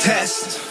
test.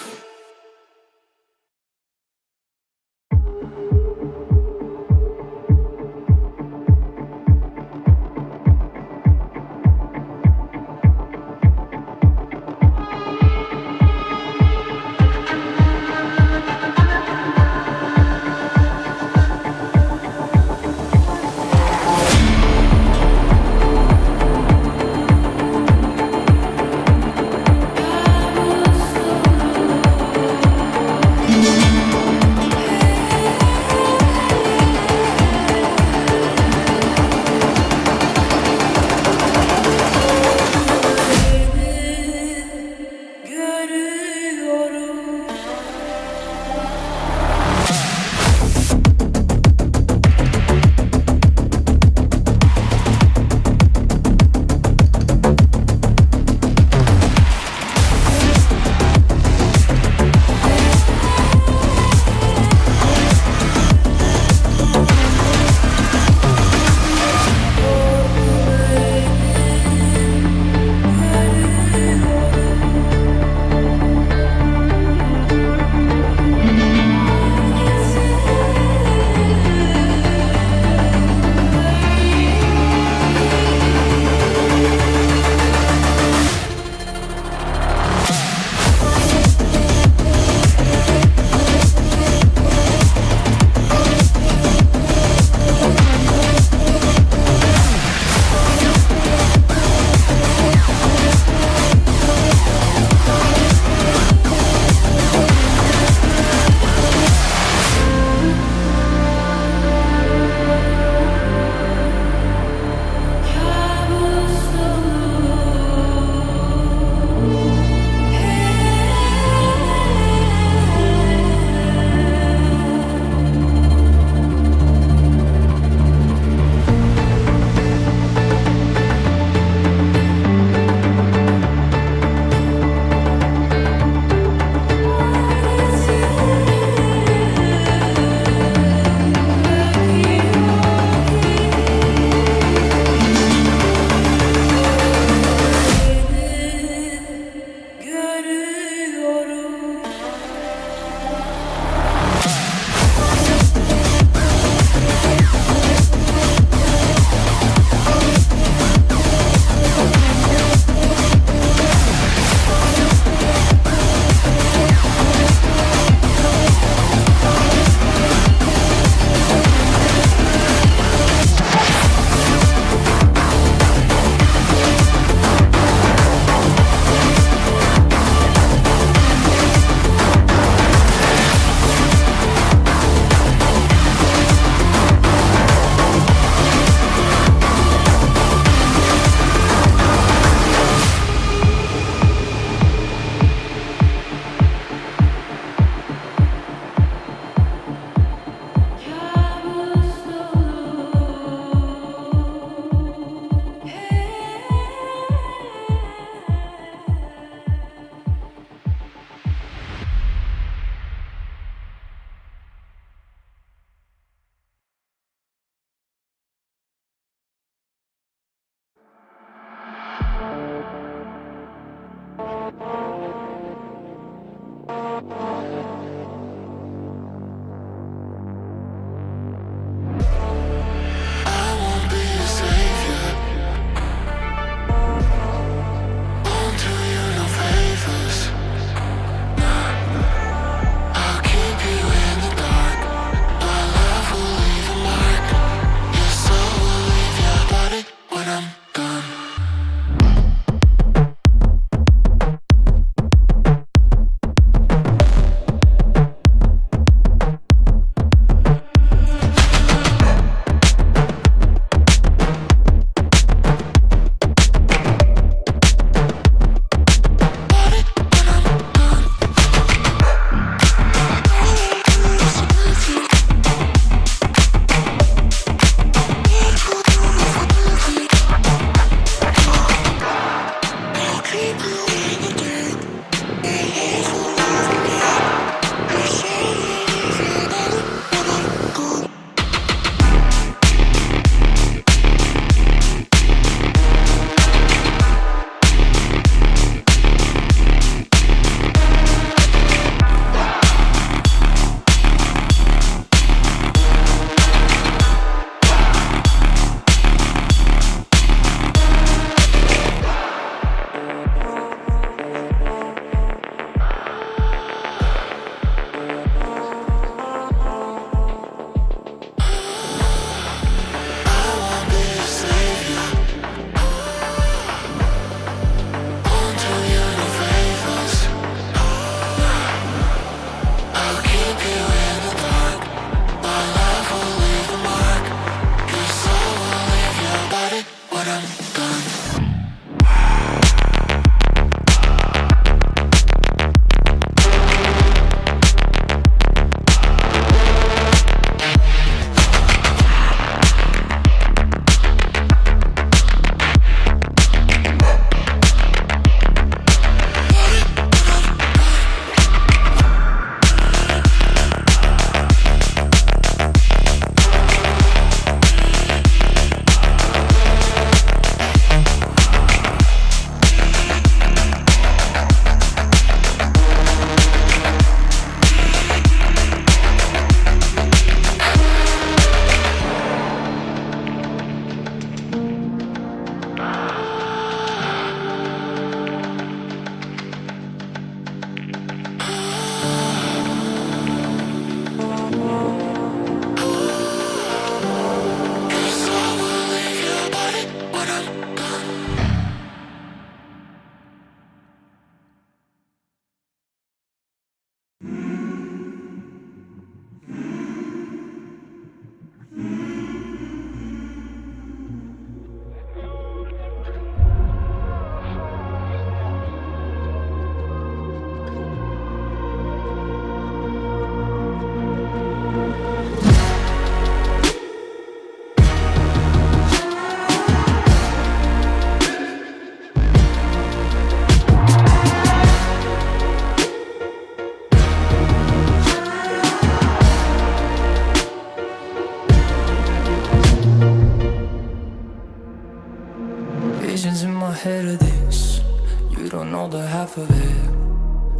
You don't know the half of it.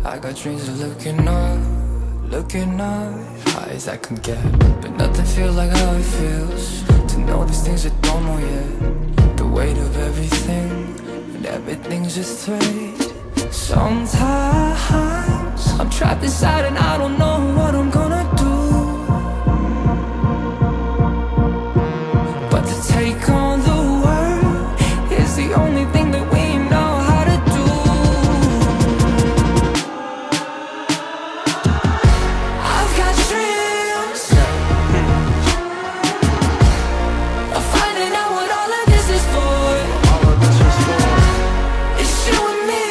I got dreams of looking up, high as I can get. But nothing feels like how it feels to know these things I don't know yet. The weight of everything, and everything's just thread. Sometimes I'm trapped inside and I don't know what I'm gonna do. But to take on the world is the only thing that we know how to do. I've got dreams of finding out what all of this is for. It's you and me,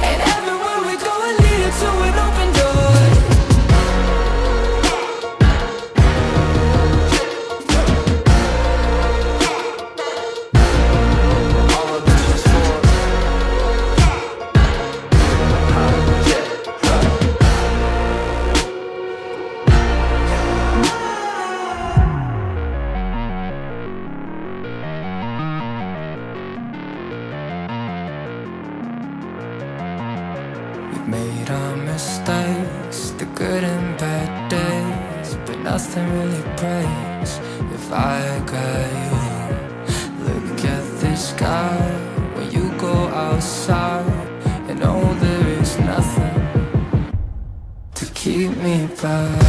and everywhere we go it leads to an open door. We've made our mistakes, the good and bad days, but nothing really breaks if I got you. Look at the sky when you go outside, and oh, there is nothing to keep me back.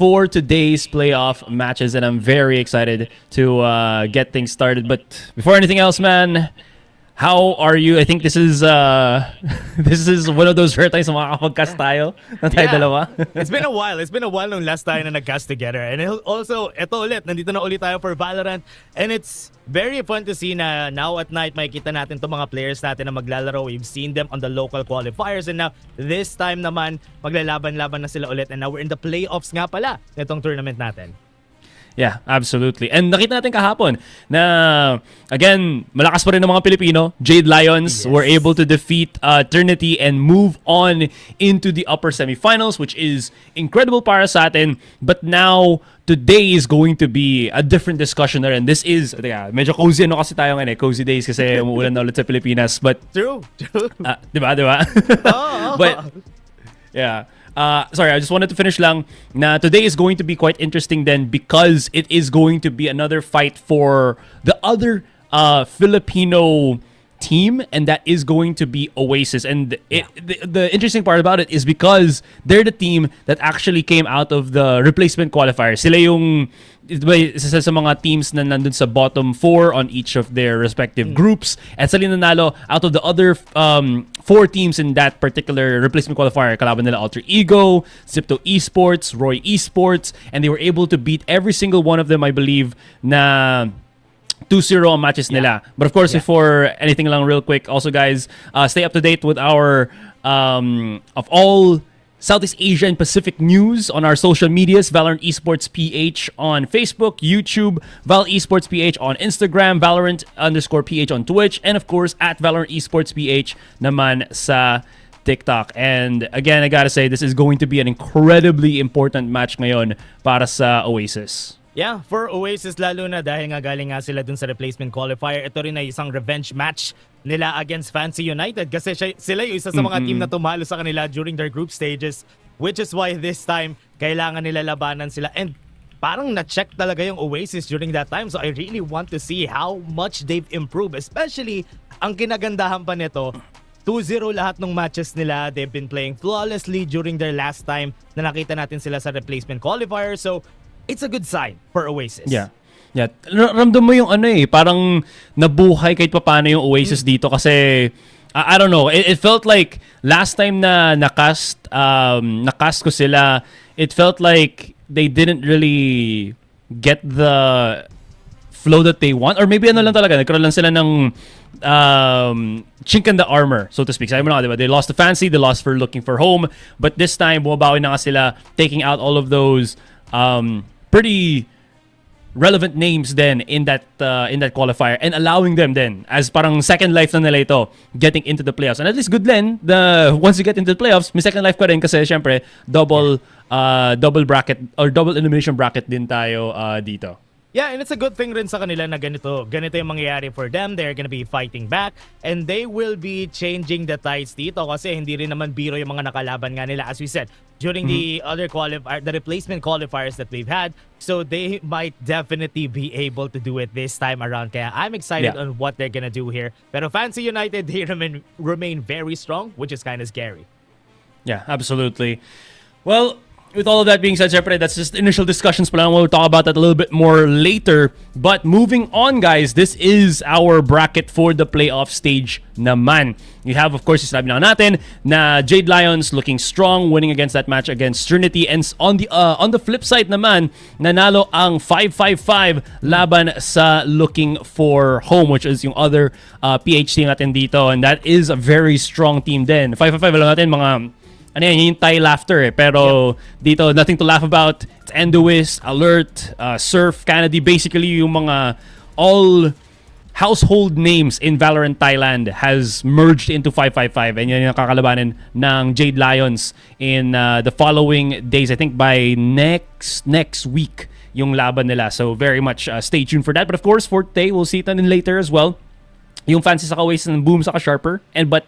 for today's playoff matches, and I'm very excited to get things started. But before anything else, man, how are you? I think this is this is one of those rare times na makakapag-cast tayo na tayo dalawa. It's been a while. It's been a while nung last tayo na nag-cast together. And also, eto ulit, nandito na ulit tayo for Valorant. And it's very fun to see na now at night makikita natin itong mga players natin na maglalaro. We've seen them on the local qualifiers. And now, this time naman, maglalaban-laban na sila ulit. And now we're in the playoffs nga pala nitong tournament natin. Yeah, absolutely. And nakita natin kahapon na, again, malakas pa rin ng mga Pilipino. Jade Lions were able to defeat Trinity and move on into the upper semifinals, which is incredible para sa atin. But now, today is going to be a different discussion na rin. This is, medyo cozy kasi tayo ngayon cozy days kasi umuulan na ulit sa Pilipinas. But, True. diba? Oh. But, yeah. Sorry, I just wanted to finish lang na today is going to be quite interesting then because it is going to be another fight for the other Filipino team, and that is going to be Oasis. And the interesting part about it is because they're the team that actually came out of the replacement qualifier. Sila yung isa sa mga teams na nandun sa bottom 4 on each of their respective groups. At sila nanalo out of the other 4 teams in that particular replacement qualifier. Kalaban nila Alter Ego, Zipto Esports, Roy Esports, and they were able to beat every single one of them, I believe, na 2-0 ang matches nila. But of course, before anything lang real quick, also guys, stay up to date with our of all Southeast Asia and Pacific news on our social medias. Valorant Esports PH on Facebook, YouTube, Val Esports PH on Instagram, Valorant_PH on Twitch, and of course at Valorant Esports PH naman sa TikTok. And again, I gotta say, this is going to be an incredibly important match ngayon para sa Oasis. Yeah, for Oasis lalo na dahil nga galing nga sila dun sa replacement qualifier. Ito rin ay isang revenge match nila against Fancy United kasi sila yung isa sa mga team na tumalo sa kanila during their group stages, which is why this time kailangan nila labanan sila. And parang na-check talaga yung Oasis during that time. So I really want to see how much they've improved. Especially, ang kinagandahan pa nito, 2-0 lahat ng matches nila. They've been playing flawlessly during their last time na nakita natin sila sa replacement qualifier. So it's a good sign for Oasis. Yeah. Ramdam mo yung parang nabuhay kahit paano yung Oasis dito kasi I don't know. It felt like last time na nakast ko sila, it felt like they didn't really get the flow that they want, or maybe lang talaga nagkaroon lang sila ng chink in the armor, so to speak. Sabi mo na, diba? They lost the Fancy, they lost for Looking for Home, but this time bumabawi na nga sila, taking out all of those pretty relevant names then in that qualifier and allowing them then as parang second life na nila ito getting into the playoffs. And at least good then once you get into the playoffs, may second life ka rin kasi syempre double bracket or double elimination bracket din tayo dito. Yeah, and it's a good thing rin sa kanila na ganito yung mangyayari for them. They're gonna be fighting back and they will be changing the tides dito kasi hindi rin naman biro yung mga nakalaban nga nila, as we said, during the other the replacement qualifiers that we've had. So they might definitely be able to do it this time around. Kaya I'm excited on what they're gonna do here. Pero Fancy United, they remain very strong, which is kind of scary. Yeah, absolutely. Well, with all of that being said, syempre, that's just initial discussions pa lang. We'll talk about that a little bit more later. But moving on, guys, this is our bracket for the playoff stage naman. You have, of course, sinabi na natin na Jade Lions looking strong, winning against that match against Trinity. And on the flip side naman, nanalo ang 5-5-5 laban sa Looking for Home, which is yung other PH team natin dito. And that is a very strong team din. 5-5-5 alam natin, mga yung Thai laughter pero dito nothing to laugh about. It's Endoist, Alert, Surf, Kennedy, basically yung mga all household names in Valorant Thailand has merged into 555, and yan yung kakalabanin ng Jade Lions in the following days. I think by next week yung laban nila, so very much stay tuned for that. But of course for today, we'll see it in later as well, yung Fancy saka Oasis and Boom saka Sharper. But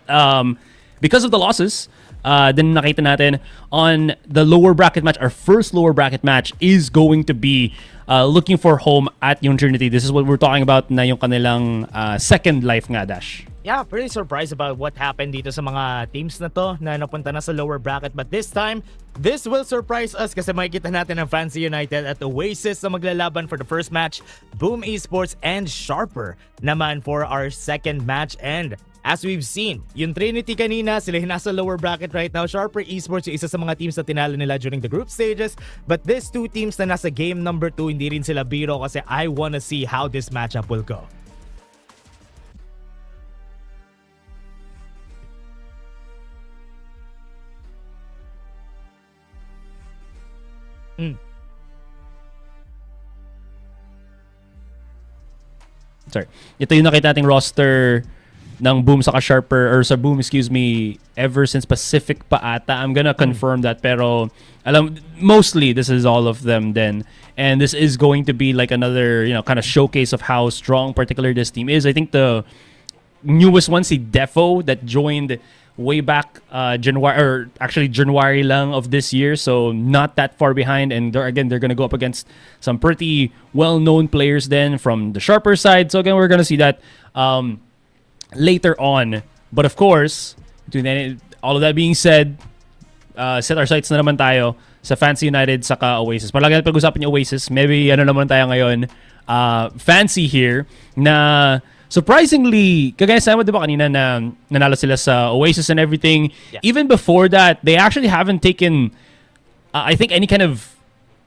because of the losses, then nakita natin on the lower bracket match, our first lower bracket match is going to be Looking for Home at yung Trinity. This is what we're talking about na yung kanilang second life nga, Dash. Yeah, pretty surprised about what happened dito sa mga teams na to na napunta na sa lower bracket. But this time, this will surprise us kasi makikita natin ang Fancy United at Oasis na maglalaban for the first match. Boom Esports and Sharper naman for our second match. And as we've seen, yung Trinity kanina, sila yung nasa lower bracket right now. Sharper Esports yung isa sa mga teams na tinalo nila during the group stages. But these two teams na nasa game number 2, hindi rin sila biro kasi I wanna see how this matchup will go. Sorry. Ito yung nakita nating roster ng Boom sa Sharper or sa Boom, excuse me, ever since Pacific pa ata. I'm gonna confirm that, pero mostly this is all of them then. And this is going to be like another, kind of showcase of how strong particular this team is. I think the newest one, si Defo, that joined way back January lang of this year, so not that far behind. And they're gonna go up against some pretty well-known players then from the Sharper side. So again, we're gonna see that later on. But of course, all of that being said, set our sights na naman tayo sa Fancy United saka Oasis. Malaki na pag-usapan yung Oasis. Maybe naman tayo ngayon. Fancy here na surprisingly, kagaya sa mo, di ba kanina na nanalo sila sa Oasis and everything. Yeah. Even before that, they actually haven't taken, I think, any kind of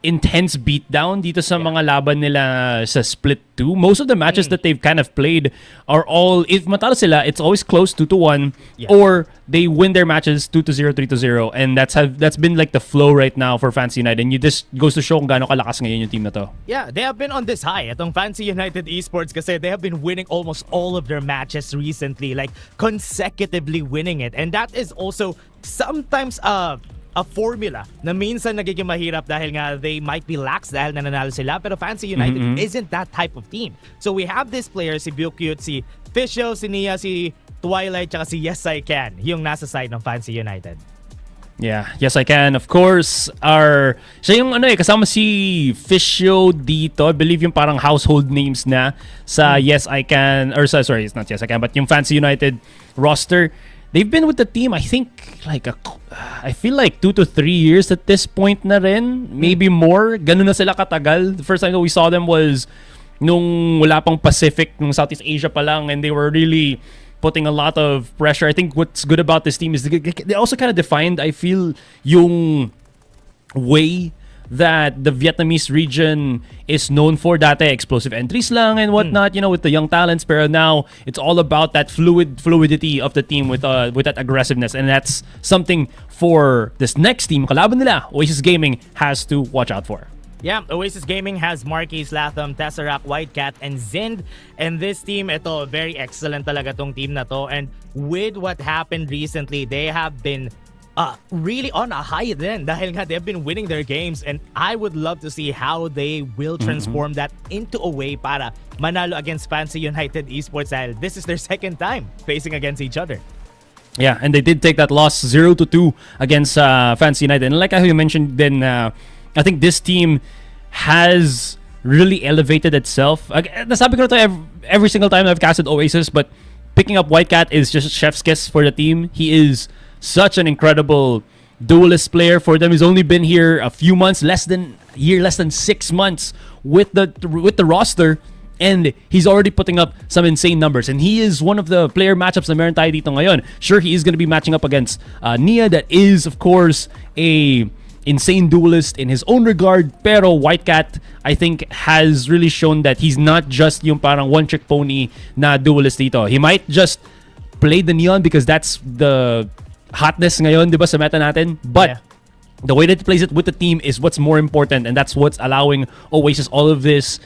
intense beatdown dito sa mga laban nila sa Split 2. Most of the matches that they've kind of played are all, if matalo sila, it's always close 2-1, or they win their matches 2-0, 3-0, and that's been like the flow right now for Fancy United. And this goes to show kung gaano kalakas ngayon yung team na to. Yeah, they have been on this high. Itong Fancy United Esports kasi they have been winning almost all of their matches recently, like consecutively winning it. And that is also sometimes a formula na minsan nagiging mahirap dahil nga they might be lax dahil nananalo sila, pero Fancy United isn't that type of team. So we have this player, si Bucute, si Fisho, si Nia, si Twilight, tsaka si Yes I Can, yung nasa side ng Fancy United. Yeah, Yes I Can, of course, siya yung kasama si Fisho dito. I believe yung parang household names na sa Yes I Can, or sorry, it's not Yes I Can, but yung Fancy United roster. They've been with the team, I think, I feel like 2 to 3 years at this point na rin. Maybe more. Ganun na sila katagal. The first time that we saw them was nung wala pang Pacific, nung Southeast Asia pa lang, and they were really putting a lot of pressure. I think what's good about this team is they also kind of defined, I feel, yung way that the Vietnamese region is known for. Dati explosive entries lang and whatnot, with the young talents. Pero now it's all about that fluidity of the team with that aggressiveness, and that's something for this next team kalaban nila, Oasis Gaming, has to watch out for. Yeah, Oasis Gaming has Marquis, Latham, Tesseract, Whitecat, and Zind. And this team, ito, very excellent talaga tong team na to. And with what happened recently, they have been really on a high then dahil nga they have been winning their games, and I would love to see how they will transform that into a way para manalo against Fancy United Esports dahil this is their second time facing against each other. Yeah, and they did take that loss 0-2 against Fancy United. And like how you mentioned then, I think this team has really elevated itself. Nasabi ko na to every single time I've casted Oasis, but picking up Whitecat is just chef's kiss for the team. He is such an incredible duelist player for them. He's only been here a few months, less than 6 months with the roster, and he's already putting up some insane numbers. And he is one of the player matchups na meron tayo dito ngayon. Sure, he is going to be matching up against Nia, that is, of course, a insane duelist in his own regard. Pero Whitecat, I think, has really shown that he's not just yung parang one-trick pony na duelist dito. He might just play the Neon because that's the hotness ngayon, di ba, sa meta natin. But the way that he plays it with the team is what's more important, and that's what's allowing Oasis all of this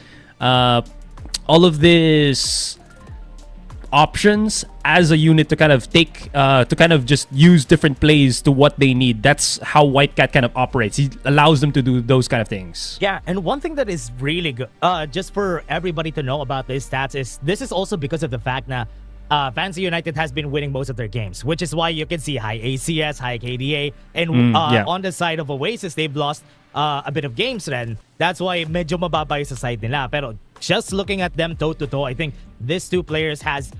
options as a unit to kind of take to kind of just use different plays to what they need. That's how Whitecat kind of operates. He allows them to do those kind of things. Yeah, and one thing that is really good, just for everybody to know about these stats, is this is also because of the fact that Fancy United has been winning most of their games, which is why you can see high ACS, high KDA, and on the side of Oasis, they've lost a bit of games then. That's why medyo mababa yung sa side nila. Pero just looking at them toe-to-toe, I think these two players has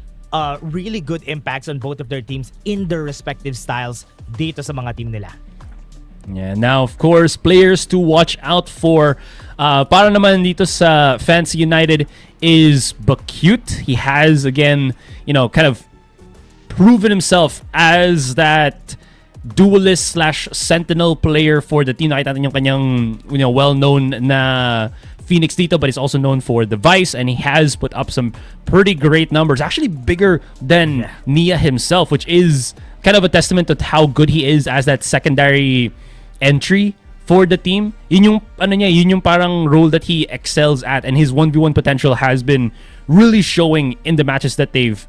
really good impacts on both of their teams in their respective styles dito sa mga team nila. Yeah, now of course, players to watch out for para naman dito sa Fancy United is Bakute. He has again, kind of proven himself as that duelist slash sentinel player for the team. Nakita natin yung kanyang well-known na Phoenix dito, but he's also known for the Vice, and he has put up some pretty great numbers, actually bigger than Nia himself, which is kind of a testament to how good he is as that secondary entry for the team. Yun yung parang role that he excels at, and his 1v1 potential has been really showing in the matches that they've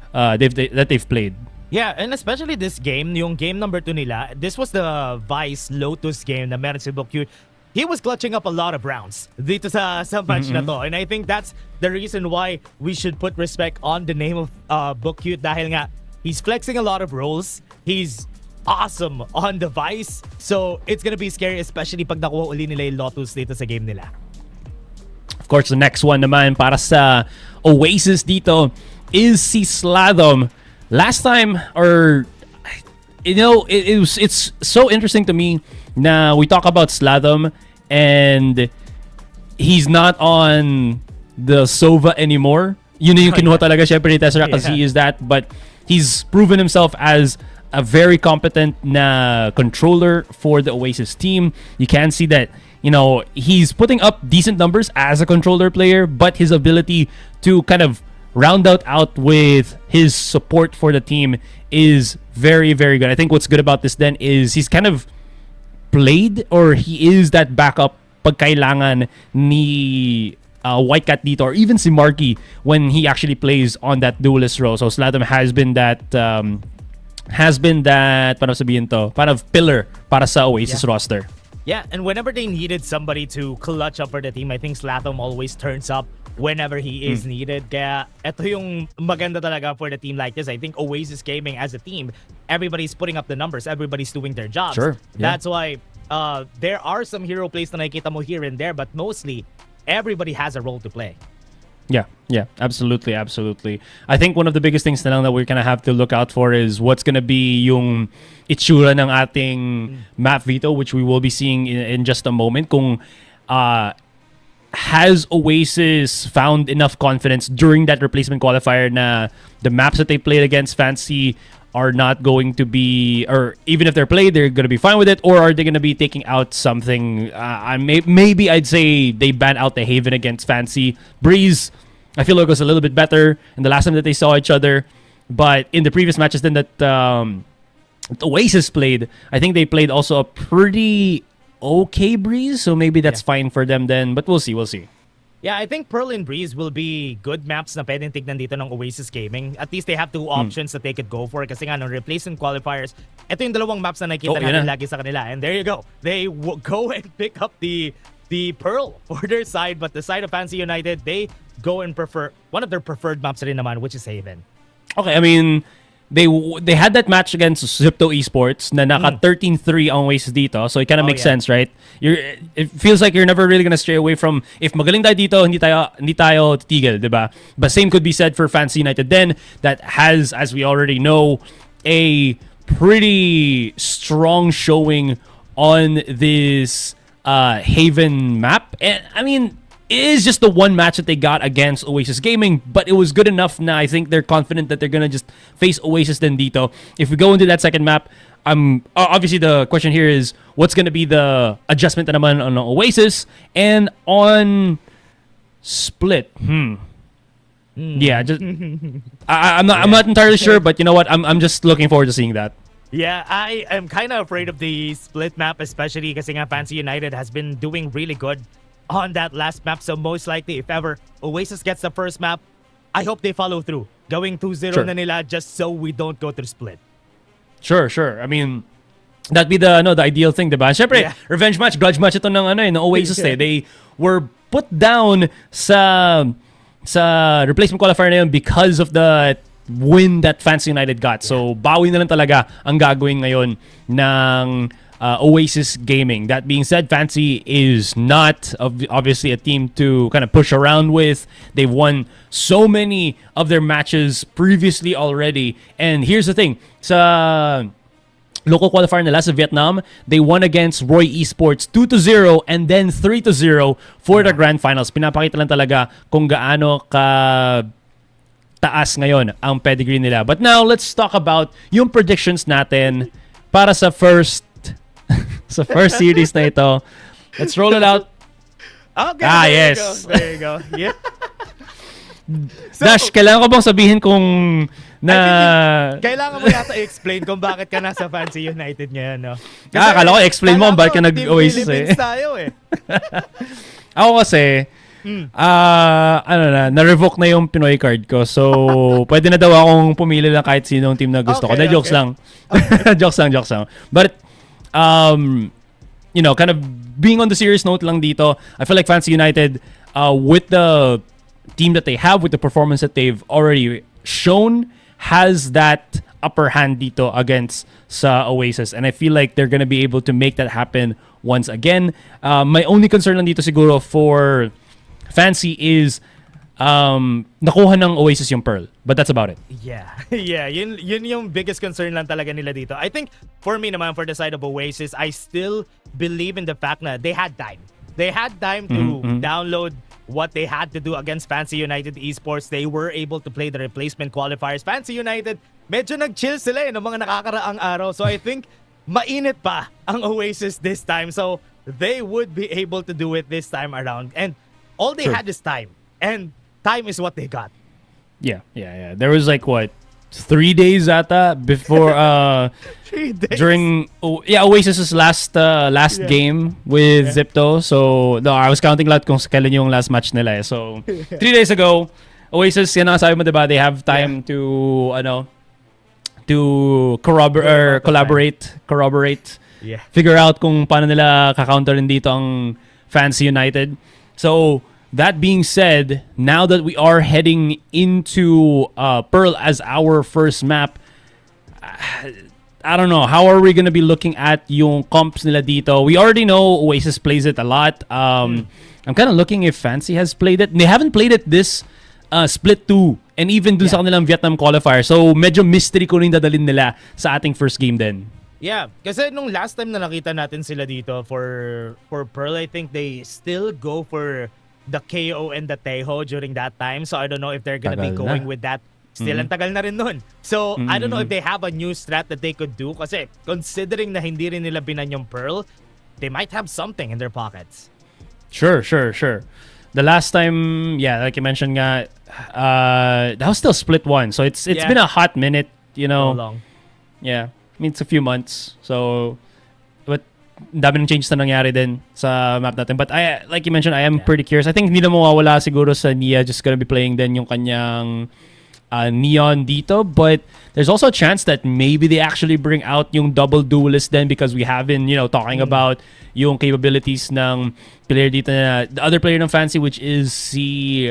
played. Yeah, and especially this game, yung game number 2 nila, this was the Vice Lotus game na meron si Bakute. He was clutching up a lot of rounds dito sa match na to. And I think that's the reason why we should put respect on the name of Bakute, dahil nga he's flexing a lot of roles. He's awesome on the Vice. So it's gonna be scary, especially pag nakuha uli nila yung Lotus dito sa game nila. Of course, the next one naman para sa Oasis dito is si Sladom. Last time, it's so interesting to me na we talk about Sladom and he's not on the Sova anymore. Yun yung kinuha talaga syempre ni Tesseract because he is that, but he's proven himself as a very competent na controller for the Oasis team. You can see that, he's putting up decent numbers as a controller player, but his ability to kind of round out with his support for the team is very, very good. I think what's good about this then is he's kind of played, or he is that backup pag kailangan ni White Cat dito, or even si Marky when he actually plays on that duelist role. So Sladom has been that paano sabihin to, parang pillar para sa Oasis roster. Yeah, and whenever they needed somebody to clutch up for the team, I think Sladom always turns up whenever he is needed. Kaya ito yung maganda talaga for the team like this. I think Oasis Gaming as a team, everybody's putting up the numbers, everybody's doing their jobs. Sure. Yeah. That's why there are some hero plays na nakikita mo here and there, but mostly everybody has a role to play. Yeah, absolutely. I think one of the biggest things na lang that we're gonna have to look out for is what's gonna be yung itsura ng ating map veto, which we will be seeing in just a moment. Kung has Oasis found enough confidence during that replacement qualifier na the maps that they played against Fancy are not going to be, or even if they're played, they're going to be fine with it, or are they going to be taking out something? Maybe I'd say they ban out the Haven against Fancy. Breeze, I feel like was a little bit better in the last time that they saw each other, but in the previous matches then that Oasis played, I think they played also a pretty okay Breeze, so maybe that's fine for them then, but we'll see. Yeah, I think Pearl and Breeze will be good maps na pwedeng tignan dito ng Oasis Gaming. At least they have two options that they could go for. Kasi nga, nung replacement qualifiers, ito yung dalawang maps na nakikita natin lagi sa kanila. And there you go. They go and pick up the Pearl for their side. But the side of Fancy United, they go and prefer one of their preferred maps rin naman, which is Haven. Okay, I mean, they had that match against Zipto Esports na naka 13-3 ang Oasis dito, so it kind of makes sense, right? It feels like you're never really gonna stray away from, if magaling tayo dito, hindi tayo titigil, diba? But same could be said for Fancy United then, that has, as we already know, a pretty strong showing on this Haven map. And I mean, it is just the one match that they got against Oasis Gaming, but it was good enough na I think they're confident that they're gonna just face Oasis then dito. If we go into that second map, obviously the question here is what's gonna be the adjustment na naman on Oasis and on Split. Yeah, just I'm not entirely sure, but you know what? I'm just looking forward to seeing that. Yeah, I am kind of afraid of the Split map, especially kasi nga Fancy United has been doing really good on that last map. So most likely, if ever Oasis gets the first map, I hope they follow through. Going 2-0 na nila just so we don't go through Split. Sure. I mean, that'd be the ideal thing, diba? Syempre, revenge match, grudge match ito ng Oasis. They were put down sa replacement qualifier na yun because of the win that Fancy United got. So bawi na lang talaga ang gagawin ngayon ng Oasis Gaming. That being said, Fancy is not obviously a team to kind of push around with. They've won so many of their matches previously already. And here's the thing. Sa local qualifier nila sa Vietnam, they won against Roy Esports 2-0 and then 3-0 for the grand finals. Pinapakita lang talaga kung gaano ka taas ngayon ang pedigree nila. But now, let's talk about yung predictions natin para sa first series na ito. Let's roll it out. Okay, yes. There you go. Yeah. So, Dash, kailangan ko bang sabihin kung kailangan mo yata i-explain kung bakit ka nasa Fancy United ngayon, no? Akala ko explain mo bakit ka nag-Oasis Philippines tayo eh. Ako kasi, na-revoke na yung Pinoy card ko. So, pwede na daw akong pumili lang kahit sinong team na gusto ko. Jokes lang. Jokes lang. But, kind of being on the serious note lang dito, I feel like Fancy United, with the team that they have, with the performance that they've already shown, has that upper hand dito against sa Oasis. And I feel like they're gonna be able to make that happen once again. My only concern lang dito siguro for Fancy is nakuha ng Oasis yung Pearl. But that's about it. Yeah. Yun yung biggest concern lang talaga nila dito. I think, for me naman, for the side of Oasis, I still believe in the fact na they had time. They had time to download what they had to do against Fancy United Esports. They were able to play the replacement qualifiers. Fancy United, medyo nag-chill sila ng mga nakakaraang araw. So I think mainit pa ang Oasis this time. So they would be able to do it this time around. And all they had is time. And time is what they got. Yeah. There was 3 days ata before 3 days. During Oasis's last game with Zipto. So no, I was counting lahat kung kailan yung last match nila eh. So 3 days ago, Oasis, yan ang sabi mo, diba? They have time to collaborate, figure out kung paano nila ka-counterin dito ang Fancy United. So that being said, now that we are heading into Pearl as our first map, I don't know, how are we gonna be looking at yung comps nila dito? We already know Oasis plays it a lot. I'm kind of looking if Fancy has played it. They haven't played it this split 2 and even dun sa kanilang Vietnam qualifier. So medyo mystery ko rin dadalhin nila sa ating first game din. Yeah, kasi nung last time na nakita natin sila dito for Pearl, I think they still go for the KO and the Tejo during that time. So I don't know if they're gonna be going with that. Still, ang tagal na rin nun. So I don't know if they have a new strat that they could do. Kasi considering na hindi rin nila binan yung Pearl, they might have something in their pockets. Sure. The last time, like you mentioned nga, that was still split 1. So it's been a hot minute, So long. Yeah, I mean, it's a few months. So, but dami ng changes na nangyari din sa map natin. But like you mentioned, I am pretty curious. I think hindi na mawawala siguro sa Nia, just gonna be playing din yung kanyang Neon dito. But there's also a chance that maybe they actually bring out yung double duelist then, because we have been, talking about yung capabilities ng player dito na, the other player ng Fancy, which is si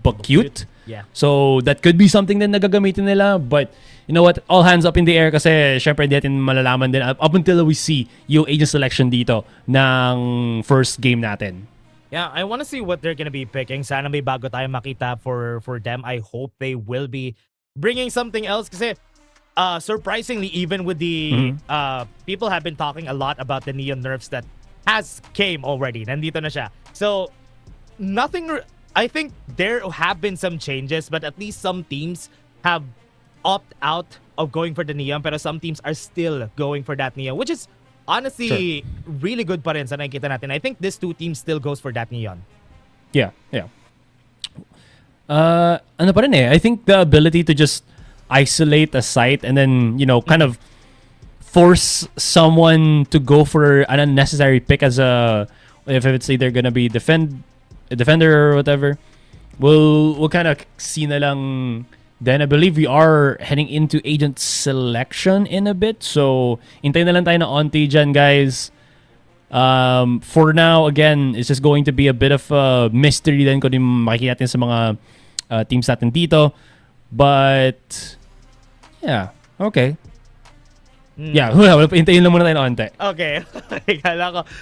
Bakute. Yeah. So that could be something din na gagamitin nila. But you know what? All hands up in the air kasi syempre hindi natin malalaman din up until we see yung agent selection dito ng first game natin. Yeah, I want to see what they're gonna be picking. Sana may bago tayo makita for them. I hope they will be bringing something else kasi surprisingly, even with the people have been talking a lot about the Neon nerfs that has came already. Nandito na siya. So nothing. I think there have been some changes, but at least some teams have opt out of going for the Neon, pero some teams are still going for that Neon, which is honestly really good pa rin sa nakikita natin. I think this 2 teams still goes for that Neon. Yeah. Ano pa rin eh, I think the ability to just isolate a site and then, kind of force someone to go for an unnecessary pick as if it's either gonna be a defender or whatever, we'll kind of see na lang. Then I believe we are heading into agent selection in a bit. So, hintayin na lang tayo na onti dyan, guys. For now, again, it's just going to be a bit of a mystery din kung makikita natin sa mga teams natin dito. But, yeah, okay. Yeah, wala, hintayin lang muna tayo ng onte. Okay.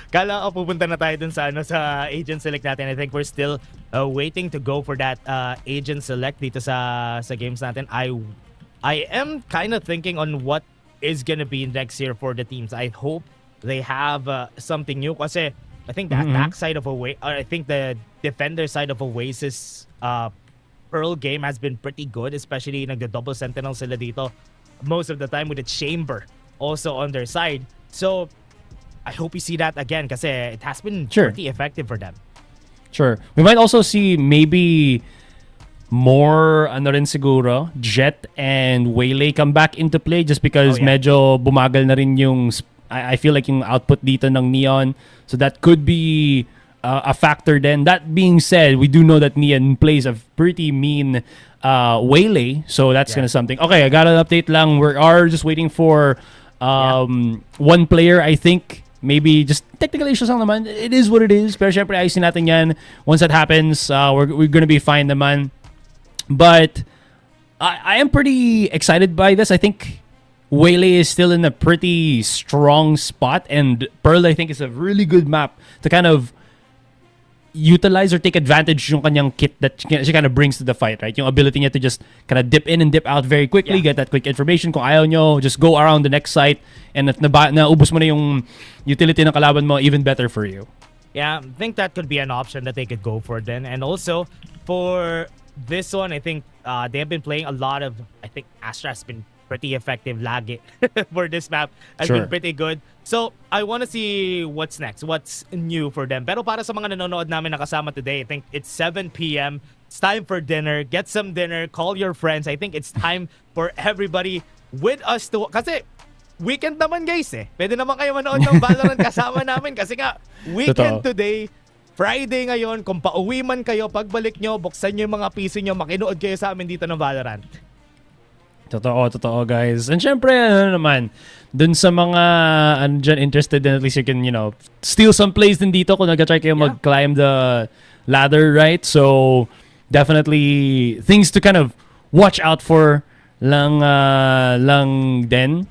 Kala ko pupunta na tayo dun sa sa agent select natin. I think we're still waiting to go for that agent select dito sa games natin. I am kind of thinking on what is gonna be next year for the teams. I hope they have something new kasi I think the attack side of I think the defender side of Oasis Pearl game has been pretty good, especially nagda-double sentinel sila dito most of the time with the chamber also on their side. So I hope we see that again kasi it has been pretty effective for them. Sure. We might also see maybe more ano rin siguro, Jet and Waylay come back into play just because medyo bumagal na rin yung I feel like yung output dito ng Neon. So that could be a factor then. That being said, we do know that Neon plays a pretty mean Waylay. So that's kind of something. Okay, I got an update lang. We are just waiting for one player, I think. Maybe just technical issues lang naman. It is what it is. Pero syempre, ayusin natin yan. Once that happens, we're gonna be fine naman. But I am pretty excited by this. I think Waylay is still in a pretty strong spot. And Pearl, I think, is a really good map to kind of utilize or take advantage yung kanyang kit that she kind of brings to the fight, right? Yung ability niya to just kind of dip in and dip out very quickly, get that quick information. Kung ayaw nyo, just go around the next site, and if naubos mo na yung utility ng kalaban mo, even better for you. Yeah, I think that could be an option that they could go for then. And also, for this one, I think they have been playing a lot of, I think Astra has been pretty effective lagi for this map. Has been pretty good. So, I want to see what's next. What's new for them. Pero para sa mga nanonood namin nakasama today, I think it's 7 p.m. It's time for dinner. Get some dinner. Call your friends. I think it's time for everybody with us to... Kasi weekend naman guys eh. Pwede naman kayo manood ng Valorant kasama namin. Kasi nga, weekend today, Friday ngayon. Kung pauwi man kayo, pagbalik nyo, buksan nyo yung mga PC nyo, makinood kayo sa amin dito ng Valorant. Totoo, guys. And syempre, ano naman, dun sa mga dyan interested in, at least you can, steal some plays din dito kung nag-try kayo mag-climb the ladder, right? So, definitely things to kind of watch out for lang din.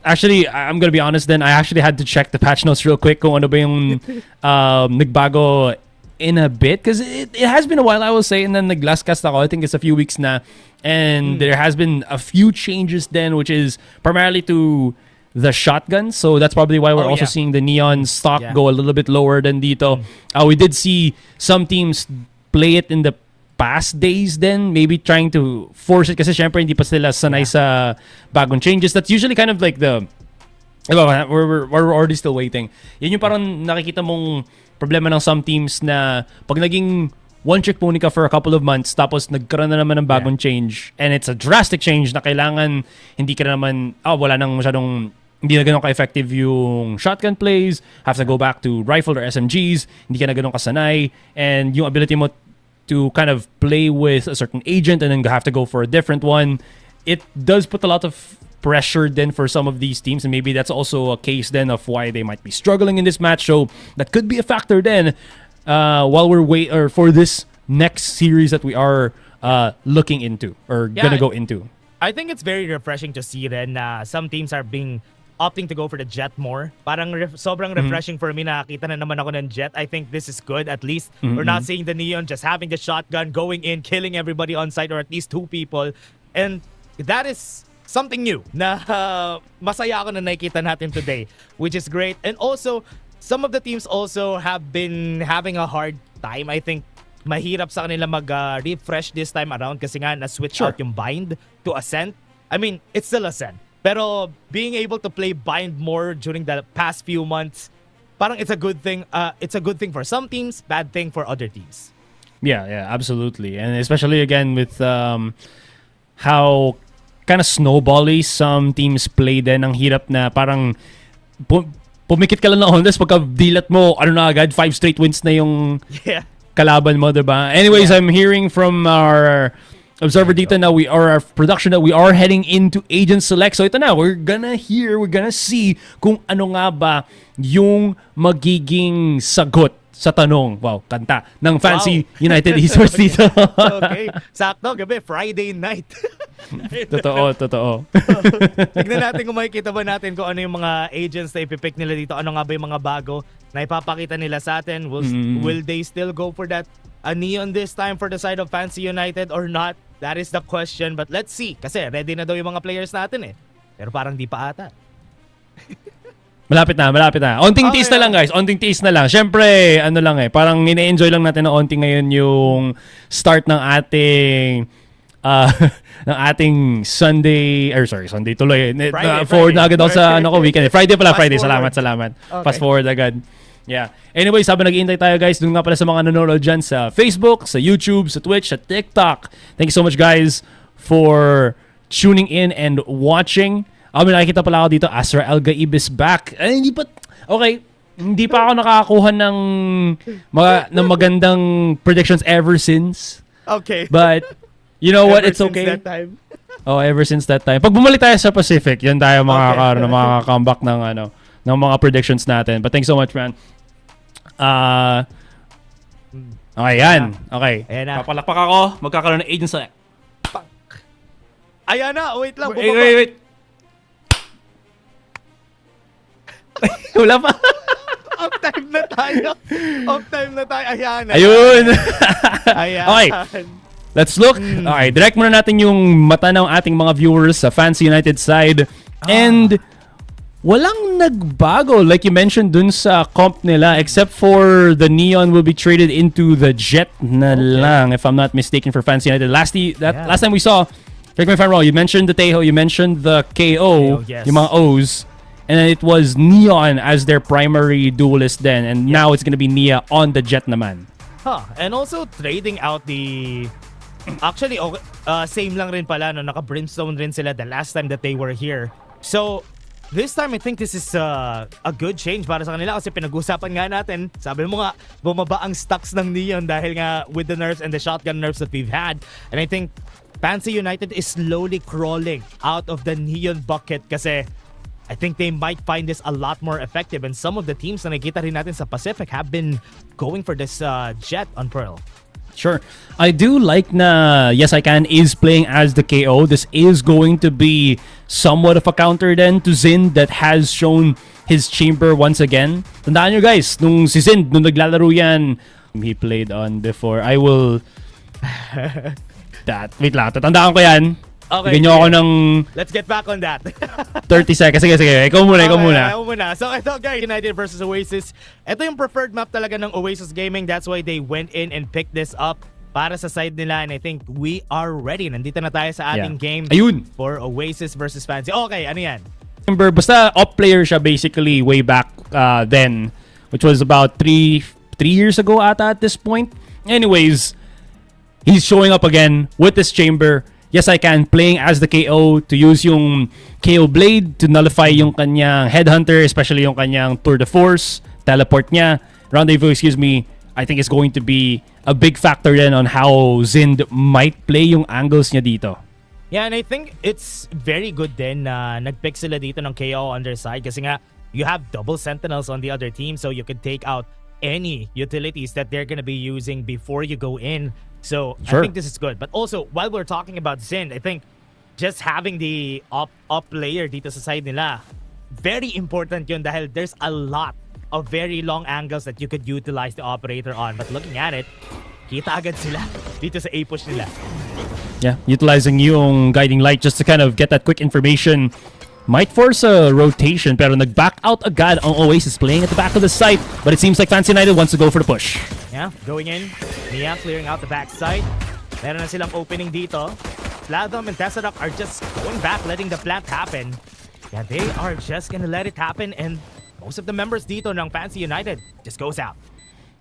Actually, I'm gonna be honest then, I actually had to check the patch notes real quick kung ano ba yung nagbago in a bit because it has been a while, I will say, and then nag-last cast ako, I think it's a few weeks na, and there has been a few changes then, which is primarily to the shotgun, so that's probably why we're also seeing the Neon stock go a little bit lower than dito. We did see some teams play it in the past days then, maybe trying to force it kasi syempre hindi pa sila sanay sa bagong changes. That's usually kind of like the we're already still waiting. Yun yung parang nakikita mong problema ng some teams na pag naging one-trick pony ka for a couple of months tapos nagkaroon na naman ng bagong change and it's a drastic change na kailangan hindi ka na naman wala nang masyadong hindi na ganun ka-effective yung shotgun plays, have to go back to rifle or SMGs, hindi ka na ganun kasanay, and yung ability mo to kind of play with a certain agent and then have to go for a different one, it does put a lot of pressure then for some of these teams, and maybe that's also a case then of why they might be struggling in this match. So that could be a factor then while we're for this next series that we are looking into or gonna go into. I think it's very refreshing to see then some teams are opting to go for the Jet more. Parang sobrang refreshing for me. Nakakita na naman ako ng Jet. I think this is good. At least we're not seeing the Neon just having the shotgun, going in, killing everybody on site, or at least 2 people. And that is something new na masaya ako na nakikita natin today, which is great. And also, some of the teams also have been having a hard time. I think mahirap sa kanila mag-refresh this time around kasi nga na-switch out yung bind to Ascent. I mean, it's still Ascent. Pero being able to play bind more during the past few months, parang it's a good thing. It's a good thing for some teams, bad thing for other teams. Yeah, absolutely. And especially again with how kind of snowbally some teams play din. Ang hirap na parang pumikit ka lang ng Hondas pagka dilat mo, na agad, 5 straight wins na yung kalaban mo, diba? Anyways, I'm hearing from our observer dito na our production that we are heading into Agent Select. So ito na, we're gonna see kung ano nga ba yung magiging sagot sa tanong, wow, kanta ng Fancy United Esports dito. Okay. Sakto, gabi, Friday night. Totoo. Tignan natin kung makikita ba natin kung ano yung mga agents na ipipick nila dito. Ano nga ba yung mga bago na ipapakita nila sa atin? Will they still go for that neon this time for the side of Fancy United or not? That is the question. But let's see. Kasi ready na daw yung mga players natin eh. Pero parang di pa ata. Malapit na. Onting tiis na lang, guys. Onting tiis na lang. Siyempre, ano lang eh, parang ine-enjoy lang natin na onting ngayon yung start ng ating ng ating Sunday tuloy. Forward na agad ako sa weekend. Friday. Salamat. Okay. Fast forward agad. Yeah. Anyway, sabi nag-iintay tayo, guys. Doon nga pala sa mga nanonood dyan sa Facebook, sa YouTube, sa Twitch, sa TikTok. Thank you so much, guys, for tuning in and watching. May nakikita pala ako dito, Azrael Gaib is back. Hindi pa ako nakakakuha ng magandang predictions ever since. Okay. But, you know what? It's okay. Ever since that time. Ever since that time. Pag bumalik tayo sa Pacific, yan tayo makaka-comeback ng mga predictions natin. But thanks so much, man. Okay, yan. Okay. Ayan na. Papalakpak ako. Magkakaroon ng agent select. Ayan na. Wait lang. Wait. Wala pa. Off time na tayo. Ayan na. Ayun. Ayan. Okay. Let's look. Okay, direct muna natin yung mata ng ating mga viewers sa Fancy United side. And walang nagbago like you mentioned dun sa comp nila except for the Neon will be traded into the Jet na lang if I'm not mistaken for Fancy United. Last time we saw, correct me if I'm wrong, you mentioned the Tejo, you mentioned the KO, yes. yung mga O's. And then it was Neon as their primary duelist then. And now it's gonna be Nia on the Jet naman. And also trading out the... Actually, same lang rin pala. No? Naka-brimstone rin sila the last time that they were here. So, this time I think this is a good change para sa kanila kasi pinag-usapan nga natin. Sabi mo nga, bumaba ang stocks ng Neon dahil nga with the nerfs and the shotgun nerfs that we've had. And I think Fancy United is slowly crawling out of the Neon bucket kasi I think they might find this a lot more effective and some of the teams na nakita rin natin sa Pacific have been going for this Jet on Pearl. Sure. I do like na Yes I Can is playing as the KO. This is going to be somewhat of a counter then to Zin that has shown his chamber once again. Tandaan nyo guys, nung si Zin, nung naglalaro yan, he played on before. I will... Wait lang, tatandaan ko yan. Okay. Bigyan nyo ako ng... Let's get back on that. 30 seconds. Sige. Ikaw muna. So ito guys, United versus Oasis. Ito yung preferred map talaga ng Oasis Gaming. That's why they went in and picked this up para sa side nila. And I think we are ready. Nandito na tayo sa ating game. Ayun. For Oasis versus Fancy. Okay, ano yan? Remember, basta op player siya basically way back then. Which was about 3 years ago ata at this point. Anyways, he's showing up again with this chamber. Yes, I Can, playing as the KO to use yung KO Blade to nullify yung kanyang Headhunter, especially yung kanyang Tour de Force, teleport niya. Rendezvous, I think is going to be a big factor then on how Zind might play yung angles niya dito. Yeah, and I think it's very good din na nag-pick sila dito ng KO on their side kasi nga you have double sentinels on the other team so you can take out any utilities that they're gonna be using before you go in. So sure. I think this is good. But also, while we're talking about Zin, I think just having the up layer dito sa side nila, very important yun dahil there's a lot of very long angles that you could utilize the operator on. But looking at it, kita agad sila dito sa A-push nila. Yeah, utilizing yung guiding light just to kind of get that quick information. Might force a rotation pero nag-back out agad ang Oasis playing at the back of the site. But it seems like Fancy United wants to go for the push. Yeah, going in. Nia clearing out the backside. Meron na silang opening dito. Sladom and Tesserok are just going back, letting the plant happen. Yeah, they are just gonna let it happen and most of the members dito ng Fancy United just goes out.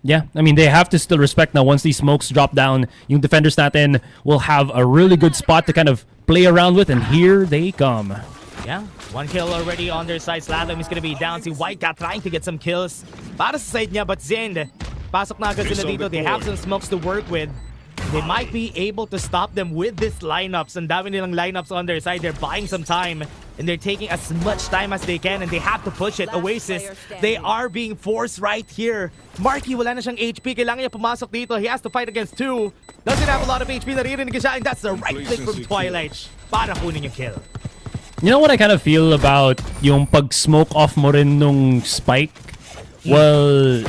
Yeah, I mean, they have to still respect now once these smokes drop down, yung defenders natin will have a really good spot to kind of play around with and here they come. Yeah, one kill already on their side. Sladom is gonna be down. Si Whitecat trying to get some kills para sa side niya, but Zind, pasok na agad sila dito. They have some smokes to work with. They might be able to stop them with this lineups. Ang dami nilang lineups on their side. They're buying some time. and they're taking as much time as they can, and they have to push it. Oasis, they are being forced right here. Marky, wala na siyang HP. Kailangan niya pumasok dito. He has to fight against two. Doesn't have a lot of HP. Naririnig siya, and that's the right click from Twilight para kunin yung kill. You know what I kind of feel about yung pag-smoke off mo rin nung spike? Well,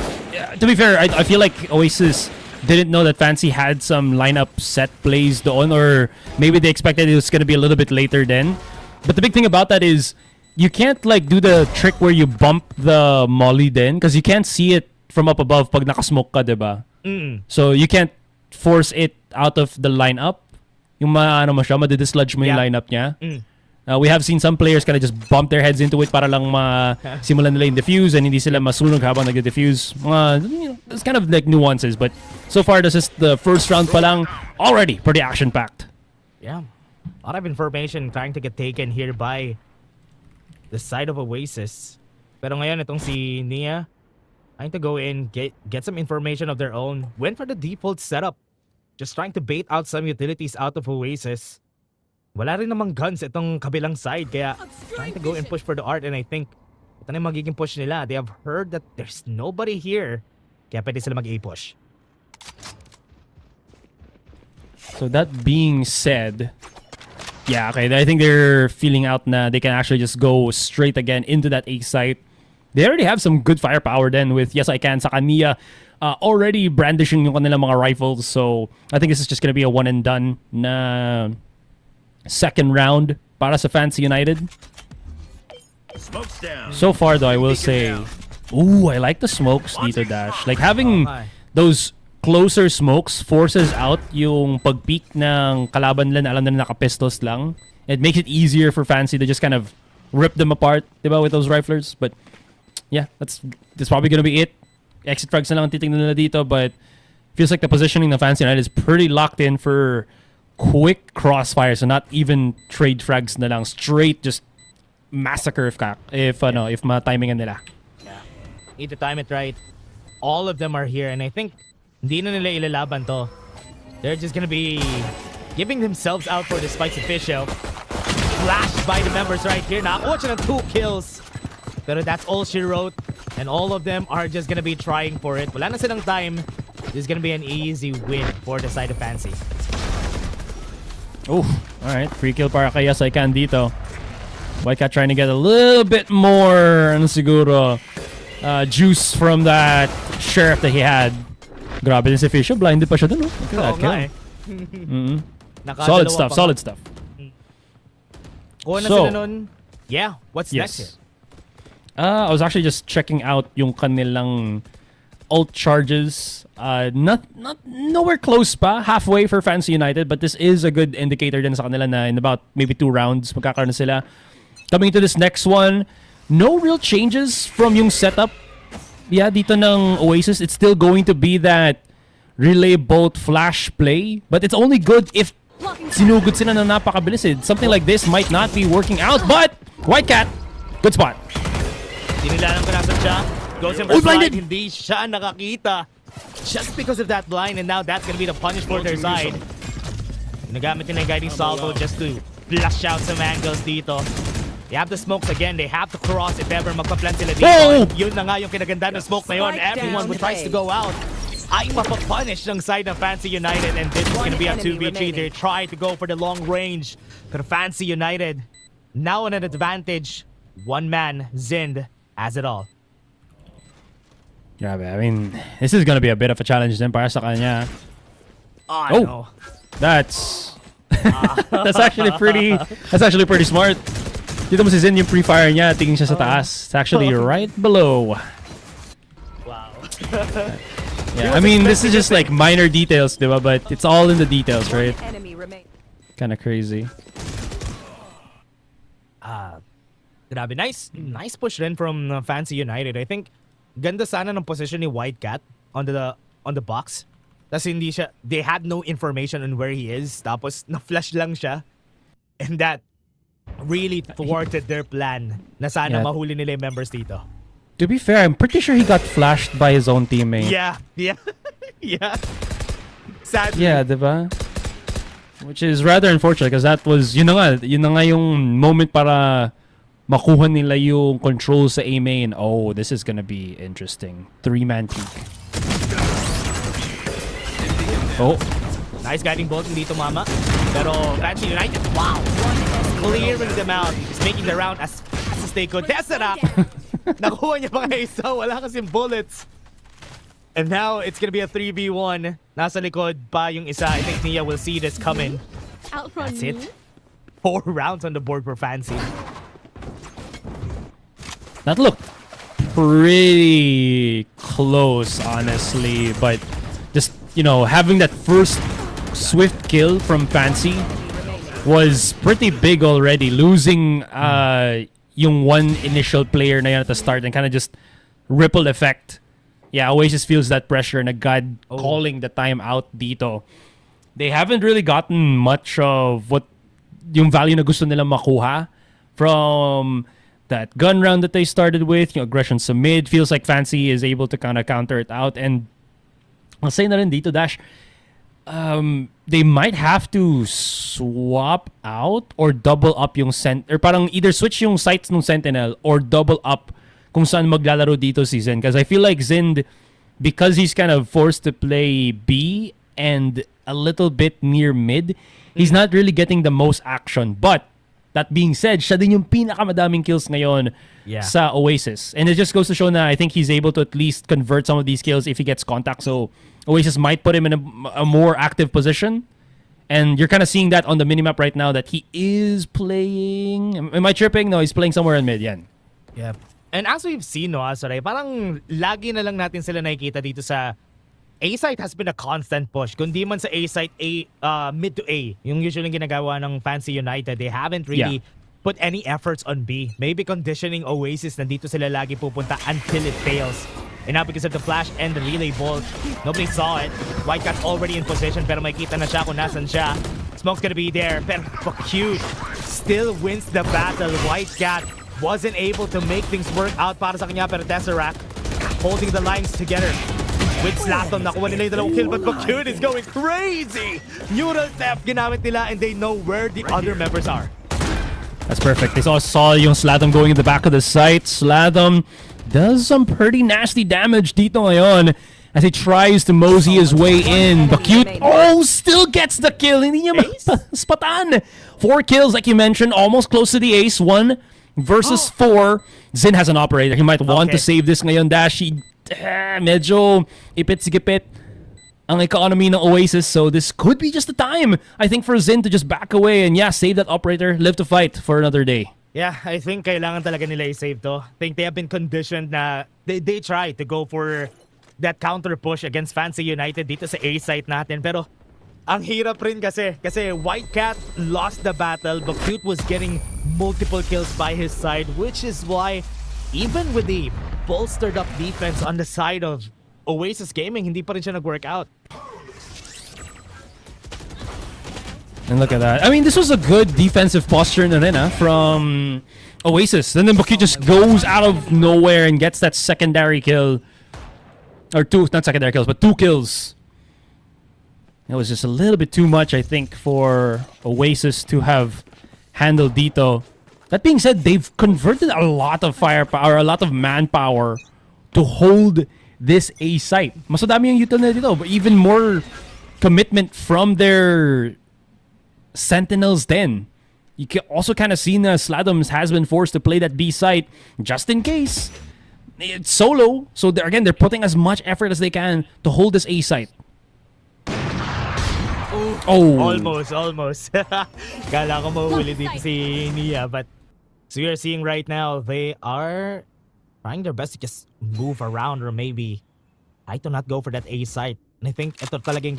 to be fair, I feel like Oasis didn't know that Fancy had some lineup set plays doon, or maybe they expected it was going to be a little bit later then. But the big thing about that is you can't like do the trick where you bump the molly then, because you can't see it from up above pag nakasmoke ka, diba? So you can't force it out of the lineup. Yung ano mo siya, madidisludge mo yung lineup niya. We have seen some players kind of just bump their heads into it para lang simulan nila yung defuse and hindi sila masunog habang nag-defuse. It's kind of like nuances, but so far this is the first round pa lang, already pretty action-packed. Yeah. A lot of information trying to get taken here by the side of Oasis. Pero ngayon, itong si Nia, trying to go in, get some information of their own. Went for the default setup. Just trying to bait out some utilities out of Oasis. Wala rin namang guns itong kabilang side, kaya trying to go and push for the art, and I think ito na yung magiging push nila. They have heard that there's nobody here, kaya pwede sila mag-A push. So that being said, yeah, okay, I think they're feeling out na they can actually just go straight again into that A site. They already have some good firepower then with Yes I Can sa Nia already brandishing yung kanilang mga rifles, so I think this is just gonna be a one and done na second round para sa Fancy United. So far though, I will say, ooh, I like the smokes dito, Dash. Like having those closer smokes forces out yung pag-peek ng kalaban nila na alam na naka-pistols lang. It makes it easier for Fancy to just kind of rip them apart, diba, with those riflers. But yeah, that's probably gonna be it. Exit frags na lang titignan nila dito, but feels like the positioning of Fancy United is pretty locked in for quick crossfire, so not even trade frags na lang, straight just massacre if ma-timingan nila. Yeah. Need to time it right. All of them are here, and I think hindi na nila ilalaban to. They're just gonna be giving themselves out for the spikes official. Flashed by the members right here. Nakakuha siya ng 2 kills. Pero that's all she wrote, and all of them are just gonna be trying for it. Wala na silang time. This is gonna be an easy win for the side of Fancy. Oh, alright. Free kill para kay Yes I Can dito. Whitecat trying to get a little bit more siguro juice from that sheriff that he had. Grabe din si Fisher. Blinded pa siya dun. Look at that kill. Solid stuff, solid stuff. Kuha na sila nun. Yeah, what's next here? I was actually just checking out yung kanilang ult charges. Nowhere close pa, halfway for Fancy United, but this is a good indicator din sa kanila na in about maybe 2 rounds magkakaroon na sila. Coming to this next one, no real changes from yung setup. Yeah, dito ng Oasis, it's still going to be that relay bolt flash play, but it's only good if sinugod sila na napakabilis. Something like this might not be working out, but Whitecat, good spot. Dinilanan ko nasan siya. Goes in for slide, hindi siya nakakita. Just because of that blind, and now that's gonna be the punish for their side. Nagamit nila yung guiding salvo just to flush out some angles dito. They have the smokes again. They have to cross if ever magpa-plant sila dito. Oh! Yun na nga yung kinaganda ng smoke na yun. Everyone who tries to go out ay mapapunish ng side ng Fancy United, and this is gonna be a 2v3. They try to go for the long range. But Fancy United now on an advantage. One man, Zind, has it all. Yeah, I mean, this is gonna be a bit of a challenge then para sa kanya. Oh, no. That's actually pretty smart. Dito mo si Zen yung pre-fire niya, tingin siya sa taas. It's actually right below. Wow. Yeah, I mean, this is just like minor details, diba? But it's all in the details, right? Kind of crazy. Grabe, nice push rin from Fancy United. I think ganda sana ng position ni Whitecat on the box. Tapos hindi siya, they had no information on where he is. Tapos na-flash lang siya. And that really thwarted their plan na sana mahuli nila yung members dito. To be fair, I'm pretty sure he got flashed by his own teammate. Yeah. Sadly. Yeah, diba? Which is rather unfortunate because that was, yun na nga yung moment para makuha nila yung control sa A main. Oh, this is gonna be interesting. 3-man peak. Oh. Nice guiding bolt, hindi tumama. Pero Fancy United, wow! Clearing them out. He's making the round as fast as they could. Tesseract! Nakuha niya pa nga isa. Wala kasing bullets. And now, it's gonna be a 3v1. Nasa likod pa yung isa. I think Nia will see this coming. That's it. 4 rounds on the board for Fancy. That looked pretty close, honestly. But just, you know, having that first swift kill from Fancy was pretty big already. Losing yung one initial player na yan at the start and kind of just ripple effect. Yeah, Oasis feels that pressure na God calling the time out dito. They haven't really gotten much of what yung value na gusto nila makuha from that gun round that they started with. Yung aggression sa mid. Feels like Fancy is able to kind of counter it out. And I'll say na rin dito, Dash, they might have to swap out or double up yung or parang either switch yung sights ng Sentinel or double up kung saan maglalaro dito si Zen. Because I feel like Zen, because he's kind of forced to play B and a little bit near mid, he's not really getting the most action. But that being said, siya din yung pinakamadaming kills ngayon sa Oasis. And it just goes to show na I think he's able to at least convert some of these kills if he gets contact. So Oasis might put him in a more active position. And you're kind of seeing that on the minimap right now that he is playing... Am I tripping? No, he's playing somewhere in mid. Yan. Yeah. And as we've seen, no, Asaray, parang lagi na lang natin sila nakikita dito sa A-site has been a constant push. Kundi man sa A-site, mid to A, yung usually ginagawa ng Fancy United, they haven't really put any efforts on B. Maybe conditioning Oasis, nandito sila lagi pupunta until it fails. And now because of the flash and the relay bolt, nobody saw it. Whitecat's already in position, pero makita na siya kung nasan siya. Smoke's gonna be there, pero cute. Still wins the battle. Whitecat wasn't able to make things work out para sa kanya, pero Tesseract holding the lines together. With Slaton, nakuha nila yung dalawang kill, but Bakute is going crazy! Neural theft ginamit nila, and they know where the other members are. That's perfect. They saw yung Slatham going in the back of the site. Slatham does some pretty nasty damage dito ngayon as he tries to mosey his way in. Bakute, still gets the kill. Hindi niya spatan. 4 kills, like you mentioned, almost close to the ace. 1 versus 4. Zin has an operator. He might want to save this ngayon, Dash. Medyo ipit-sigipit ang economy ng Oasis, so this could be just the time, I think, for Zin to just back away and save that operator, live to fight for another day. Yeah, I think kailangan talaga nila i-save to. I think they have been conditioned na they try to go for that counter push against Fancy United dito sa A-site natin, pero ang hirap rin kasi Whitecat lost the battle, but Cute was getting multiple kills by his side, which is why even with the bolstered up defense on the side of Oasis Gaming, hindi pa rin siya nag-work out. And look at that. I mean, this was a good defensive posture na rin, from Oasis. And then Bakute just goes out of nowhere and gets that secondary kill. Or 2, not secondary kills, but 2 kills. It was just a little bit too much, I think, for Oasis to have handled dito. That being said, they've converted a lot of firepower, a lot of manpower to hold this A site. Mas madami yung util na dito, but even more commitment from their Sentinels then. You can also kind of see that Sladums has been forced to play that B site just in case. It's solo, so they're putting as much effort as they can to hold this A site. Almost. Kala ko mauuli dito si Nia, but so you're seeing right now, they are trying their best to just move around or maybe try to not go for that A site. And I think ito talagang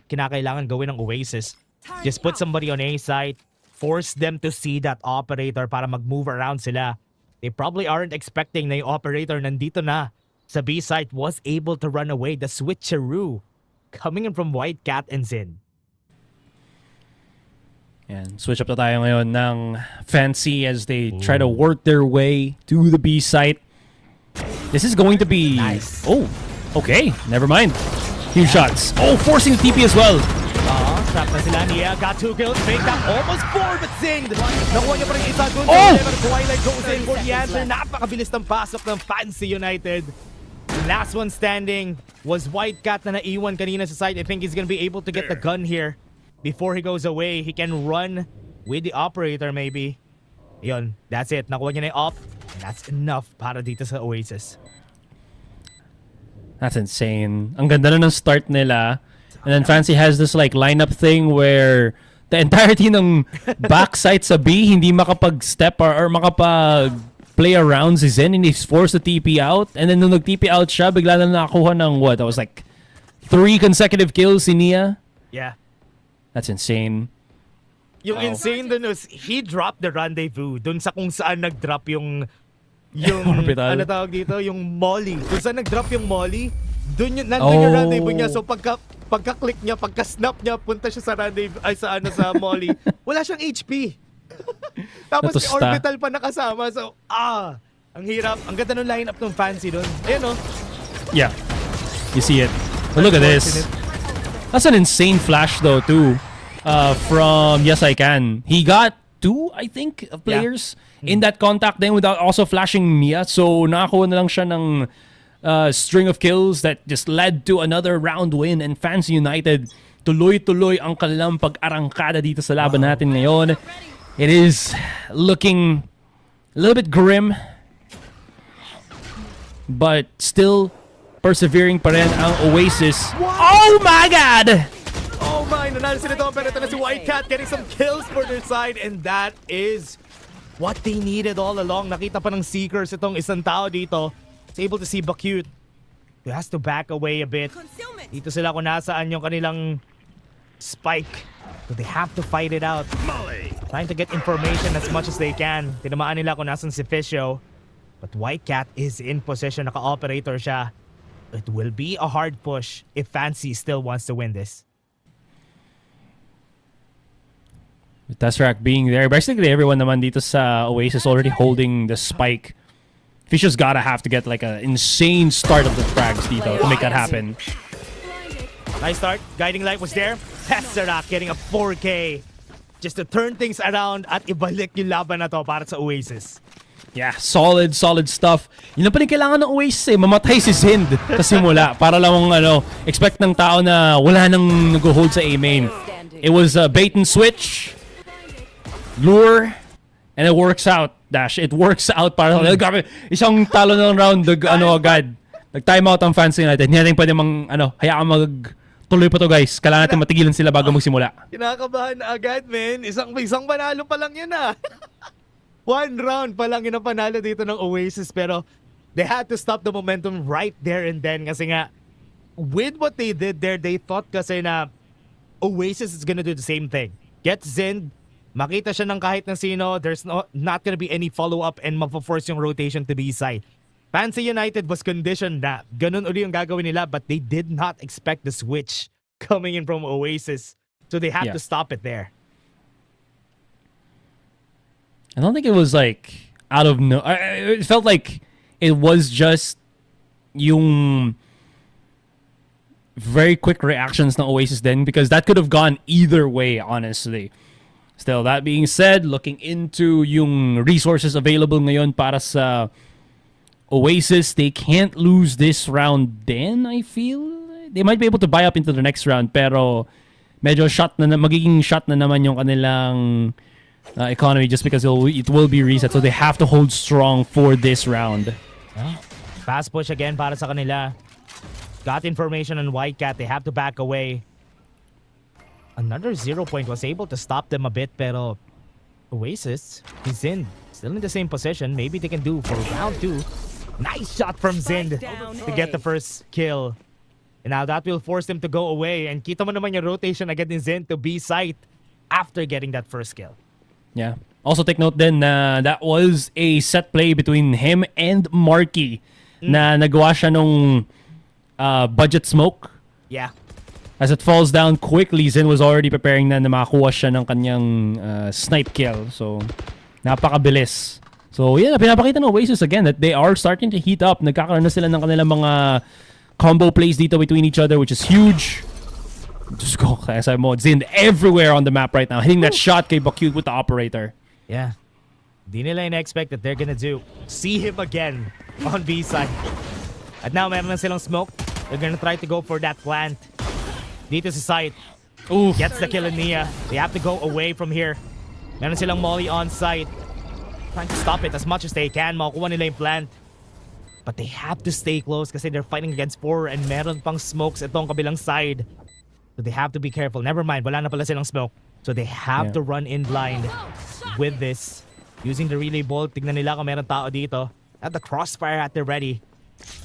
kinakailangan gawin ng Oasis. Just put somebody on A site, force them to see that operator para mag-move around sila. They probably aren't expecting na yung operator nandito na sa B site was able to run away. The switcheroo coming in from Whitecat and Zin. And switch up na tayo ngayon ng Fancy as they try to work their way to the B site. This is going to be... Nice. Okay. Never mind. Few shots. Forcing the TP as well. trap na sila. Nia got 2 kills. Make that almost 4, but Zinged. Nakuha niya pa rin isa dun. Oh! Pero Twilight goes in for the answer. Napakabilis ng pasok ng Fancy United. Last one standing was Whitecat na naiwan kanina sa side. I think he's gonna be able to get the gun here before he goes away. He can run with the operator maybe. Yun, that's it. Nakuha niya na yung op. And that's enough para dito sa Oasis. That's insane. Ang ganda na ng start nila. And then Fancy has this like lineup thing where the entirety ng backside sa B hindi makapag-step or makapag-play around si Zen and he's forced to TP out. And then nung nag-TP out siya, bigla na nakakuha ng what? That was like 3 consecutive kills si Nia. Yeah. That's insane. Yung insane dun is, he dropped the rendezvous dun sa kung saan nag-drop yung Orbital. ano tawag dito? Yung molly. Kung saan nag-drop yung molly, dun nandun yung rendezvous niya. So pagka-click niya, pagka-snap niya, punta siya sa rendezvous, ay sa sa molly. Wala siyang HP. Tapos may orbital pa nakasama. So, ang hirap. Ang ganda ng lineup ng Fancy dun. Ayan, Yeah. You see it. But look at this. That's an insane flash though too. From Yes I Can. He got 2, I think, players in that contact then without also flashing Mia. So nakakuha na lang siya ng string of kills that just led to another round win. And Fancy United, tuloy-tuloy ang kanilang pag-arangkada dito sa laban natin ngayon. It is looking a little bit grim, but still persevering pa rin ang Oasis. Oh my God! Oh my, nanalo sila ito. Pero ito na si Whitecat getting some kills for their side. And that is what they needed all along. Nakita pa ng Seekers itong isang tao dito. It's able to see Bakute. He has to back away a bit. Dito sila kung nasaan yung kanilang spike. So they have to fight it out. Trying to get information as much as they can. Tinamaan nila kung nasan si Fisho. But Whitecat is in position. Naka-operator siya. It will be a hard push if Fancy still wants to win this. With Tesseract being there, basically everyone naman dito sa Oasis already holding the spike. Fisher's gotta have to get like an insane start of the frags dito to make that happen. Nice start. Guiding Light was there. Tesseract getting a 4K just to turn things around at ibalik yung laban na to para sa Oasis. Yeah, solid stuff. Yun na pa rin kailangan ng Oasis eh. Mamatay si Zind sa simula para lang expect ng tao na wala nang nag-hold sa A-main. It was a bait and switch, lure, and it works out. Dash, it works out para grabe, isang talo ng round agad. Nag-time out ang Fancy United. Hindi natin pwede hayaan tuloy pa to guys. Kailangan natin matigilan sila bago magsimula. Kinakabahan na agad, man. Isang panalo pa lang yun One round pa lang yun ang panalo dito ng Oasis, pero they had to stop the momentum right there and then kasi nga with what they did there, they thought kasi na Oasis is gonna do the same thing. Get Zind, makita siya ng kahit na sino, there's not gonna be any follow-up and mapo-force yung rotation to B side. Fancy United was conditioned na ganun uli yung gagawin nila, but they did not expect the switch coming in from Oasis. So they had to stop it there. I don't think it was like out of it felt like it was just yung very quick reactions ng Oasis then, because that could have gone either way, honestly. Still, that being said, looking into yung resources available ngayon para sa Oasis, they can't lose this round then, I feel. They might be able to buy up into the next round, pero medyo magiging shot na naman yung kanilang economy just because it will be reset. So they have to hold strong for this round. Fast push again para sa kanila. Got information on Whitecat. They have to back away. Another 0 point was able to stop them a bit, pero Oasis, he's in. Still in the same position. Maybe they can do for round 2. Nice shot from Zind to get the first kill. And now that will force them to go away. And kita mo naman yung rotation agad ni Zind to B site after getting that first kill. Yeah. Also take note then na that was a set play between him and Marky na nagawa siya nung budget smoke. Yeah. As it falls down quickly, Zen was already preparing na makakuha siya ng kanyang snipe kill. So, napakabilis. So, yeah, pinapakita ng Oasis again that they are starting to heat up. Nagkakaroon na sila ng kanilang mga combo plays dito between each other, which is huge. Just go, kaya sabi mo, Zind everywhere on the map right now. Hitting that shot kay Bakute with the operator. Yeah. Di nila in-expect that they're gonna see him again on B side. At now, meron na silang smoke. They're gonna try to go for that plant. Dito sa site. Ooh. Gets the kill in Nia. They have to go away from here. Meron silang molly on site. Trying to stop it as much as they can. Makukuha nila yung plant. But they have to stay close kasi they're fighting against 4 and meron pang smokes itong kabilang side. So they have to be careful. Never mind, wala na pala silang smoke. So they have to run in blind with this. Using the relay bolt, tignan nila kung meron tao dito. At the crossfire at the ready.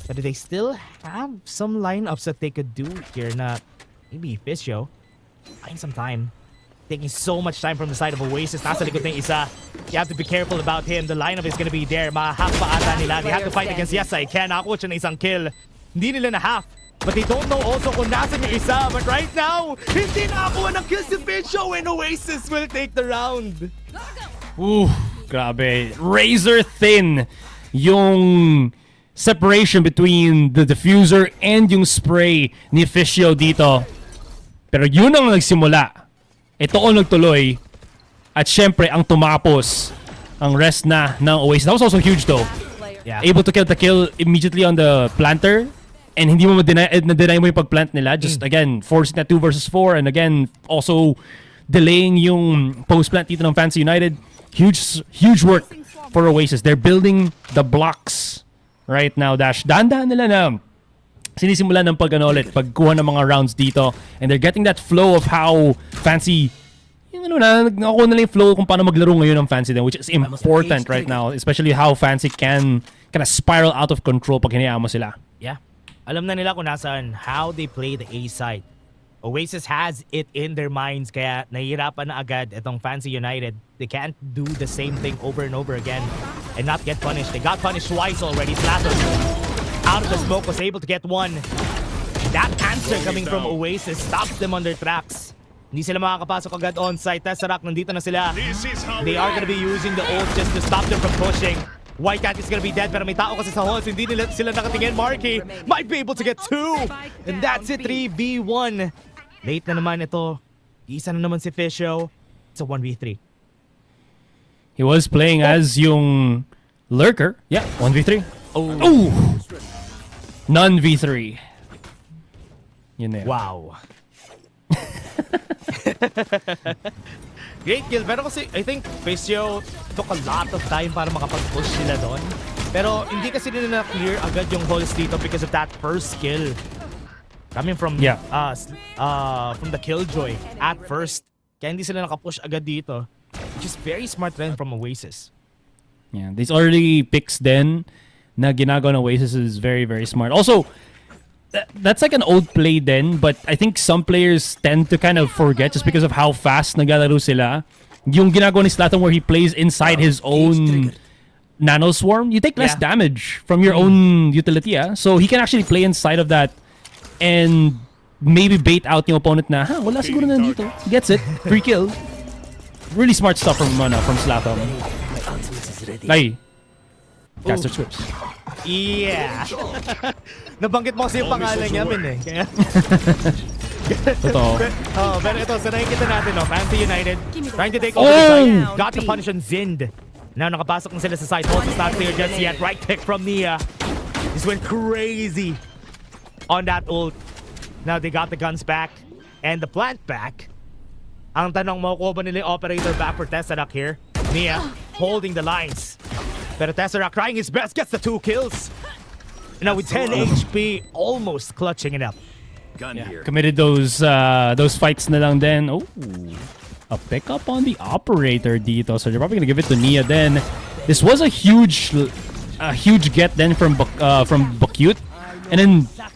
But they still have some lineups that they could do here na maybe Fisio. Buying some time. Taking so much time from the side of Oasis. Nasa likod ng isa. You have to be careful about him. The lineup is gonna be there. Mahahak pa ata nila. They have to fight against Yes I Can. Nakakuha siya ng isang kill. Hindi nila na half. But they don't know also kung nasan yung isa. But right now, hindi nakakuha ng kill si Fisio and Oasis will take the round. Ooh, grabe. Razor thin yung separation between the diffuser and yung spray ni Fisio dito. Pero yun ang nagsimula. Ito ang nagtuloy. At syempre, ang tumapos ang rest na ng Oasis. That was also huge though. Yeah. Able to get the kill immediately on the planter. And hindi mo na-deny mo yung pag-plant nila. Just again, forcing that 2 versus 4. And again, also delaying yung post-plant dito ng Fancy United. Huge work for Oasis. They're building the blocks right now, Dash. Dahan-dahan nila na sinisimulan ng pagkuha ng mga rounds dito. And they're getting that flow of how Fancy, nakuha nila yung flow kung paano maglaro ngayon ng Fancy din, which is important right now. Especially how Fancy can kind of spiral out of control pag hinayaan mo sila. Yeah. Alam na nila kung nasaan how they play the A side. Oasis has it in their minds kaya nahihirapan na agad itong Fancy United. They can't do the same thing over and over again and not get punished. They got punished twice already. Slato out of the smoke was able to get one. That answer coming from Oasis stops them on their tracks. Hindi sila makakapasok agad on site. Tesseract, nandito na sila. They are gonna be using the ult just to stop them from pushing. White Cat is gonna be dead pero may tao kasi sa halls. Hindi nila sila nakatingin. Marky might be able to get 2. And that's it, 3v1. Late na naman ito. Isa na naman si Fisio. It's a 1v3. He was playing as yung lurker. Yeah, 1v3. Oh. Ooh! None v3. Yun na yun. Wow. Great kill. Pero kasi I think Fisio took a lot of time para makapag-push sila doon. Pero hindi kasi nila na-clear agad yung holes dito because of that first kill. Coming from from the Killjoy at first. Kaya hindi sila nakapush agad dito. Which is very smart rin from Oasis. Yeah, these early picks then na ginagawa ng Oasis is very, very smart. Also, that's like an old play then, but I think some players tend to kind of forget just because of how fast naglalaro sila. Yung ginagawa ni Slatan where he plays inside his own nano swarm, you take less damage from your own utility. So he can actually play inside of that and maybe bait out yung opponent na, wala siguro na dito. Gets it. Free kill. Really smart stuff from Slatan. Ay. Caster Swips. Yeah. Nabanggit mo kasi yung pangalan niya, Min eh. Kaya... Totoo. Pero ito, sa nakikita natin, Fancy United trying to take over the side. Got the punish on Zind. Now nakapasok na sila sa side. Host is not clear just yet. Right pick from Nia. This went crazy on that ult. Now they got the guns back and the plant back. Ang tanong, makukuha ba nila yung operator back for Tesseract here? Nia holding the lines. Pero Tesseract trying his best, gets the 2 kills. Now with 10 HP, almost clutching it up. Committed those fights na lang then. Oh, a pickup on the operator dito. So they're probably gonna give it to Nia then. This was a huge get then from Bakute. And then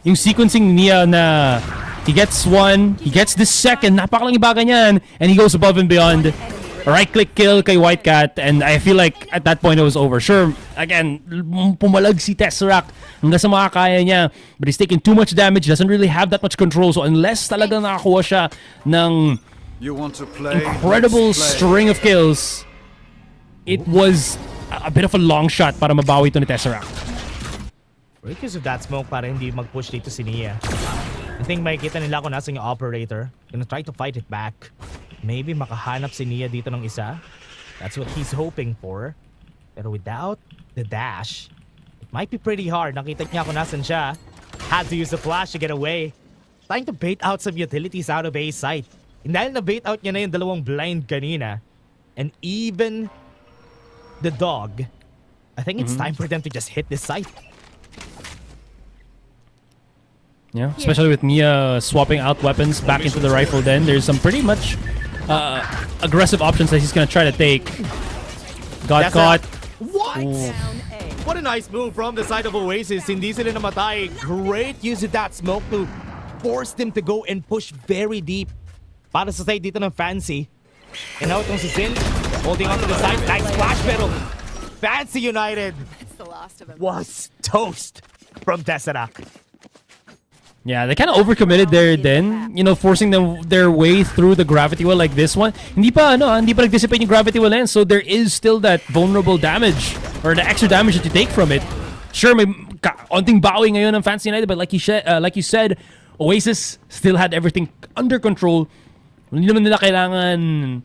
yung sequencing Nia na he gets one, he gets the second, napakalang ibaga niyan, and he goes above and beyond. Right-click kill kay White Cat, and I feel like at that point it was over. Sure, again, pumalag si Tesseract hanggang sa makakaya niya, but he's taking too much damage, doesn't really have that much control, so unless talagang nakakuha siya ng incredible string of kills, it was a bit of a long shot para mabawi ito ni Tesseract. Because of that smoke para hindi mag-push dito si Nia. I think makikita nila kung nasa yung operator. Gonna try to fight it back. Maybe makahanap si Nia dito ng isa. That's what he's hoping for. Pero without the dash, it might be pretty hard. Nakita niya kung nasan siya. Had to use the flash to get away. Trying to bait out some utilities out of A site. And dahil na-bait out niya na yung dalawang blind kanina, and even the dog, I think it's time for them to just hit this site. Yeah, especially with Nia swapping out weapons back into the rifle then. There's some pretty much aggressive options that he's gonna try to take. Got That's caught. What? Ooh. What a nice move from the side of Oasis. Hindi sila namatay. Great use of that smoke to force them to go and push very deep. Para sa side dito ng Fancy. And now itong si Sin, holding on to the side. Nice flash, pero Fancy United was toast from Tesseract. Yeah, they kind of overcommitted there then, you know, forcing them their way through the gravity well like this one. Hindi pa nag-dissipate yung gravity well end, so there is still that vulnerable damage or the extra damage that you take from it. Sure, may onting bawi ngayon ng Fancy United, but like you said, Oasis still had everything under control. Hindi naman nila kailangan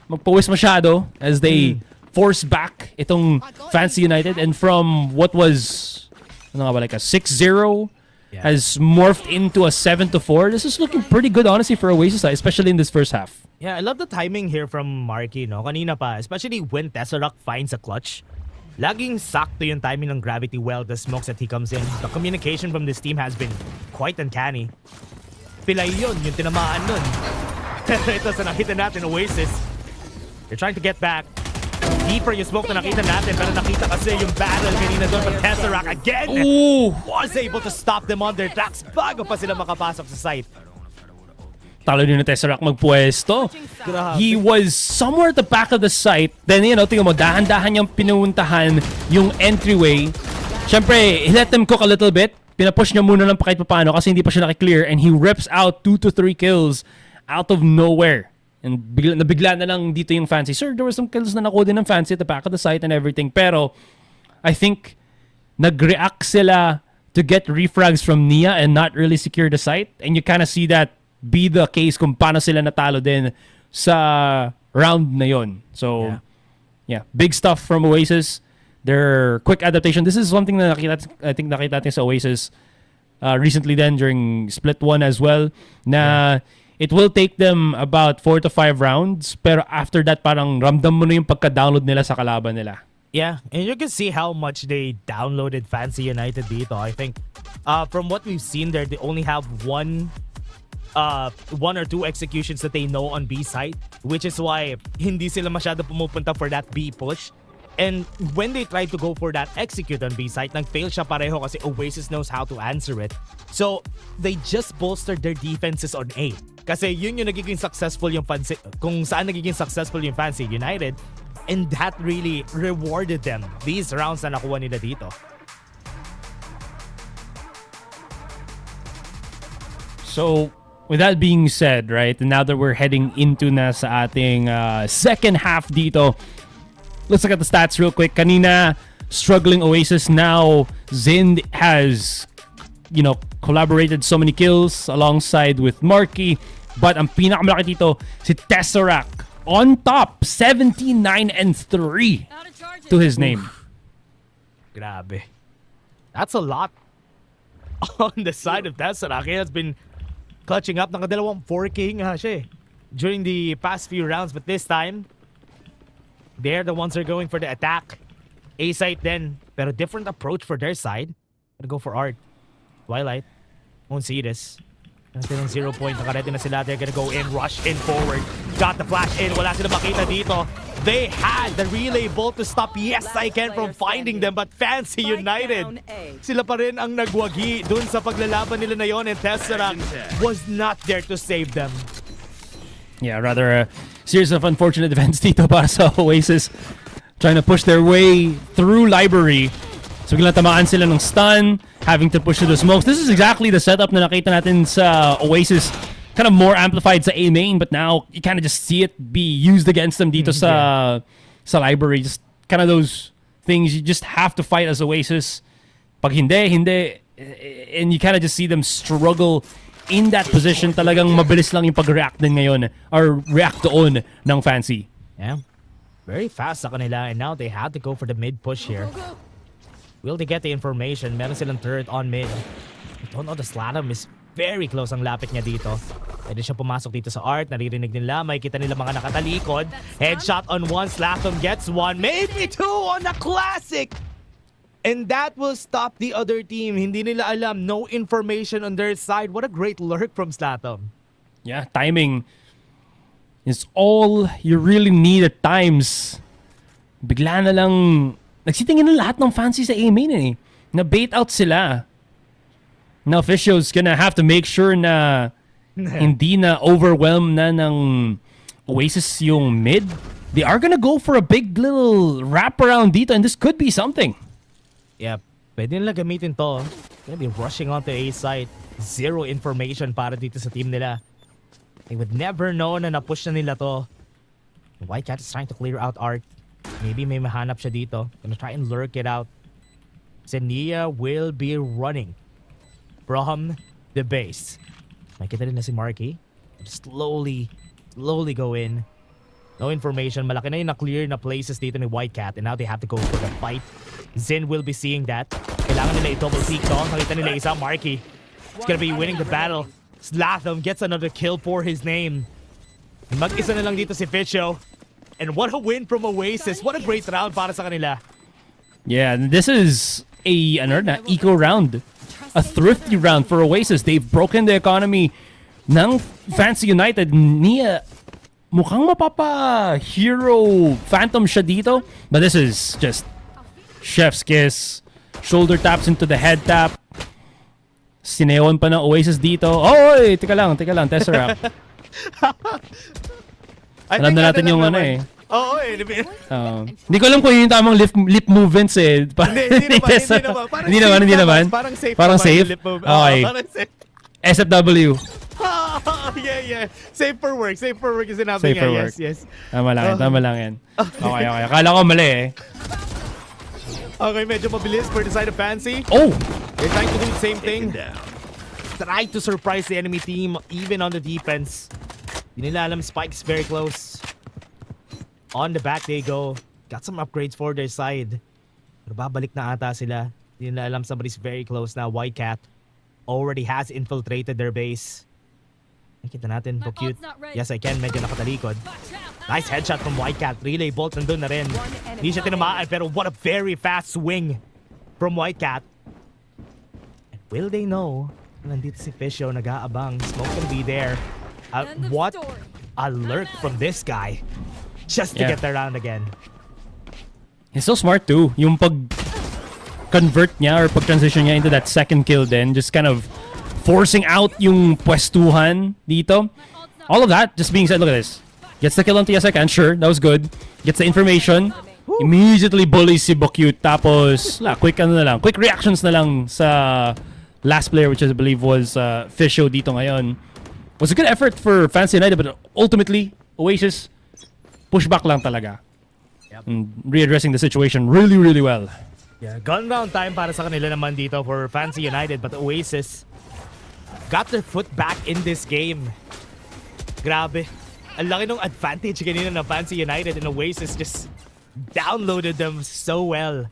magpawis masyado as they force back itong Fancy United, and from what was like a 6-0 has morphed into a 7-4. This is looking pretty good, honestly, for Oasis, especially in this first half. Yeah, I love the timing here from Marky, no? Kanina pa, especially when Tesseract finds a clutch. Laging sakto yung timing ng gravity well, the smokes that he comes in. The communication from this team has been quite uncanny. Pilay yun, yung tinamaan nun. Ito sa nakita natin, Oasis. They're trying to get back. Deeper yung smoke na nakita natin, pero nakita kasi yung battle kanina doon. But Tesseract again was able to stop them on their tracks bago pa sila makapasok sa site. Talo din ng Tesseract magpuesto. Grabe. He was somewhere at the back of the site. Then, tingnan mo, dahan-dahan niyang pinuntahan yung entryway. Siyempre, he let them cook a little bit. Pinapush niya muna lang pa kahit paano kasi hindi pa siya nakiklear. And he rips out 2 to 3 kills out of nowhere. And nabigla na lang dito yung Fancy. Sir, there were some kills na nakuha din ng Fancy at the back of the site and everything. Pero, I think, nag-react sila to get refrags from Nia and not really secure the site. And you kind of see that be the case kung paano sila natalo din sa round na yon. So, yeah, big stuff from Oasis. Their quick adaptation. This is something na nakita natin sa Oasis recently then during Split 1 as well. Na it will take them about 4 to 5 rounds. Pero after that, parang ramdam mo na yung pagka-download nila sa kalaban nila. Yeah, and you can see how much they downloaded Fancy United dito. I think from what we've seen there, they only have one or two executions that they know on B side, which is why hindi sila masyado pumupunta for that B push. And when they tried to go for that execute on B side, nag-fail siya pareho kasi Oasis knows how to answer it. So, they just bolstered their defenses on A. Kasi yun yung nagiging successful yung Fancy, kung saan nagiging successful yung Fancy United. And that really rewarded them these rounds na nakuha nila dito. So, with that being said, right, now that we're heading into na sa ating second half dito, let's look at the stats real quick. Kanina, struggling Oasis. Now, Zind has, collaborated so many kills alongside with Marky. But ang pinakamalaki dito, si Tesseract on top, 79-3 to his name. Grabe. That's a lot on the side of Tesseract. He has been clutching up. Nakadalawang 4K nga siya during the past few rounds. But this time, they're the ones who are going for the attack. A site then, pero different approach for their side. Gonna go for Art. Twilight. Won't see this. Natin ng 0 point. Nakarete na sila. They're gonna go in, rush in forward. Got the flash in. Wala sila makita dito. They had the relay bolt to stop Yes I Can from finding them, but Fancy United, sila pa rin ang nagwagi dun sa paglalaban nila na yon, and Tesseract was not there to save them. Yeah, rather a series of unfortunate events dito para sa Oasis. Trying to push their way through Library. So biglang tamaan sila ng stun, having to push through the smokes. This is exactly the setup na nakita natin sa Oasis. Kind of more amplified sa A main, but now you kind of just see it be used against them dito sa Library. Just kind of those things you just have to fight as Oasis. Pag hindi, And you kind of just see them struggle in that position. Talagang mabilis lang yung pag-react din ngayon or react doon ng Fancy. Yeah. Very fast sa kanila, and now they had to go for the mid push here. Will they get the information? Meron silang turret on mid. I don't know, the Slatum is very close ang lapit niya dito. Pwede siya pumasok dito sa art. Naririnig nila. Makikita nila mga nakatalikod. Headshot on one. Slatum gets one. Maybe two on the classic. And that will stop the other team. Hindi nila alam. No information on their side. What a great lurk from Slatum. Yeah, timing is all you really need at times. Bigla na lang nagsitingin na lahat ng Fancy sa A main eh. Na bait out sila. Now officials gonna have to make sure na hindi na overwhelm na ng Oasis yung mid. They are gonna go for a big little wraparound dito, and this could be something. Yeah, pwede nila gamitin to. Gonna be rushing onto A site. Zero information para dito sa team nila. They would never know na na-push na nila to. Whitecat is trying to clear out art. Maybe may mahanap siya dito. Gonna try and lurk it out. Zenia will be running from the base. Makita rin na si Marky. Slowly go in. No information. Malaki na yung na-clear na places dito ni Whitecat, and now they have to go for the fight. Zin will be seeing that. Kailangan nila i-double peek to. Nakita nila isa, Marky. He's gonna be winning the battle. Slatham gets another kill for his name. Mag-isa na lang dito si Ficho. And what a win from Oasis. What a great round para sa kanila. Yeah, this is a eco round. A thrifty round for Oasis. They've broken the economy ng Fancy United. Nia, mukhang mapapa-hero phantom siya dito. But this is just chef's kiss. Shoulder taps into the head tap. Sineon pa ng Oasis dito. Oy! Teka lang. Tesseract. Alam na natin yung ano eh. Oo eh. Hindi ko alam kung yun yung tamang lip movements eh. Hindi naman. Parang safe. Parang safe? Okay. Parang safe. SFW. Yeah. Safe for work yung sinabi Safe niya. for work. Yes. Tama lang yan. Okay. Akala ko mali eh. Okay, medyo mabilis for the side of Fancy. Oh! They're trying to do the same thing. Try to surprise the enemy team even on the defense. Hindi nila alam, Spike's very close. On the back they go. Got some upgrades for their side. Pero babalik na ata sila. Hindi nila alam, somebody's very close now. Whitecat already has infiltrated their base. Nakita natin, po cute. Yes, I can. Medyo nakatalikod. Nice headshot from Whitecat. Relay bolt nandun na rin. Hindi siya tinamaan, pero what a very fast swing from Whitecat. And will they know? Nandito si Fisho, nag-aabang. Smoke can be there. What a lurk from this guy. Just to get the round again. He's so smart too. Yung pag-convert niya or pag-transition niya into that second kill then, just kind of forcing out yung pwestuhan dito. All of that just being said, look at this. Gets the kill on TSICAN, sure, that was good. Gets the information. Immediately bullies si Bokyut. Tapos, quick reactions na lang sa last player, which I believe was Fisho dito ngayon. Was a good effort for Fancy United, but ultimately, Oasis, pushback lang talaga. And readdressing the situation really, really well. Yeah, gun round time para sa kanila naman dito for Fancy United, but Oasis got their foot back in this game. Grabe. Ang laki ng advantage kanina ng Fancy United, and Oasis just downloaded them so well.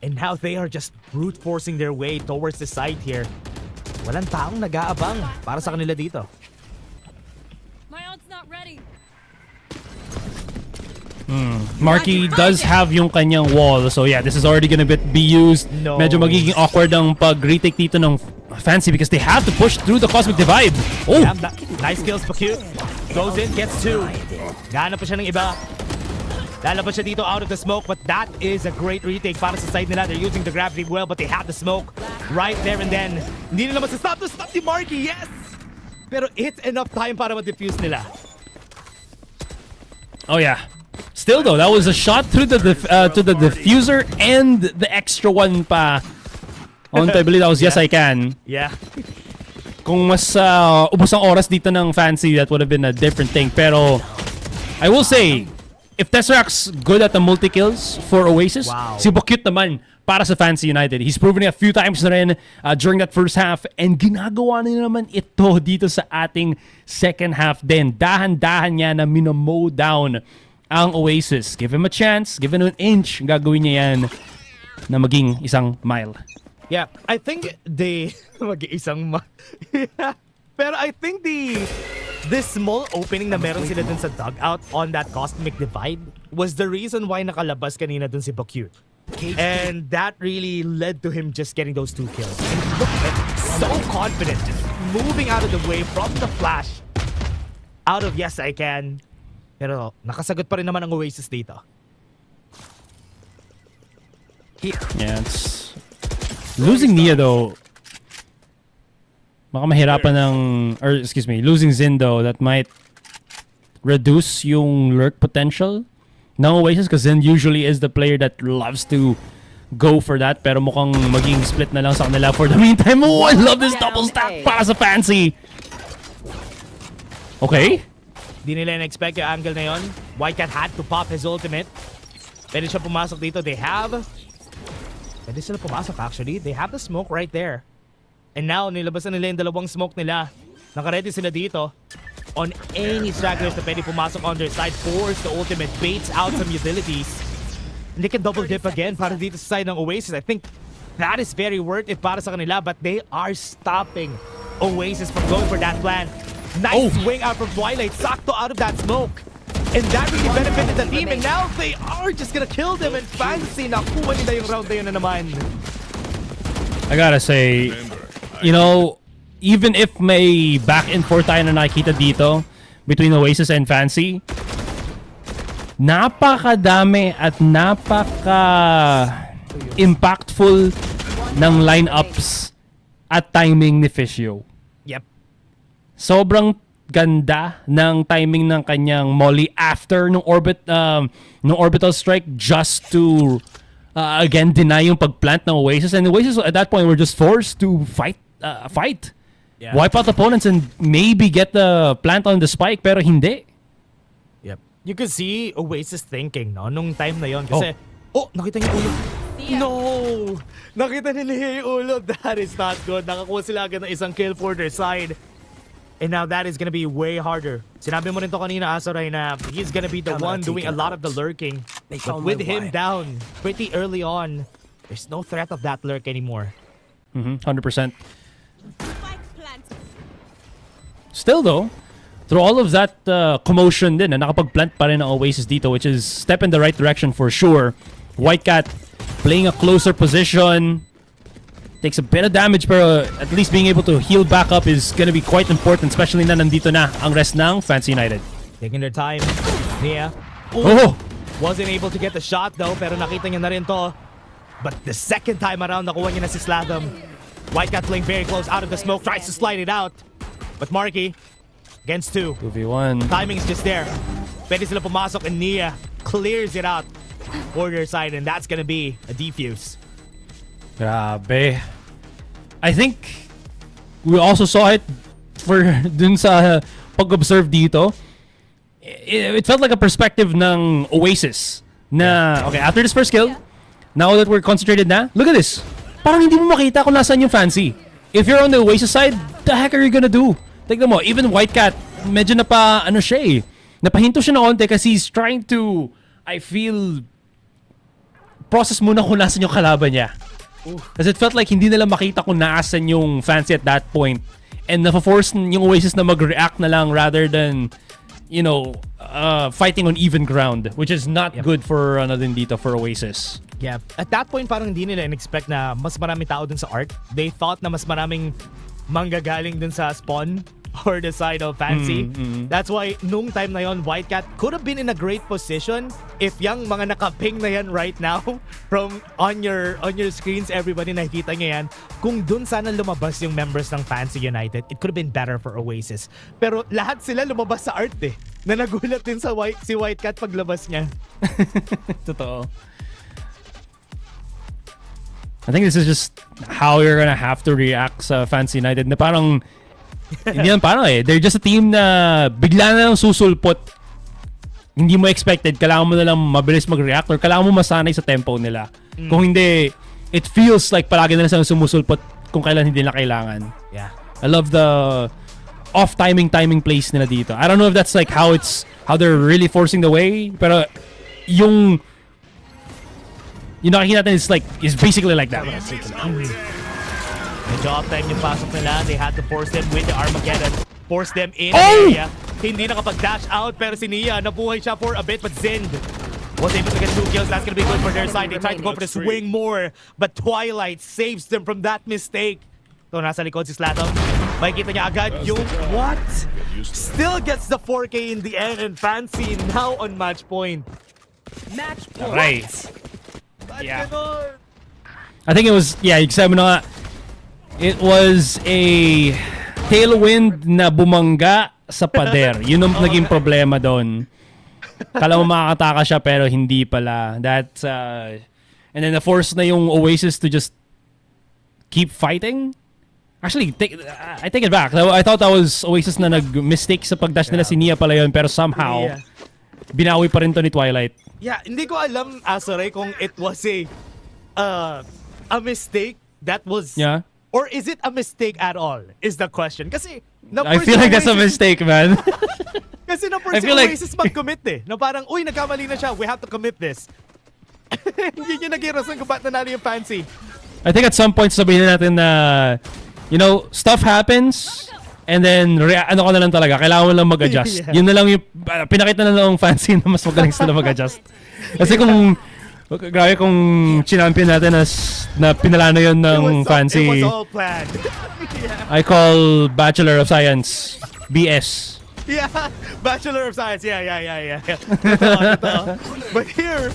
And now they are just brute forcing their way towards the site here. Walang taong nag-aabang para sa kanila dito. My ult's not ready. Marky does have yung kanyang wall, so yeah, this is already gonna be used. No. Medyo magiging awkward ang pag-retake dito ng Fancy because they have to push through the Cosmic Divide. Oh! Yeah, nice kills for Q. Goes in, gets two. Gahanap pa siya ng iba. Lalabas siya dito out of the smoke, but that is a great retake para sa side nila. They're using the gravity well, but they have the smoke right there and then. Hindi nila masastop to stop the Marky, yes! Pero it's enough time para ma-defuse nila. Oh yeah. Still though, that was a shot through the diffuser and the extra one pa. I believe that was Yes I Can. Yeah. Kung mas ubos ang oras dito ng Fancy, that would have been a different thing. Pero I will say, if Tesseract's good at the multi-kills for Oasis, Wow. si Bokyut naman para sa Fancy United. He's proven it a few times na rin during that first half, and ginagawa niya naman ito dito sa ating second half din. Dahan-dahan niya na minomow down ang Oasis. Give him a chance, give him an inch, gagawin niya yan na maging isang mile. Yeah, I think mag-iisang Pero I think this small opening na meron sila dun sa dugout on that cosmic divide was the reason why nakalabas kanina dun si Bokyut. And that really led to him just getting those 2 kills. And look at so confident, just moving out of the way from the flash. Out of yes, I can. Pero nakasagot pa rin naman ang Oasis dito. Yeah, it's... Losing Nia though, baka mahirapan ng... Or excuse me, losing Zin though, that might reduce yung lurk potential ng Oasis, because Zin usually is the player that loves to go for that, pero mukhang maging split na lang sa kanila for the meantime. Oh, I love this double stack para sa Fancy. Okay. Di nila na-expect yung angle na yun. Whitecat had to pop his ultimate. Pwede siya pumasok dito. Pwede sila pumasok actually. They have the smoke right there. And now, nilabasan nila yung dalawang smoke nila. Naka-ready sila dito. On any stragglers na pwede pumasok on their side. Force the ultimate. Baits out some utilities. And they can double dip again para dito sa side ng Oasis. I think that is very worth it para sa kanila. But they are stopping Oasis from going for that plan. Nice swing out from Twilight. Sakto out of that smoke. And that really benefited the team. And now they are just gonna kill them. And Fancy, nakuha nila yung round na yun na naman. I gotta say, you know, even if may back and forth tayo na nakikita dito between Oasis and Fancy, napakadami at napaka-impactful ng lineups at timing ni Fischio. Yep. Sobrang ganda ng timing ng kanyang molly after nung orbital strike, just to again deny yung pagplant ng Oasis. And Oasis at that point were just forced to fight. Yeah. Wipe out opponents and maybe get the plant on the spike, pero hindi. Yep. You could see Oasis thinking, no? Nung time na yon kasi, nakita niya yung ulo. No! Nakita nila yung ulo. That is not good. Nakakuha sila agad ng isang kill for their side. And now that is gonna be way harder. Sinabi mo rin to kanina, Asaray, na he's gonna be the one doing a lot of the lurking. But with him down pretty early on, there's no threat of that lurk anymore. 100%. Still though, through all of that commotion din, nakapag-plant pa rin ang Oasis dito, which is step in the right direction for sure. Whitecat playing a closer position. Takes a bit of damage, pero at least being able to heal back up is gonna be quite important, especially na nandito na ang rest ng Fancy United. Taking their time. Nia. Wasn't able to get the shot though, pero nakita niya na rin to. But the second time around, nakuha niya na si Sladom. Whitecat playing very close out of the smoke, tries to slide it out. But Marky, against 2. 2v1. Timing's just there. Pwede sila pumasok and Nia clears it out for their side, and that's gonna be a defuse. Grabe. I think we also saw it for dun sa pag-observe dito. It felt like a perspective ng Oasis na, okay, after this first kill, now that we're concentrated na, look at this. Parang hindi mo makita kung nasaan yung Fancy. If you're on the Oasis side, the heck are you gonna do? Tignan mo, even Whitecat, medyo napahinto siya na onte kasi he's trying to, I feel, process muna kung nasaan yung kalaban niya. Because it felt like hindi nila makita kung naasan yung Fancy at that point. And nafa-force yung Oasis na mag-react na lang rather than, you know, fighting on even ground, which is not good for din dito for Oasis. Yeah. At that point, parang hindi nila in-expect na mas maraming tao dun sa Arc. They thought na mas maraming manggagaling dun sa spawn or the side of Fancy. That's why nung time na yon, Whitecat could have been in a great position if yung mga nakaping na yan right now from on your screens, everybody nakikita nyo yan. Kung dun sana lumabas yung members ng Fancy United, it could have been better for Oasis. Pero lahat sila lumabas sa Art na nagulat din sa si Whitecat paglabas niya. Totoo. I think this is just how you're gonna have to react sa Fancy United na parang hindi yan parang they're just a team na bigla na lang susulpot hindi mo expected, kailangan mo na lang mabilis mag-react or kailangan mo masanay sa tempo nila. Kung hindi, it feels like palagi na lang sumusulpot kung kailan hindi na kailangan. Yeah. I love the off-timing plays nila dito. I don't know if that's like how they're really forcing the way, pero yung nakikita natin is basically like that. Medyo off-time yung pasok nila. They had to force them with the Armageddon. Force them in Oh! the area. Hindi nakapag-dash out, pero si Nia, nabuhay siya for a bit, but Zind was able to get 2 kills. That's gonna be good for their side. They tried to go for the swing more, but Twilight saves them from that mistake. So, nasa likod si Slatom. Makikita niya agad yung what? Still gets the 4K in the end, and Fancy now on match point. Match point. Right. Ba't Yeah. ganon? I think it was, sabi mo na nga, it was a tailwind na bumangga sa pader. Yun ang naging problema doon. Kala mo makakataka siya pero hindi pala. And then na-force na yung Oasis to just keep fighting. Actually, I take it back. I thought that was Oasis na nag-mistake sa pagdash nila, si Nia pala yun, pero somehow binawi pa rin to ni Twilight. Yeah, hindi ko alam, Asoray, kung it was a mistake that was... Yeah. Or is it a mistake at all, is the question. Kasi... I feel like that's a mistake, man. Kasi I feel like- Oasis mag-commit Na parang, uy, nagkamali na siya, we have to commit this. Hindi niya naging rason kung ba't nanalo yung Fancy. I think at some point sabihin natin na, stuff happens and then ano ka na lang talaga, kailangan mo lang mag-adjust. Yeah. Yun na lang yung pinakita na lang ng Fancy na mas magaling sila mag-adjust. Kasi grabe kung champion natin na pinalano yun ng Fancy. It was all planned. I call Bachelor of Science BS. Yeah, Bachelor of Science. Yeah. Totoo. But here,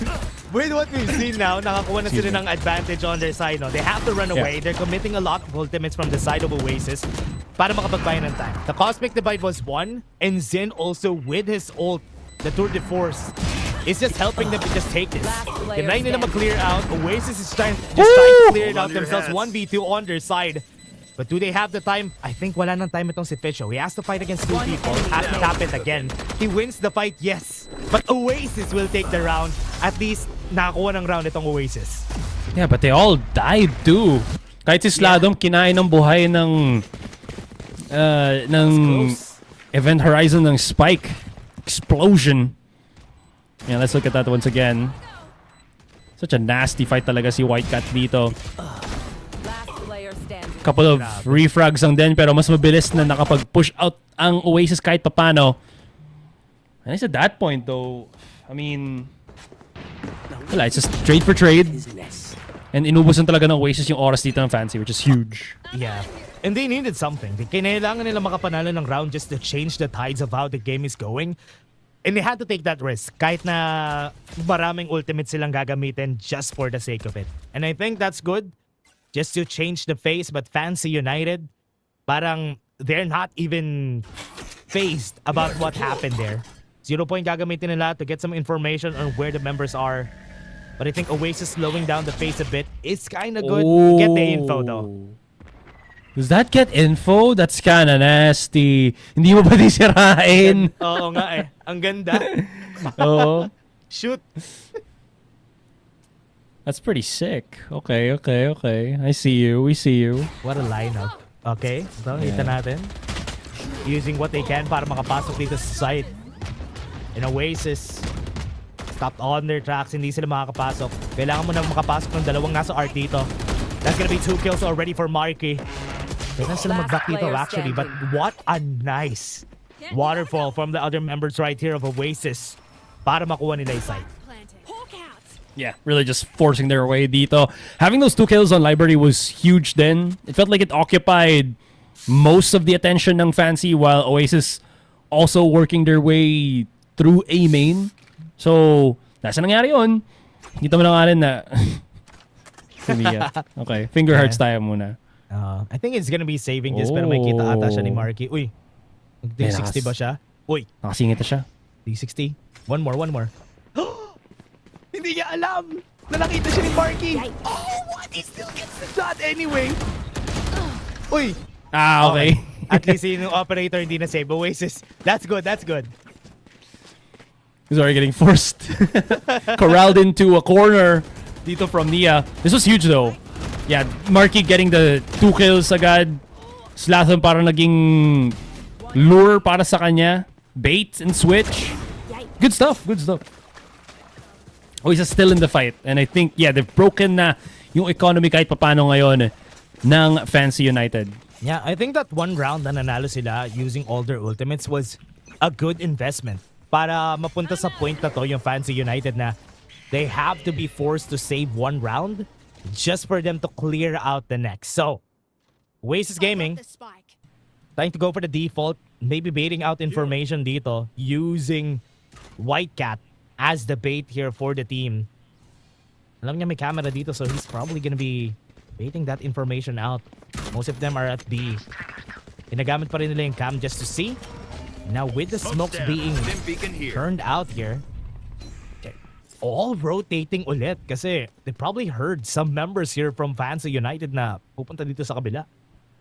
with what we've seen now, nakakuha na sila ng advantage on their side. No? They have to run away. They're committing a lot of ultimates from the side of Oasis para makapagbayan ng time. The Cosmic Divide was won, and Zin also with his ult, the Tour de Force, is just helping them to just take this. Kinain nila mag-clear out. Oasis is trying to clear it out themselves. 1v2 on their side. But do they have the time? I think wala nang time itong si Fisho. He has to fight against 2 people. Has to tap it again. He wins the fight, yes. But Oasis will take the round. At least, nakakuha ng round itong Oasis. Yeah, but they all died too. Kahit si Sladom kinain ng buhay ng Event Horizon ng Spike Explosion. Yeah, let's look at that once again. Such a nasty fight talaga si White Cat dito. Last player standing. Couple of refrags ang din pero mas mabilis na nakapag-push out ang Oasis kahit papano. And it's at that point though, I mean, wala, it's just trade for trade. And inubusan talaga ng Oasis yung oras dito ng Fancy, which is huge. Yeah. And they needed something. Kailangan nila makapanalo ng round just to change the tides of how the game is going. And they had to take that risk kahit na maraming ultimates silang gagamitin just for the sake of it. And I think that's good just to change the face. But Fancy United, parang they're not even phased about what happened there. 0 point gagamitin nila to get some information on where the members are. But I think Oasis slowing down the pace a bit is kind of good. Get the info though. Does that get info? That's kinda nasty. Hindi mo ba di sirain? Oo nga eh. Ang ganda. Oo. Shoot. That's pretty sick. Okay. I see you. We see you. What a lineup. Okay. So, kita natin. Using what they can para makapasok dito sa site. And Oasis stopped on their tracks. Hindi sila makakapasok. Kailangan mo na makapasok ng dalawang nasa art dito. That's gonna be 2 kills already for Marky. Kailangan sila mag-back dito actually. But what a nice waterfall from the other members right here of Oasis para makuha nila yung site. Hawk out. Yeah, really just forcing their way dito. Having those 2 kills on Library was huge then. It felt like it occupied most of the attention ng Fancy while Oasis also working their way through A main. So, nasa nangyari yun. Kita mo na nga rin na okay, finger hearts tayo muna. I think it's gonna be saving just pero may kita ata siya ni Marky. Uy, 360 ba siya? Uy, Nakasingit na siya. 360. One more. Hindi niya alam na nakita siya ni Marky. Oh, what? He still gets the shot anyway. Uy. Okay. At least yung operator hindi na save. Oasis. That's good. He's already getting forced. Corralled into a corner dito from Nia. This was huge though. Yeah, Marky getting the 2 kills agad. Slatham parang naging lure para sa kanya. Bait and switch. Good stuff, good stuff. Oasis still in the fight. And I think, yeah, they've broken na yung economy kahit papano ngayon ng Fancy United. Yeah, I think that one round na nanalo sila using all their ultimates was a good investment para mapunta sa point na to yung Fancy United na they have to be forced to save one round just for them to clear out the next. So, Oasis Gaming trying to go for the default, maybe baiting out information dito using Whitecat as the bait here for the team. Alam niya may camera dito, so he's probably gonna be baiting that information out. Most of them are at B. Ginagamit pa rin nila yung cam just to see. Now with the smokes being turned out here, all rotating ulit kasi they probably heard some members here from Fancy United na pupunta dito sa kabila.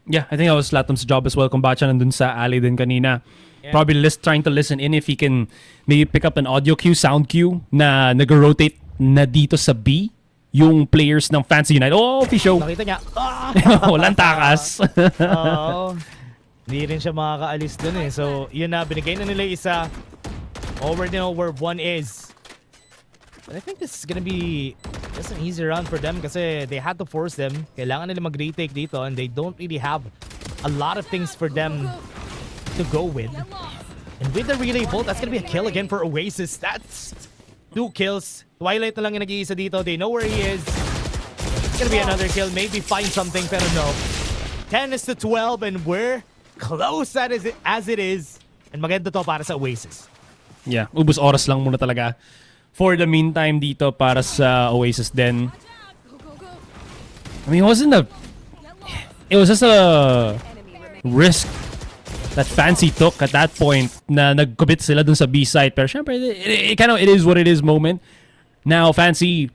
Yeah, I think that was Latam's job as well. Kung bacha nandun sa alley din kanina. Yeah. Probably trying to listen in if he can maybe pick up an audio cue, sound cue na nag-rotate na dito sa B yung players ng Fancy United. Oh, Fisho! Nakita niya. Walang takas. Hindi rin siya makakaalis dun eh. So, yun na. Binigay na nila isa. Already know where one is. But I think this is gonna be just an easy round for them kasi they had to force them. Kailangan nila mag-retake dito and they don't really have a lot of things for them to go with. And with the relay bolt, that's gonna be a kill again for Oasis. That's 2 kills. Twilight na lang yung nag-iisa dito. They know where he is. It's gonna be another kill. Maybe find something, pero no. 10-12 and we're close as it is. And maganda to para sa Oasis. Yeah, ubus oras lang muna talaga. For the meantime dito para sa Oasis din. I mean, it was just a risk that Fancy took at that point na nag-commit sila dun sa B side. Pero syempre, it is what it is moment. Now, Fancy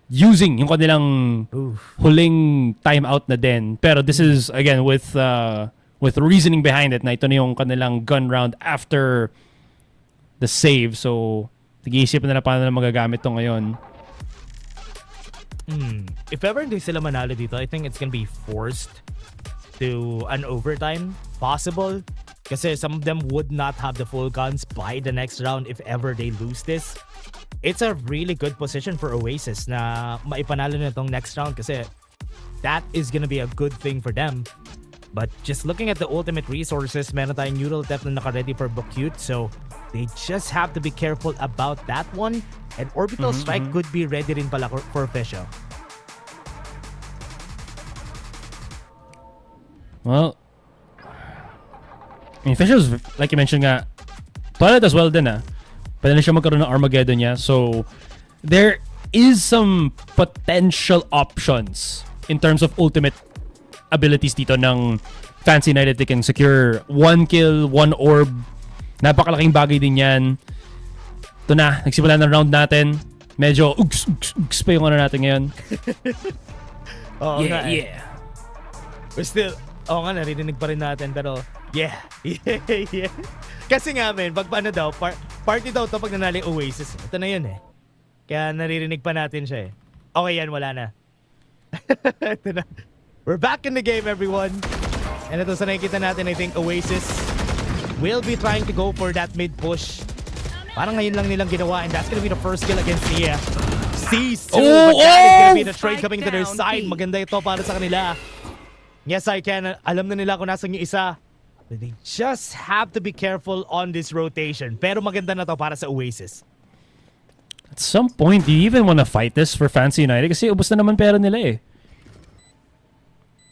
using yung kanilang huling timeout na din. Pero this is, again, with reasoning behind it na ito na yung kanilang gun round after the save. So, nag-iisip na paano na magagamit to ngayon. If ever hindi sila manalo dito, I think it's gonna be forced to an overtime possible. Kasi some of them would not have the full guns by the next round if ever they lose this. It's a really good position for Oasis na maipanalo na itong next round kasi that is gonna be a good thing for them. But just looking at the ultimate resources, meron tayong neural depth na naka-ready for Bocute, so they just have to be careful about that one. And Orbital Strike could be ready rin pala for Fisho. Well, I mean, Fisho's, like you mentioned nga, Twilight as well din Pwede na siya magkaroon ng Armageddon niya. So, there is some potential options in terms of ultimate abilities dito ng Fancy United. They can secure 1 kill, 1 orb. Napakalaking bagay din yan. Ito na, nagsimula ng round natin. Medyo ugs pa yung ano natin ngayon. Yeah. We're still, narinig pa rin natin, pero yeah. Kasi nga, man, pag paano daw, party daw to pag nanali Oasis. Ito na yun eh. Kaya naririnig pa natin siya eh. Okay yan, wala na. Ito na. We're back in the game, everyone. And ito sa nakikita natin, I think Oasis will be trying to go for that mid push. Parang ngayon lang nilang ginawa, and that's gonna be the first kill against Nia. Sees two, but that is gonna be the trade coming to their side. Maganda ito para sa kanila. Yes, I can. Alam na nila kung nasan yung isa. But they just have to be careful on this rotation. Pero maganda na to para sa Oasis. At some point, do you even want to fight this for Fancy United? Kasi ubos na naman pera nila eh.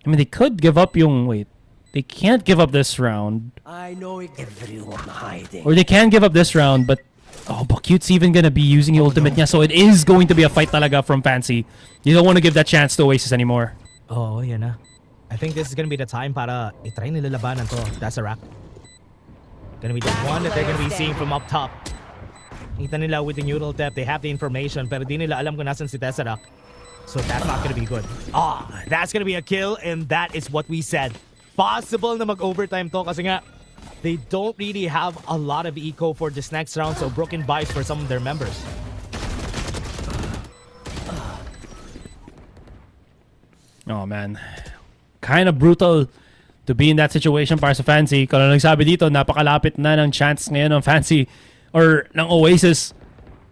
I mean, they could give up yung... Wait. They can't give up this round. I know everyone hiding. Or they can give up this round, but... Oh, Bocute's even gonna be using the ultimate niya. So it is going to be a fight talaga from Fancy. You don't want to give that chance to Oasis anymore. Oh, yan na. I think this is gonna be the time para itry nila labanan to. That's a wrap. Gonna be the one that they're gonna be seeing from up top. Kita nila with the neural depth. They have the information, pero di nila alam kung nasan si Tesseract. So that's not gonna be good. That's gonna be a kill, and that is what we said. Possible na mag-overtime to kasi nga They don't really have a lot of eco for this next round, so broken buys for some of their members. Oh man, kind of brutal to be in that situation para sa Fancy. Kung ano nagsabi dito, napakalapit na ng chance ngayon ng Fancy or ng Oasis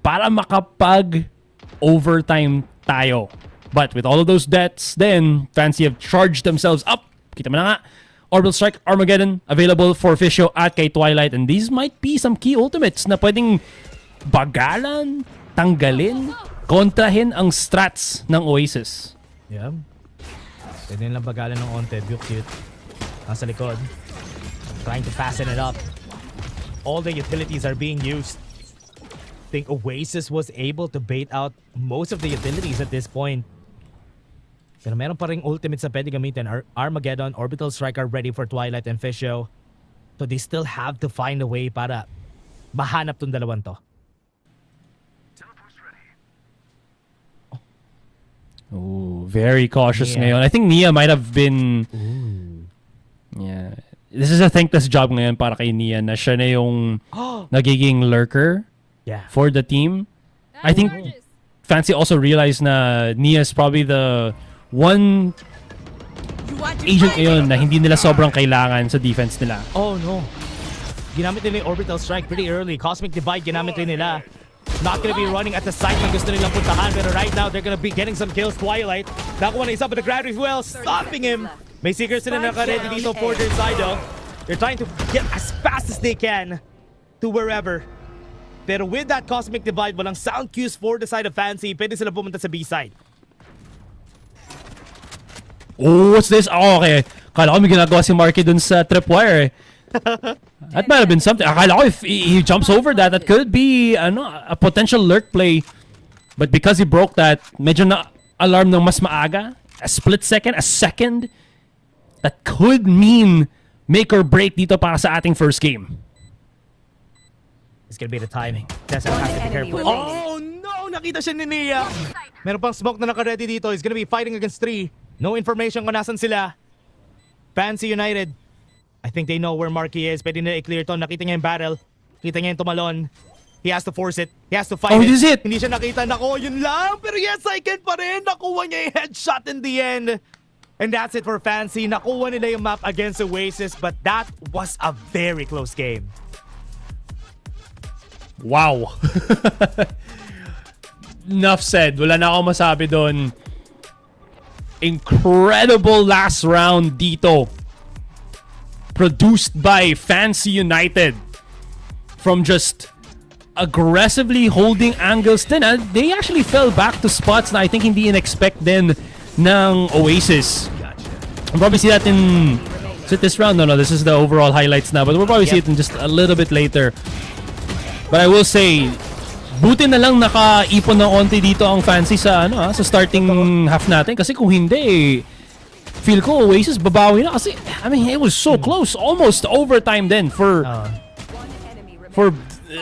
para makapag-overtime tayo. But with all of those deaths, then Fancy have charged themselves up. Kita mo na nga, Orbital Strike, Armageddon, available for Fisho at kay Twilight. And these might be some key ultimates na pwedeng bagalan, tanggalin, kontrahin ang strats ng Oasis. Yeah. Pwede nilang bagalan ng Onte. Cute. Nasa likod. Trying to fasten it up. All the utilities are being used. I think Oasis was able to bait out most of the utilities at this point. Pero meron pa ring ultimates na pwede gamitin. Armageddon, Orbital Strike are ready for Twilight and Fisho. So they still have to find a way para mahanap tong dalawan to. Ooh, very cautious ngayon. I think Nia might have been... Yeah. This is a thankless job ngayon para kay Nia na siya na yung nagiging lurker for the team. I think Fancy also realized na Nia is probably the one agent ngayon na hindi nila sobrang kailangan sa defense nila. Oh no. Ginamit nila yung Orbital Strike pretty early. Cosmic Divide ginamit rin nila. Not gonna be running at the site na gusto nilang puntahan. Pero right now, they're gonna be getting some kills. Twilight. Nakuha na isa but the gravity well, stopping him. May Seekers sila naka-ready dito for their side though. They're trying to get as fast as they can to wherever. Pero with that Cosmic Divide, walang sound cues for the side of Fancy. Pwede sila pumunta sa B-side. Oh, what's this? Oh, okay. Kala ko may ginagawa si Marky dun sa tripwire eh. That might have been something. Akala ko if he jumps over that, that could be a potential lurk play. But because he broke that, medyo na-alarm ng mas maaga. A split second, a second. That could mean make or break dito para sa ating first game. It's gonna be the timing. Tessa has to be careful. Oh no! Nakita siya ni Nia. Meron pang smoke na naka-ready dito. He's gonna be fighting against 3. No information kung nasan sila. Fancy United. I think they know where Marky is. Pwede nila i-clear to. Nakita niya yung barrel. Kita niya yung tumalon. He has to force it. He has to fight it. Is it? Hindi siya nakita. Nako, yun lang. Pero yes, I can pa rin. Nakuha niya yung headshot in the end. And that's it for Fancy. Nakuha nila yung map against Oasis. But that was a very close game. Wow. Enough said. Wala na ako masabi doon. Incredible last round dito. Produced by Fancy United. From just aggressively holding angles. They actually fell back to spots na I think hindi in-expect din ng Oasis. We'll probably see that in... Is it this round? No, this is the overall highlights now. But we'll probably see it in just a little bit later. But I will say, buti na lang nakaipon ng onti dito ang Fancy sa sa starting half natin. Kasi kung hindi, feel ko Oasis babawi na. Kasi, I mean, it was so close. Almost overtime then for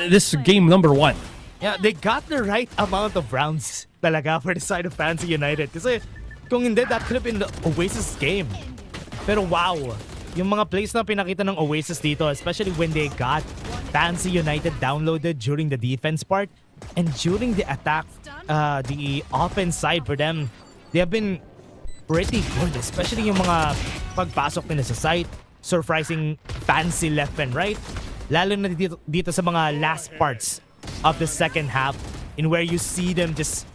this game number 1. Yeah, they got the right amount of rounds talaga for the side of Fancy United. Kasi kung hindi, that could have been the Oasis game. Pero wow, yung mga plays na pinakita ng Oasis dito, especially when they got Fancy United downloaded during the defense part and during the attack, the offense side for them, they have been pretty good, especially yung mga pagpasok nila sa site, surprising Fancy left and right, lalo na dito sa mga last parts of the second half in where you see them just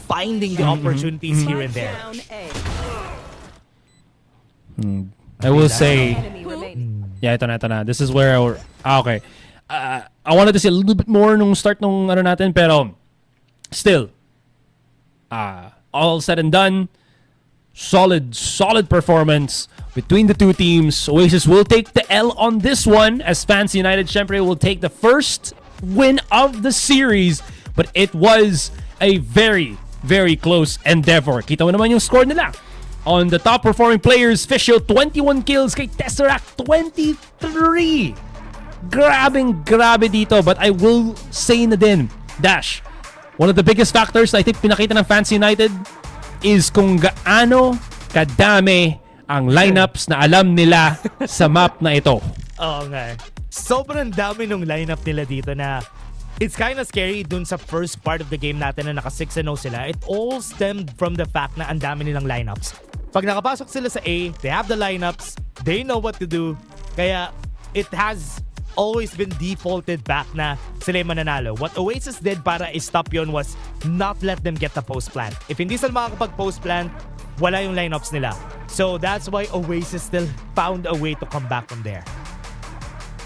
finding the opportunities here and there. I will say, yeah, ito na. This is where okay. I wanted to see a little bit more nung start nung natin, pero still, all said and done, solid performance between the two teams. Oasis will take the L on this one as Fancy United syempre will take the first win of the series, but it was a very, very close endeavor. Kita mo naman yung score nila. On the top performing players, Fisho 21 kills, kay Tesseract 23. Grabe dito, but I will say na din, Dash, one of the biggest factors I think pinakita ng Fancy United is kung gaano kadami ang lineups na alam nila sa map na ito. Oo nga. Sobrang dami nung lineup nila dito na it's kind of scary dun sa first part of the game natin na naka 6-0 sila. It all stemmed from the fact na ang dami nilang lineups. Pag nakapasok sila sa A, they have the lineups, they know what to do. Kaya it has always been defaulted back na sila yung mananalo. What Oasis did para i-stop yun was not let them get the post plant. If hindi sila makakapag-post plant, wala yung lineups nila. So that's why Oasis still found a way to come back from there.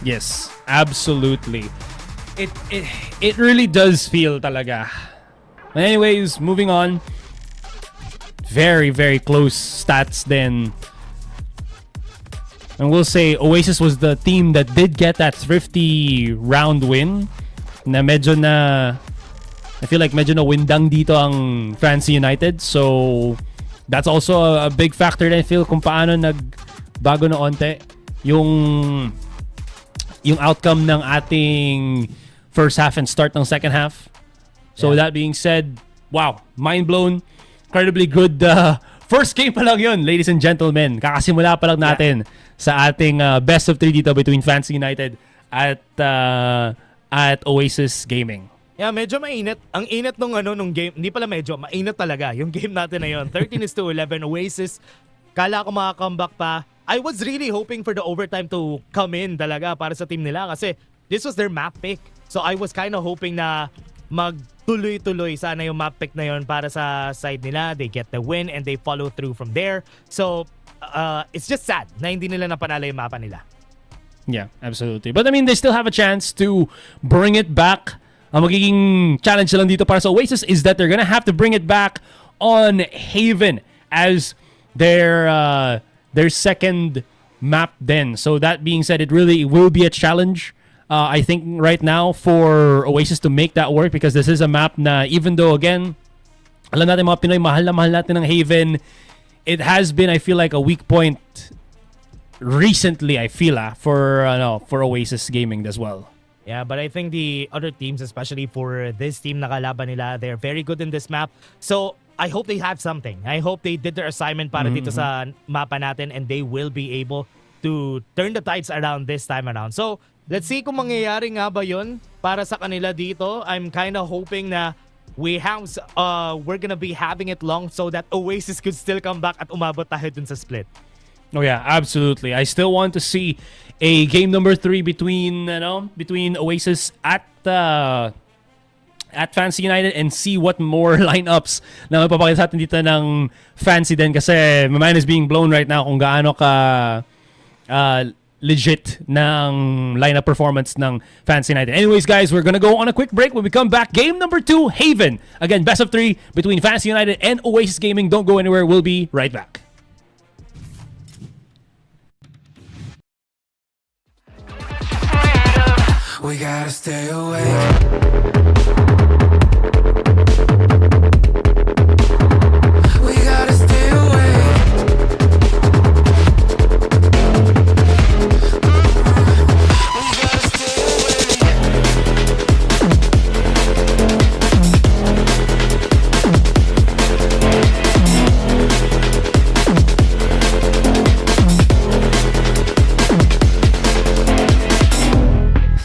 Yes, absolutely. It really does feel talaga. But anyways, moving on. Very, very close stats then. And we'll say Oasis was the team that did get that thrifty round win. Na medyo na I feel like medyo na windang dito ang Fancy United. So that's also a big factor na I feel kung paano nagbago na onte yung outcome ng ating first half and start ng second half. So that being said, wow, mind blown. Incredibly good first game pa lang yun, ladies and gentlemen. Kakasimula pa lang natin sa ating best of 3 dito between Fancy United at Oasis Gaming. Yeah, medyo mainit. Ang init nung game. Hindi pala medyo, mainit talaga yung game natin na yun. 13-11 Oasis. Kala ko makaka-comeback pa. I was really hoping for the overtime to come in talaga para sa team nila kasi this was their map pick. So I was kind of hoping na magtuloy-tuloy sana yung map pick na yun para sa side nila. They get the win and they follow through from there. So it's just sad na hindi nila napanalo yung mapa nila. Yeah, absolutely. But I mean, they still have a chance to bring it back. Ang magiging challenge lang dito para sa Oasis is that they're gonna have to bring it back on Haven as their second map then. So that being said, it really will be a challenge. I think right now for Oasis to make that work because this is a map na even though again, alam natin mga Pinoy, mahal na mahal natin ng Haven, it has been, I feel like, a weak point recently, I feel, for Oasis Gaming as well. Yeah, but I think the other teams, especially for this team na kalaban nila, they're very good in this map. So I hope they have something. I hope they did their assignment para dito sa mapa natin and they will be able to turn the tides around this time around. So let's see kung mangyayari nga ba yun para sa kanila dito. I'm kind of hoping na we're gonna be having it long so that Oasis could still come back at umabot tayo dun sa split. Oh yeah, absolutely. I still want to see a game number 3 between Oasis at Fancy United and see what more lineups na mapapakita sa atin dito ng Fancy din kasi my mind is being blown right now kung gaano ka legit ng lineup performance ng Fancy United. Anyways, guys, we're gonna go on a quick break. When we come back, game number 2, Haven. Again, best of 3 between Fancy United and Oasis Gaming. Don't go anywhere. We'll be right back. We gotta stay awake. We gotta stay awake. We gotta stay awake.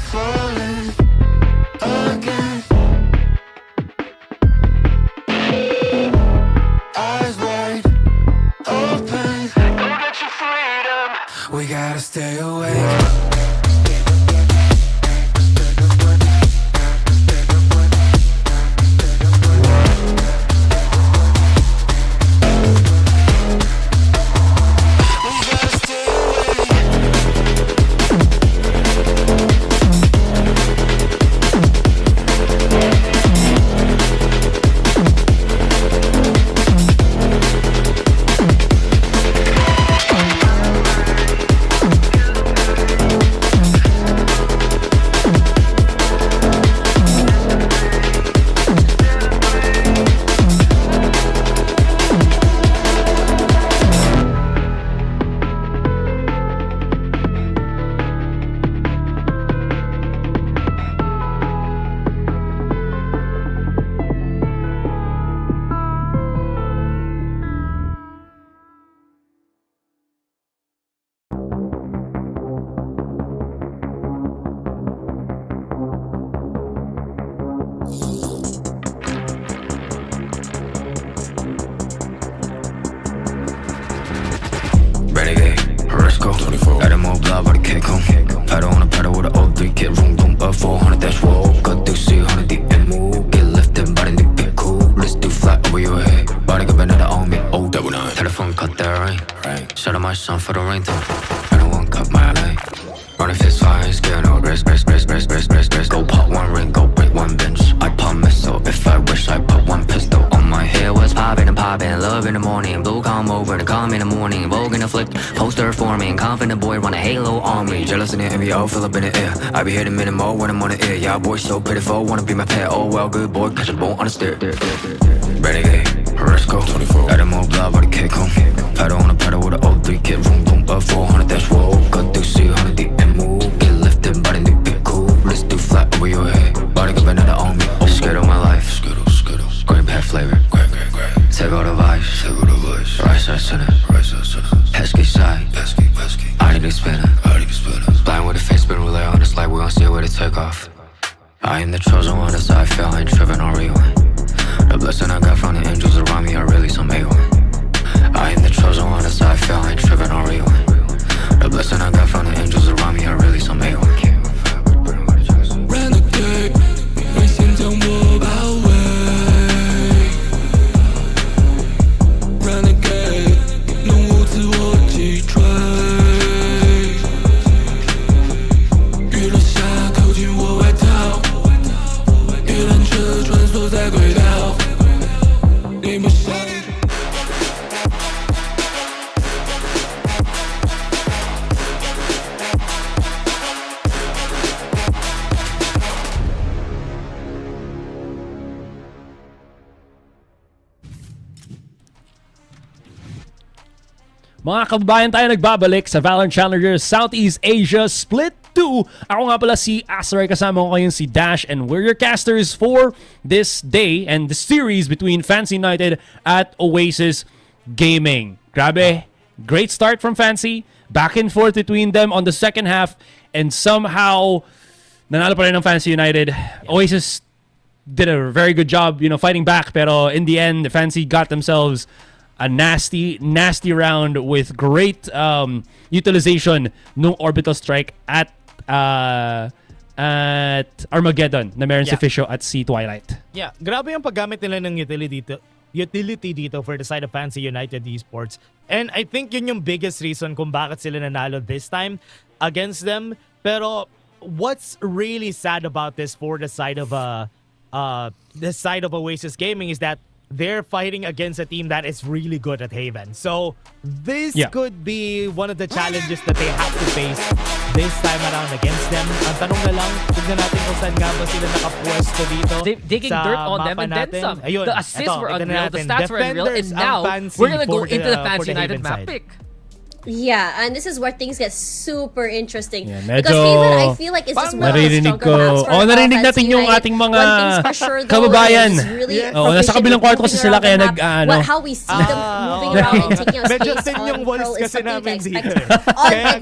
Falling again. Eyes wide open. Go get your freedom. We gotta stay awake. cake home. Pedal on a pedal with an O3, get room, boom, up 400 dash roll. Cut through C100 the MO. Get lifted by the new big cool. Let's do flat over your head. Body got another on me, oh, double nine. Telephone cut that rain. Shout out my son for the rain though. I don't want cut my lane. Running fist fire, ain't scared no rest. Go pop one ring, go break one bench. I pop missile, if I wish I put one pistol on my head. Was poppin' and poppin', love in the morning. Blue come over to come in the morning. Vogue in the flick, poster forming. Confident boy run a halo on me. Jealous in the NBO, fill up in the air. I be hitting minimal when I'm on the air. Yeah, boy so pitiful, wanna be my pet. Oh well, good boy, catch a bone on the stair. Renegade, let's go. Got him all blood, but the cake home. Pedal on a pedal with an O3, get room, boom, up 400 dash roll. Cut through C100 the MO. Get lifted by the new big cool. Let's do flat over your head. Body got another on me. Oh, skittle my life. Great bad flavor. Take all the vibes. Right side center. Pesky side. I need to spin it. Blind with a face, spin relay on this light. We gon' see where to take off. I am the chosen one, that's how I feel. I ain't tripping on rewind. The blessing I got from the angels around me are really some A1. I am the chosen one, that's how I feel. I ain't tripping on rewind. The blessing I got from the angels around me are really some A1. Renegade, 为心将我包围。Renegade， 弄我自我击坠。雨落下，扣紧我外套。一辆车穿梭在轨道，你不想。Mga kababayan, tayo nagbabalik sa VALORANT Challengers Southeast Asia Split 2. Ako nga pala si Asaray, kasama ko ngayon si Dash, and we're your casters for this day and the series between Fancy United at Oasis Gaming. Grabe, great start from Fancy, back and forth between them on the second half, and somehow nanalo pa rin ng Fancy United. Oasis did a very good job, fighting back, pero in the end, Fancy got themselves a nasty round with great utilization ng orbital strike at Armageddon na meron si Fisho at si Twilight. Yeah, grabe yung paggamit nila ng utility dito for the side of Fancy United Esports. And I think yun yung biggest reason kung bakit sila nanalo this time against them. Pero what's really sad about this for the side of Oasis Gaming is that they're fighting against a team that is really good at Haven. So this could be one of the challenges that they have to face this time around against them. Ang tanong na lang, tignan natin kung saan nga ba sila nakapwesto dito. Digging dirt on them and then some. The assists were unreal, the stats were unreal, and now we're gonna go into the Fancy United map pick. Yeah, and this is where things get super interesting. Yeah, because Haven, I feel like, is just one of the stronger maps for narinig natin Fancy yung United. ating mga One thing's for sure, though, kababayan. is really Nasa kabilang kwarto kasi sila kaya how we see them moving around and taking up Medyo space thin yung on walls Pearl is kasi something to namin expect dito.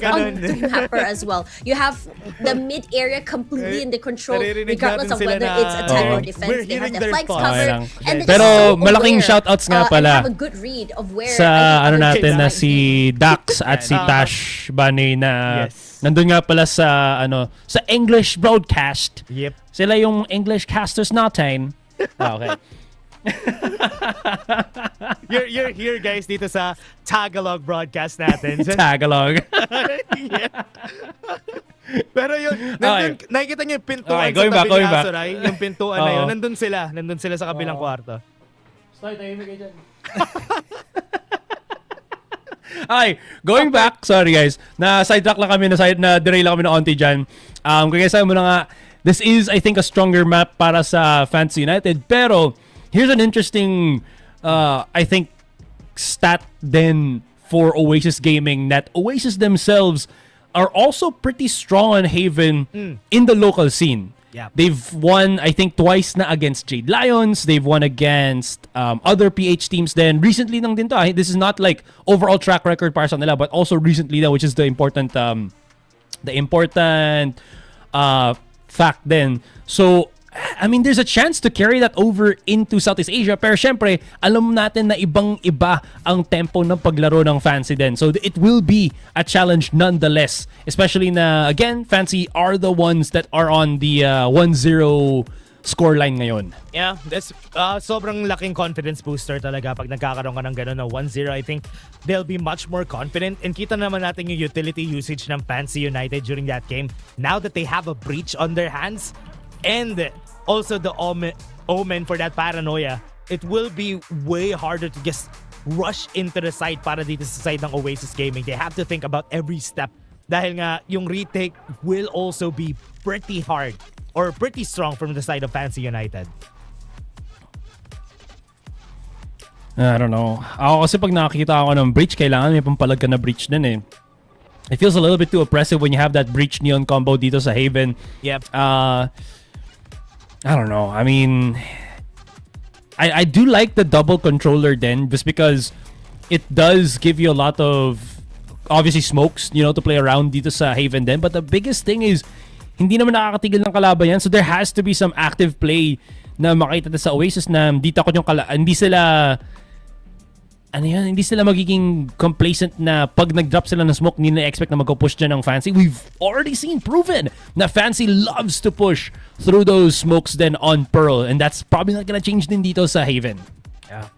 on Mapper as well. You have the mid area completely in the control, regardless of whether it's attack or defense. They have the flanks covered, and pero malaking shoutouts nga pala have a good read of where sa natin na si Dax at si Tash Bani na nandun nga pala sa sa English broadcast. Yep. Sila yung English casters natin. Okay. You're here guys dito sa Tagalog broadcast natin. Tagalog. Pero yun, nakikita niyo yung pintuan going sa back, tabi going ni back. Asoray, yung pintuan na yun, nandun sila sa kabilang kwarto. Okay, going back, sorry guys, na sidetrack lang kami, na derail lang kami na onti dyan. Kaya sabi mo na nga, this is, I think, a stronger map para sa Fancy United. Pero, here's an interesting, I think, stat then for Oasis Gaming, that Oasis themselves are also pretty strong on Haven in the local scene. Yeah. They've won, I think, twice na against Jade Lions. They've won against other PH teams then. Recently nang din to. This is not like overall track record para sa nila, but also recently na, which is the important fact then. So, I mean, there's a chance to carry that over into Southeast Asia. Pero syempre, alam natin na ibang-iba ang tempo ng paglaro ng Fancy din. So it will be a challenge nonetheless. Especially na, again, Fancy are the ones that are on the 1-0 scoreline ngayon. Yeah, that's sobrang laking confidence booster talaga pag nagkakaroon ka ng gano'n na 1-0. I think they'll be much more confident. And kita naman natin yung utility usage ng Fancy United during that game. Now that they have a breach on their hands and also the omen for that paranoia, it will be way harder to just rush into the side para dito sa side ng Oasis Gaming. They have to think about every step dahil nga yung retake will also be pretty hard or pretty strong from the side of Fancy United. I don't know. Ako kasi pag nakakita ako ng breach, kailangan may pampalag ka na breach din eh. It feels a little bit too oppressive when you have that breach neon combo dito sa Haven. Yep. I don't know. I mean, I do like the double controller then just because it does give you a lot of obviously smokes, you know, to play around dito sa Haven then. But the biggest thing is hindi naman nakakatigil ng kalaban yan. So there has to be some active play na makita sa Oasis na hindi takot yung hindi sila magiging complacent na pag nag-drop sila ng smoke, hindi na-expect na mag-push dyan ng Fancy. We've already seen proven na Fancy loves to push through those smokes then on Pearl. And that's probably not gonna change din dito sa Haven. Yeah.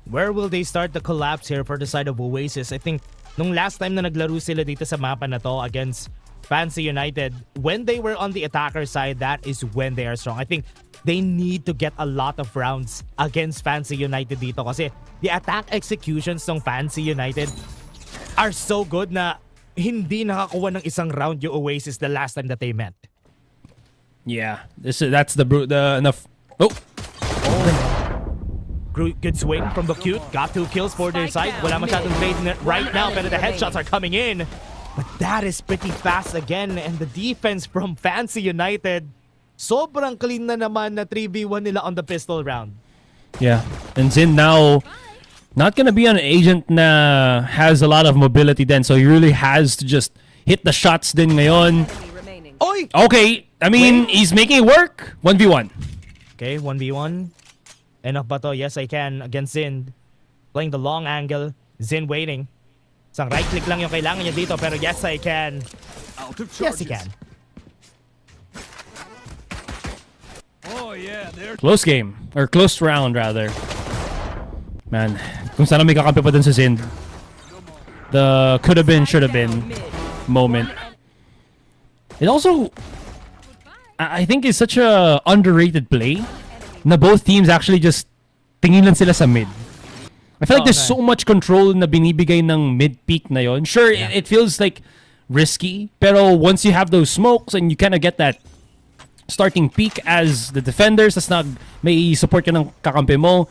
Where will they start the collapse here for the side of Oasis? I think nung last time na naglaro sila dito sa mapa na to against Fancy United, when they were on the attacker side, that is when they are strong. I think they need to get a lot of rounds against Fancy United dito kasi the attack executions ng Fancy United are so good na hindi nakakuha ng isang round yung Oasis the last time that they met. Yeah, that's the enough. Good swing from the cute. Got 2 kills for their side. Wala masyadong trade right now, pero the headshots are coming in. But that is pretty fast again. And the defense from Fancy United, sobrang clean na naman na 3v1 nila on the pistol round. Yeah. And Zin now not gonna be an agent na has a lot of mobility then. So he really has to just hit the shots din ngayon. Oy! Okay. I mean, he's making it work. 1v1. Okay, 1v1. Enough ba to? Yes, I can against Zin. Playing the long angle. Zin waiting. Isang right click lang yung kailangan niya dito, pero yes, I can. Yes, he can. Oh yeah, Close game. Or close round, rather. Man, kung sana may kakampi pa dun sa Zin. The could have been, should have been moment. It also, I think, is such a underrated play na both teams actually just tingin lang sila sa mid. I feel like there's so much control na binibigay ng mid-peak na yon. Sure, it feels like risky, pero once you have those smokes and you kind of get that starting peak as the defenders, tas may support ka ng kakampi mo,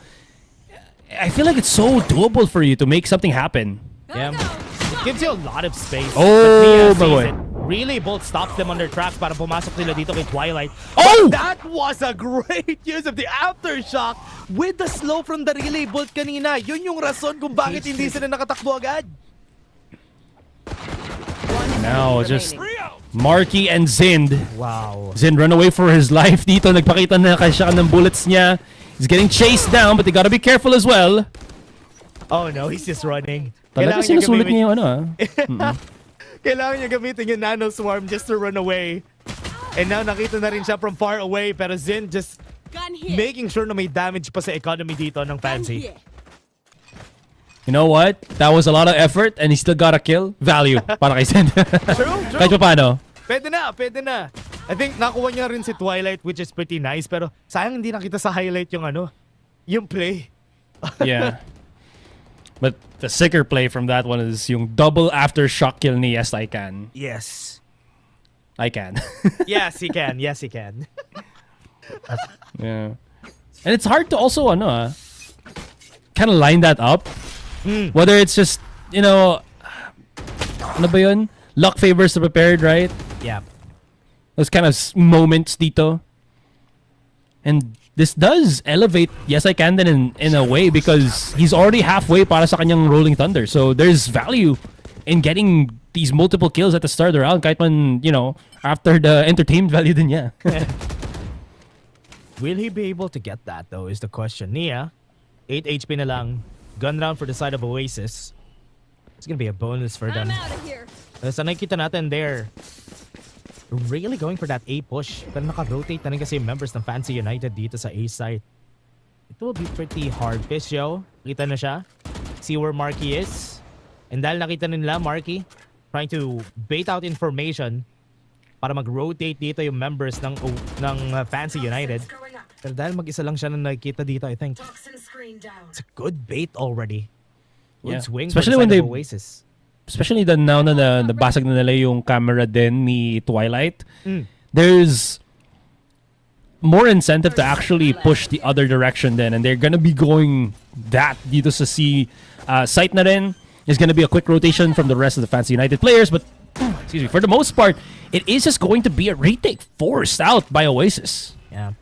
I feel like it's so doable for you to make something happen. Yeah. It gives you a lot of space. Oh, my boy. Really, Bolt stops them on their tracks para pumasok sila dito kay Twilight. Oh! But that was a great use of the aftershock with the slow from the relay Bolt kanina. Yun yung rason kung bakit hindi sila nakatakbo agad. Now, just Marky and Zind. Wow. Zind run away for his life dito. Nagpakita na siya ng bullets niya. He's getting chased down, but they gotta be careful as well. Oh no, he's just running. Talaga sinusulit niya yung ano. Kailangan niya gamitin yung Nano Swarm just to run away. And now nakita na rin siya from far away, pero Zin just making sure na may damage pa sa economy dito ng Fancy. You know what? That was a lot of effort and he still got a kill. Value para kay Zin. True. Kahit pa paano. Pwede na. I think nakuha niya rin si Twilight, which is pretty nice, pero sayang hindi nakita sa highlight yung play. Yeah. But the sicker play from that one is yung double aftershock kill ni Yes, I Can. Yes. I can. Yes, he can. Yes, he can. Yeah. And it's hard to also, kind of line that up. Whether it's just, ano ba yun? Luck favors the prepared, right? Yeah. Those kind of moments dito. And this does elevate Yes I Can then in a way because he's already halfway para sa kanyang Rolling Thunder. So there's value in getting these multiple kills at the start of the round kahit man, after the entertainment value din niya. Will he be able to get that though is the question. Nia, 8 HP na lang. Gun round for the side of Oasis. It's gonna be a bonus for them. I'm out of here. Sa nakikita natin there, really going for that A push. Pero naka-rotate na rin kasi yung members ng Fancy United dito sa A side. It will be pretty hard. Pisyo, kita na siya. See where Marky is. And dahil nakita nila Marky, trying to bait out information para mag-rotate dito yung members ng Fancy United. Pero dahil mag-isa lang siya na nakikita dito, I think it's a good bait already. Good swing especially for when the side they of Oasis. Especially now na nabasag na nila yung camera din ni Twilight. There's more incentive to actually push the other direction then, and they're gonna be going that dito sa C site na rin. Is gonna be a quick rotation from the rest of the Fancy United players, but excuse me, for the most part, it is just going to be a retake forced out by Oasis. Yeah.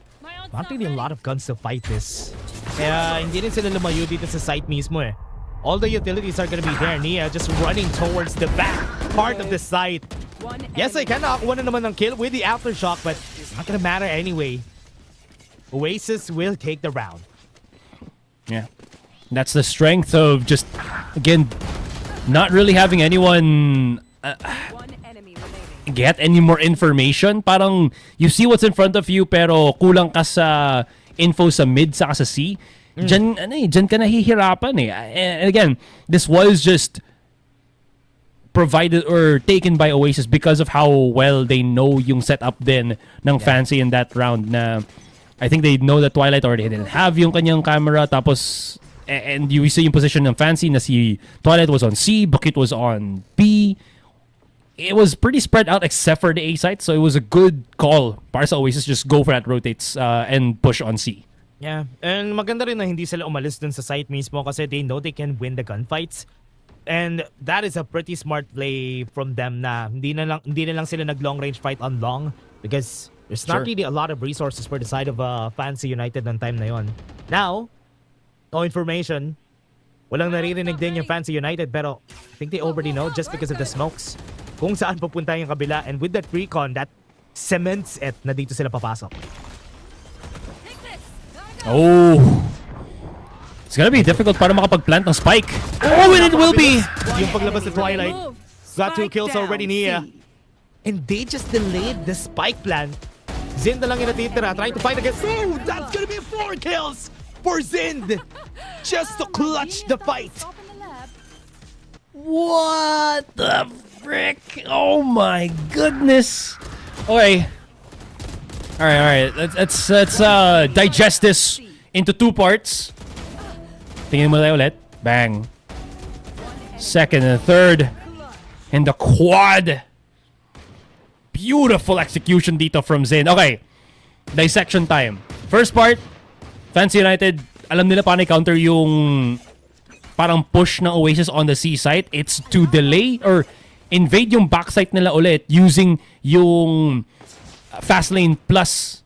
Not really a lot of guns to fight this. Kaya hindi rin sila lumayo dito sa site mismo eh. All the utilities are gonna be there. Nia just running towards the back part of the site. Yes, I can nakakuha na naman ng kill with the aftershock, but it's not gonna matter anyway. Oasis will take the round. Yeah. That's the strength of just, again, not really having anyone One enemy remaining. get any more information. Parang you see what's in front of you pero kulang ka sa info sa mid sa C. Diyan ka nahihirapan eh. And again, this was just provided or taken by Oasis because of how well they know yung setup din ng Fancy in that round na I think they know that Twilight already didn't have yung kanyang camera tapos and you see yung position ng Fancy na si Twilight was on C, Bukit was on B. It was pretty spread out except for the A site, so it was a good call para sa Oasis just go for that rotates and push on C. Yeah, and maganda rin na hindi sila umalis dun sa site mismo kasi they know they can win the gunfights. And that is a pretty smart play from them na hindi na lang sila nag-long range fight on long because there's not really a lot of resources for the side of Fancy United ng time na yon. Now, no information. Walang naririnig din yung Fancy United pero I think they already know just because of the smokes kung saan pupunta yung kabila, and with that recon, that cements it na dito sila papasok. Oh, it's gonna be difficult para makapag-plant ng spike. Oh, and it will be. Yung paglabas sa Twilight, got 2 kills already Nia. And they just delayed the spike plant. Zind na lang yung natitira, trying to fight against. Oh, that's gonna be 4 kills for Zind. Just to clutch the fight. What the frick? Oh my goodness. Okay. All right. Let's digest this into 2 parts. Tingnan mo tayo ulit. Bang. Second and third. And the quad. Beautiful execution dito from Zin. Okay. Dissection time. First part, Fancy United, alam nila paano i-counter yung parang push ng Oasis on the C site. It's to delay or invade yung backside nila ulit using yung fast lane plus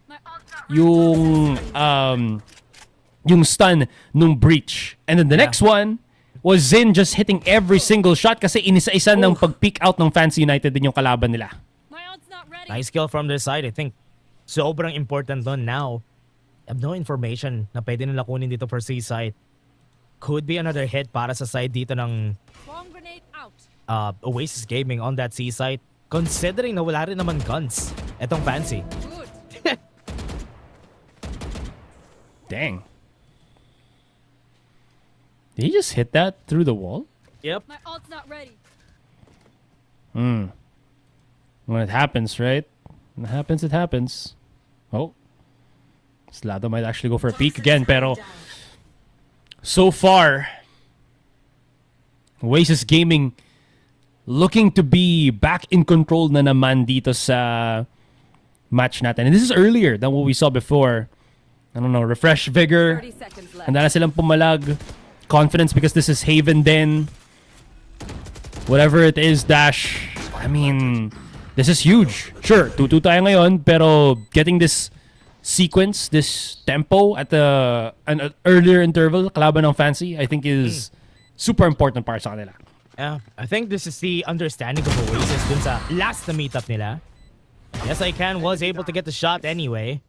yung stun nung breach. And then the next one was Zin just hitting every single shot kasi inisa-isa ng pag-peek out ng Fancy United din yung kalaban nila. Nice kill from their side. I think sobrang important doon now. I have no information na pwede nila kunin dito for C side. Could be another hit para sa side dito ng Oasis Gaming on that C side. Considering na wala rin naman guns etong Fancy. Dang. Did he just hit that through the wall? Yep. My ult's not ready. When it happens, right? When it happens, it happens. Oh. Slado might actually go for a peek again, pero so far, Oasis Gaming looking to be back in control na naman dito sa match natin. And this is earlier than what we saw before. I don't know, refresh vigor. 30 seconds left. Handa na silang pumalag. Confidence because this is Haven Den. Whatever it is, Dash. I mean, this is huge. Sure, 2-2 tayo ngayon, pero getting this sequence, this tempo at an earlier interval, kalaban ng Fancy, I think is super important para sa kanila. Yeah, I think this is the understanding of Oasis dun sa last na meetup nila. Yes, I was able to get the shot anyway.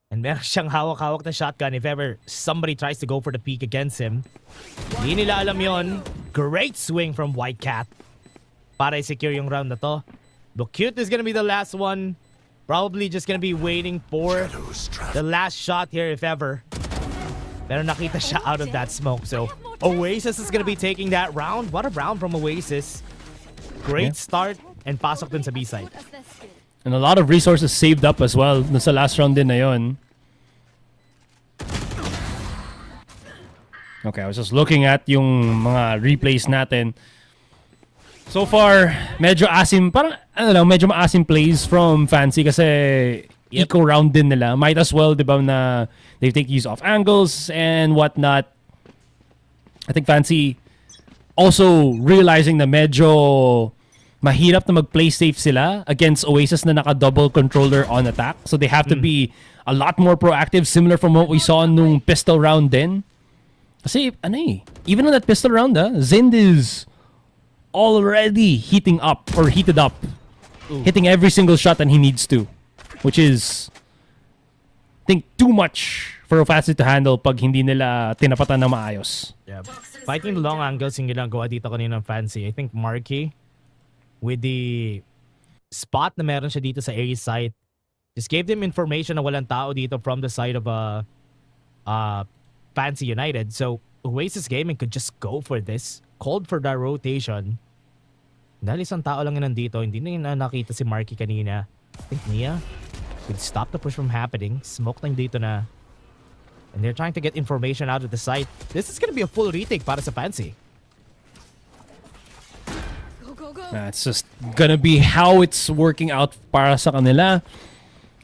And meron siyang hawak-hawak na shotgun if ever somebody tries to go for the peek against him. Hindi nila alam yon. Great swing from White Cat para i-secure yung round na to. Cute is gonna be the last one. Probably just gonna be waiting for the last shot here if ever. Pero nakita siya out of that smoke. So Oasis is gonna be taking that round. What a round from Oasis. Great start and pasok dun sa B-side. And a lot of resources saved up as well dun sa last round din na yun. Okay, I was just looking at yung mga replays natin. So far, medyo asim, parang ano lang, medyo maasim plays from Fancy kasi eco round din nila. Might as well, di ba, na they take use of angles and whatnot. I think Fancy also realizing na medyo mahirap na mag-play safe sila against Oasis na naka-double controller on attack. So they have to be a lot more proactive, similar from what we saw nung pistol round din. Kasi, even on that pistol round, Zind is already heated up, hitting every single shot that he needs to, which is, I think, too much for Fancy to handle pag hindi nila tinapatan na maayos. Yeah. Fighting the long angles yung ginagawa dito kanina ng Fancy. I think Marky, with the spot na meron siya dito sa A site, just gave them information na walang tao dito from the side of Fancy United. So Oasis Gaming could just go for this. Called for the rotation. Dahil isang tao lang yun nandito, hindi na nakita si Marky kanina. I think Nia could stop the push from happening. Smoke lang dito na. And they're trying to get information out of the site. This is gonna be a full retake para sa Fancy. That's just gonna be how it's working out para sa kanila.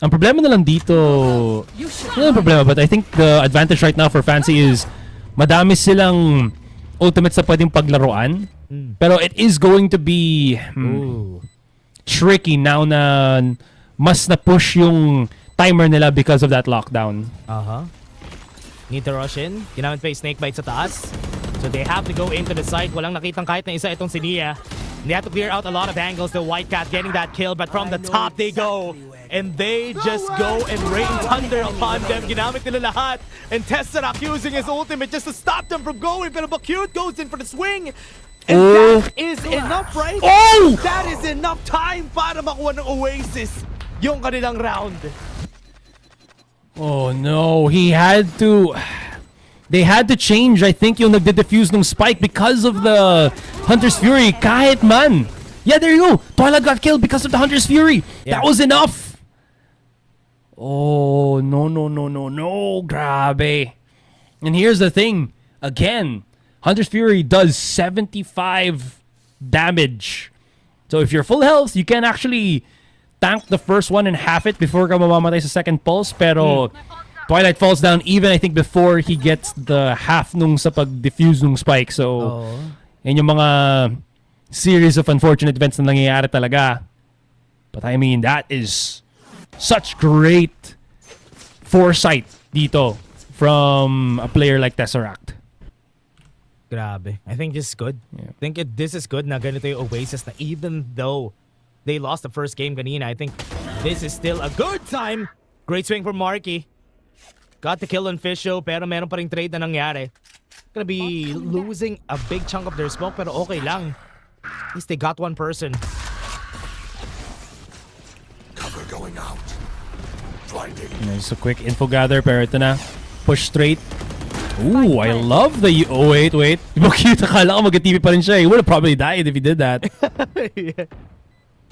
Ang problema na lang dito, hindi na problema, but I think the advantage right now for Fancy is madami silang ultimates na pwedeng paglaruan. Pero it is going to be tricky now na mas na-push yung timer nila because of that lockdown. Need to rush in. Ginamit pa yung snake bite sa taas. So they have to go into the site. Walang nakitang kahit na isa itong si Nia. They have to clear out a lot of angles. The White Cat getting that kill, but from the top they go. And they just go and rain thunder upon them. Ginamit nila lahat. And Tesseract using his ultimate just to stop them from going. Pero Bakute goes in for the swing. And that is enough, right? That is enough time para makuha ng Oasis yung kanilang round. Oh no, they had to change, I think, yung nagde-defuse ng spike because of the Hunter's Fury. Kahit man. Yeah, there you go. Twilight got killed because of the Hunter's Fury. Yeah. That was enough. Oh, no. Grabe. And here's the thing. Again, Hunter's Fury does 75 damage. So if you're full health, you can actually tank the first one and half it before ka mamamatay sa second pulse. Pero Twilight falls down even, I think, before he gets the half nung sa pag-diffuse nung spike. So, yan yung mga series of unfortunate events na nangyayari talaga. But I mean, that is such great foresight dito from a player like Tesseract. Grabe. I think this is good. Yeah. I think this is good na ganito yung Oasis na even though they lost the first game kanina, I think this is still a good time. Great swing from Marky. Got the kill on Fisho, pero meron pa ring trade na nangyari. Gonna be losing a big chunk of their smoke, pero okay lang. At least they got one person. Cover going out. Blinding. Just a quick info gather, pero ito na. Push straight. Ooh, I love the... Oh, wait. Cute, akala ko mag-TV pa rin siya. He would have probably died if he did that. Yeah.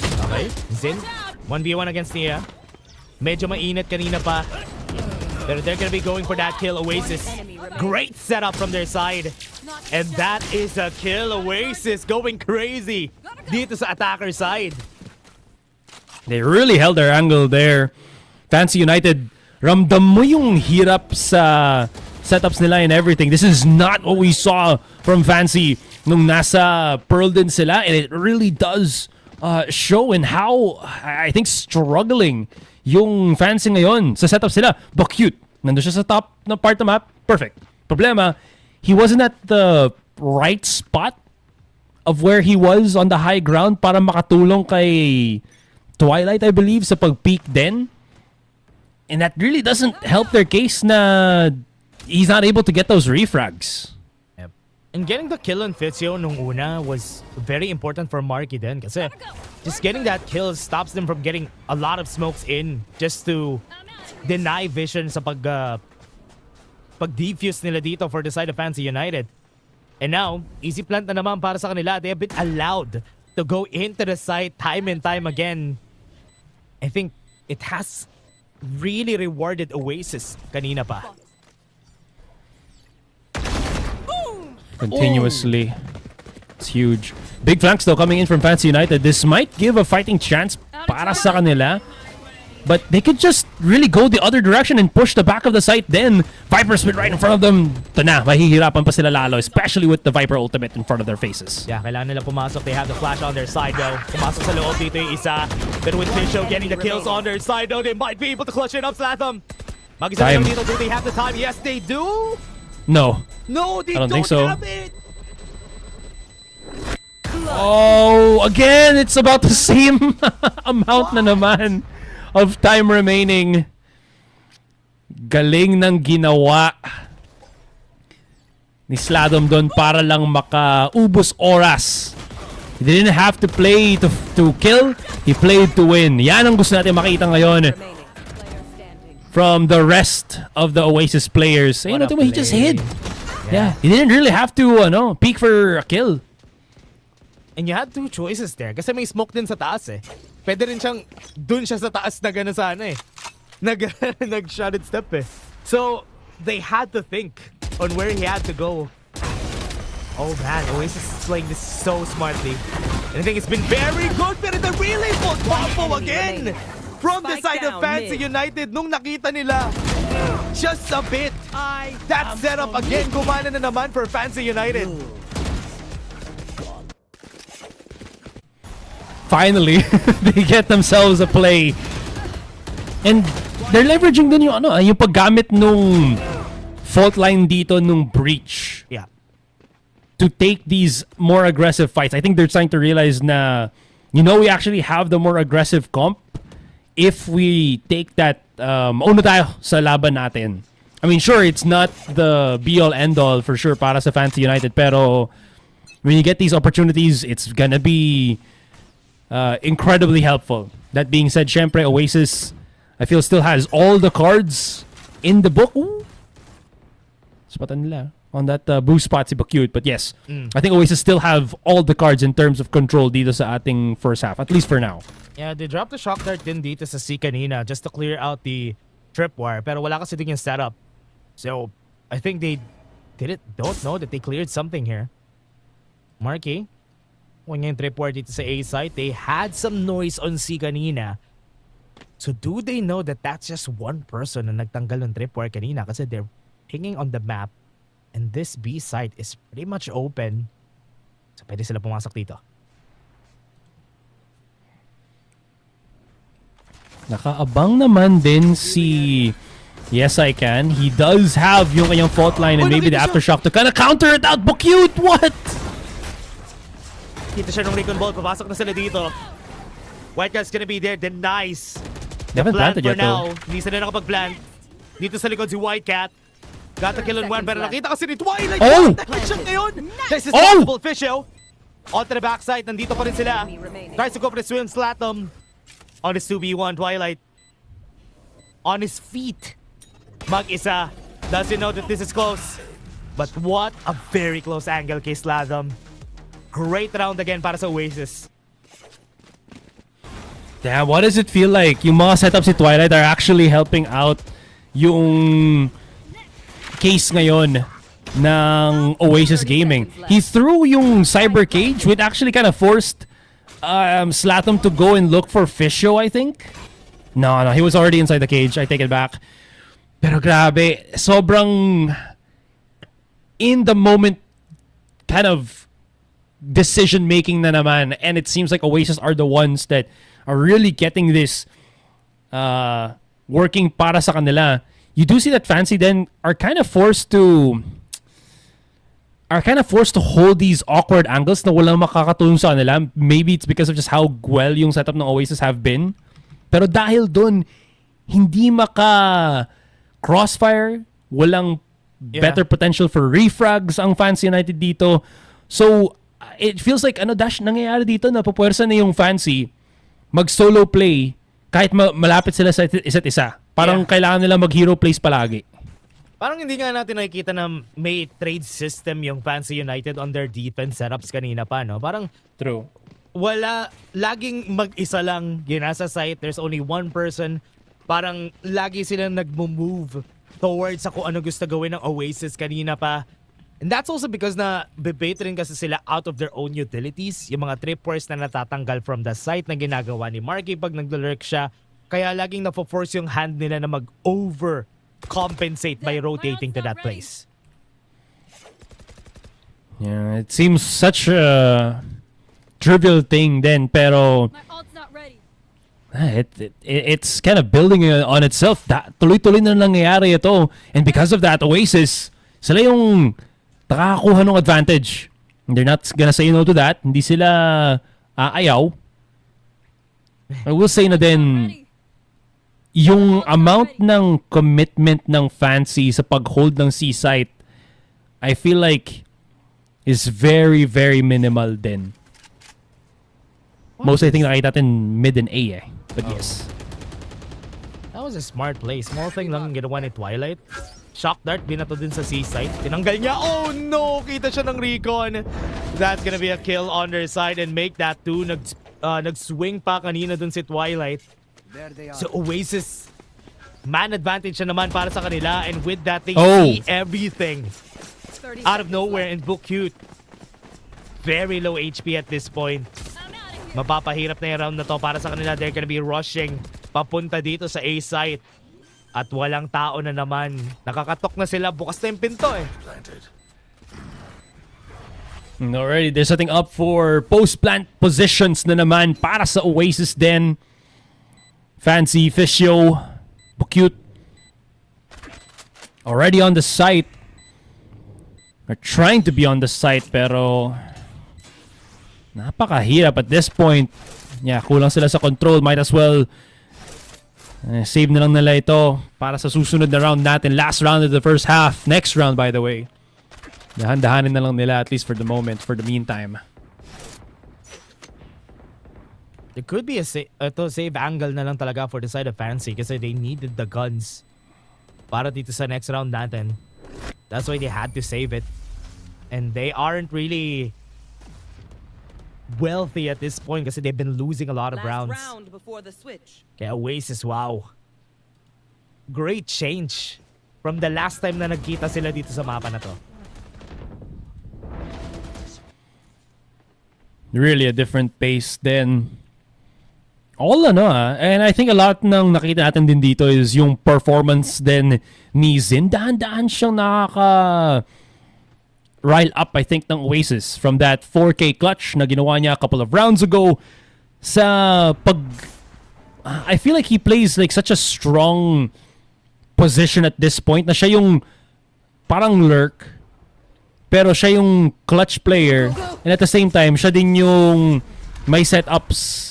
Okay, Zin. 1v1 against Nia. Medyo mainit kanina pa. Pero they're gonna be going for that kill. Oasis. Great setup from their side. And that is a kill. Oasis going crazy dito sa attacker side. They really held their angle there. Fancy United, ramdam mo yung hirap sa setups nila and everything. This is not what we saw from Fancy nung nasa Pearl din sila. And it really does show in how, I think, struggling yung Fancy ngayon sa setup sila. But cute. Nandun siya sa top na part ng map. Perfect. Problema, he wasn't at the right spot of where he was on the high ground para makatulong kay Twilight, I believe, sa pag-peak din. And that really doesn't help their case na he's not able to get those refrags. Yep. And getting the kill on Fitzio nung una was very important for Marky then kasi just getting that kill stops them from getting a lot of smokes in just to deny vision sa pag-defuse nila dito for the side of Fancy United. And now, easy plant na naman para sa kanila. They have been allowed to go into the site time and time again. I think it has really rewarded Oasis kanina pa. Continuously. It's huge. Big flanks though coming in from Fancy United. This might give a fighting chance para sa kanila. But they could just really go the other direction and push the back of the site then. Viper spit right in front of them. Ito na, mahihirapan pa sila lalo, especially with the Viper ultimate in front of their faces. Yeah, kailangan nila pumasok. They have the flash on their side though. Pumasok sa loob dito yung isa. But with Fisho getting the kills on their side though, they might be able to clutch it up, Slatham. Mag-isa lang dito. Do they have the time? Yes, they do. No. No, they don't don't think so. have it. Oh, again, it's about the same amount na naman of time remaining. Galing ng ginawa ni Sladom doon para lang makaubos oras. He didn't have to play to kill. He played to win. Yan ang gusto natin makita ngayon from the rest of the Oasis players. Ayun natin mo, he just hid. Yeah, he didn't really have to peek for a kill. And you had two choices there kasi may smoke din sa taas eh. Pwede rin siyang dun siya sa taas na gano'n sana eh. Nag-shotted step eh. So, they had to think on where he had to go. Oh man, Oasis is playing this so smartly. And I think it's been very good, pero the really good combo again from the side of Fancy United nung nakita nila just a bit. That setup again, gumana na naman for Fancy United. Finally, they get themselves a play. And they're leveraging din yung yung paggamit nung fault line dito nung breach. Yeah. To take these more aggressive fights. I think they're trying to realize na, we actually have the more aggressive comp if we take that una tayo sa laban natin. I mean, sure, it's not the be-all, end-all for sure para sa Fancy United, pero when you get these opportunities, it's gonna be incredibly helpful. That being said, syempre, Oasis, I feel, still has all the cards in the book. Ooh. Spatan nila on that boost spot si Bakute. But yes, I think Oasis still have all the cards in terms of control dito sa ating first half, at least for now. Yeah, they dropped the shock dart din dito sa C kanina just to clear out the tripwire. Pero wala kasi din yung setup. So, I think they don't know that they cleared something here. Marky, when yung tripwire dito sa A site, they had some noise on C kanina. So, do they know that that's just one person na nagtanggal ng tripwire kanina? Kasi they're hanging on the map. And this B site is pretty much open. So, pwede sila pumasok dito. Nakaabang naman din si Yes I Can. He does have yung kanyang fault line and maybe the aftershock to kind of counter it out. Bakute, what? Kita siya ng recon ball. Papasok na sila dito. White Cat's gonna be there. Denies. They haven't planted for yet now. though. Hindi sila nakapag-plant. Dito sa likod si White Cat. Got the kill on one. Pero nakita kasi ni Twilight. Oh! Dahil siya ngayon. This is possible. Fisho. On to the backside. Nandito pa rin sila. Tries to go for the swim. Slatum. On his 2v1. Twilight. On his feet. Mag-isa. Doesn't know that this is close. But what a very close angle kay Slatum. Great round again para sa Oasis. Damn, what does it feel like? Yung mga setups si Twilight are actually helping out yung case ngayon ng Oasis Gaming. He threw yung Cyber Cage, which actually kind of forced Slatum to go and look for Fisho, I think. No, he was already inside the cage. I take it back. Pero grabe, sobrang in the moment kind of decision making na naman, and it seems like Oasis are the ones that are really getting this working para sa kanila. You do see that Fancy then are kind of forced to hold these awkward angles na walang makakatulong sa kanila. Maybe it's because of just how well yung setup ng Oasis have been. Pero dahil dun, hindi maka crossfire, walang better potential for refrags ang Fancy United dito. So, it feels like Dash, nangyayari dito na pupuwersa na yung Fancy mag-solo play kahit malapit sila sa isa't isa. Parang kailangan nila mag-hero plays palagi. Parang hindi nga natin nakikita na may trade system yung Fancy United on their defense setups kanina pa, no? Parang True. Wala, laging mag-isa lang yung nasa site. There's only one person. Parang lagi silang nag-move towards sa kung ano gusto gawin ng Oasis kanina pa. And that's also because na bebait rin kasi sila out of their own utilities. Yung mga trippers na natatanggal from the site na ginagawa ni Marky pag nag-lurk siya. Kaya laging na-force yung hand nila na mag-overcompensate by rotating to that place. Yeah, it seems such a trivial thing then, pero My ult's not ready. it's kind of building on itself. Tuloy-tuloy na nangyayari ito. And because of that, Oasis, sila yung nakakakuha ng advantage. They're not gonna say no to that. Hindi sila ayaw. I will say na din, yung amount ng commitment ng Fancy sa pag-hold ng C site, I feel like is very, very minimal din. Most I think nakita natin mid and A eh. But yes. That was a smart play. Small thing lang ginawa ni Twilight. Shock dart, binato din sa C-site. Tinanggal niya. Oh no! Kita siya ng recon. That's gonna be a kill on their side and make that 2. Nag-swing pa kanina dun si Twilight. So Oasis, man advantage siya naman para sa kanila. And with that, they see everything out of nowhere and book cute. Very low HP at this point. Mapapahirap na yung round na to para sa kanila. They're gonna be rushing papunta dito sa A site. At walang tao na naman. Nakakatok na sila. Bukas na yung pinto eh. Alrighty, they're setting up for post-plant positions na naman para sa Oasis din. Fancy, Fishio, Bukute. Already on the site. They're trying to be on the site pero napakahirap at this point. Yeah, kulang sila sa control. Might as well save na lang nila ito para sa susunod na round natin. Last round of the first half. Next round, by the way. Dahan-dahanin na lang nila at least for the moment, for the meantime. There could be a save angle na lang talaga for the side of Fancy kasi they needed the guns para dito sa next round natin. That's why they had to save it. And they aren't really wealthy at this point kasi they've been losing a lot of rounds. Round before the switch. Kaya Oasis, wow. Great change from the last time na nagkita sila dito sa mapa na to. Really a different pace then. All and I think a lot ng nakita natin din dito is yung performance din ni Zin. Dahan-dahan siyang rile up, I think, ng Oasis from that 4K clutch na ginawa niya a couple of rounds ago. I feel like he plays like such a strong position at this point na siya yung parang lurk pero siya yung clutch player and at the same time siya din yung may setups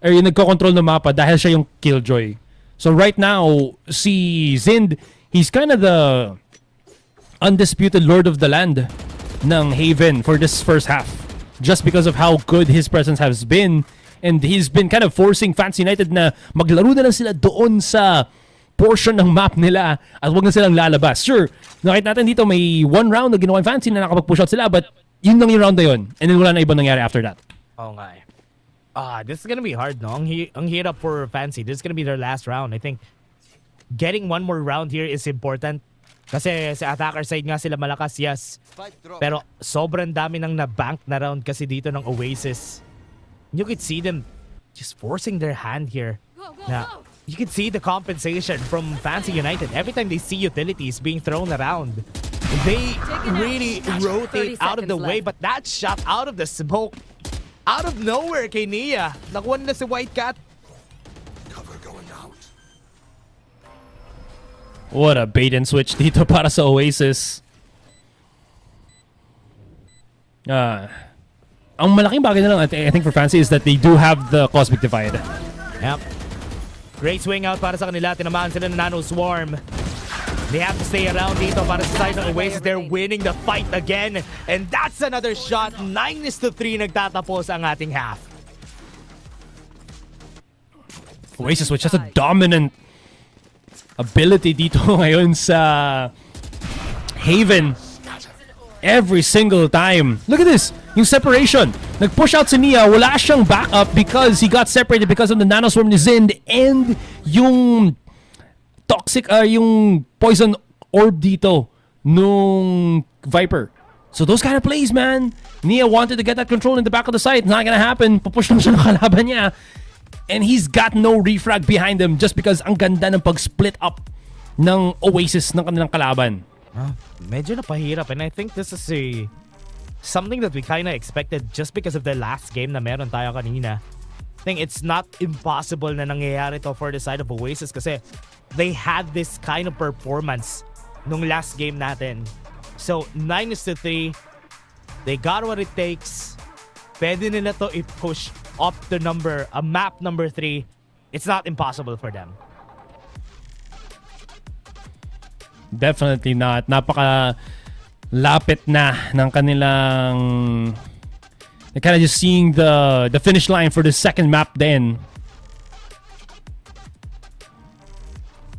or yung nagko-control ng mapa dahil siya yung killjoy. So right now, si Zind, he's kind of the undisputed lord of the land ng Haven for this first half just because of how good his presence has been, and he's been kind of forcing Fancy United na maglaro na lang sila doon sa portion ng map nila at wag na silang lalabas. Sure, nakita natin dito may one round na ginawa yung Fancy na nakapag-push out sila, but yun lang yung round na yun and then wala na ibang nangyari after that. Oh nga eh. This is gonna be hard, no? Ang hirap for Fancy. This is gonna be their last round. I think getting one more round here is important. Kasi sa attacker side nga sila malakas, yes. Pero sobrang dami nang na-bank na round kasi dito ng Oasis. You could see them just forcing their hand here. Now, you could see the compensation from Fancy United. Every time they see utilities being thrown around, they really rotate out of the way. But that shot out of the smoke, out of nowhere kay Nia. Nakuha na si White Cat. Cover going out. What a bait and switch dito para sa Oasis. Ang malaking bagay na lang I think for Fancy is that they do have the Cosmic Divide. Yep. Great swing out para sa kanila. Tinamaan sila ng Nano Swarm. They have to stay around dito para sa side ng Oasis. They're winning the fight again. And that's another shot. 9-3 nagtatapos ang ating half. Oasis which has a dominant ability dito ngayon sa Haven. Every single time. Look at this. Yung separation. Nag-push out si Nia. Wala siyang backup because he got separated because of the nanoswarm ni Zind and yung toxic, yung poison orb dito nung Viper. So those kind of plays, man. Nia wanted to get that control in the back of the site. It's not gonna happen. Pupush lang siya ng kalaban niya. And he's got no refrag behind him just because ang ganda ng pag-split up ng Oasis ng kanilang kalaban. Medyo napahirap, and I think this is something that we kind of expected just because of the last game na meron tayo kanina. I think it's not impossible na nangyayari to for the side of Oasis kasi they had this kind of performance nung last game natin. So 9-3, they got what it takes. Pwede nila to i-push up to map number 3. It's not impossible for them. Definitely not. Napaka lapit na ng kanilang, they're kind of just seeing the finish line for the second map then.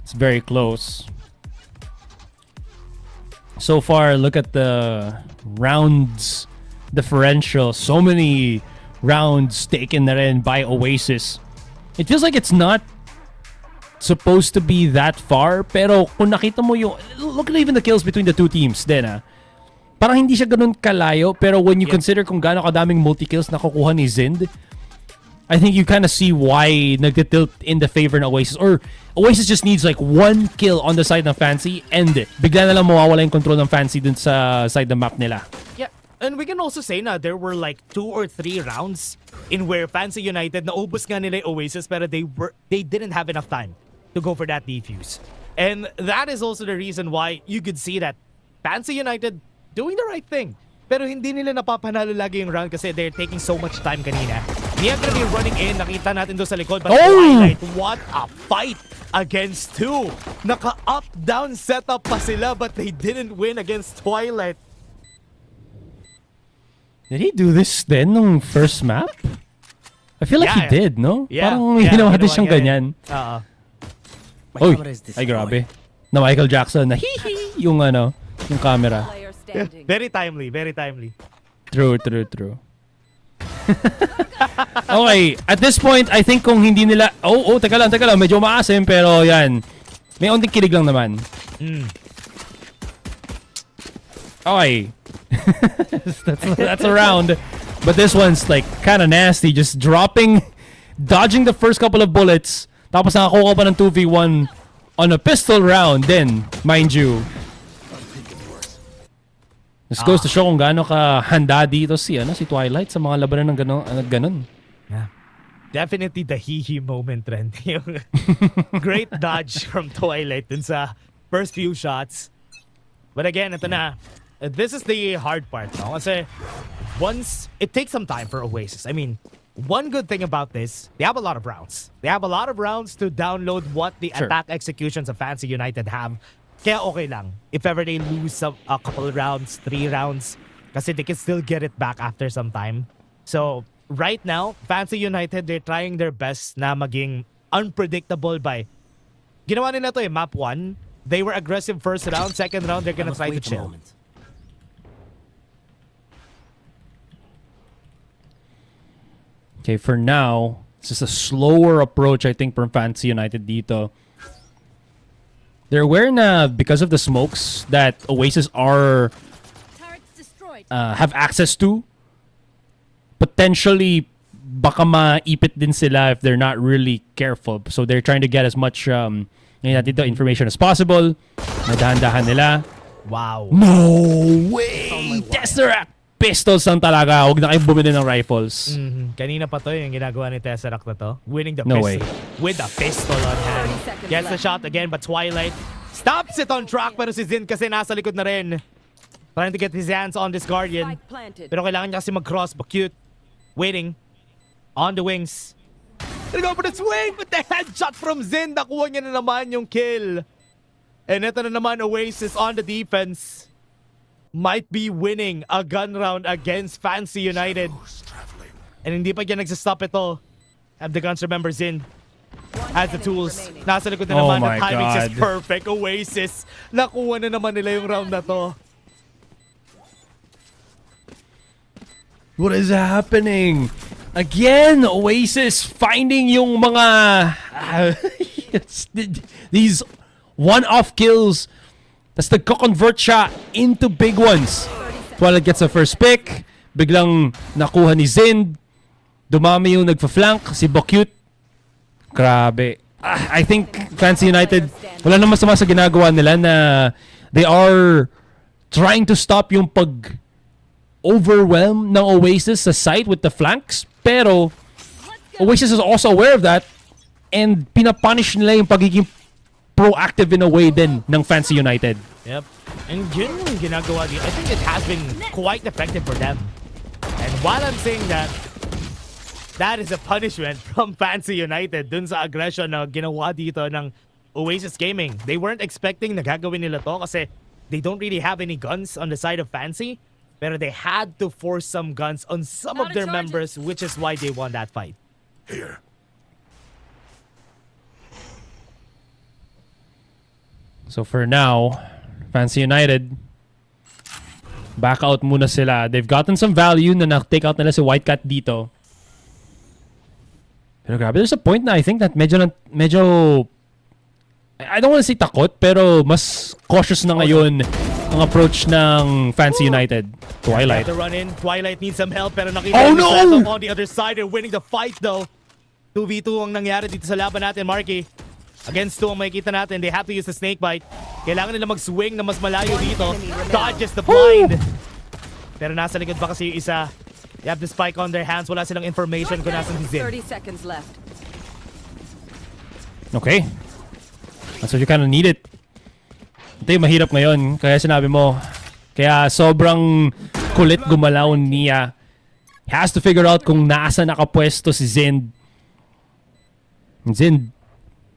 It's very close. So far, look at the rounds differential. So many rounds taken na rin by Oasis. It feels like it's not supposed to be that far, pero kung nakita mo yung, look at even the kills between the two teams din parang hindi siya ganun kalayo, pero when you consider kung gaano kadaming multi-kills na kukuha ni Zind, I think you kind of see why nagtitilt in the favor ng Oasis. Or Oasis just needs like one kill on the side ng Fancy and bigla na lang mawawala yung control ng Fancy dun sa side ng map nila. Yeah, and we can also say na there were like 2 or 3 rounds in where Fancy United naubos nga nila yung Oasis pero they didn't have enough time to go for that defuse. And that is also the reason why you could see that Fancy United doing the right thing. Pero hindi nila napapanalo lagi yung round kasi they're taking so much time kanina. They're gonna be running in. Nakita natin doon sa likod. But Twilight, what a fight against 2. Naka-up-down setup pa sila but they didn't win against Twilight. Did he do this then nung first map? I feel like he did, no? Yeah. Parang ginawa din siyang ganyan. Oy, ay grabe. Na Michael Jackson na hihi yung yung camera. Very timely, very timely. True. Okay, at this point, I think kung hindi nila... teka lang, medyo maasim, pero yan. May onting kilig lang naman. Okay. that's a round. But this one's like kind of nasty. Just dodging the first couple of bullets. Tapos nakakuha pa ng 2v1 on a pistol round. Then, mind you, this goes to show kung gaano ka handa dito si Twilight sa mga labanan ng ganon. Yeah. Definitely the hee-hee moment, Trent. Yung great dodge from Twilight dun sa first few shots. But again, ito na. This is the hard part. No? Kasi it takes some time for Oasis. I mean, one good thing about this, they have a lot of rounds. They have a lot of rounds to download what the attack executions of Fancy United have. Kaya okay lang if ever they lose a couple rounds, 3 rounds, kasi they can still get it back after some time. So right now, Fancy United, they're trying their best na maging unpredictable by ginawa nila to map 1. They were aggressive first round, second round they're gonna try to chill. Okay, for now, it's just a slower approach I think from Fancy United dito. They're aware na because of the smokes that Oasis have access to. Potentially, baka maipit din sila if they're not really careful. So they're trying to get as much information as possible. Nadahan-dahan nila. Wow. No way! Tesseract! Pistols lang talaga. Huwag na kayong bumili ng rifles. Kanina pa to yung ginagawa ni Tesseract na to. Winning the No pistol. way. With the pistol on hand. Gets the shot again, but Twilight stops it on track. Pero si Zin kasi nasa likod na rin. Trying to get his hands on this Guardian. Pero kailangan niya kasi mag-cross. But cute. Waiting. On the wings. Gonna go for the swing, but the headshot from Zin, nakuha niya na naman yung kill. And ito na naman, Oasis on the defense. Might be winning a gun round against Fancy United. And hindi pa niya nagsastop ito. Have the guns, remember, Zin has the tools. Nasa likod na naman. my The timing is God. perfect. Oasis, nakuha na naman nila yung round na to. What is happening? Again, Oasis finding yung mga these one-off kills. Tapos nagko-convert siya into big ones. Twilight gets a first pick. Biglang nakuha ni Zind. Dumami yung nagfa-flank. Si Bokyut. Grabe. I think Fancy United, wala namang masama sa ginagawa nila na they are trying to stop yung pag-overwhelm ng Oasis sa site with the flanks. Pero Oasis is also aware of that and pinapunish nila yung pagiging proactive in a way din ng Fancy United. Yep. And yun yung ginagawa dito. I think it has been quite effective for them. And while I'm saying that, that is a punishment from Fancy United dun sa aggression na ginawa dito ng Oasis Gaming. They weren't expecting na gagawin nila to kasi they don't really have any guns on the side of Fancy. Pero they had to force some guns on some of their members, which is why they won that fight. Here. So for now, Fancy United, back out muna sila. They've gotten some value na na-take out nila si Whitecat dito. Pero grabe, there's a point na I think that medyo I don't want to say takot, pero mas cautious na ngayon ang approach ng Fancy United. Twilight. To run in. Twilight needs some help pero nakita Oh, ni no! Seto on the other side. They're winning the fight though. 2v2 ang nangyari dito sa laban natin, Marky. Against 2 ang makikita natin. They have to use the snake bite. Kailangan nila mag-swing na mas malayo dito. Dodges the blind. Pero nasa likod pa kasi yung isa. They have the spike on their hands. Wala silang information kung nasan si Zin. 30 seconds left. Okay. That's what you kind of needed. Ito yung mahirap ngayon. Kaya sinabi mo, kaya sobrang kulit gumalaw niya. He has to figure out kung nasa nakapwesto si Zind. Zind,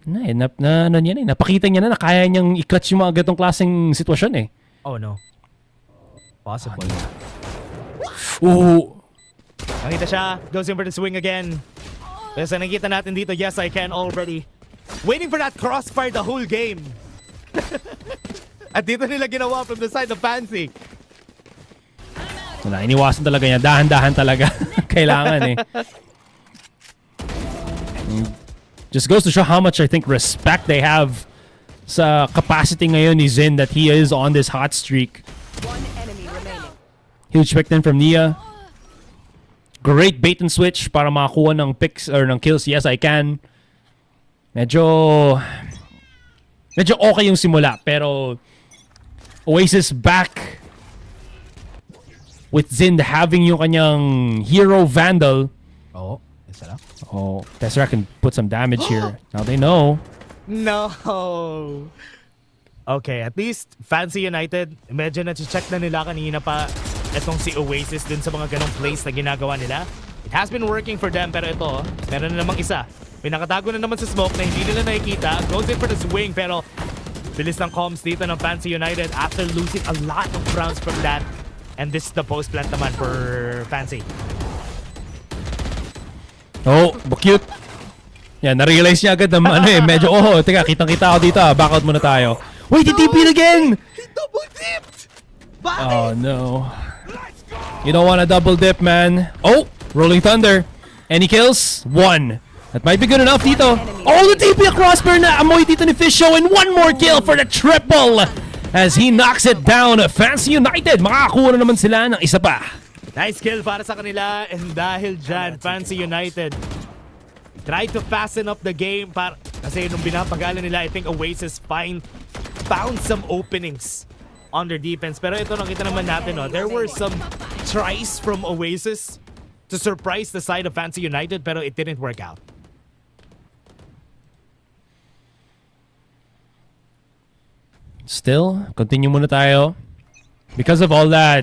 napakita niya na kaya niyang i-clutch yung mga gatong klaseng sitwasyon eh. Oh no. Possible. Ooh. Nakita siya. Goes in for the swing again. Pero sa nakita natin dito, yes, I can already. Waiting for that crossfire the whole game. At dito nila ginawa from the side of Fancy. Wala, iniwasan talaga niya. Dahan-dahan talaga. Kailangan eh. Just goes to show how much I think respect they have sa capacity ngayon ni Zin that he is on this hot streak. One enemy remaining. Huge pick then from Nia. Great bait and switch para makakuha ng picks or ng kills. Yes, I can. Medyo okay yung simula pero Oasis back with Zind having yung kanyang hero Vandal. Oh, isa lang. Oh, Tessera can put some damage here. Now they know. No. Okay, at least Fancy United, medyo na-check na nila kanina pa itong si Oasis dun sa mga ganong plays na ginagawa nila. It has been working for them pero ito, meron na namang isa. Pinakatago na naman sa smoke na hindi nila nakikita. Goes in for the swing pero bilis ng comms dito ng Fancy United after losing a lot of rounds from that. And this is the post plant naman for Fancy. Oh, cute. Yan, na-realize niya agad na medyo, teka, kitang-kita ako dito back out muna tayo. Wait, he TP'd again! He double dipped! Oh, no. You don't want a double dip, man. Oh, Rolling Thunder. Any kills? 1. That might be good enough dito. Oh, the TP across per na amoy dito ni Fisho and 1 more kill for the triple as he knocks it down. Fancy United, makakakuha na naman sila ng isa pa. Nice kill para sa kanila and dahil dyan, Fancy United try to fasten up the game kasi nung binapagalan nila, I think Oasis found some openings on their defense. Pero ito nakita naman natin, there were some tries from Oasis to surprise the side of Fancy United pero it didn't work out. Still, continue muna tayo. Because of all that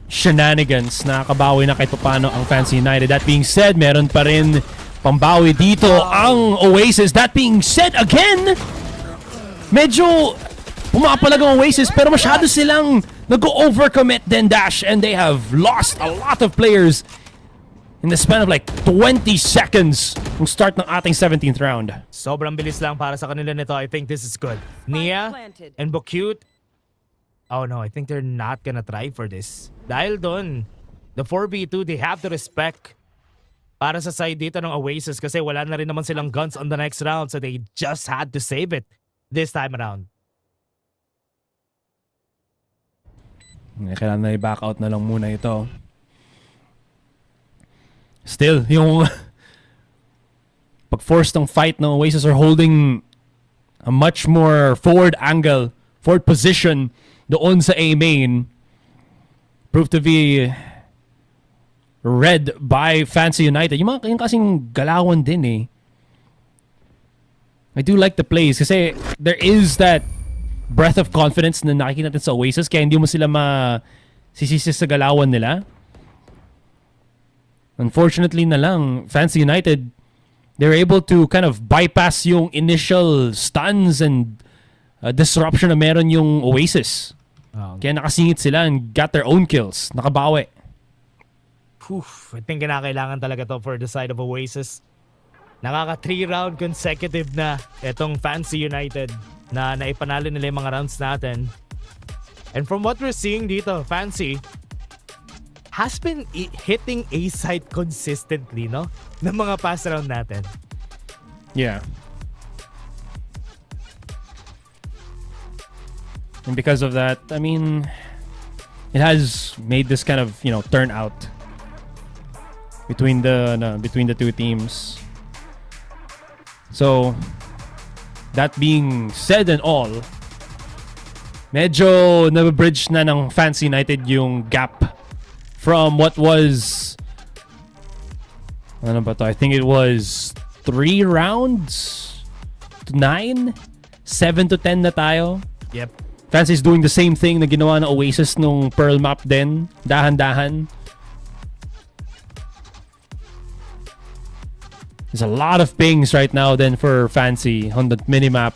shenanigans, nakakabawi na kahit paano ang Fancy United. That being said, meron pa rin Pambawi dito ang Oasis. That being said, again, medyo pumapalag ang Oasis pero masyado silang nag-overcommit then Dash and they have lost a lot of players in the span of like 20 seconds ng start ng ating 17th round. Sobrang bilis lang para sa kanila nito. I think this is good. Nia and Bocute. Oh no, I think they're not gonna try for this. Dahil doon, the 4v2, they have to respect para sa side dito ng Oasis kasi wala na rin naman silang guns on the next round so they just had to save it this time around. Kailangan na i-back out na lang muna ito. Still, yung pag-force ng fight ng Oasis are holding a much more forward angle, forward position doon sa A main. Proved to be read by Fancy United. Yung kasing galawan din eh. I do like the plays kasi there is that breath of confidence na nakikita natin sa Oasis kaya hindi mo sila masisisi sa galawan nila. Unfortunately na lang, Fancy United, they're able to kind of bypass yung initial stuns and disruption na meron yung Oasis. Kaya nakasingit sila and got their own kills. Nakabawi. I think kinakailangan talaga to for the side of Oasis. Nakaka 3 round consecutive na itong Fancy United na naipanalo nila yung mga rounds natin. And from what we're seeing dito, Fancy has been hitting A side consistently, no? Ng mga past round natin. Yeah. And because of that, I mean, it has made this kind of, turn out between the two teams. So, that being said and all, medyo nabibridge na ng Fancy United yung gap from what was, ano ba to? I think it was 3 rounds to 9, 7 to 10 na tayo. Yep. Fancy's doing the same thing na ginawa ng Oasis nung Pearl map din. Dahan-dahan. There's a lot of pings right now then for Fancy on the minimap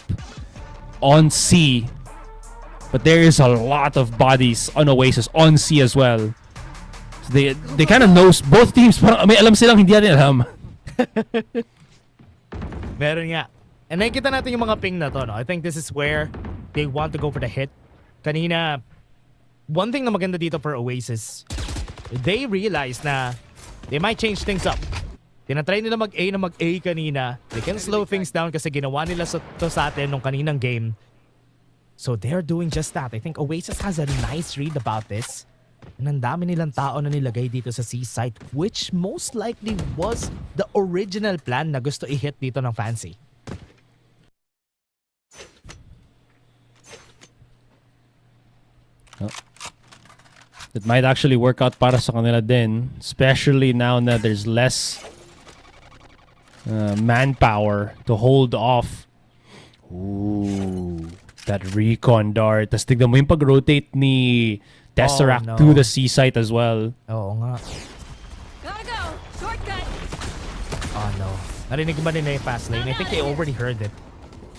on C. But there is a lot of bodies on Oasis on C as well. So they kind of know both teams. May alam silang hindi natin alam. Meron nga. And nakikita natin yung mga ping na to, no? I think this is where they want to go for the hit. Kanina, one thing na maganda dito for Oasis, they realize na they might change things up. Tinatry nila mag-A kanina. They can slow things down kasi ginawa nila to sa atin nung kaninang game. So they're doing just that. I think Oasis has a nice read about this. And ang dami nilang tao na nilagay dito sa C site, which most likely was the original plan na gusto i-hit dito ng Fancy. It might actually work out para sa kanila din, especially now na there's less manpower to hold off. Ooh, that recon dart. Tapos tignan mo yung pag-rotate ni Tesseract to the C site as well. Oo nga. Gotta go! Shortcut! Oh no. Narinig ba nila yung fast lane? I think they already heard it.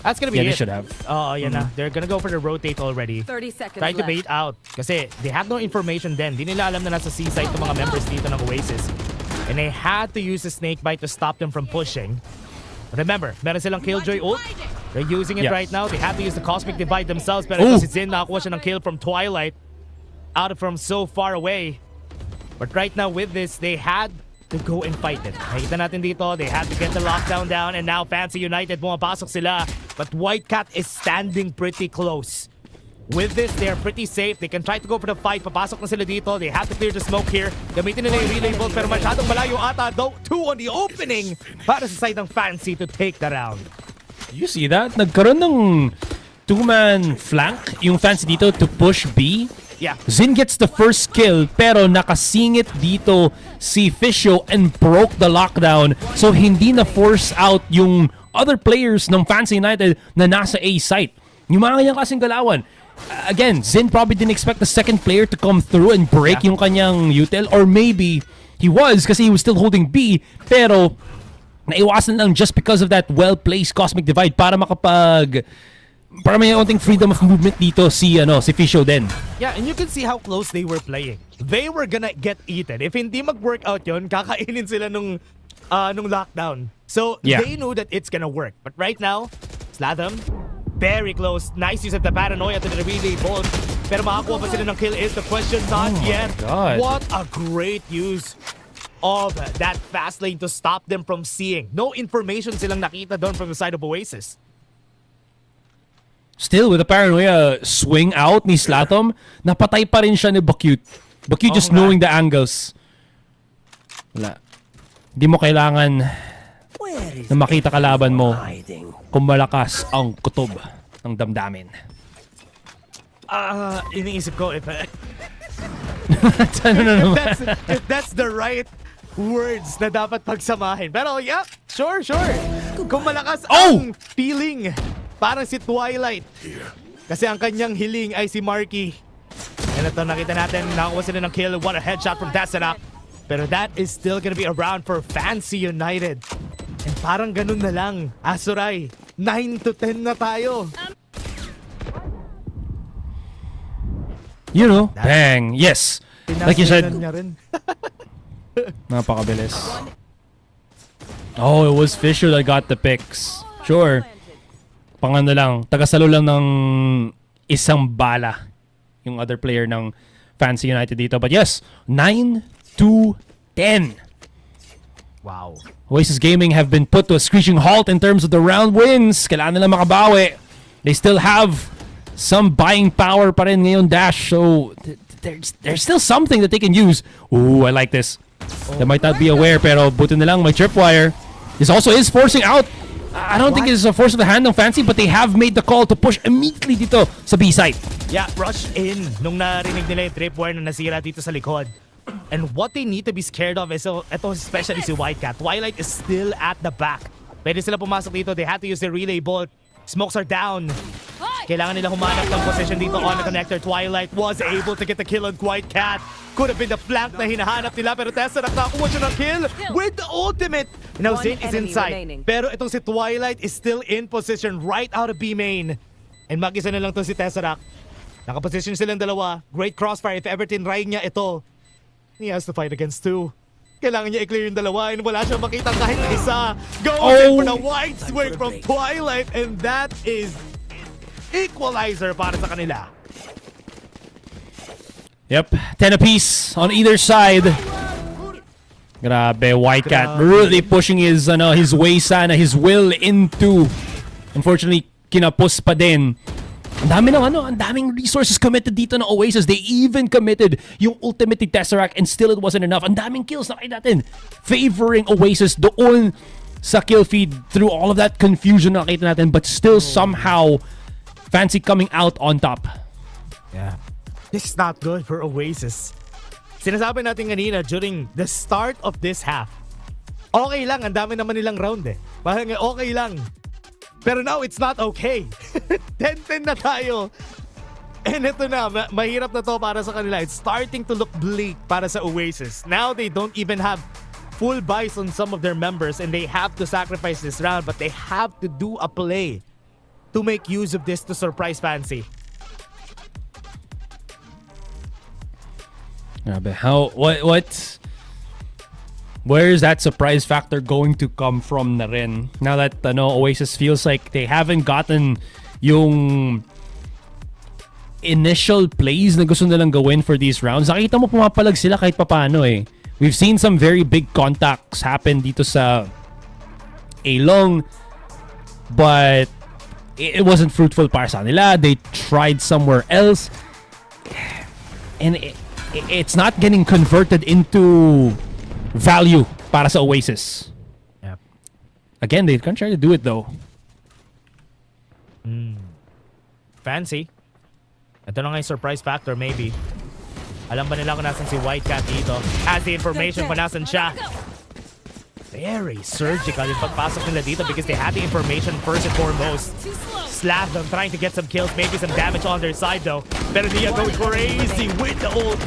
That's gonna be it. They should have. Yan na. They're gonna go for the rotate already. 30 seconds Try to left. bait out. Kasi they had no information then. Di nila alam na nasa C site yung mga members dito ng Oasis. And they had to use a snake bite to stop them from pushing. Remember, meron silang Killjoy ult. They're using it right now. They have to use the Cosmic Divide themselves. Pero ito si Zin nakakuha siya ng kill from Twilight. Out from so far away. But right now with this, they had to go and fight it. Nakita natin dito, they had to get the lockdown down. And now Fancy United, bumapasok sila. But White Cat is standing pretty close. With this, they're pretty safe. They can try to go for the fight. Papasok na sila dito. They have to clear the smoke here. Gamitin nila yung relay bolt pero masyadong malayo ata. Though, 2 on the opening para sa side ng Fancy to take the round. You see that? Nagkaroon ng 2-man flank yung Fancy dito to push B. Yeah. Zin gets the first kill pero nakasingit dito si Fisho and broke the lockdown. So hindi na force out yung other players ng Fancy United na nasa A site. Yung mga kanyang kasing galawan. Again, Zin probably didn't expect the second player to come through and break yung kanyang util. Or maybe he was kasi he was still holding B. Pero naiwasan lang just because of that well-placed Cosmic Divide para may onting freedom of movement dito si Fisho din. Yeah, and you can see how close they were playing. They were gonna get eaten. If hindi mag-workout yun, kakainin sila nung lockdown. So, they knew that it's gonna work. But right now, Slatham, very close. Nice use of the paranoia to the relay bolt. Pero makakuha pa sila ng kill is the question. Not yet. God. What a great use of that fast lane to stop them from seeing. No information silang nakita doon from the side of Oasis. Still, with the paranoia swing out ni Slatham, napatay pa rin siya ni Bakute. Bakute just knowing the angles. Wala. Di mo kailangan na makita kalaban mo kung malakas ang kutob ng damdamin. Iniisip ko if Ano if that's the right words na dapat pagsamahin. Pero yeah, sure. Kung malakas ang feeling, parang si Twilight. Kasi ang kanyang hiling ay si Marky. And ito nakita natin, nakakuha sila ng kill. What a headshot from Tesseract. Pero that is still gonna be around for Fancy United. And parang ganun na lang. Asuray, 9-10 na tayo. You know, bang, yes. Like you said, niya rin. napakabilis. Oh, it was Fisher that got the picks. Sure. Pangano lang, tagasalo lang ng isang bala yung other player ng Fancy United dito. But yes, 9-10. Wow. Oasis Gaming have been put to a screeching halt in terms of the round wins. Kailangan nila makabawi. They still have some buying power pa rin ngayon, Dash. So, there's still something that they can use. Ooh, I like this. They might not be aware, pero buti na lang may tripwire. This also is forcing out. I don't think it's a force of the hand ng Fancy, but they have made the call to push immediately dito sa B-side. Yeah, rush in nung narinig nila yung tripwire na nasira dito sa likod. And what they need to be scared of is, ito especially si Whitecat. Twilight is still at the back. Pwede sila pumasok dito. They had to use their relay bolt. Smokes are down. Kailangan nila humanap ng position dito on the connector. Twilight was able to get the kill on Whitecat. Could have been the flank na hinahanap nila, pero Tesseract nakakuha siya ng kill with the ultimate. Now Zane is inside. Pero itong si Twilight is still in position right out of B main. And mag-isa na lang to si Tesseract. Nakaposition silang dalawa. Great crossfire. If ever tinry niya ito, he has to fight against two. Kailangan niya i-clear yung dalawa and wala siyang makita kahit isa. Goes in for the wide swing from Twilight, and that is equalizer para sa kanila. Yep, 10 apiece on either side. Grabe, Whitecat really pushing his way sana, his will into. Unfortunately, kinapos pa din. Ang daming resources committed dito ng Oasis. They even committed yung ultimate ni Tesseract and still it wasn't enough. Ang daming kills na kayo natin favoring Oasis doon sa kill feed through all of that confusion na nakita natin, but still somehow Fancy coming out on top. Yeah. This is not good for Oasis. Sinasabi natin kanina during the start of this half, okay lang, ang dami naman nilang round eh. Parang okay lang. Pero now it's not okay. 10-10 na tayo. And ito na, mahirap na to para sa kanila. It's starting to look bleak para sa Oasis. Now they don't even have full buys on some of their members and they have to sacrifice this round, but they have to do a play to make use of this to surprise Fancy. Where is that surprise factor going to come from na rin? Now that Oasis feels like they haven't gotten yung initial plays na gusto nilang gawin for these rounds. Nakita mo pumapalag sila kahit papano eh. We've seen some very big contacts happen dito sa A-Long, but it wasn't fruitful para sa nila. They tried somewhere else and it's not getting converted into value para sa Oasis. Yep. Again, they can try to do it though. Fancy. Ito na nga yung surprise factor maybe. Alam ba nila kung nasan si Whitecat dito? Has the information kung nasan siya. Very surgical yung pagpasok nila dito because they had the information first and foremost. Slap them, trying to get some kills, maybe some damage on their side though. Pero Nia going crazy with the ult.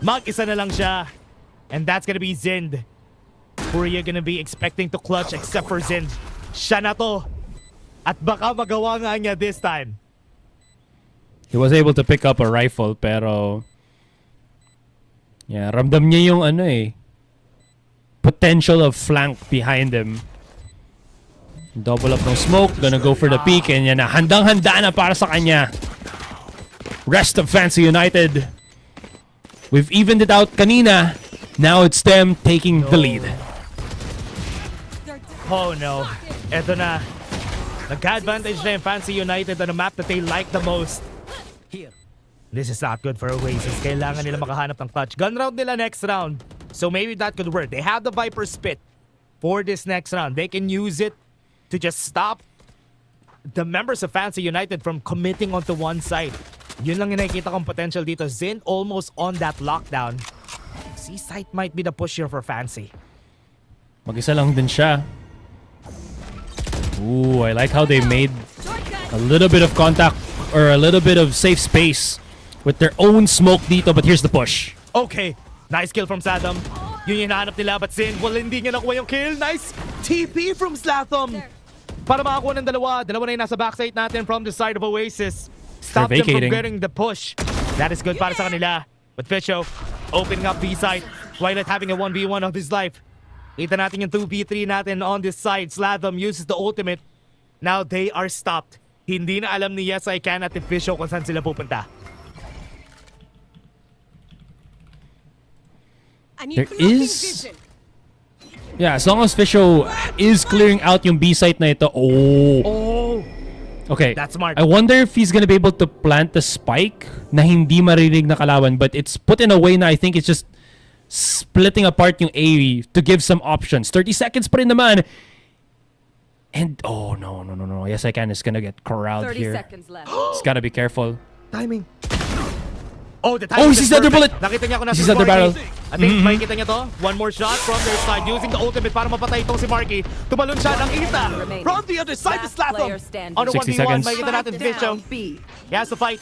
Mag-isa na lang siya. And that's gonna be Zind. Furia gonna be expecting to clutch except for Zin. Siya na to. At baka magawa nga niya this time. He was able to pick up a rifle pero yeah, ramdam niya yung potential of flank behind him. Double up ng smoke, gonna go for the peek, and yan na, handang-handa na para sa kanya. Rest of Fancy United. We've evened it out kanina. Now it's them taking the lead. Oh no. Eto na. Nagka-advantage na yung Fancy United on a map that they like the most. Here. This is not good for Oasis. Kailangan nila makahanap ng clutch. Gun round nila next round. So maybe that could work. They have the Viper Spit for this next round. They can use it to just stop the members of Fancy United from committing onto one side. Yun lang yung nakikita kong potential dito. Zin almost on that lockdown. C-site might be the push here for Fancy. Mag-isa lang din siya. Ooh, I like how they made a little bit of contact or a little bit of safe space with their own smoke dito, but here's the push. Okay, nice kill from Slatham. Yun yung hinahanap nila, but Zin, hindi niya nakuha yung kill. Nice TP from Slatham. Para makakuha ng dalawa na yung nasa backside natin from the side of Oasis. Stop them from getting the push. That is good para sa kanila. But Fisho, opening up B-side, Twilight having a 1v1 of his life. Kita natin yung 2v3 natin on this side. Slatham uses the ultimate. Now they are stopped. Hindi na alam ni Yes I Can at Fisho kung saan sila pupunta. There is... Yeah, as long as Fisho is clearing out yung B site na ito. Oh. Okay. That's smart. I wonder if he's gonna be able to plant the spike na hindi marinig na kalaban, but it's put in a way na I think it's just splitting apart yung A to give some options. 30 seconds pa rin naman. And oh no. Yes I Can is gonna get corralled 30 here. seconds left. He's gotta be careful. Timing. Oh, the timing. Oh, he sees the other bullet. Nakita niya kung He sees the other barrel. I think makikita niya to. One more shot from their side using the ultimate para mapatay itong si Marky. Tumalon siya ng Ita. From the other side is Slatham. On a 60 1v1, seconds. makikita natin Fisho. He has to fight.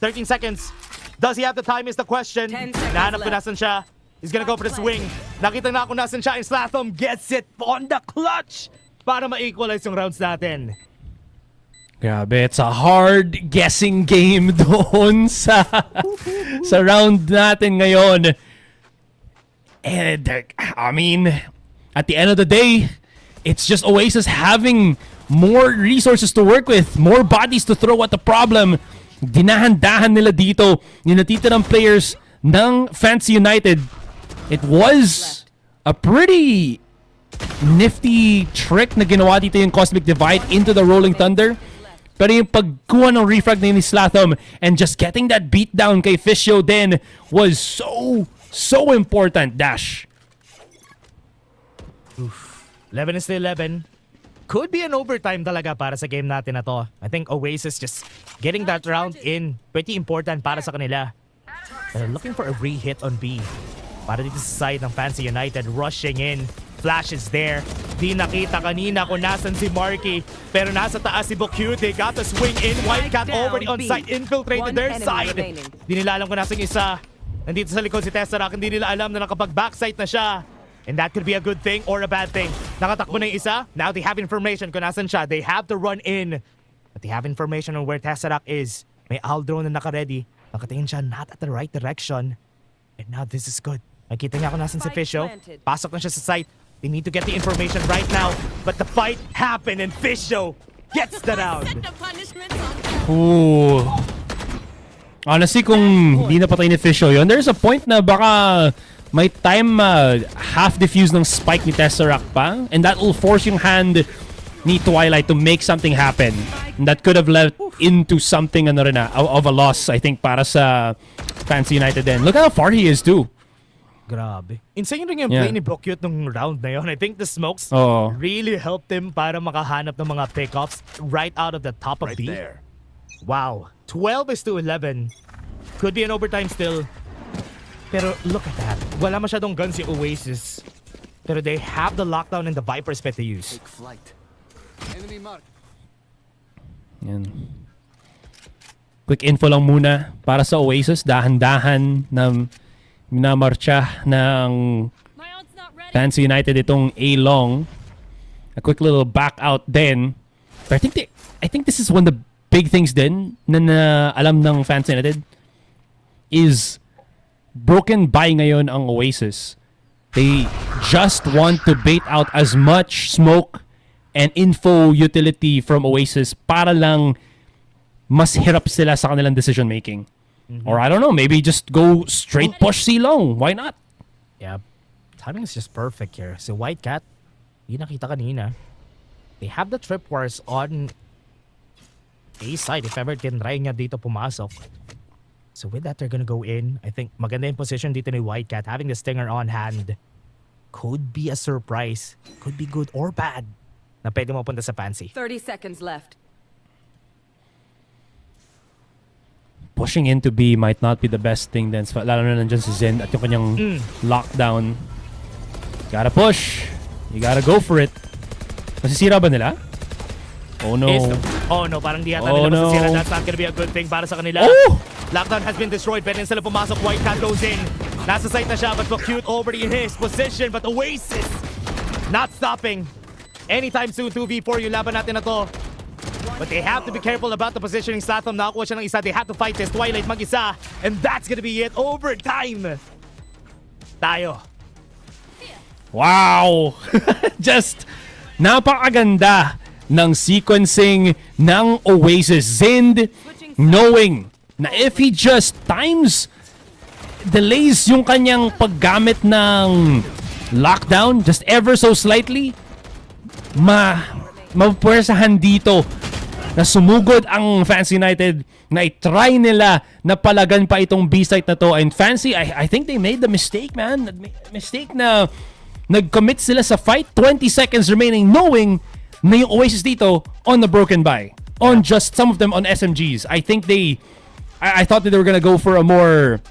13 seconds. Does he have the time is the question. 10 seconds Nahanap ko left. nasan siya. He's gonna go for the swing. Nakita na kung nasan siya and Slatham gets it on the clutch para ma-equalize yung rounds natin. Grabe, it's a hard guessing game doon sa round natin ngayon. And I mean, at the end of the day, it's just Oasis having more resources to work with, more bodies to throw at the problem. Dinahandahan nila dito yung natitirang players ng Fancy United. It was a pretty nifty trick na ginawa dito yung Cosmic Divide into the Rolling Thunder. Pero yung pagkuha ng refrag na ni Slatham and just getting that beatdown kay Fisho then was so important, Dash. 11 is to 11. Could be an overtime talaga para sa game natin na to. I think Oasis just getting that round in pretty important para sa kanila. They're looking for a re-hit on B. Para dito sa side ng Fancy United, rushing in. Flash is there. Di nakita kanina kung nasan si Marky. Pero nasa taas si Bokyu. They got the swing in. Wildcat already on site. Infiltrated their side. Di nila alam kung nasan isa. Nandito sa likod si Tesseract. Hindi nila alam na nakapag-backside na siya. And that could be a good thing or a bad thing. Nakatakbo na yung isa. Now they have information kung nasan siya. They have to run in. But they have information on where Tesseract is. May Aldro na naka-ready. Nakatingin siya not at the right direction. And now this is good. Nakita niya kung nasan si Fisho. Pasok na siya sa site. They need to get the information right now. But the fight happened and Fisho gets the round. Ooh. Honestly, kung hindi napatay ni Fisho yun, there's a point na baka may time half defuse ng spike ni Tesseract pa. And that will force yung hand ni Twilight to make something happen. And that could have led into something of a loss, I think, para sa Fancy United then. Look how far he is too. Grabe. Insane rin yung play ni Bokyut nung round na yun. I think the smokes really helped him para makahanap ng mga pickoffs right out of the top of B. There. Wow. 12 is to 11. Could be an overtime still. Pero look at that. Wala masyadong guns si Oasis. Pero they have the lockdown and the Viper Spit to use. Take flight. Enemy mark. Yan. Quick info lang muna para sa Oasis. Dahan-dahan na minamarcha ng Fancy United itong A-long. A quick little back out then. But I think this is one of the big things din na alam ng Fancy United is broken by ngayon ang Oasis. They just want to bait out as much smoke and info utility from Oasis para lang mas hirap sila sa kanilang decision making. Or I don't know, maybe just go straight push C-long. Why not? Yeah. Timing is just perfect here. So White Cat, yung nakita kanina, they have the tripwires on A side if ever tinry niya dito pumasok. So with that, they're gonna go in. I think maganda yung position dito ni White Cat. Having the stinger on hand could be a surprise. Could be good or bad na pwede mapunta sa Fancy. 30 seconds left. Pushing into B might not be the best thing then. Lalo na nandyan si Zen at yung kanyang lockdown. Gotta push. You gotta go for it. Masisira ba nila? Oh no. Oh no, parang di yata nila masisira. That's not gonna be a good thing para sa kanila. Oh! Lockdown has been destroyed. Pwede sila pumasok. White Cat goes in. Nasa site na siya, but Cute already in his position. But Oasis not stopping anytime soon. 2v4 yung laban natin na to. But they have to be careful about the positioning. Slatham nakakuha siya ng isa. They have to fight this. Twilight mag-isa. And that's gonna be it. Overtime. Tayo. Wow! Just napakaganda ng sequencing ng Oasis. Zind knowing na if he just delays yung kanyang paggamit ng lockdown just ever so slightly, mapwersahan dito na sumugod ang Fancy United na i-try nila na palagan pa itong B-site na to. And Fancy, I think they made the mistake, man. Mistake na nag-commit sila sa fight. 20 seconds remaining knowing na yung Oasis dito on the broken by. On just some of them on SMGs. I think I thought that they were gonna go for a more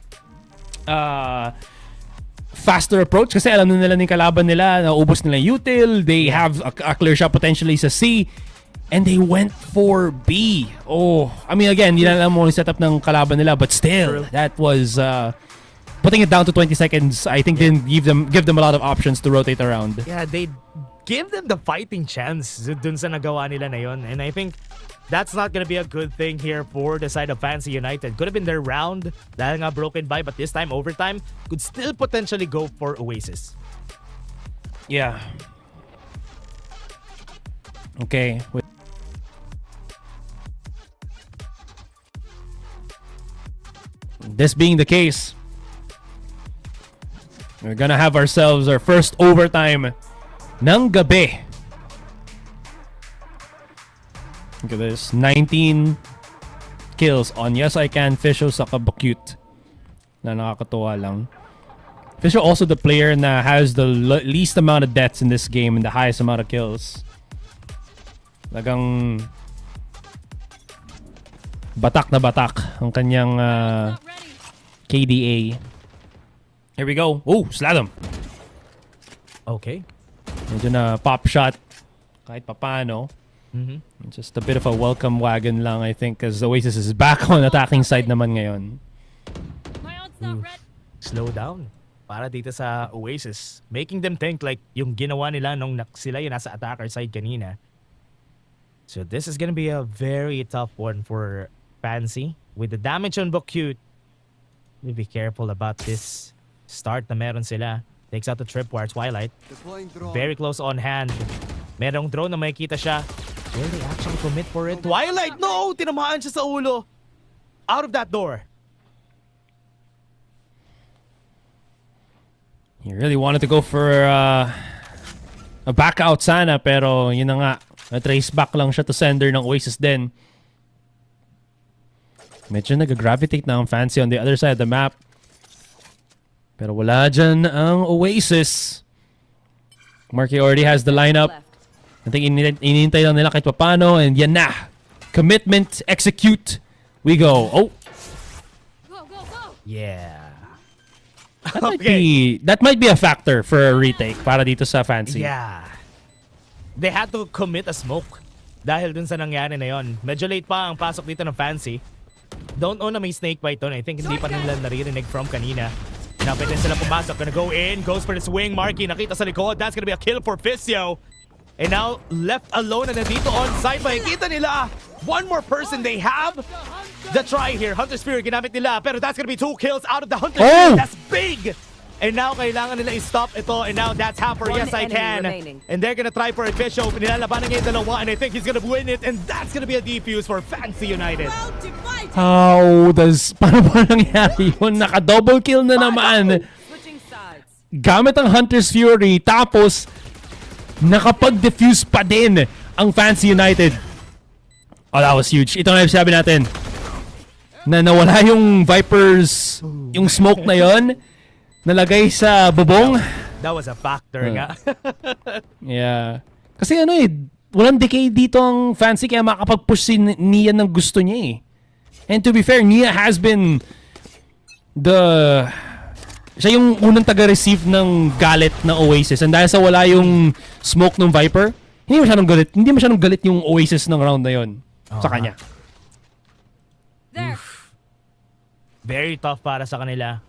faster approach kasi alam na nila ng kalaban nila na ubos nila util. They have a clear shot potentially sa C. And they went for B. Oh, I mean, again, hindi na alam mo yung setup ng kalaban nila, but still, that was putting it down to 20 seconds. I think didn't give them a lot of options to rotate around. Yeah, they give them the fighting chance dun sa nagawa nila na yun. And I think that's not gonna be a good thing here for the side of Fancy United. Could have been their round dahil nga broken by, but this time, overtime, could still potentially go for Oasis. Yeah. Okay. This being the case, we're gonna have ourselves our first overtime ng gabi. Look at this. 19 kills on Yes I Can, Fisho, saka Cute. Na nakakatuwa lang. Fisho also the player na has the least amount of deaths in this game and the highest amount of kills. Lagang batak na batak ang kanyang KDA. Here we go. Oh, Slalom. Okay. Medyo na pop shot kahit papano. Just a bit of a welcome wagon lang, I think, because Oasis is back on attacking side naman ngayon. Slow down para dito sa Oasis. Making them think like yung ginawa nila nung sila yung nasa attacker side kanina. So this is gonna be a very tough one for Fancy. With the damage on Cute, be careful about this start na meron sila. Takes out the tripwire. Twilight. Very close on hand. Merong drone na makikita siya. Will they actually commit for it? Twilight! No! Tinamaan siya sa ulo. Out of that door. He really wanted to go for a back out sana, pero yun na nga. Na-trace back lang siya to sender ng Oasis din. Medyo nag-gravitate na ang Fancy on the other side of the map. Pero wala dyan ang Oasis. Marky already has the lineup. I think inintay lang nila kahit papano. And yan na. Commitment, execute. We go. Oh. Go, go, go. Yeah. That might be a factor for a retake para dito sa Fancy. Yeah. They had to commit a smoke dahil dun sa nangyari na yon. Medyo late pa ang pasok dito ng Fancy. Don't know na may snake bite doon. I think hindi pa nila naririnig from kanina. now pwede sila pumasok. Gonna go in. Goes for the swing. Marky nakita sa likod. That's gonna be a kill for Fisio. And now left alone na nandito on site. Makikita nila. One more person they have. The try here. Hunter Spear ginamit nila. Pero that's gonna be 2 kills out of the Hunter Spear. That's big. And now kailangan nila i-stop ito. And now that's Hamper. Yes, I can. Remaining. And they're gonna try for it. Bishop. Nilalabanan niya yung dalawa. And I think he's gonna win it. And that's gonna be a defuse for Fancy United. How does... Paano ba nangyari yun? Naka-double kill na naman. Switching sides. Gamit ang Hunter's Fury. Tapos, nakapag-defuse pa din ang Fancy United. Oh, that was huge. Ito nga yung sabi natin. Na nawala yung Vipers, yung smoke na yon, nalagay sa bubong. That was a factor nga. Yeah. Kasi ano eh, walang decay dito ang Fancy kaya makapag-push si Nia ng gusto niya eh. And to be fair, Nia has been siya yung unang taga-receive ng galit ng Oasis. And dahil sa wala yung smoke ng Viper, hindi masyadong galit yung Oasis ng round na yon sa kanya. There. Very tough para sa kanila.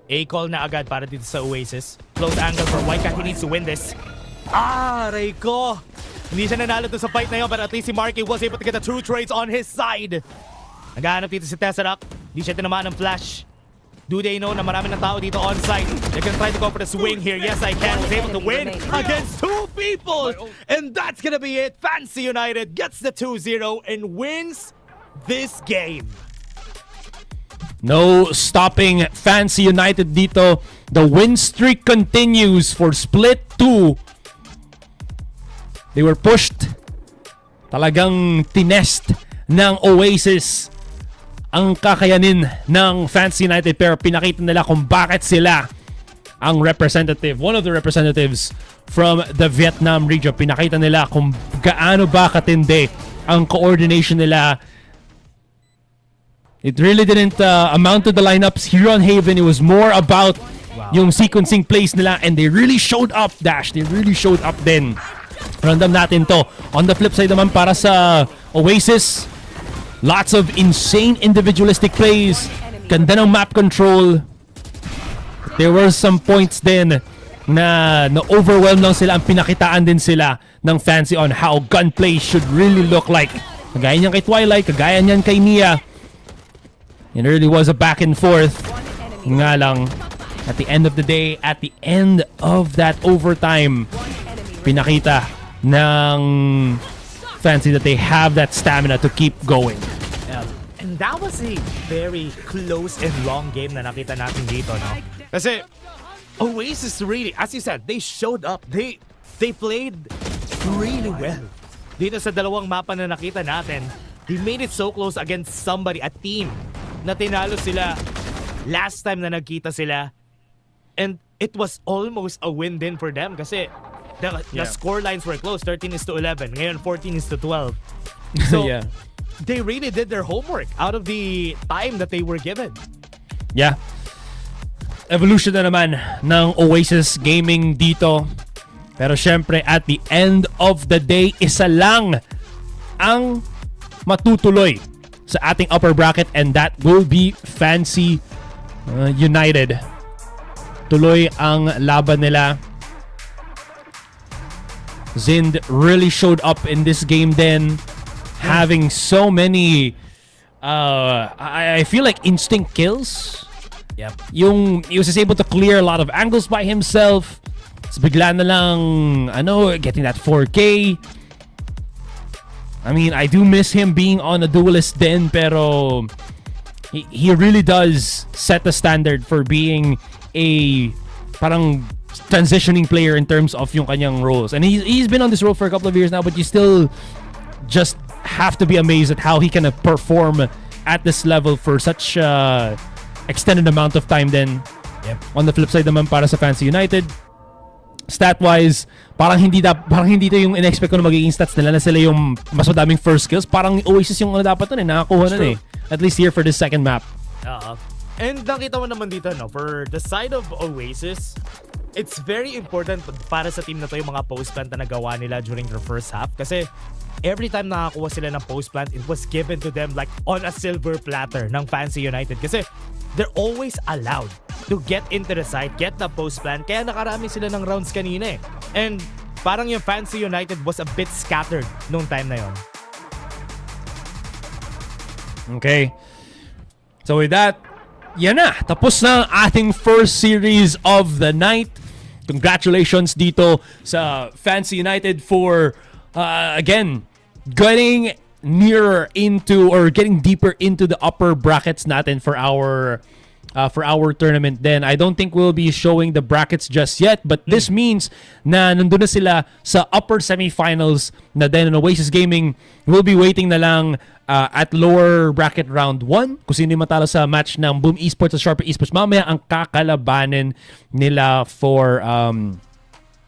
A-call na agad para dito sa Oasis. Close angle for White Cat. He needs to win this. Aray ko! Hindi siya nanalo to sa fight na yun, but at least si Marky was able to get the 2 trades on his side. Naghahanap dito si Tesseract. Hindi siya tinamaan ng flash. Do they know na marami ng tao dito on site? They're gonna try to go for the swing here. Yes, I can. Was able to win against 2 people. And that's gonna be it. Fancy United gets the 2-0 and wins this game. No stopping Fancy United dito. The win streak continues for Split 2. They were pushed. Talagang tinest ng Oasis ang kakayanin ng Fancy United, pero pinakita nila kung bakit sila ang representative, one of the representatives from the Vietnam region. Pinakita nila kung gaano ba katindi ang coordination nila. It really didn't amount to the lineups here on Haven. It was more about yung sequencing plays nila, and they really showed up, Dash. They really showed up din. Random natin to. On the flip side naman para sa Oasis, lots of insane individualistic plays. Ganda ng map control. There were some points din na overwhelmed lang sila. Ang pinakitaan din sila ng Fancy on how gunplay should really look like. Kagaya niyan kay Twilight, kagaya niyan kay Nia. It really was a back and forth. Nga lang, at the end of the day, at the end of that overtime, pinakita ng Fancy that they have that stamina to keep going. Yeah. And that was a very close and long game na nakita natin dito, no? Kasi Oasis really, as you said, they showed up. They played really well. Dito sa dalawang mapa na nakita natin, they made it so close against somebody, a team, na tinalo sila last time na nagkita sila. And it was almost a win din for them kasi the score lines were close, 13-11. Ngayon, 14-12. So, yeah. They really did their homework out of the time that they were given. Yeah. Evolution na naman ng Oasis Gaming dito. Pero syempre, at the end of the day, isa lang ang matutuloy sa ating upper bracket, and that will be Fancy United. Tuloy ang laban nila. Zind really showed up in this game then, having so many I feel like instinct kills. Yep. He was just able to clear a lot of angles by himself. Tapos bigla na lang getting that 4K. I mean, I do miss him being on a duelist then, pero he really does set the standard for being a parang transitioning player in terms of yung kanyang roles. And he's been on this role for a couple of years now, but you still just have to be amazed at how he can perform at this level for such extended amount of time then. Yep. On the flip side naman para sa Fancy United, stat-wise, parang hindi to yung in-expect ko na magiging stats nila na sila yung mas madaming first kills. Parang Oasis yung dapat nun nakakuha nun At least here for this second map. And nakita mo naman dito, no, for the side of Oasis, it's very important para sa team na to yung mga post plant na nagawa nila during their first half. Kasi every time nakakuha sila ng post plant, it was given to them like on a silver platter ng Fancy United. Kasi they're always allowed to get into the site, get the post plan. Kaya nakarami sila ng rounds kanina eh. And parang yung Fancy United was a bit scattered nung time na yon. Okay. So with that, yan na. Tapos na ang ating first series of the night. Congratulations dito sa Fancy United for, again, getting nearer into or getting deeper into the upper brackets natin for our tournament. Then I don't think we'll be showing the brackets just yet, but this means na nandun na sila sa upper semifinals na then Oasis Gaming will be waiting na lang at lower bracket round 1 kung sino yung matalo sa match ng Boom Esports at Sharper Esports. Mamaya ang kakalabanin nila for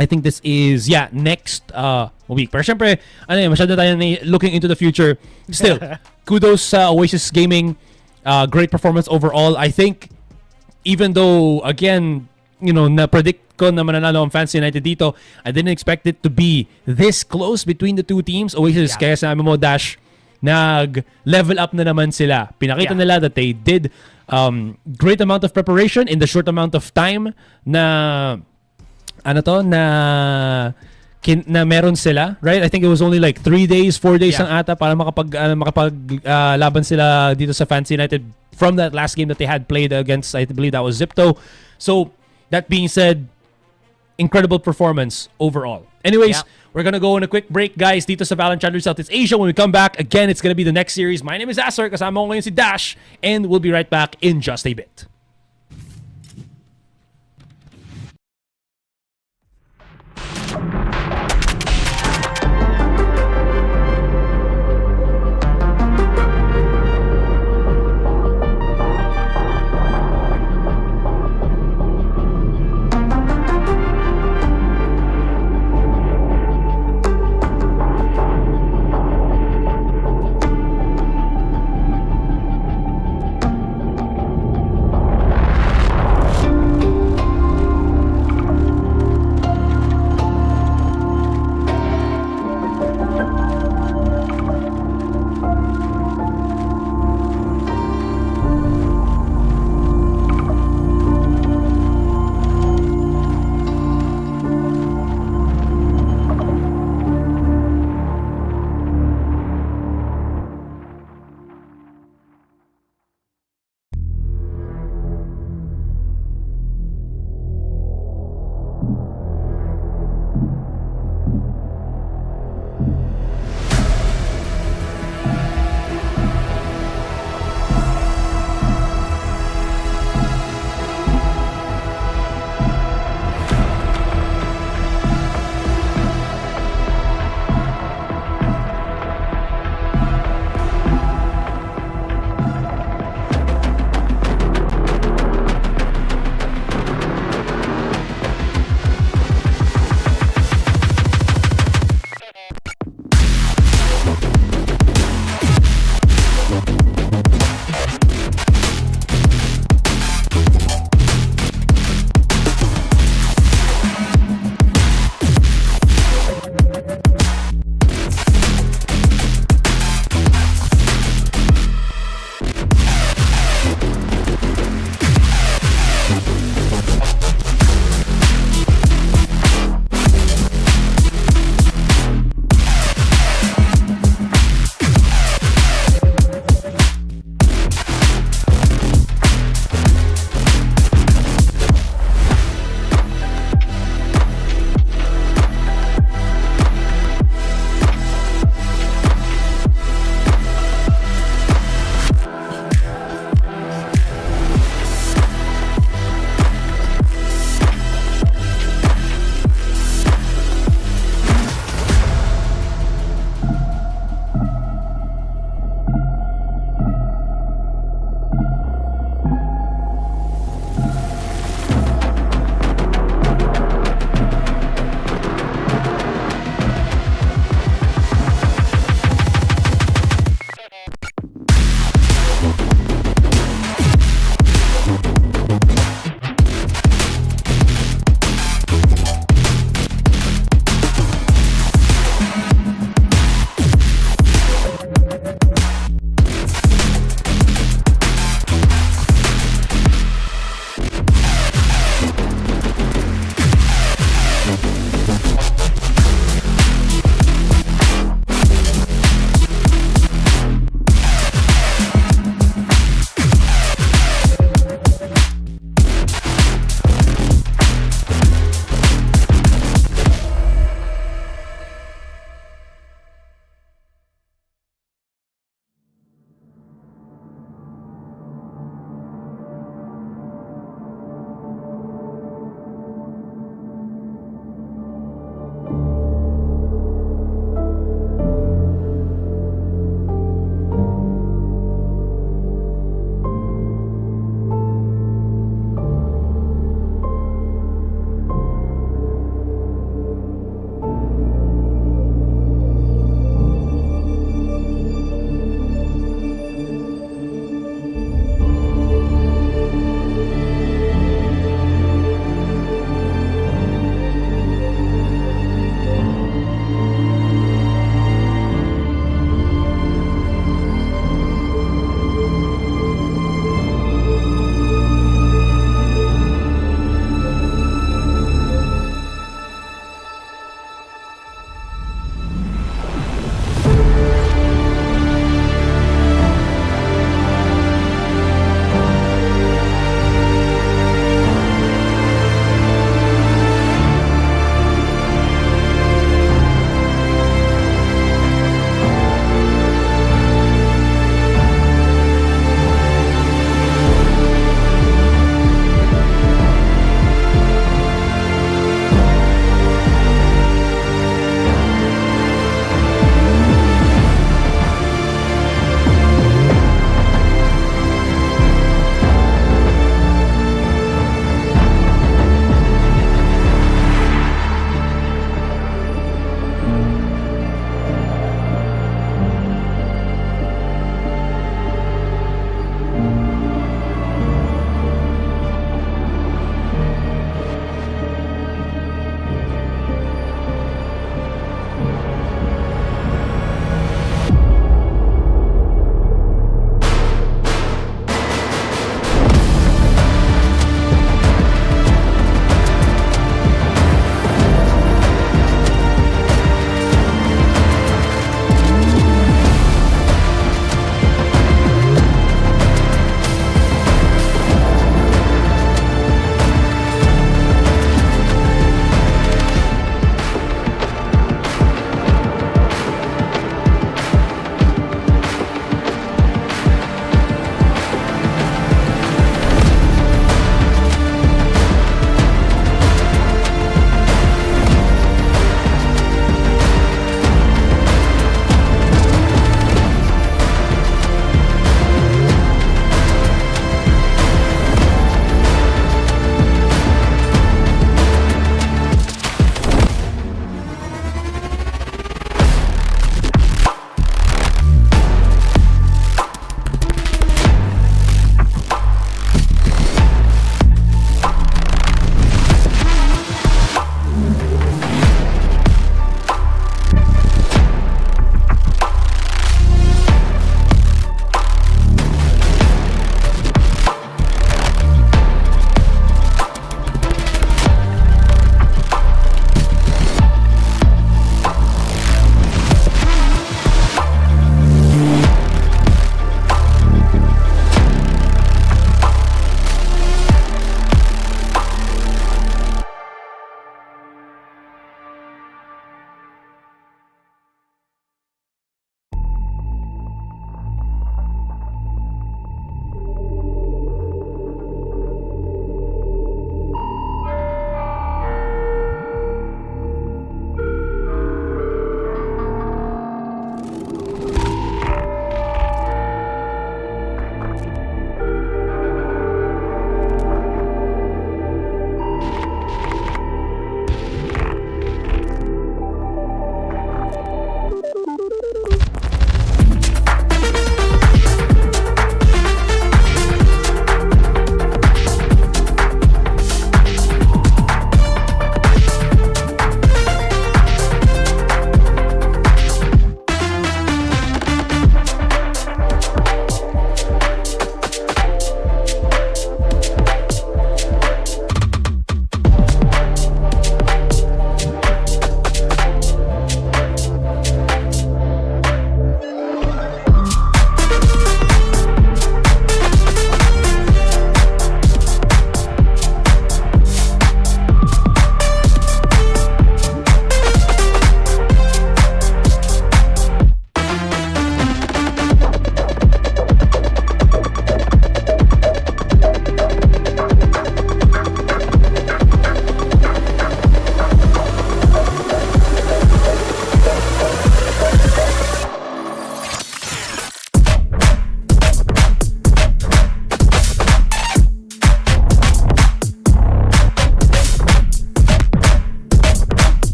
I think this is next week. Pero syempre, masyado tayo looking into the future. Still, kudos sa Oasis Gaming. Great performance overall. I think even though again, na-predict ko na mananalo ang Fancy United dito, I didn't expect it to be this close between the two teams. Oasis, kaya sabi mo, Dash, nag-level up na naman sila. Pinakita nila that they did great amount of preparation in the short amount of time na na meron sila, right? I think it was only like 3 days, 4 days lang ata para makapaglaban sila dito sa Fancy United from that last game that they had played against, I believe that was Zipto. So, that being said, incredible performance overall. Anyways, we're gonna go on a quick break, guys, dito sa VALORANT Challengers Southeast Asia. When we come back, again, it's gonna be the next series. My name is Asser, kasama ko ngayon si Dash, and we'll be right back in just a bit.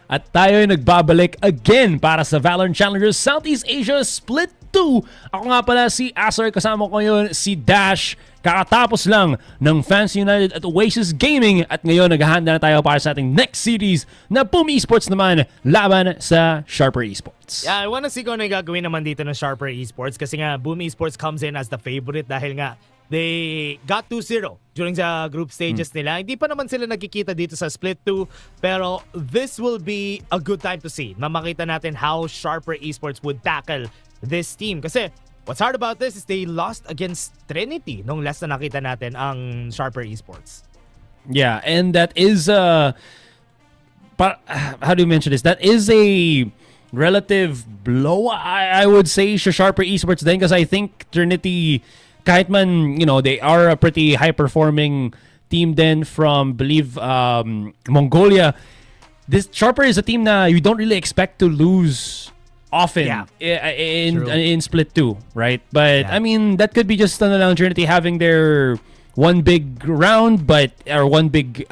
At tayo ay nagbabalik again para sa VALORANT Challengers Southeast Asia Split 2. Ako nga pala si Asar, kasama ko ngayon si Dash. Kakatapos lang ng Fancy United at Oasis Gaming at ngayon naghahanda na tayo para sa ating next series na BME Esports naman laban sa Sharper Esports. Yeah, I wanna see kung ano yung gagawin naman dito ng Sharper Esports kasi nga BME Esports comes in as the favorite dahil nga they got 2-0 during the group stages nila. Hindi pa naman sila nagkikita dito sa Split 2 pero this will be a good time to see. Mamakita natin how Sharper Esports would tackle this team kasi what's hard about this is they lost against Trinity nung last na nakita natin ang Sharper Esports. Yeah, and that is how do you mention this? That is a relative blow, I would say, sa Sharper Esports then because I think Trinity, kahit man, you know, they are a pretty high-performing team then from, believe, Mongolia. This Sharper is a team na you don't really expect to lose often in Split 2, right? But I mean, that could be just lang Trinity having their one big round, or one big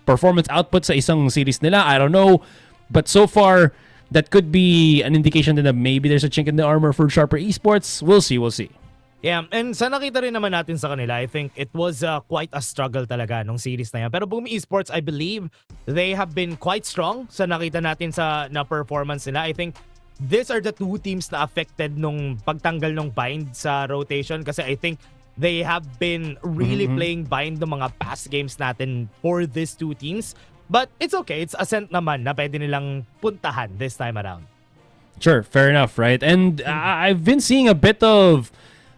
performance output sa isang series nila. I don't know, but so far that could be an indication that maybe there's a chink in the armor for Sharper Esports. We'll see. Yeah, and sa nakita rin naman natin sa kanila, I think it was quite a struggle talaga nung series na yan. Pero BME Esports, I believe, they have been quite strong sa nakita natin sa na performance nila. I think these are the two teams na affected nung pagtanggal ng bind sa rotation kasi I think they have been really playing bind ng mga past games natin for these two teams. But it's okay. It's ascent naman na pwede nilang puntahan this time around. Sure, fair enough, right? And I've been seeing a bit of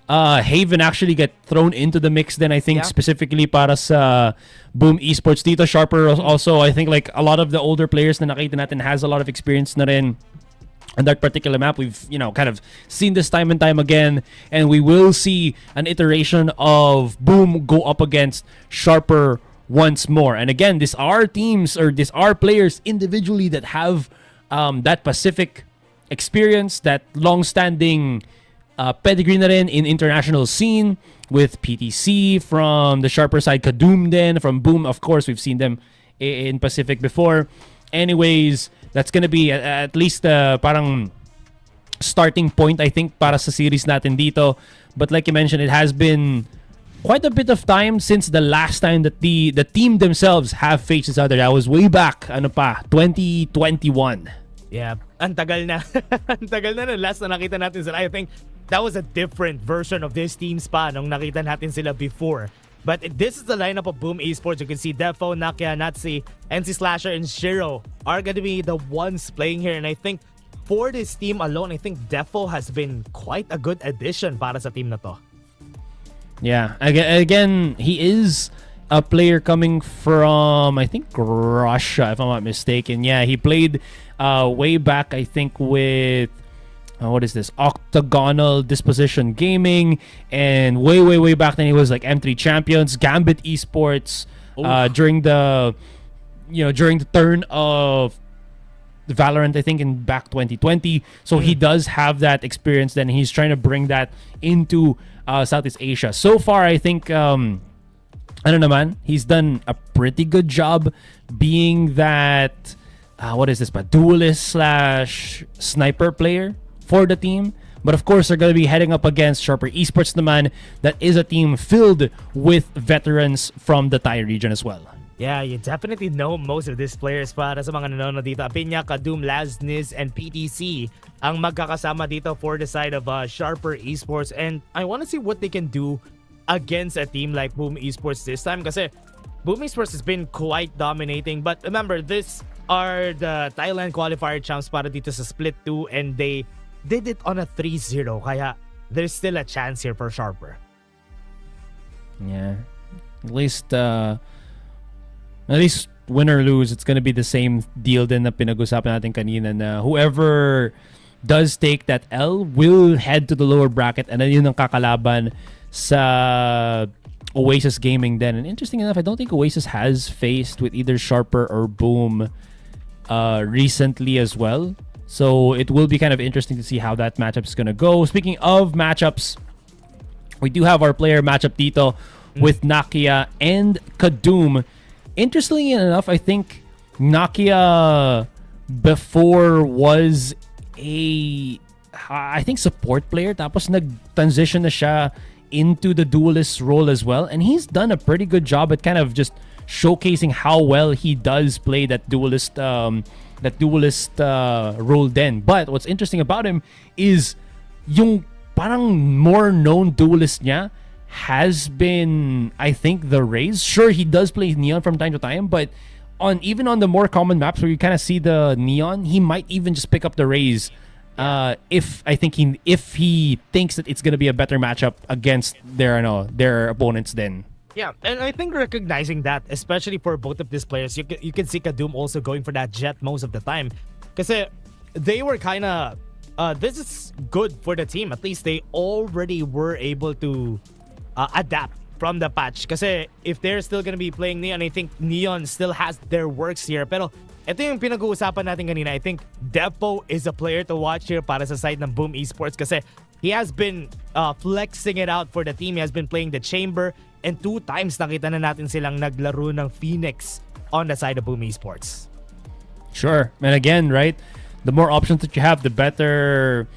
Haven actually get thrown into the mix then I think specifically para sa BME Esports dito. Sharper also, I think like a lot of the older players na nakita natin has a lot of experience na rin on that particular map. We've, you know, kind of seen this time and time again, and we will see an iteration of Boom go up against Sharper once more. And again, these are teams or these are players individually that have that Pacific experience, that long-standing pedigree na rin in international scene with PTC from the Sharper side, Kadum then from Boom, of course we've seen them in Pacific before. Anyways, that's gonna be at least parang starting point I think para sa series natin dito. But like you mentioned, it has been quite a bit of time since the last time that the team themselves have faced each other. That was way back 2021. Yeah, ang tagal na. Ang tagal na last na nakita natin sila. I think that was a different version of this teams pa nung nakita natin sila before. But this is the lineup of BME Esports. You can see Defo, Nakia, Natsi, NC Slasher, and Shiro are going to be the ones playing here. And I think for this team alone, I think Defo has been quite a good addition para sa team na to. Yeah, again, he is a player coming from, I think, Russia, if I'm not mistaken. Yeah, he played way back, I think, with what is this? Octagonal Disposition Gaming, and way back then he was like M3 Champions, Gambit Esports, during the turn of Valorant, I think in back 2020. So he does have that experience. Then he's trying to bring that into Southeast Asia. So far, I think I don't know, man. He's done a pretty good job being that what is this? But duelist / sniper player for the team. But of course, they're going to be heading up against Sharper Esports naman. That is a team filled with veterans from the Thai region as well. Yeah, you definitely know most of these players para sa mga nanonood dito. Apinya, Kadum, Lazniz, and PTC ang magkakasama dito for the side of Sharper Esports. And I want to see what they can do against a team like BME Esports this time kasi BME Esports has been quite dominating. But remember, these are the Thailand qualifier champs para dito sa Split 2 and they did it on a 3-0 kaya there's still a chance here for Sharper. Yeah. At least win or lose, it's gonna be the same deal din na pinag-usapan natin kanina na whoever does take that L will head to the lower bracket and then yun ang kakalaban sa Oasis Gaming then. And interesting enough, I don't think Oasis has faced with either Sharper or Boom recently as well. So it will be kind of interesting to see how that matchup is going to go. Speaking of matchups, we do have our player matchup dito with Nakia and Kadum. Interestingly enough, I think Nakia before was a, I think, support player. Tapos nag-transition na siya into the duelist role as well. And he's done a pretty good job at kind of just showcasing how well he does play that duelist role then. But what's interesting about him is yung parang more known duelist niya has been, I think, the Raze. Sure, he does play Neon from time to time, but even on the more common maps where you kind of see the Neon, he might even just pick up the Raze if he thinks that it's gonna be a better matchup against their opponents then. Yeah, and I think recognizing that, especially for both of these players, you can see Kadoom also going for that jet most of the time. Because they were kind of, this is good for the team. At least they already were able to adapt from the patch. Kasi if they're still gonna be playing Neon, I think Neon still has their works here. Pero ito yung pinag-uusapan natin kanina. I think Defo is a player to watch here para sa side ng Boom Esports kasi he has been flexing it out for the team. He has been playing the Chamber, and 2 times nakita na natin silang naglaro ng Phoenix on the side of Boom Esports. Sure. And again, right, the more options that you have, the better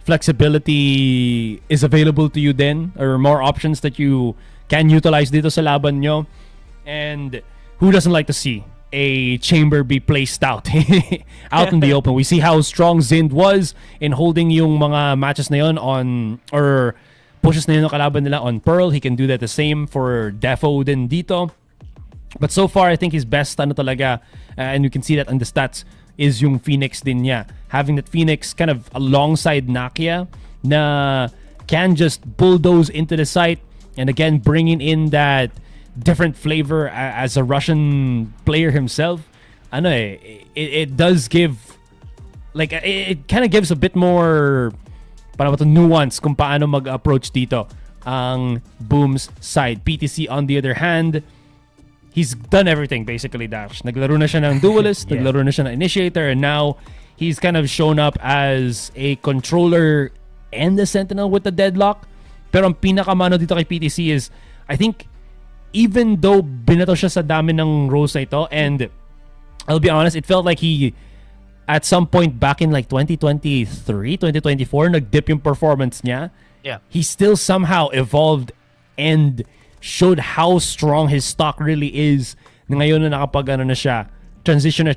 flexibility is available to you then, or more options that you can utilize dito sa laban nyo. And who doesn't like to see a Chamber be placed out out in the open? We see how strong Zind was in holding yung mga matches na yun on, or pushes na yun ng kalaban nila on Pearl. He can do that the same for Defo din dito. But so far, I think his best talaga, and you can see that on the stats, is yung Phoenix din niya. Having that Phoenix kind of alongside Nakia na can just bulldoze into the site, and again, bringing in that different flavor as a Russian player himself. It does give, like, it kind of gives a bit more nuance kung paano mag-approach dito ang Boom's side. PTC on the other hand, he's done everything basically, Dash. Naglaro na siya ng duelist, naglaro na siya ng initiator, and now he's kind of shown up as a controller and the sentinel with the deadlock. Pero ang pinakamano dito kay PTC is, I think, even though binato siya sa dami ng roles na ito, and I'll be honest, it felt like he, at some point back in like 2023, 2024, nag-dip yung performance niya. Yeah. He still somehow evolved and showed how strong his stock really is. Ngayon na nakapag na siya, transition na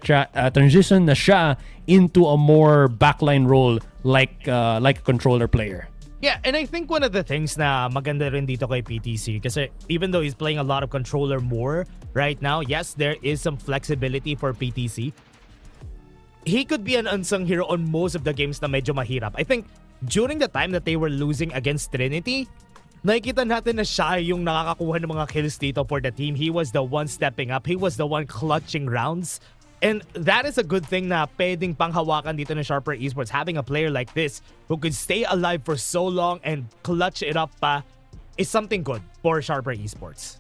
siya into a more backline role like a controller player. Yeah, and I think one of the things na maganda rin dito kay PTC, kasi even though he's playing a lot of controller more right now, yes, there is some flexibility for PTC. He could be an unsung hero on most of the games na medyo mahirap. I think during the time that they were losing against Trinity, nakikita natin na siya yung nakakakuha ng mga kills dito for the team. He was the one stepping up. He was the one clutching rounds. And that is a good thing na pwedeng panghawakan dito ng Sharper Esports. Having a player like this who could stay alive for so long and clutch it up pa is something good for Sharper Esports.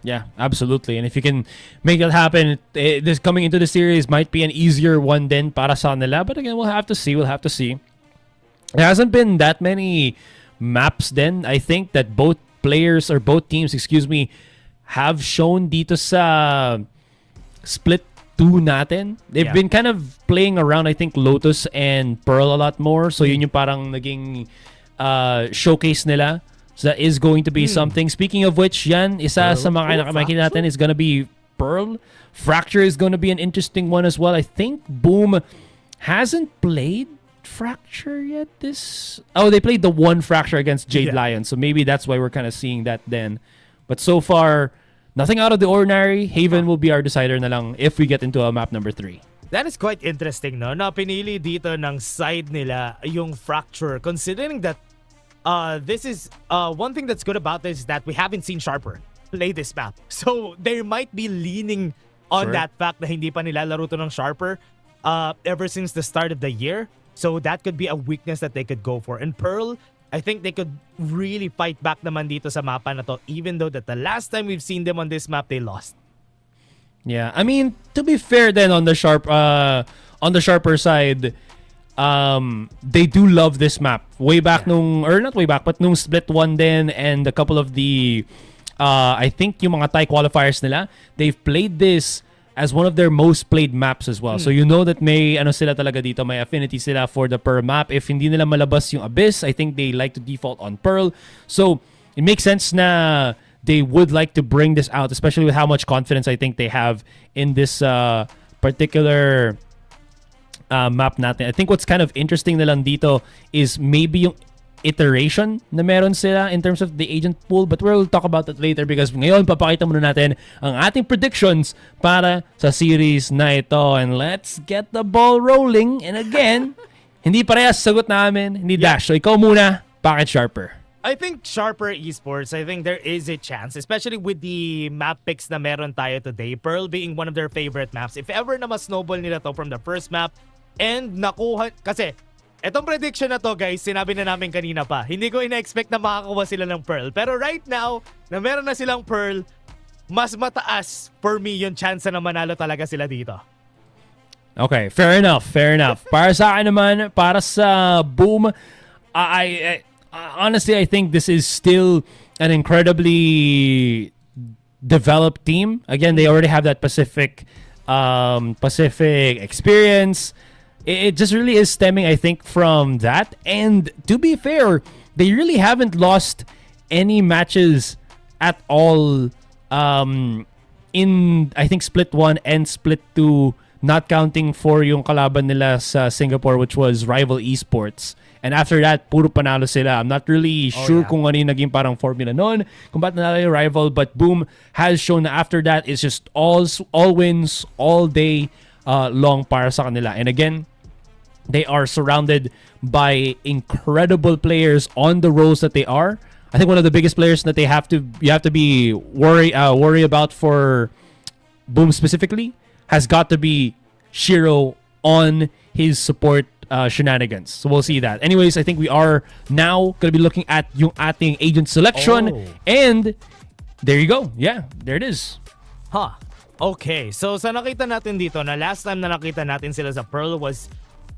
Yeah, absolutely. And if you can make that happen, this coming into the series might be an easier one then para sa nila. But again, we'll have to see. There hasn't been that many maps then, I think, that both teams, have shown dito sa split 2 natin. They've been kind of playing around, I think, Lotus and Pearl a lot more. So yun yung parang naging showcase nila. So that is going to be something. Speaking of which, yan, isa sa mga nakakita natin is gonna be Pearl. Fracture is gonna be an interesting one as well. I think Boom hasn't played Fracture yet. They played the one Fracture against Jade Lion. So maybe that's why we're kind of seeing that then. But so far, nothing out of the ordinary. Haven will be our decider na lang if we get into a map number 3. That is quite interesting, no? Na pinili dito ng side nila yung Fracture, considering that this is one thing that's good about this is that we haven't seen Sharper play this map. So they might be leaning on that fact na hindi pa nilalaro to ng Sharper ever since the start of the year. So that could be a weakness that they could go for. And Pearl, I think they could really fight back naman dito sa mapa na to, even though that the last time we've seen them on this map, they lost. Yeah, I mean, to be fair then on the Sharper side, they do love this map. Way back not way back, but nung split 1 din, and a couple of the I think yung mga Thai qualifiers nila, they've played this as one of their most played maps as well. So you know that may ano sila talaga dito, may affinity sila for the Pearl map. If hindi nila malabas yung Abyss, I think they like to default on Pearl. So it makes sense na they would like to bring this out, especially with how much confidence I think they have in this particular map natin. I think what's kind of interesting na lang dito is maybe yung iteration na meron sila in terms of the agent pool, but we'll talk about that later because ngayon papakita muna natin ang ating predictions para sa series na ito, and let's get the ball rolling. And again, hindi parehas sagot namin, hindi Dash. So ikaw muna, bakit Sharper? I think Sharper Esports, I think there is a chance, especially with the map picks na meron tayo today, Pearl being one of their favorite maps. If ever na mas snowball nila to from the first map and nakuha, kasi etong prediction na to guys, sinabi na namin kanina pa, hindi ko ina-expect na makakuha sila ng Pearl. Pero right now, na meron na silang Pearl, mas mataas for me yung chance na manalo talaga sila dito. Okay, fair enough. Para sa akin naman, para sa Boom, I honestly, I think this is still an incredibly developed team. Again, they already have that Pacific experience. It just really is stemming, I think, from that. And to be fair, they really haven't lost any matches at all in, I think, Split 1 and Split 2, not counting for yung kalaban nila sa Singapore, which was Rival Esports. And after that, puro panalo sila. I'm not really sure kung ano yung naging parang formula noon, kung ba't nanalo yung Rival, but Boom has shown na after that, it's just all wins all day long para sa kanila. And again, they are surrounded by incredible players on the roles that they are. I think one of the biggest players that you have to be worry about for Boom specifically has got to be Shiro on his support shenanigans. So we'll see that. Anyways, I think we are now going to be looking at yung ating agent selection. And there you go. Yeah, there it is. Huh. Okay, so sa nakita natin dito, na last time na nakita natin sila sa Pearl was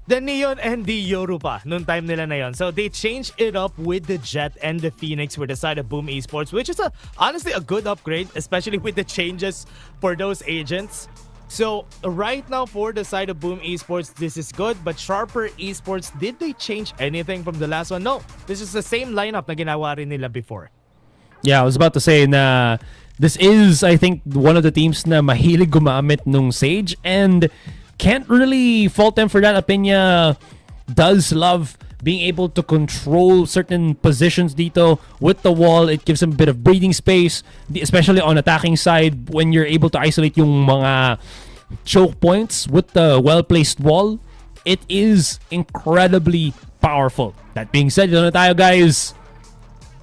the Neon and the Yoruba noong time nila na yon. So they changed it up with the Jet and the Phoenix for the side of Boom Esports, which is honestly a good upgrade, especially with the changes for those agents. So right now for the side of Boom Esports, this is good. But Sharper Esports, did they change anything from the last one? No, this is the same lineup na ginawa rin nila before. Yeah, I was about to say na this is, I think, one of the teams na mahilig gumamit nung Sage, and can't really fault them for that. Apinya does love being able to control certain positions dito with the wall. It gives him a bit of breathing space, especially on attacking side when you're able to isolate yung mga choke points with the well-placed wall. It is incredibly powerful. That being said, ito na tayo guys.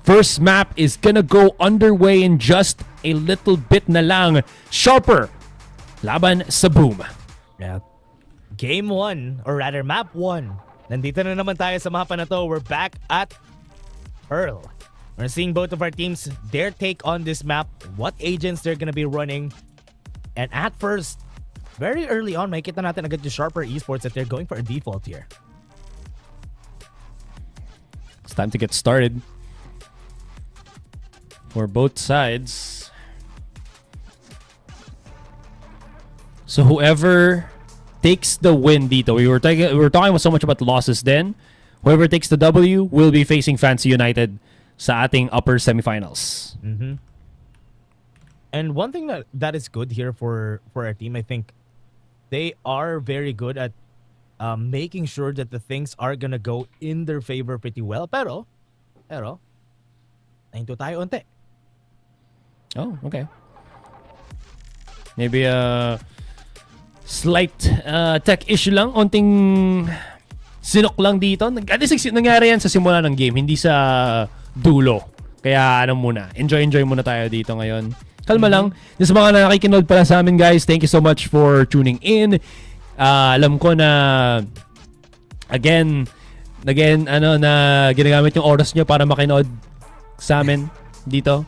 First map is gonna go underway in just a little bit na lang. Sharper laban sa Boom. Yeah. Game 1, or rather map 1. Nandito na naman tayo sa mapa na to. We're back at Pearl. We're seeing both of our teams, their take on this map, what agents they're gonna be running. And at first, very early on, makikita natin agad yung Sharper Esports that they're going for a default here. It's time to get started for both sides. So whoever takes the win dito, we were talking so much about losses then. Whoever takes the W will be facing Fancy United sa ating upper semifinals. Mm-hmm. And one thing that is good here for our team, I think they are very good at making sure that the things are gonna go in their favor pretty well. Pero, nahinto tayo unti. Oh, okay. Maybe a slight tech issue lang. Onting sinok lang dito. At least nangyari yan sa simula ng game, hindi sa dulo. Kaya enjoy muna tayo dito ngayon. Kalma lang. Sa mga nakikinood pala sa amin guys, thank you so much for tuning in. Alam ko na again na ginagamit yung oras nyo para makinood sa amin dito,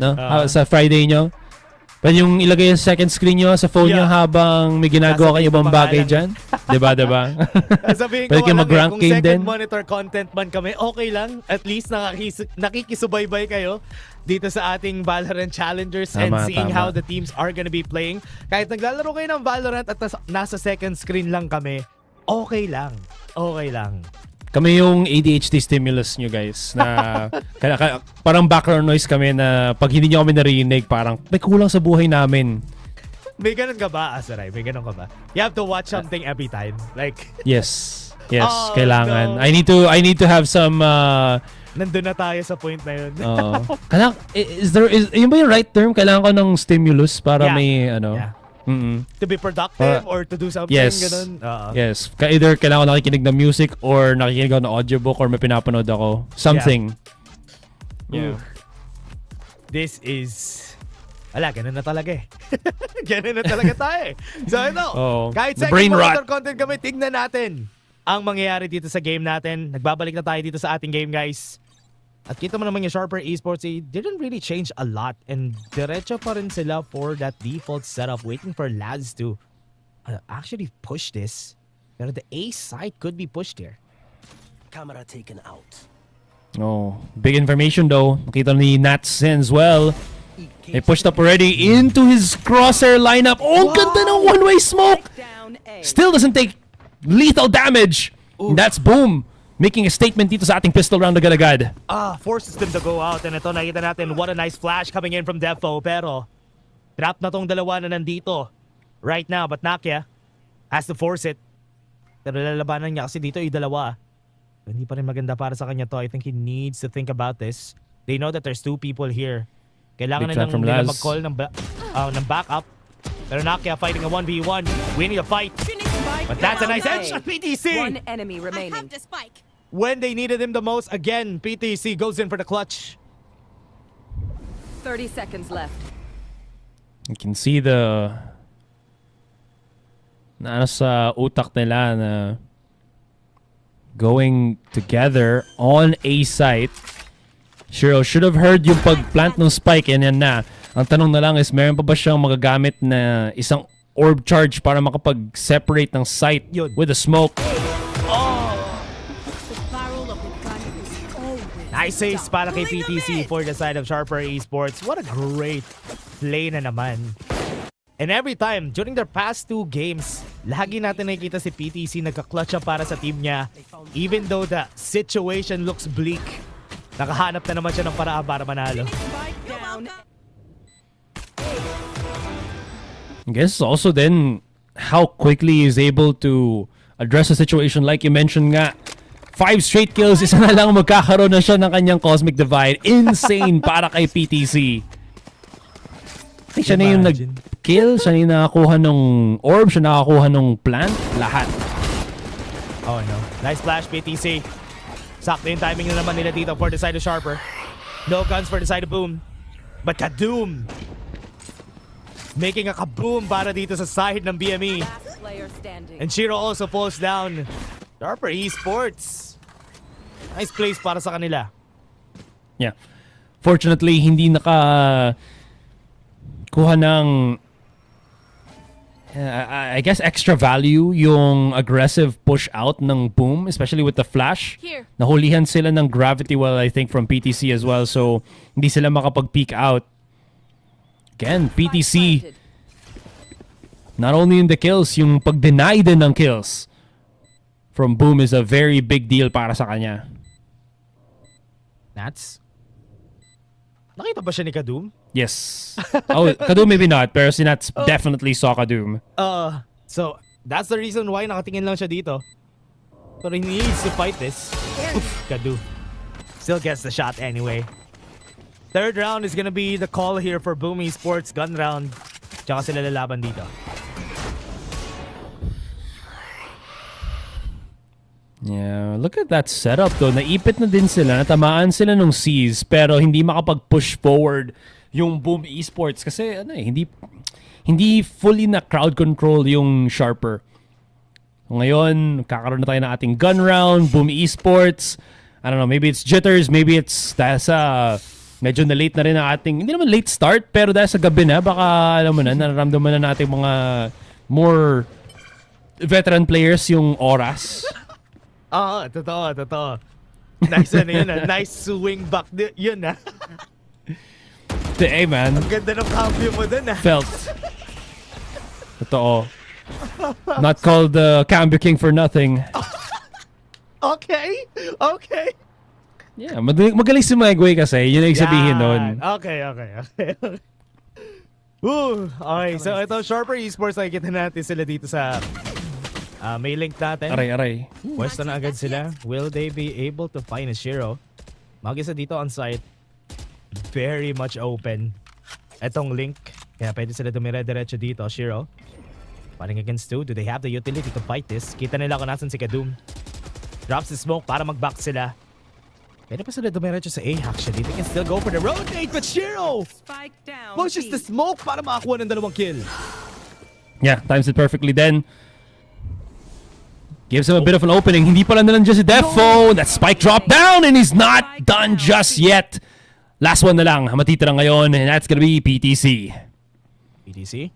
no? Sa Friday nyo. Pwede yung ilagay yung second screen nyo sa phone nyo habang may ginagawa kayo ibang bagay dyan. Diba? Sabihin Pwede ko kayo mag-rank kung game second din. monitor content man kami, okay lang. At least nakikisubaybay kayo dito sa ating Valorant Challengers and seeing how the teams are gonna be playing. Kahit naglalaro kayo ng Valorant at nasa second screen lang kami, okay lang. Okay lang. Kami yung ADHD stimulus nyo guys na parang background noise kami na pag hindi nyo kami narinig parang may kulang sa buhay namin. May ganun ka ba, Asaray? May ganun ka ba? You have to watch something every time. Like Yes, Oh, kailangan. no. I need to have some nandun na tayo sa point na yun. yun ba yung right term? Kailangan ko ng stimulus para may Yeah. To be productive or to do something, yes. ganun. Yes. Either kailangan ko nakikinig ng music or nakikinig ako ng audiobook or may pinapanood ako. Something. Yeah. This is... Wala, ganun na talaga eh. Ganun na talaga tayo eh. So ito, kahit The second brain monitor rot. content kami, tignan natin ang mangyayari dito sa game natin. Nagbabalik na tayo dito sa ating game, guys. At kita mo naman yung Sharper Esports, they didn't really change a lot. And diretso pa rin sila for that default setup, waiting for Lads to actually push this. Pero the A side could be pushed here. Camera taken out. Big information though. Nakita ni Natsen as well. They pushed up already into his crosshair lineup. Ganda ng one-way smoke! Still doesn't take lethal damage. That's Boom making a statement dito sa ating pistol round agad-agad. Forces them to go out. And ito, nakita natin, what a nice flash coming in from Defo. Pero, trap na tong dalawa na nandito right now. But Nakia has to force it. Pero lalabanan niya kasi dito dalawa. Hindi pa rin maganda para sa kanya to. I think he needs to think about this. They know that there's two people here. Kailangan nila mag-call ng backup. Pero Nakia fighting a 1v1. Winning a fight. But that's a nice edge at PTC. One enemy remaining. When they needed him the most, again, PTC goes in for the clutch. 30 seconds left. You can see the sa utak nila na going together on A site. Shiro should have heard yung pagplant ng spike and yan na. Ang tanong na lang is meron pa ba siyang magagamit na isang orb charge para makapag-separate ng site with the smoke? Nice ace para kay PTC for the side of Sharper Esports. What a great play na naman. And every time, during their past two games, lagi natin nakikita si PTC nagka-clutch up para sa team niya. Even though the situation looks bleak, nakahanap na naman siya ng paraan para manalo. I guess also then how quickly he's able to address a situation like you mentioned nga. 5 straight kills, isa na lang magkakaroon na siya ng kanyang Cosmic Divide. Insane para kay PTC. Siya na yung nag-kill, siya na yung nakakuha ng orb, siya nakakuha ng plant, lahat. Oh no. Nice flash, PTC. Sakto yung timing na naman nila dito for the side of Sharper. No guns for the side of Boom. But Kadoom making a kaboom para dito sa side ng BME. Last player standing. And Shiro also falls down. Sharper Esports. Nice place para sa kanila. Yeah. Fortunately, hindi naka kuha ng I guess extra value yung aggressive push out ng Boom, especially with the flash. Here. Nahulihan sila ng gravity well, I think, from PTC as well. So, hindi sila makapag-peek out. Again, PTC, not only in the kills, yung pag-deny din ng kills from Boom is a very big deal para sa kanya. Nats? Nakita ba siya ni Kadoom? Yes. Kadoom maybe not, pero si Nats definitely saw Kadoom. So, that's the reason why nakatingin lang siya dito. But he needs to fight this. Oof, Kadoom. Still gets the shot anyway. Third round is gonna be the call here for Boom Esports. Gun round. Tsaka sila lalaban dito. Yeah, look at that setup though. Naipit na din sila, natamaan sila nung C's pero hindi makapag-push forward yung Boom Esports kasi hindi fully na crowd control yung Sharper. Ngayon, kakaroon na tayo ng ating gun round, Boom Esports. I don't know, maybe it's jitters, maybe it's dahil sa medyo na late na rin ang ating, hindi naman late start, pero dahil sa gabi na, baka alam mo na, nararamdaman na natin mga more veteran players yung oras. Oo, totoo. Nice yun, nice swing back yun Hey man. Ang ganda ng cambio mo dun Felt. Totoo. Not called Cambio King for nothing. Okay. Yeah, magaling si Maigway kasi. Yun ang sabihin nun. Okay. Okay, so ito, Sharper Esports, nakikita natin sila dito sa may link natin. Aray. Pwesto na agad sila. Will they be able to find a Shiro? Mag-isa dito on site. Very much open. Etong link. Kaya pwede sila dumire-diretso dito. Shiro. Fighting against 2. Do they have the utility to fight this? Kita nila kung nasan si Kadum. Drops the smoke para mag-back sila. Pwede pa sila dumiretso sa A actually. They can still go for the rotate, but Shiro pushes the smoke para makakuha ng 2 kill. Yeah, times it perfectly then. Gives him a bit of an opening. Hindi pala nalang just si Defo. That spike dropped down and he's not done just yet. Last one na lang. Matitira ngayon and that's gonna be PTC. PTC?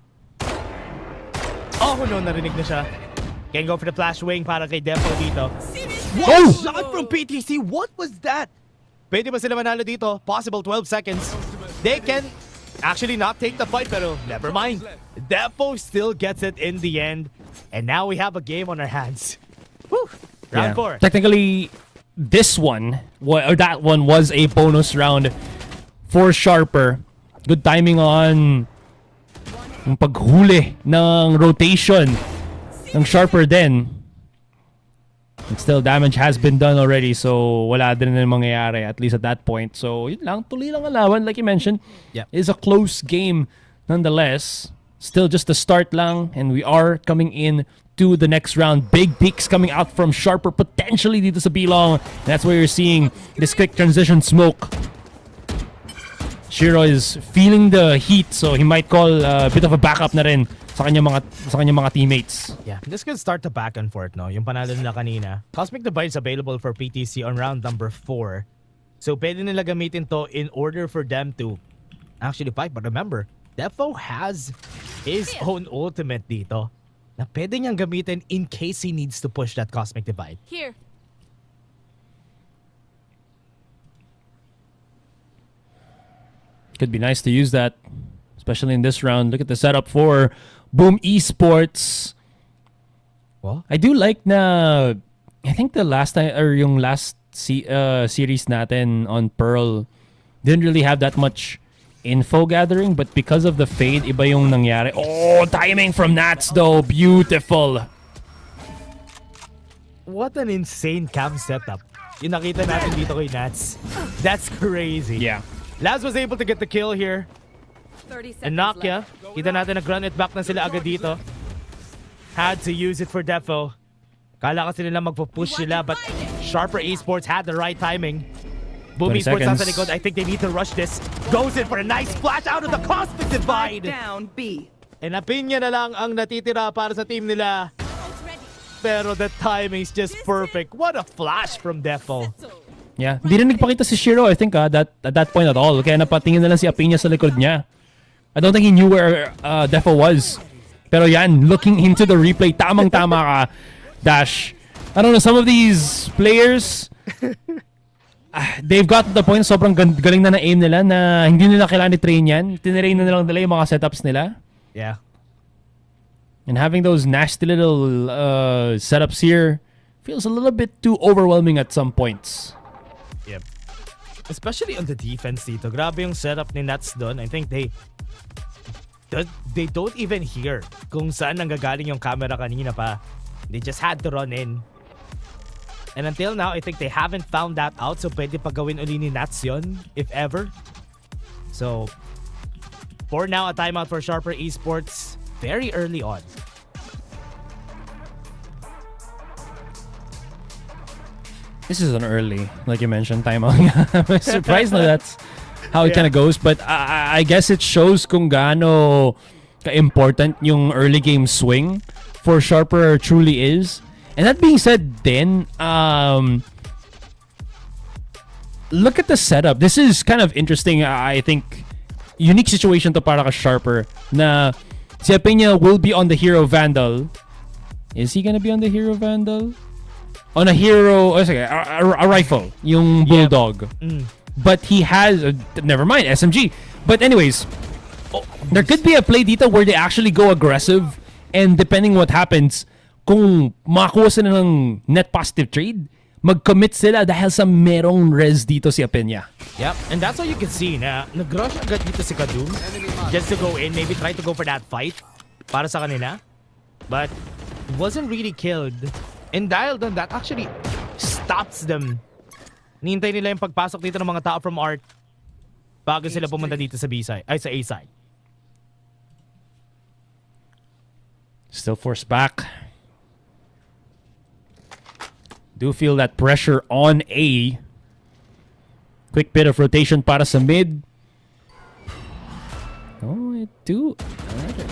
Oh no, narinig na siya. Can go for the flash wing para kay Defo dito. One shot from PTC. What was that? Pwede ba sila manalo dito? Possible 12 seconds. They can actually not take the fight, pero never mind. Defo still gets it in the end. And now we have a game on our hands. Woo! Round 4. Technically, this one, or that one was a bonus round for Sharper. Good timing on yung paghuli ng rotation ng Sharper din. And still, damage has been done already, so wala din na mangyayari, at least at that point. So, yun lang, tuloy lang ang laban, like you mentioned. Yeah. It's a close game nonetheless. Still just the start lang, and we are coming in to the next round. Big peaks coming out from Sharper, potentially dito sa Bilong. And that's where you're seeing this quick transition smoke. Shiro is feeling the heat, so he might call a bit of a backup na rin sa kanyang mga teammates. Yeah, this could start the back and forth, no? Yung panalo nila kanina. Cosmic Divide is available for PTC on round number 4. So, pwede nila gamitin to in order for them to actually fight. But remember, Defo has his own ultimate dito na pwede niyang gamitin in case he needs to push that Cosmic Divide. Here. Could be nice to use that, especially in this round. Look at the setup for Boom Esports. What? I do like na, I think the last time, or yung last series natin on Pearl didn't really have that much info gathering, but because of the fade, iba yung nangyari. Oh, timing from Nats though, beautiful. What an insane cam setup. Yung nakita natin dito kay Nats. That's crazy. Yeah. Laz was able to get the kill here. 30 seconds And Nokia, kita natin nag-run it back na sila agad dito. Had to use it for Defo. Kala kasi nila magpo-push sila, but Sharper Esports had the right timing. Boom 20 Esports seconds. nasa likod. I think they need to rush this. Goes in for a nice splash out of the Cosmic Divide. down B. And Apinya na lang ang natitira para sa team nila. Pero the timing is just perfect. What a flash from Defo. Yeah, hindi rin nagpakita si Shiro, I think, at that point at all. Kaya napatingin na lang si Apinya sa likod niya. I don't think he knew where Defo was. Pero yan, looking into the replay, tamang-tama ka, Dash. I don't know, some of these players, they've got to the point, sobrang galing na aim nila na hindi nila kailangan i-train yan. Tinrain na lang nila yung mga setups nila. Yeah. And having those nasty little setups here feels a little bit too overwhelming at some points. Yep. Especially on the defense dito. Grabe yung setup ni Nats doon. I think they don't even hear kung saan nanggagaling yung camera kanina pa. They just had to run in. And until now, I think they haven't found that out. So pwede pa gawin uli ni Nats yun, if ever. So, for now, a timeout for Sharper Esports. Very early on. This is an early, like you mentioned, timeout. I'm surprised na that's how it kind of goes. But I guess it shows kung gaano ka-important yung early game swing for Sharper truly is. And that being said then, look at the setup. This is kind of interesting. I think unique situation to para ka Sharper na si Peña will be on the Hero Vandal. Is he gonna be on the Hero Vandal? On a Hero, a rifle, yung Bulldog. But he has, never mind, SMG. But anyways, there could be a play dito where they actually go aggressive, and depending what happens, kung makakuha sila ng net positive trade, mag-commit sila dahil sa merong res dito si Peña. Yep, and that's what you can see na nag-rush agad dito si Kadum just to go in, maybe try to go for that fight para sa kanila. But wasn't really killed. And dahil doon, that actually stops them. Nihintay nila yung pagpasok dito ng mga tao from Art bago sila pumunta dito sa B-side, ay sa A-side. Still forced back. Do feel that pressure on A. Quick bit of rotation para sa mid. Oh, I do.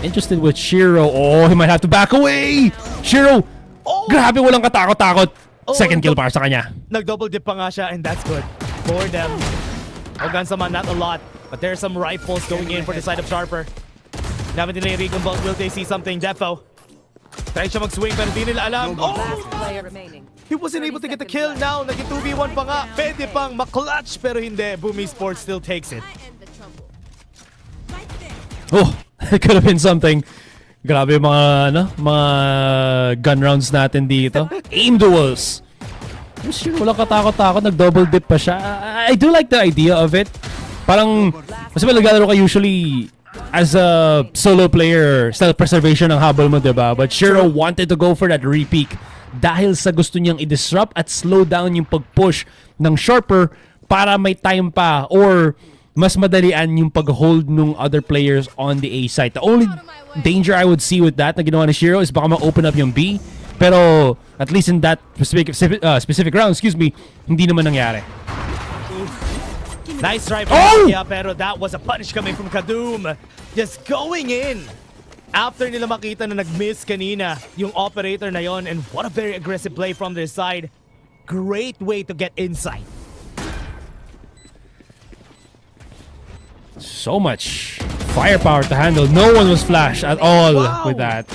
Interested with Shiro. Oh, he might have to back away. Shiro. Grabe, walang katakot-takot. Second kill para sa kanya. Nag-double dip pa nga siya, and that's good for them. Ogansama, not a lot, but there's some rifles going in for the side of Sharper. Gamit nila yung Recon Bolt. Will they see something? Defo. Try siya mag-swing pero di nila alam. Last player remaining. He wasn't able to get the kill now. Naging 2v1 pa nga. Pwede pang maklatch pero hindi. BME Sports still takes it. Oh, it could have been something. Grabe mga gun rounds natin dito. Aim duels. Sure, wala katakot-takot. Nag-double dip pa siya. I do like the idea of it. Parang, mas malaglalaro ka usually as a solo player, self-preservation ang habol mo, diba? But Shiro wanted to go for that re-peak dahil sa gusto niyang i-disrupt at slow down yung pag-push ng Sharper para may time pa or mas madalian yung pag-hold ng other players on the A side. The only danger I would see with that na ginawa ni Shiro is baka ma-open up yung B. Pero at least in that specific round, hindi naman nangyari. Nice try from Nakia, pero that was a punish coming from Kadum. Just going in after nila makita na nag-miss kanina yung operator na yon, and what a very aggressive play from their side. Great way to get inside. So much firepower to handle. No one was flashed at all with that.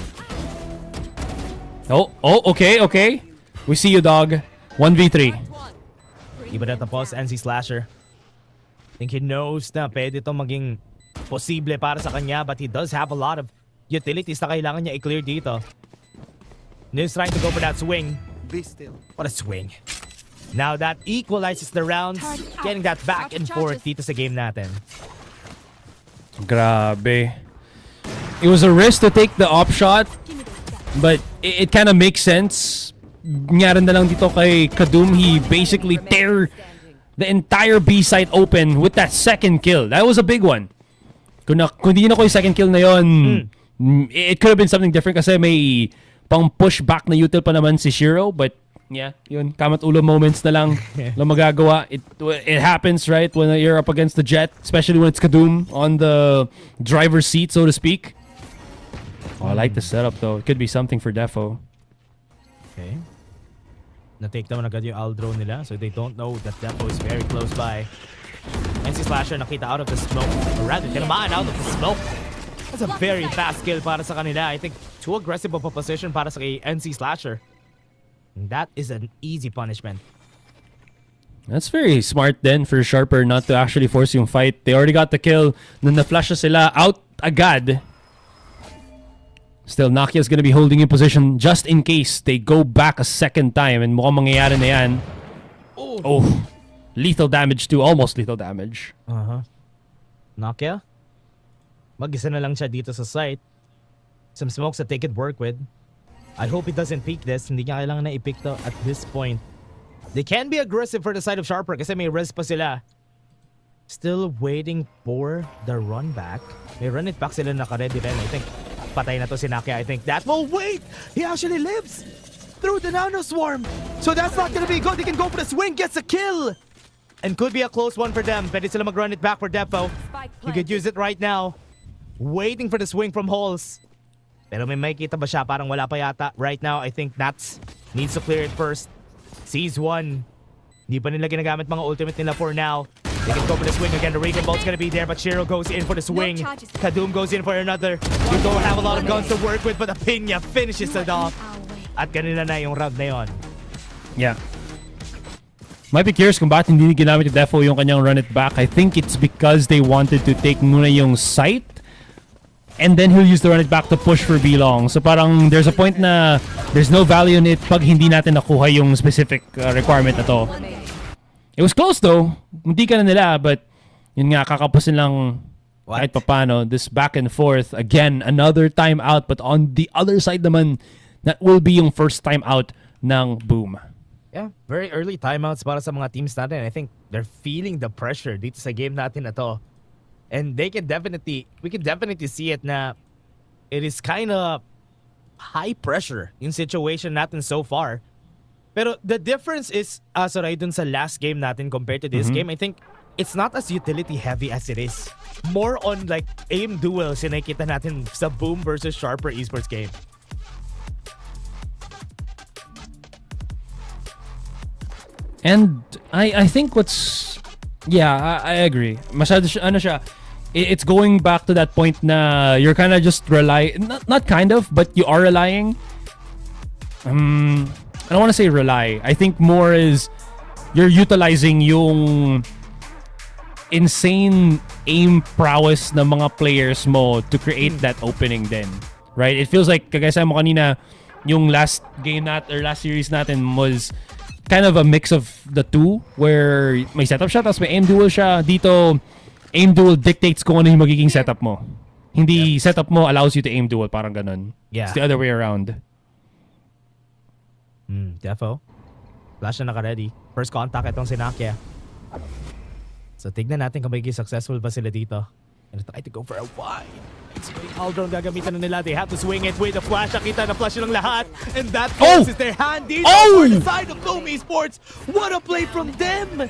Oh, okay. We see you, dog. 1v3. Iba na tapos, NC Slasher. I think he knows na pwede itong maging posible para sa kanya, but he does have a lot of utilities na kailangan niya i-clear dito. He's trying to go for that swing. Be still. What a swing. Now that equalizes the rounds, getting that back and forth dito sa game natin. Grabe. It was a risk to take the op shot, but it kind of makes sense. Nangyari na lang dito kay Kadum. He basically tear the entire B site open with that second kill. That was a big one. Kung di na ko yung second kill na yon, it could have been something different kasi may pang push back na util pa naman si Shiro, but yeah, yun, kamat ulo moments na lang magagawa. It happens, right, when you're up against the Jet, especially when it's Kadum on the driver's seat, so to speak. Oh, I like the setup though. It could be something for Defo. Okay. Na-take down agad yung Aldro nila, so they don't know that Defo is very close by. NC Slasher nakita out of the smoke, or rather, tinamaan out of the smoke. That's a very fast kill para sa kanila. I think too aggressive of a position para sa kay NC Slasher. And that is an easy punishment. That's very smart then for Sharper not to actually force yung fight. They already got the kill. Nung na-flash na sila out agad. Still, Nakia's gonna be holding in position just in case they go back a second time, and mukhang mangyayari na yan. Oh, lethal damage too. Almost lethal damage. Nakia? Mag-isa na lang siya dito sa site. Some smokes that they could work with. I hope he doesn't peek this. Hindi niya kailangan na i-pick to at this point. They can be aggressive for the side of Sharper kasi may res pa sila. Still waiting for the run back. May run it back sila naka-ready rin. I think patay na to si Nakia. I think that will wait. He actually lives through the nano swarm. So that's not gonna be good. He can go for the swing, gets a kill. And could be a close one for them. Pwede sila mag-run it back for Defo. He could use it right now. Waiting for the swing from Halls. Pero may makita ba siya? Parang wala pa yata. Right now, I think Nats needs to clear it first. Sees one. Hindi pa nila ginagamit mga ultimate nila for now. They can go for the swing again. The Reagan Bolt's gonna be there, but Shiro goes in for the swing. Kadum goes in for another. You don't have a lot of guns to work with, but the Pinya finishes it off. At ganila na yung round na yon. Yeah. Might be curious kung bakit hindi ginamit ni Defo yung kanyang run it back. I think it's because they wanted to take muna yung site and then he'll use the run it back to push for B-long. So parang there's a point na there's no value in it pag hindi natin nakuha yung specific requirement na to. It was close though. Hindi ka na nila, but yun nga, kakapusin lang kahit papano. This back and forth. Again, another timeout, but on the other side naman, that will be yung first time out ng Boom. Yeah, very early timeouts para sa mga teams natin. I think they're feeling the pressure dito sa game natin na to. And we can definitely see it na it is kind of high pressure yung situation natin so far. Pero the difference is, Asoray, dun sa last game natin compared to this game, I think it's not as utility heavy as it is. More on like aim duels yung nakikita natin sa Boom versus Sharper esports game. And I think I agree. Masyado siya, it's going back to that point na you're kind of just not kind of, but you are relying. I don't want to say rely. I think more is you're utilizing yung insane aim prowess ng mga players mo to create that opening then. Right? It feels like, kagaya sa mo kanina, yung last game or last series natin was kind of a mix of the two where may setup siya tapos may aim duel siya. Dito, aim duel dictates kung ano yung magiging setup mo. Hindi setup mo allows you to aim duel, parang ganun. Yeah. It's the other way around. Defo. Flash na naka-ready. First contact itong si Nakia. So tignan natin kung magiging successful ba sila dito. And try to go for a wide. So Aldron gagamitan na nila. They have to swing it with the flash. Nakita na flash ng lahat. And that forces their hand dito for the side of Boom Esports. What a play from them!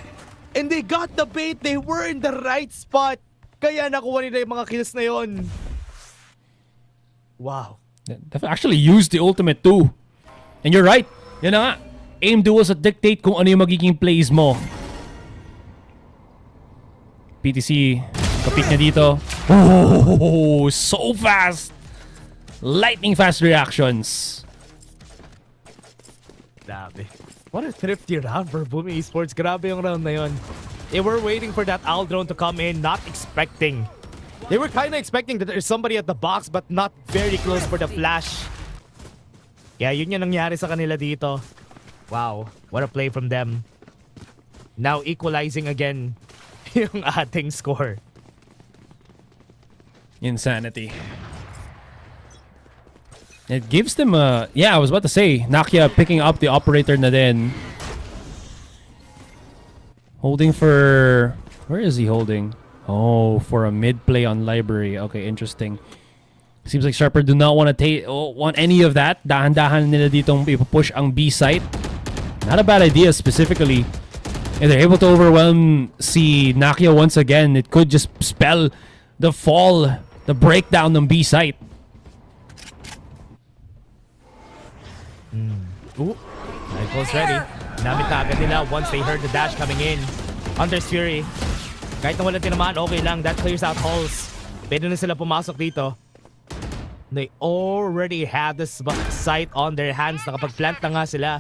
And they got the bait. They were in the right spot. Kaya nakuha nila yung mga kills na yon. Wow. They've actually used the ultimate too. And you're right. Yan na nga. Aim duels that dictate kung ano yung magiging plays mo. PTC, kapit niya dito. Oh, so fast! Lightning fast reactions. Grabe. What a thrifty round for Boom Esports. Grabe yung round na yun. They were waiting for that Aldron to come in, not expecting. They were kind of expecting that there's somebody at the box, but not very close for the flash. Kaya yun yung nangyari sa kanila dito. Wow, what a play from them. Now equalizing again yung ating score. Insanity. It gives them a... Yeah, I was about to say, Nakia picking up the operator na din. Holding for... Where is he holding? Oh, for a mid play on library. Okay, interesting. Seems like Sharper do not want to want any of that. Dahan-dahan nila ditong ipupush ang B site. Not a bad idea specifically. If they're able to overwhelm si Nakia once again, it could just spell the fall, the breakdown ng B site. Ooh, Nightfall's ready. Namit na agad nila once they heard the dash coming in. Hunter's Fury. Kahit na wala tinamaan, okay lang. That clears out holes. Pwede na sila pumasok dito. They already have the site on their hands. Nakapag-plant na nga sila.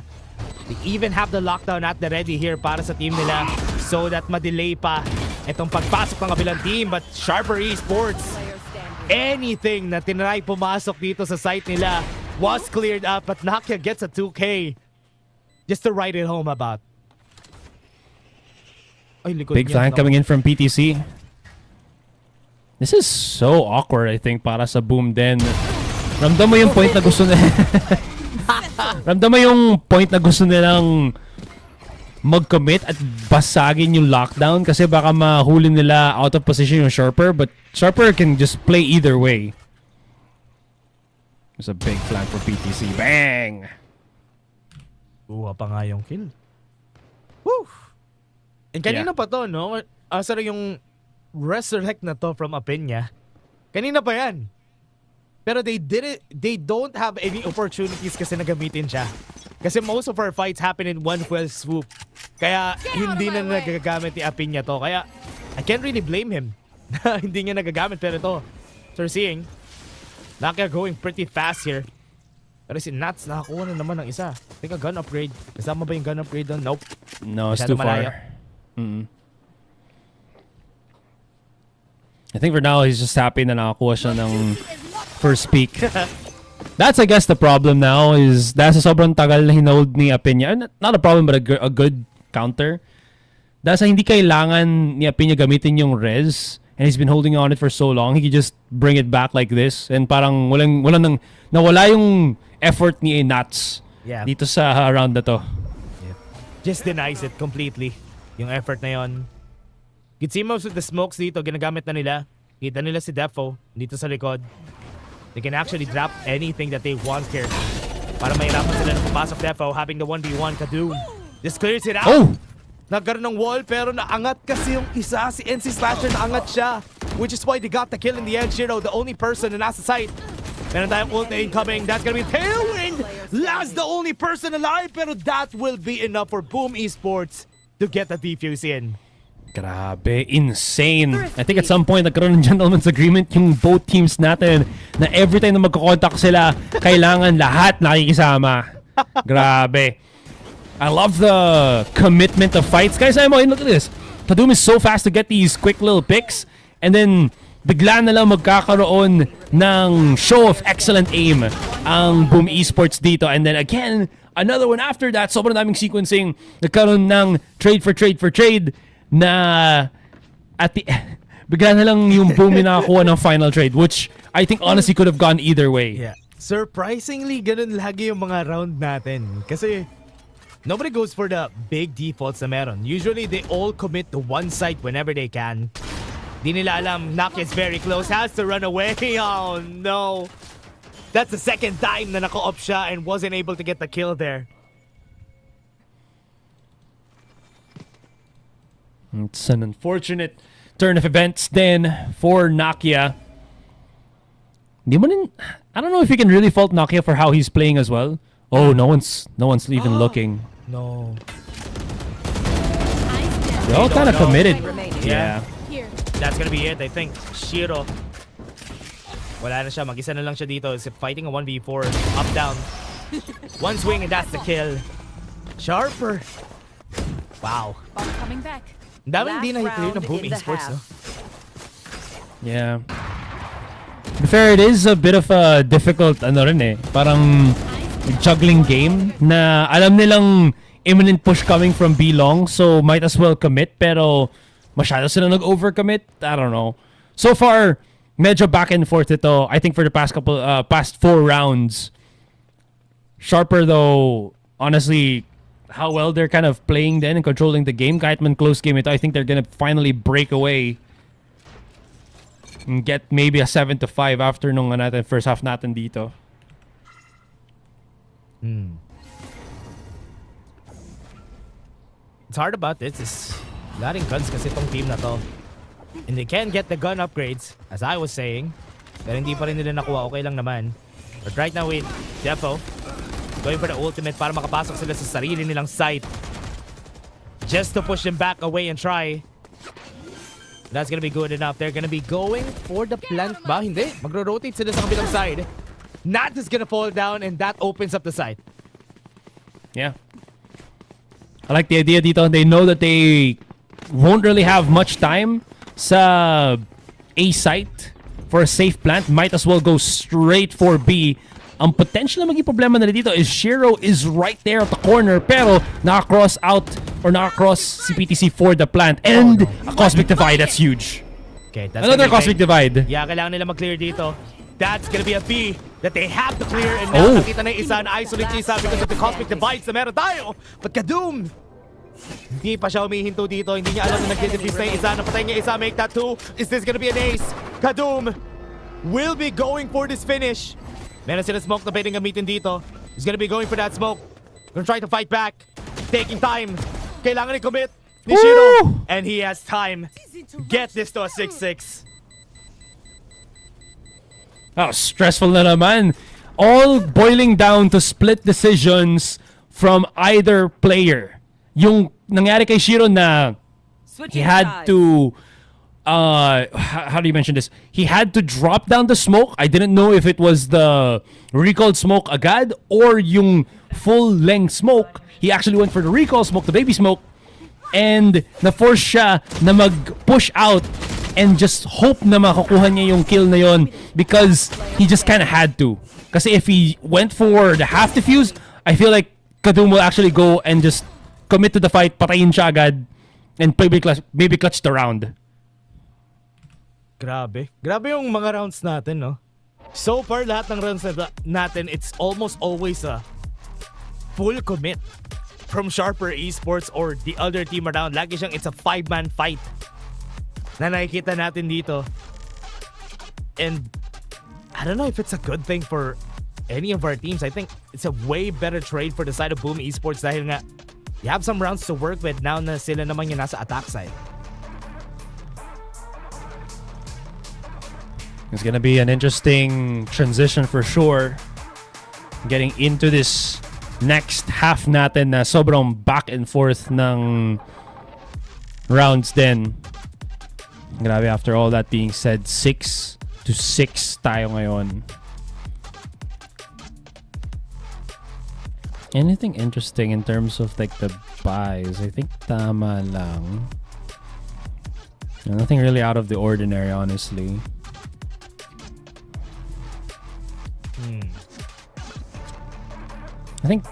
They even have the lockdown at the ready here para sa team nila so that ma-delay pa itong pagpasok ng kabilang team. But Sharper Esports, anything na tinry pumasok dito sa site nila was cleared up. But Nakia gets a 2K just to write it home about. Ay, Big flank coming in from PTC. This is so awkward, I think, para sa Boom din. Ramdam mo yung point na gusto nila. Ramdam mo yung point na gusto nilang mag-commit at basagin yung lockdown kasi baka mahuli nila out of position yung Sharper, but Sharper can just play either way. There's a big flank for PTC. Bang! Uwa pa nga yung kill. Woo! And kanina pa to, no? Sorry, yung resurrect na to from Apenya. Kanina pa yan. Pero they don't have any opportunities kasi nagamitin siya. Kasi most of our fights happen in one fell swoop. Kaya hindi na nagagamit ni Apinya to. Kaya I can't really blame him. Hindi niya nagagamit. Pero ito, so we're seeing Nakia going pretty fast here. Pero si Nats nakakuha na naman ng isa. Think a gun upgrade. Kasama ba yung gun upgrade doon? Nope. No, it's too far. I think for now, he's just happy na nakakuha siya ng first peak. That's, I guess, the problem now is dahil sa sobrang tagal na hinold ni Apinya. Not a problem, but a good counter. Dahil sa hindi kailangan ni Apinya gamitin yung res, and he's been holding on it for so long, he could just bring it back like this. And parang nawala yung effort ni Nats dito sa round na to. Yeah. Just denies it completely. Yung effort na yon. You can see most of the smokes dito, ginagamit na nila. Kita nila si Defo dito sa likod. They can actually drop anything that they want here. Para mahirapan sila ng papasok Defo, having the 1v1 Kadoom. This clears it out. Oh! Nagkaroon ng wall pero naangat kasi yung isa. Si NC Slasher naangat siya. Which is why they got the kill in the end. Shiro, the only person na nasa site. Meron tayong ult na incoming. That's gonna be Tailwind. Last the only person alive. Pero that will be enough for Boom Esports to get the defuse in. Grabe, insane. I think at some point nagkaroon ng gentleman's agreement yung both teams natin na every time na magko-contact sila, kailangan lahat nakikisama. Grabe. I love the commitment of fights. Guys, look at this. Kadoom is so fast to get these quick little picks and then bigla na lang magkakaroon ng show of excellent aim ang Boom Esports dito. And then again, another one after that. Sobrang daming sequencing. Nagkaroon ng trade for trade na at the bigla na lang yung Boom yung nakakuha ng final trade, which I think honestly could have gone either way. Yeah. Surprisingly, ganun lagi yung mga round natin. Kasi nobody goes for the big defaults na meron. Usually, they all commit to one side whenever they can. Di nila alam, Nakia is very close, has to run away. Oh no. That's the second time na naka-op siya and wasn't able to get the kill there. It's an unfortunate turn of events then for Nakia. I don't know if you can really fault Nakia for how he's playing as well. Oh, no one's even looking. No. They're all kind of committed. Yeah. That's gonna be it, I think. Shiro. Wala na siya. Mag-isa na lang siya dito. Is fighting a 1v4. Up, down. One swing and that's the kill. Sharper. Wow. Coming back. Daming hindi na-clear ng Boom Esports, no? Yeah. To be fair, it is a bit of a difficult, parang juggling game na alam nilang imminent push coming from B long, so might as well commit, pero masyado sila nag-overcommit. I don't know. So far, medyo back and forth ito. I think for the past 4 rounds. Sharper though, honestly, how well they're kind of playing then and controlling the game. Kahit man close game ito, I think they're gonna finally break away and get maybe a 7-5 after nung first half natin dito. It's hard about this is laring guns kasi itong team na to. And they can get the gun upgrades, as I was saying. Pero hindi pa rin nila nakuha. Okay lang naman. But right now with Defo, going for the ultimate para makapasok sila sa sarili nilang site. Just to push them back away and try. That's gonna be good enough. They're gonna be going for the plant ba? Hindi. Magro-rotate sila sa kabilang side. Nat is gonna fall down and that opens up the site. Yeah. I like the idea dito. They know that they won't really have much time sa A site for a safe plant. Might as well go straight for B. Ang potential na maging problema na dito is Shiro is right there at the corner pero naka-cross out or naka-cross si PTC for the plant and a Cosmic Divide. That's huge. Okay, that's another Cosmic Divide. Yeah, kailangan nila mag-clear dito. That's gonna be a B that they have to clear and now nakita na yung isa na isolate yung isa because of the Cosmic Divides na meron tayo. But Kadoom, hindi pa siya humihinto dito. Hindi niya alam na nag-defuse na yung isa. Napatay niya isa, make that 2. Is this gonna be an ace? Kadoom will be going for this finish. Meron sila smoke na pwedeng gamitin dito. He's gonna be going for that smoke. Gonna try to fight back. Taking time. Kailangan i-commit ni Shiro. And he has time. Get this to a 6-6. Oh, stressful na naman. All boiling down to split decisions from either player. Yung nangyari kay Shiro na he had to how do you mention this? He had to drop down the smoke. I didn't know if it was the recalled smoke agad or yung full length smoke. He actually went for the recall smoke, the baby smoke, and na-force siya na mag-push out and just hope na makukuha niya yung kill na yon because he just kind of had to. Kasi if he went for the half defuse, I feel like Kadum will actually go and just commit to the fight, patayin siya agad, and maybe clutch the round. Grabe yung mga rounds natin, no? So far, lahat ng rounds natin, it's almost always a full commit from Sharper Esports or the other team around. Lagi siyang it's a 5-man fight na nakikita natin dito. And I don't know if it's a good thing for any of our teams. I think it's a way better trade for the side of Boom Esports dahil nga you have some rounds to work with now na sila naman yung nasa attack side. It's gonna be an interesting transition for sure. Getting into this next half natin na sobrang back and forth ng rounds din. Grabe, after all that being said, 6-6 tayo ngayon. Anything interesting in terms of like the buys? I think tama lang. Nothing really out of the ordinary, honestly. I think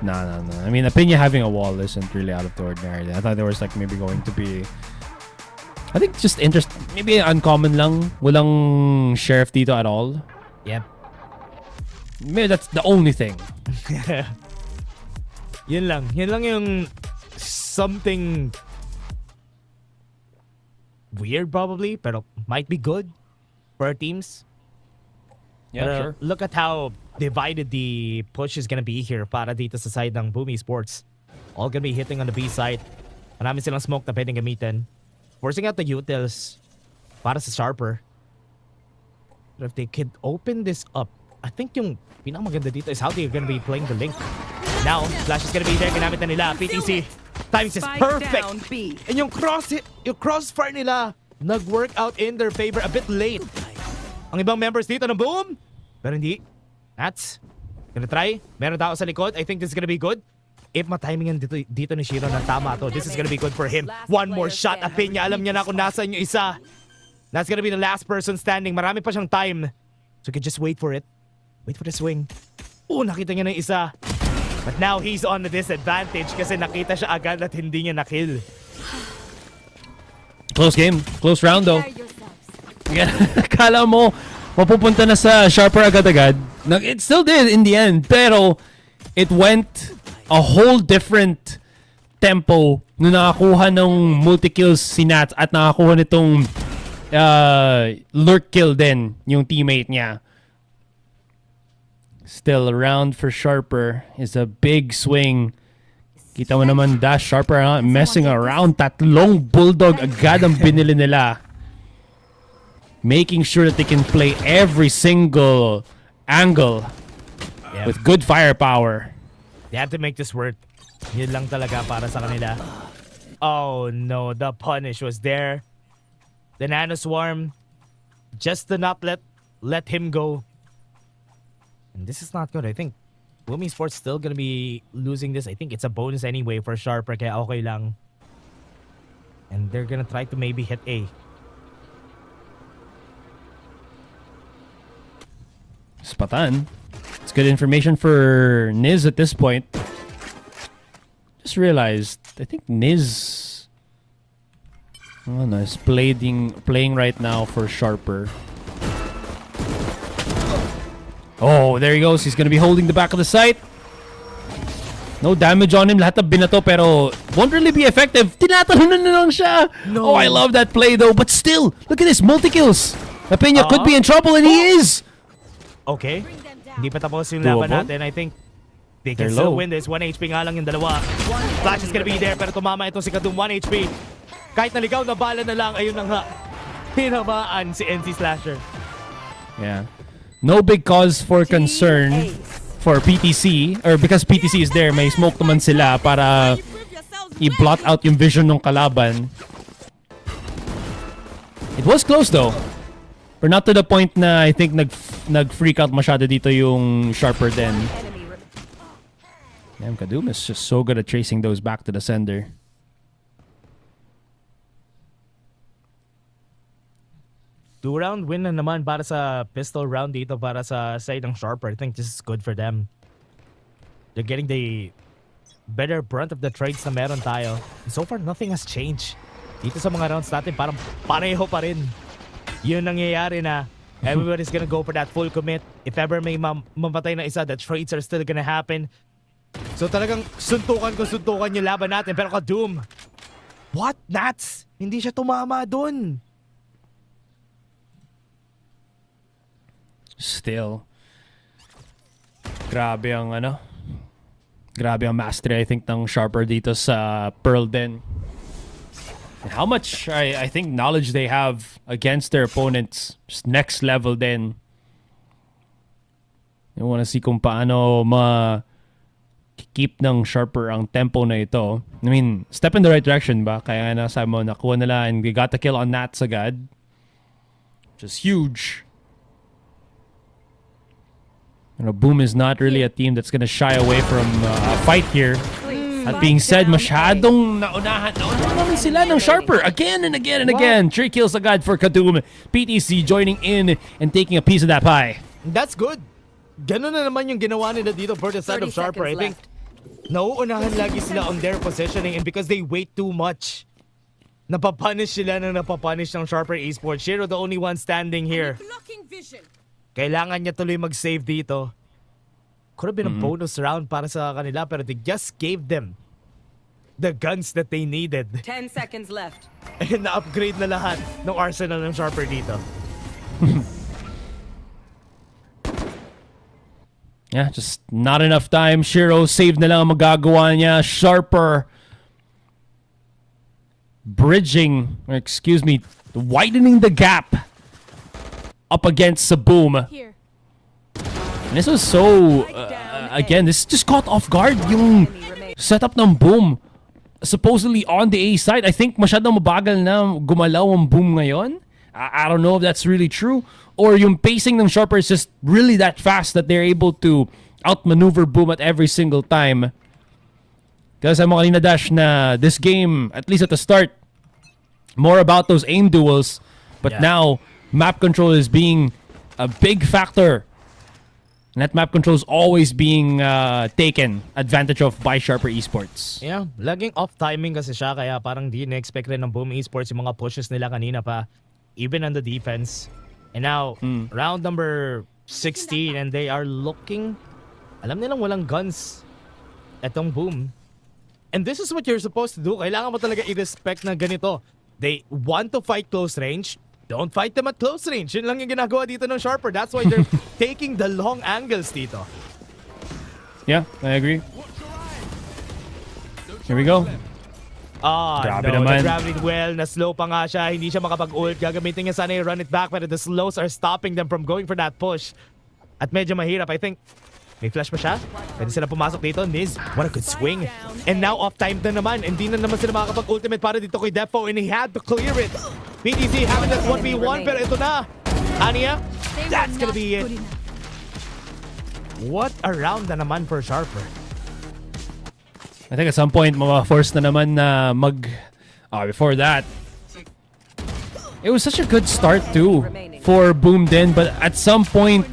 no. I mean, Apinya having a wall isn't really out of the ordinary. I thought there was like maybe going to be, I think just maybe uncommon lang. Walang sheriff dito at all. Yep. Maybe that's the only thing. Yun lang yung something weird probably, pero might be good for our teams. Yeah, sure. Look at how divided the push is gonna be here para dito sa side ng Boom Esports. All gonna be hitting on the B side. Marami silang smoke na pwedeng gamitin. Forcing out the utils para sa Sharper. But if they could open this up, I think yung pinakamaganda dito is how they're gonna be playing the link. Now, Flash is gonna be there. Ginamit na nila. PTC. Timing is perfect. And yung crossfire nila nag-work out in their favor a bit late. Ang ibang members dito ng Boom. Pero hindi. Nats. Gonna try. Meron tao sa likod. I think this is gonna be good. If ma-timingan dito ni Shiro na tama to, this is gonna be good for him. One more shot. Apinya, alam niya na kung nasaan yung isa. That's gonna be the last person standing. Marami pa siyang time. So you can just wait for it. Wait for the swing. Oh, nakita niya na yung isa. But now he's on the disadvantage kasi nakita siya agad at hindi niya na-kill. Close game. Close round though. Kala mo mapupunta na sa Sharper agad-agad. It still did in the end, pero it went a whole different tempo nung nakakuha ng multi-kills si Nats at nakakuha nitong lurk kill din yung teammate niya. Still around for Sharper is a big swing. Kita mo naman Dash Sharper messing around. Tatlong bulldog agad ang binili nila. Making sure that they can play every single angle with good firepower. They have to make this work. Yun lang talaga para sa kanila. Oh no, the punish was there. The Nano Swarm just to not let him go. And this is not good. I think Boom Esports still gonna be losing this. I think it's a bonus anyway for Sharper, kaya okay lang. And they're gonna try to maybe hit A. Spatan. It's good information for Niz at this point. Just realized, I think Niz is playing right now for Sharper. Oh, there he goes. He's gonna be holding the back of the site. No damage on him. Lahat ng binato pero won't really be effective. Tinatalunan na lang siya. No. Oh, I love that play though. But still, look at this. Multi-kills. Apinya could be in trouble and he is. Okay. Hindi pa tapos yung laban natin. I think they can still win this. 1 HP nga lang yung dalawa. Flash is gonna be there pero tumama ito si Kadum. 1 HP. Kahit naligaw na bala na lang, ayun na nga. Hinamaan si NC Slasher. Yeah. No big cause for concern. for PTC, or because PTC is there, may smoke naman sila para i-blot out yung vision ng kalaban. It was close though. But not to the point na I think nag-freak out masyado dito yung Sharper din. Damn, Kadum is just so good at tracing those back to the sender. Two-round win na naman para sa pistol round dito para sa side ng Sharper. I think this is good for them. They're getting the better brunt of the trades na meron tayo. So far, nothing has changed. Dito sa mga rounds natin, parang pareho pa rin. Yun nangyayari na everybody's gonna go for that full commit. If ever may mamatay na isa, the trades are still gonna happen. So talagang suntukan yung laban natin. Pero Kadum, what? Nats? Hindi siya tumama dun. Still, grabe ang mastery I think ng Sharper dito sa Pearl din. And how much I think knowledge they have against their opponents, just next level din. You wanna see kung paano keep ng Sharper ang tempo na ito. I mean, step in the right direction ba? Kaya nga sabi mo, nakuha nila and they got the kill on Nats agad. Just huge. You know, Boom is not really a team that's gonna shy away from a fight here. That being said, masyadong naunahan naman sila ng Sharper again and again and again. 3 kills agad for Kadum. PTC joining in and taking a piece of that pie. That's good. Ganun na naman yung ginawa nila dito for the side of Sharper. I think nauunahan lagi sila on their positioning, and because they wait too much, napapunish sila ng Sharper Esports. Shiro the only one standing here. Kailangan niya tuloy mag-save dito. Could have been a bonus round para sa kanila, pero they just gave them the guns that they needed. 10 seconds left. And na-upgrade na lahat ng arsenal ng Sharper dito. Yeah, just not enough time. Shiro save na lang ang magagawa niya. Sharper widening the gap up against the Boom. Here. And this was so, again, this just caught off guard yung setup ng Boom. Supposedly on the A side, I think masyadong mabagal na gumalaw ang Boom ngayon. I don't know if that's really true. Or yung pacing ng Sharper is just really that fast that they're able to outmaneuver Boom at every single time. Kasi sabi mo kanina, Dash, na this game, at least at the start, more about those aim duels. But now, map control is being a big factor. And that map control is always being taken advantage of by Sharper Esports. Yeah, laging off timing kasi siya, kaya parang di na-expect rin ng Boom Esports yung mga pushes nila kanina pa, even on the defense. And now, round number 16, and they are looking, alam nilang walang guns etong Boom. And this is what you're supposed to do. Kailangan mo talaga i-respect na ganito. They want to fight close range. Don't fight them at close range. Yun lang yung ginagawa dito ng Sharper. That's why they're taking the long angles dito. Yeah, I agree. Here we go. Grabe naman. Nag-gravity well, na-slow pa nga siya. Hindi siya makapag-ult. Gagamitin niya sana yung run it back, pero the slows are stopping them from going for that push. At medyo mahirap. I think may flash pa siya. Pwede sila pumasok dito. Niz, what a good swing. And now off-time na naman. Hindi na naman sila makakapag-ultimate para dito kay Defo, and he had to clear it. PTC having that 1v1, pero ito na. Anya, that's gonna be it. What a round na naman for Sharper. I think at some point, force na naman na before that, it was such a good start too for Boom din, but at some point,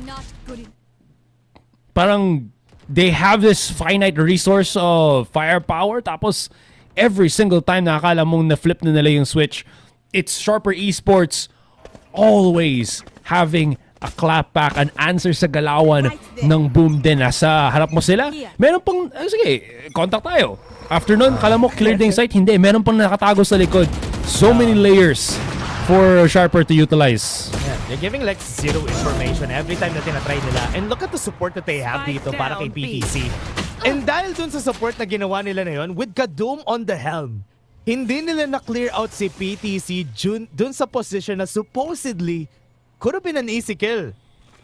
parang they have this finite resource of firepower, tapos every single time na akala mong na-flip na nila yung switch, it's Sharper Esports always having a clapback, an answer sa galawan ng Boom din. Nasa harap mo sila. Meron pang, sige, contact tayo. After nun, kala mo cleared yung site. Hindi, meron pang nakatago sa likod. So many layers for Sharper to utilize. Yeah, they're giving like zero information every time na tinatry nila. And look at the support that they have dito para kay PTC. And dahil dun sa support na ginawa nila na yun, with Kadum on the helm, hindi nila na-clear out si PTC dun sa position na supposedly could have been an easy kill.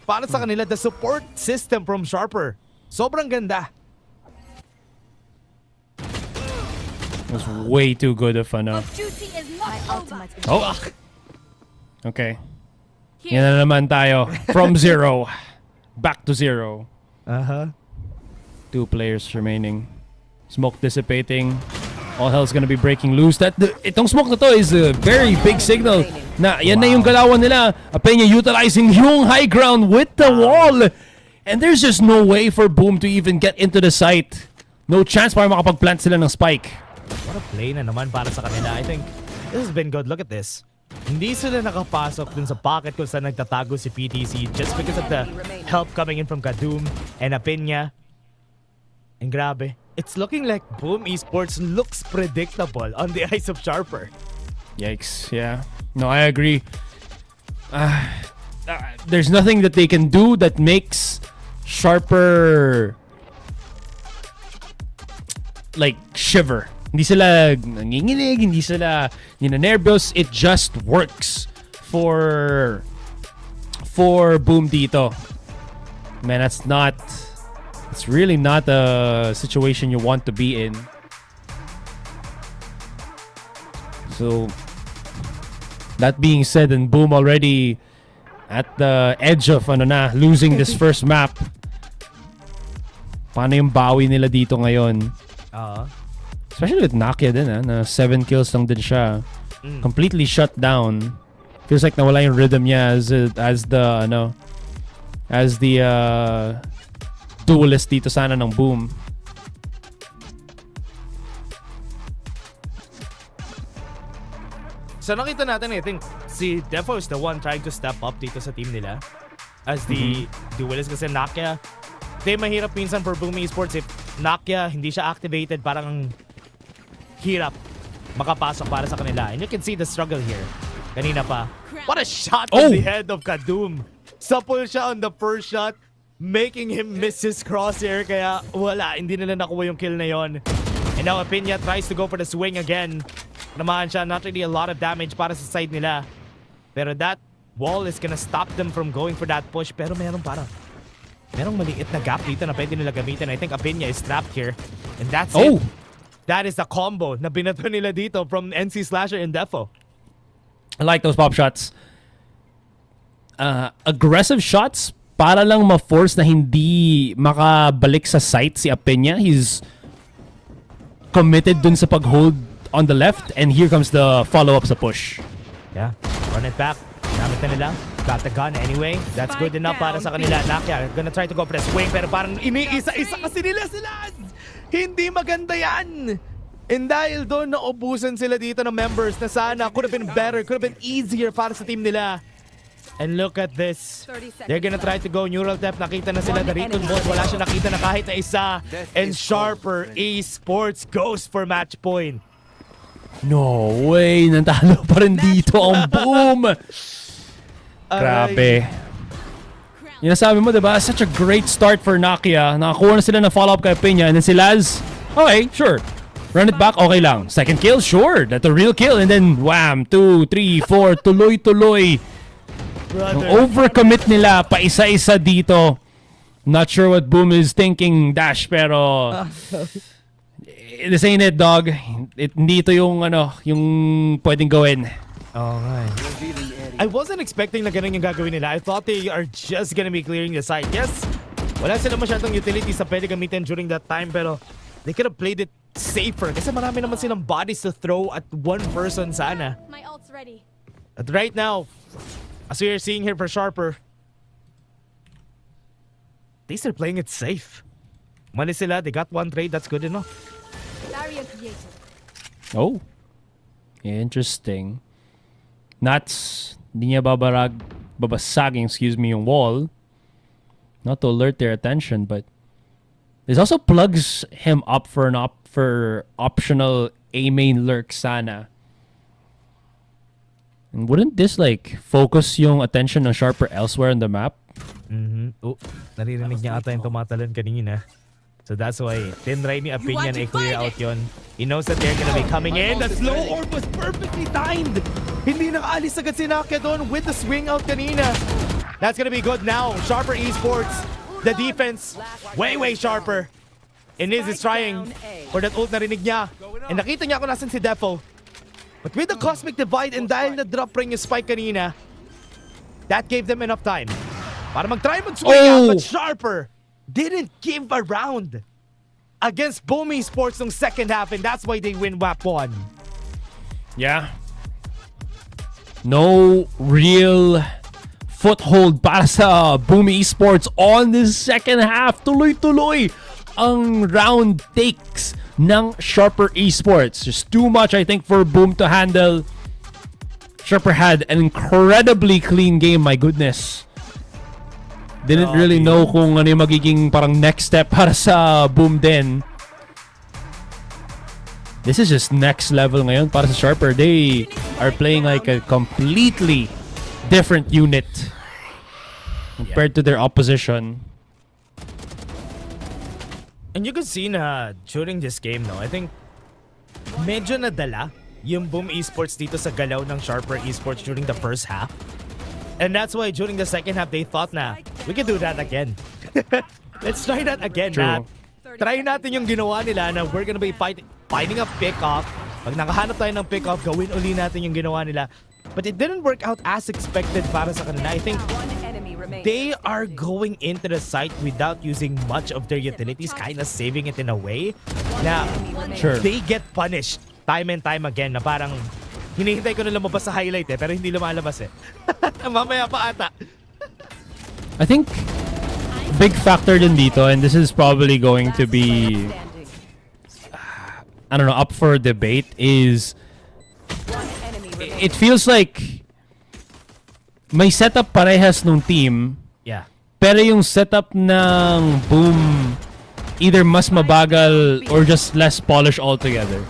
Para sa kanila, the support system from Sharper Sobrang ganda. It was way too good of an. Oh. Okay. Yan na naman tayo. From 0 back to 0. 2 players remaining. Smoke dissipating. All hell's gonna be breaking loose. Itong smoke na to is a very big signal na yan na yung galawan nila. Apenya utilizing yung high ground with the wall. And there's just no way for Boom to even get into the site. No chance para makapag-plant sila ng spike. What a play na naman para sa kanila. I think this has been good. Look at this. Hindi sila nakapasok dun sa pocket kung saan nagtatago si PTC just because of the help coming in from Kadum and Apenya. And grabe, it's looking like Boom Esports looks predictable on the eyes of Sharper. Yikes, yeah. No, I agree. There's nothing that they can do that makes Sharper like shiver. Hindi sila nanginginig, hindi sila nina-nervous. It just works for Boom dito. Man, it's really not a situation you want to be in. So, that being said, and Boom already at the edge of losing this first map. Paano yung bawi nila dito ngayon? Especially with Nakia din na 7 kills lang din siya. Completely shut down. Feels like nawala yung rhythm niya as the duelist dito sana ng Boom. So nakita natin, I think si Defo is the one trying to step up dito sa team nila as the duelist kasi Nakia, mahirap minsan for Boom Esports if Nakia hindi siya activated, parang hirap makapasok para sa kanila. And you can see the struggle here. Kanina pa. What a shot on the head of Kadum. Sapul siya on the first shot, making him miss his crosshair. Kaya wala, hindi nila nakuha yung kill na yon. And now Apenya tries to go for the swing again. Namahan siya, not really a lot of damage para sa side nila. Pero that wall is gonna stop them from going for that push. Pero merong maliit na gap dito na pwede nila gamitin. I think Apenya is trapped here. And that's it. That is the combo na binato nila dito from NC Slasher and Defo. I like those pop shots. Aggressive shots para lang ma-force na hindi makabalik sa site si Apenya. He's committed dun sa pag-hold on the left, and here comes the follow-up sa push. Yeah, run it back. Gamit na nila. Got the gun anyway. That's good enough para sa kanila. Nakia gonna try to go for the swing, pero parang iniisa-isa kasi nila sila. Hindi maganda yan. And dahil doon, naubusan sila dito ng members na sana could have been better, could have been easier para sa team nila. And look at this. They're gonna try to go neural theft. Nakita na sila na Riton Boss. Wala siya nakita na kahit na isa. And Sharper Esports goes for match point. No way. Natalo pa rin dito ang Boom. Grabe. Yung nasabi mo, diba? Such a great start for Nakia. Nakakuha na sila ng follow-up kay Apenya. And then si Laz, okay, sure. Run it back, okay lang. Second kill, sure. That's a real kill. And then, wham, 2, 3, 4. Tuloy-tuloy. Yung overcommit nila, pa isa-isa dito. Not sure what Boom is thinking, Dash, pero... this ain't it, dog. Hindi ito yung, yung pwedeng gawin. Okay. I wasn't expecting na ganun yung gagawin nila. I thought they are just gonna be clearing the site. Yes, wala sila masyadong utilities sa pwede gamitin during that time, pero they could have played it safer kasi marami naman silang bodies to throw at one person sana. My ult's ready. But right now, as we are seeing here for Sharper, they still playing it safe. Mali sila, they got one trade, that's good enough. Barrier created. Oh. Interesting. Nats, hindi niya babasaging, yung wall. Not to alert their attention, but this also plugs him up for optional A main lurk sana. And wouldn't this focus yung attention ng Sharper elsewhere on the map? Oh, naririnig niya ata yung tumatalon kanina. So that's why tinry ni Apenya na i-clear out yun. He knows that they're gonna be coming in. The slow orb was perfectly timed. Hindi nakaalis agad si Nakia doon with the swing out kanina. That's gonna be good now. Sharper Esports the defense way sharper. And Niz is trying for that ult na rinig niya. And nakita niya kung nasan si Defo. But with the Cosmic Divide and dahil na-drop ring yung spike kanina, that gave them enough time para mag-try mag-swing out, but Sharper didn't give a round against BME Sports nung second half, and that's why they win WAP 1. Yeah. No real foothold para sa BME Esports on this second half. Tuloy-tuloy ang round takes ng Sharper Esports. Just too much, I think, for Boom to handle. Sharper had an incredibly clean game, my goodness. Didn't really know kung ano yung magiging parang next step para sa Boom din. This is just next level ngayon para sa Sharper. They are playing like a completely different unit compared to their opposition. And you can see na during this game, no, I think medyo nadala yung Boom Esports dito sa galaw ng Sharper Esports during the first half. And that's why during the second half, they thought na, we can do that again. Let's try that again. True. Try natin yung ginawa nila na we're gonna be finding a pick-off. Pag nakahanap tayo ng pick-off, gawin uli natin yung ginawa nila. But it didn't work out as expected para sa kanila. I think they are going into the site without using much of their utilities, kind of saving it in a way na they get punished time and time again na parang hinihintay ko na lumabas sa highlight pero hindi lumalabas mamaya pa ata. I think big factor din dito, and this is probably going to be I don't know, up for debate, is it feels like may setup parehas nung team. Yeah. Pero yung setup ng Boom either mas mabagal or just less polished altogether.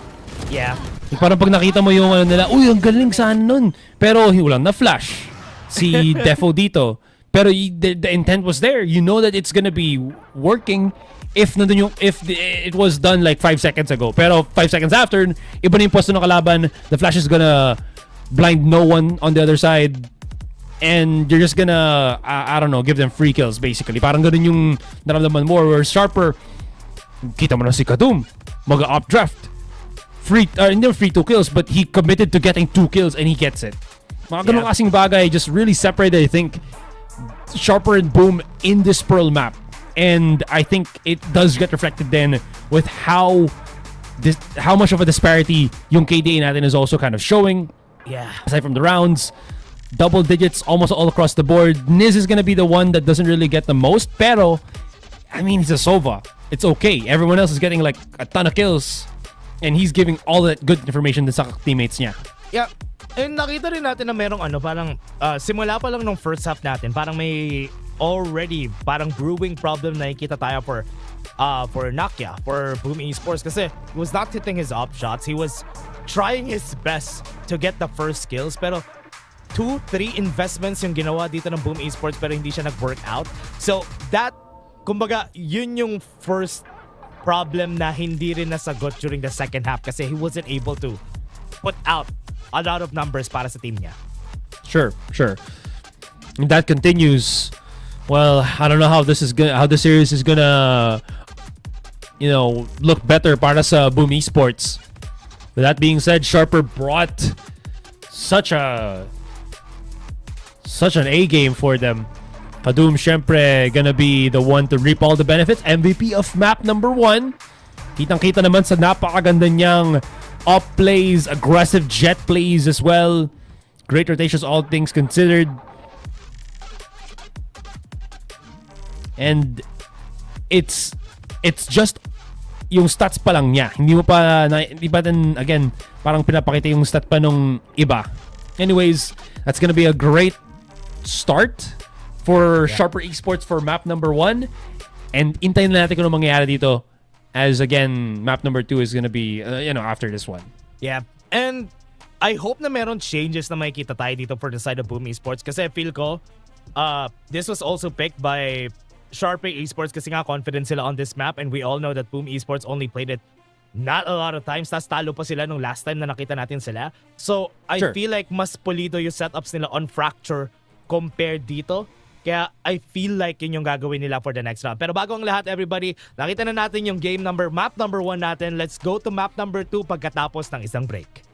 Yeah. Parang pag nakita mo yung ano nila, uy, ang galing saan nun. Pero walang na-flash si Defo dito. Pero the intent was there. You know that it's gonna be working if it was done like 5 seconds ago. Pero 5 seconds after, iba na yung pwesto ng kalaban. The flash is gonna blind no one on the other side. And you're just gonna, I don't know, give them free kills basically. Parang ganun yung naramdaman mo. Where Sharper, kita mo na si Kadum, mag-updraft. Hindi free 2 kills, but he committed to getting 2 kills and he gets it. Mga ganun kasing bagay just really separated, I think, Sharper and Boom in this Pearl map. And I think it does get reflected then with how much of a disparity yung KDA natin is also kind of showing. Yeah. Aside from the rounds, double digits almost all across the board. Niz is gonna be the one that doesn't really get the most, pero I mean, he's a Sova. It's okay. Everyone else is getting like a ton of kills, and he's giving all that good information to sa teammates niya. Yeah. And nakita rin natin na merong parang simula pa lang nung first half natin, parang may already parang brewing problem na nakikita tayo for Nakia, for Boom Esports, kasi he was not hitting his up shots. He was trying his best to get the first kills, pero 2-3 investments yung ginawa dito ng Boom Esports pero hindi siya nag-work out. So that, kumbaga, yun yung first problem na hindi rin nasagot during the second half kasi he wasn't able to put out a lot of numbers para sa team niya. Sure. And that continues. Well, I don't know how the series is gonna, look better para sa Boom Esports. With that being said, Sharper brought such an A game for them. Kadum, syempre, gonna be the one to reap all the benefits. MVP of map number 1. Kitang-kita naman sa napakaganda niyang up plays, aggressive jet plays as well. Great rotations, all things considered. And it's just yung stats pa lang niya. Hindi pa din, again, parang pinapakita yung stat pa nung iba. Anyways, that's gonna be a great start for Sharper Esports for map number 1. And intayin na natin kung ano mangyayari dito, as again, map number 2 is gonna be, after this one. Yeah. And I hope na meron changes na makikita tayo dito for the side of Boom Esports kasi feel ko, this was also picked by Sharper Esports kasi nga confident sila on this map, and we all know that Boom Esports only played it not a lot of times. Tas talo pa sila nung last time na nakita natin sila. So, I feel like mas pulido yung setups nila on Fracture compared dito. Kaya I feel like yun yung gagawin nila for the next round. Pero bago ang lahat, everybody, nakita na natin yung map number 1 natin. Let's go to map number 2 pagkatapos ng isang break.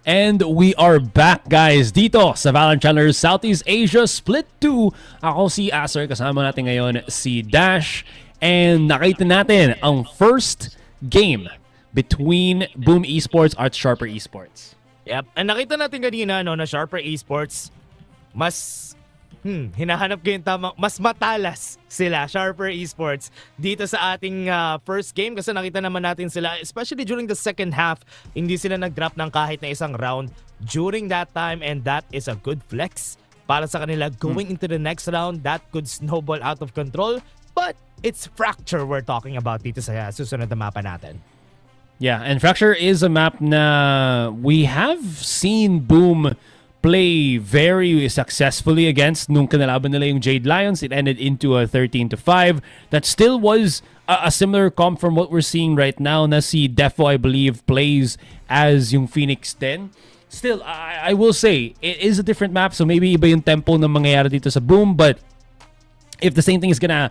And we are back, guys, dito sa VALORANT Challengers Southeast Asia Split 2. Ako si Acer, kasama natin ngayon si Dash. And nakita natin ang first game between Boom Esports at Sharper Esports. Yep, and nakita natin kanina na Sharper Esports, mas hinahanap ko yung tamang, mas matalas sila, Sharper Esports, dito sa ating first game kasi nakita naman natin sila, especially during the second half, hindi sila nag-drop ng kahit na isang round during that time, and that is a good flex para sa kanila going into the next round. That could snowball out of control, but it's Fracture we're talking about dito sa susunod na mapa natin. Yeah, and Fracture is a map na we have seen Boom play very successfully against nung kinalaban nila yung Jade Lions. It ended into a 13-5. That still was a similar comp from what we're seeing right now na si Defo, I believe, plays as yung Phoenix 10. Still, I will say, it is a different map, so maybe iba yung tempo na mangyayari dito sa Boom, but if the same thing is gonna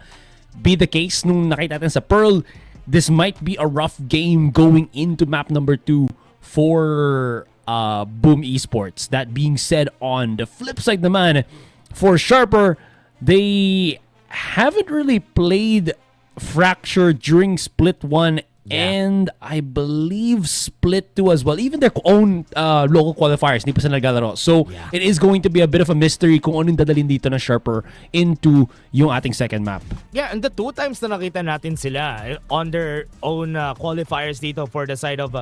be the case nung nakita natin sa Pearl, this might be a rough game going into map number 2 for Boom Esports. That being said, on the flip side naman, for Sharper, they haven't really played Fracture during Split 1 and I believe Split 2 as well. Even their own local qualifiers, hindi pa sila naglalaro. So, it is going to be a bit of a mystery kung anong dadalhin dito na Sharper into yung ating second map. Yeah, and the 2 times na nakita natin sila on their own qualifiers dito for the side of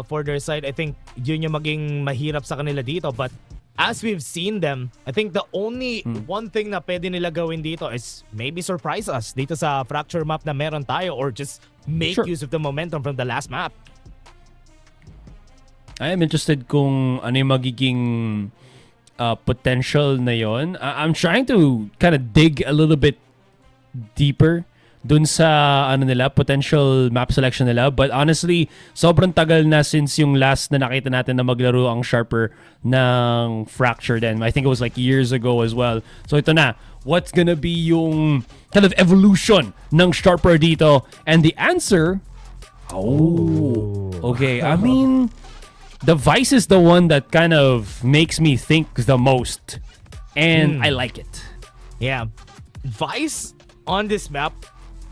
for their side, I think yun yung maging mahirap sa kanila dito. But as we've seen them, I think the only one thing na pwede nila gawin dito is maybe surprise us dito sa Fracture map na meron tayo, or just make use of the momentum from the last map. I am interested kung ano yung magiging potential na yon. I'm trying to kind of dig a little bit deeper dun sa potential map selection nila, but honestly sobrang tagal na since yung last na nakita natin na maglaro ang Sharper ng Fracture. Then I think it was like years ago as well. So ito na, what's gonna be yung kind of evolution ng Sharper dito? And the answer, okay, I mean, the Vice is the one that kind of makes me think the most, and I like it. Yeah, Vice on this map,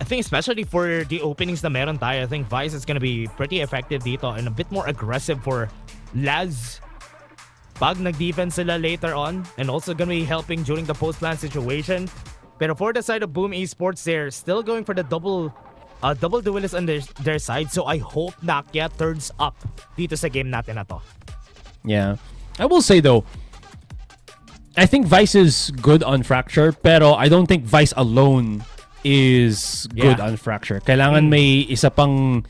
I think especially for the openings na meron tayo, I think Vice is gonna be pretty effective dito and a bit more aggressive for Laz pag nag-defense sila later on, and also gonna be helping during the post-plan situation. Pero for the side of Boom Esports, they're still going for the double duelist on their side, so I hope Nakia turns up dito sa game natin na to. Yeah, I will say though, I think Vice is good on Fracture, pero I don't think Vice alone is good on Fracture. Kailangan may isa pang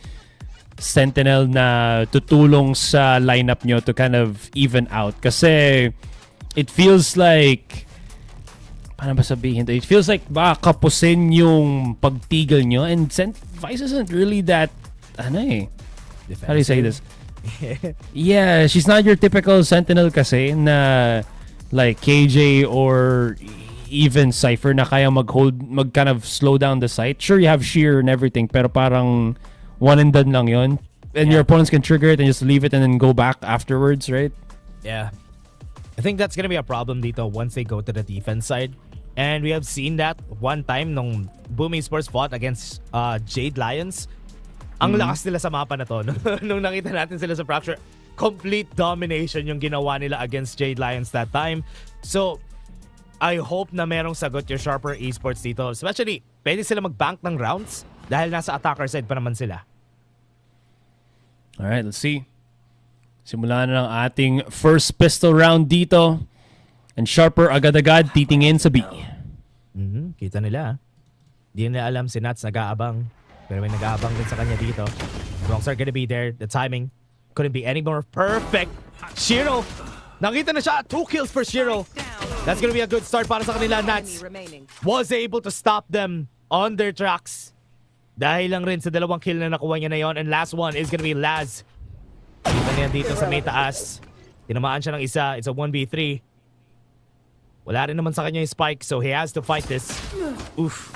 Sentinel na tutulong sa lineup nyo to kind of even out. Kasi it feels like, paano ba sabihin to? It feels like baka kapusin yung pagtigil nyo, and Vice isn't really that, how do you say this? Yeah, she's not your typical Sentinel kasi na like KJ or even Cypher na kaya mag kind of slow down the site. Sure, you have sheer and everything, pero parang one and done lang yun. And your opponents can trigger it and just leave it and then go back afterwards, right? Yeah. I think that's gonna be a problem dito once they go to the defense side. And we have seen that one time nung Boom Esports fought against Jade Lions. Ang lakas nila sa mapa na to. Nung nakita natin sila sa Fracture, complete domination yung ginawa nila against Jade Lions that time. So, I hope na merong sagot yung Sharper Esports dito. Especially, pwede sila mag-bank ng rounds dahil nasa attacker side pa naman sila. Alright, let's see. Simulan na ng ating first pistol round dito. And Sharper agad-agad titingin sa B. Kita nila. Di nila alam si Nats nag-aabang. Pero may nag-aabang din sa kanya dito. Wrongs are gonna be there. The timing couldn't be any more perfect. Shiro! Nakita na siya. 2 kills for Shiro. That's gonna be a good start para sa kanila. Nats was able to stop them on their tracks. Dahil lang rin sa 2 kill na nakuha niya na yon. And last one is gonna be Laz. Kita niya dito sa may taas. Tinamaan siya ng isa. It's a 1v3. Wala rin naman sa kanya yung spike, so he has to fight this. Oof.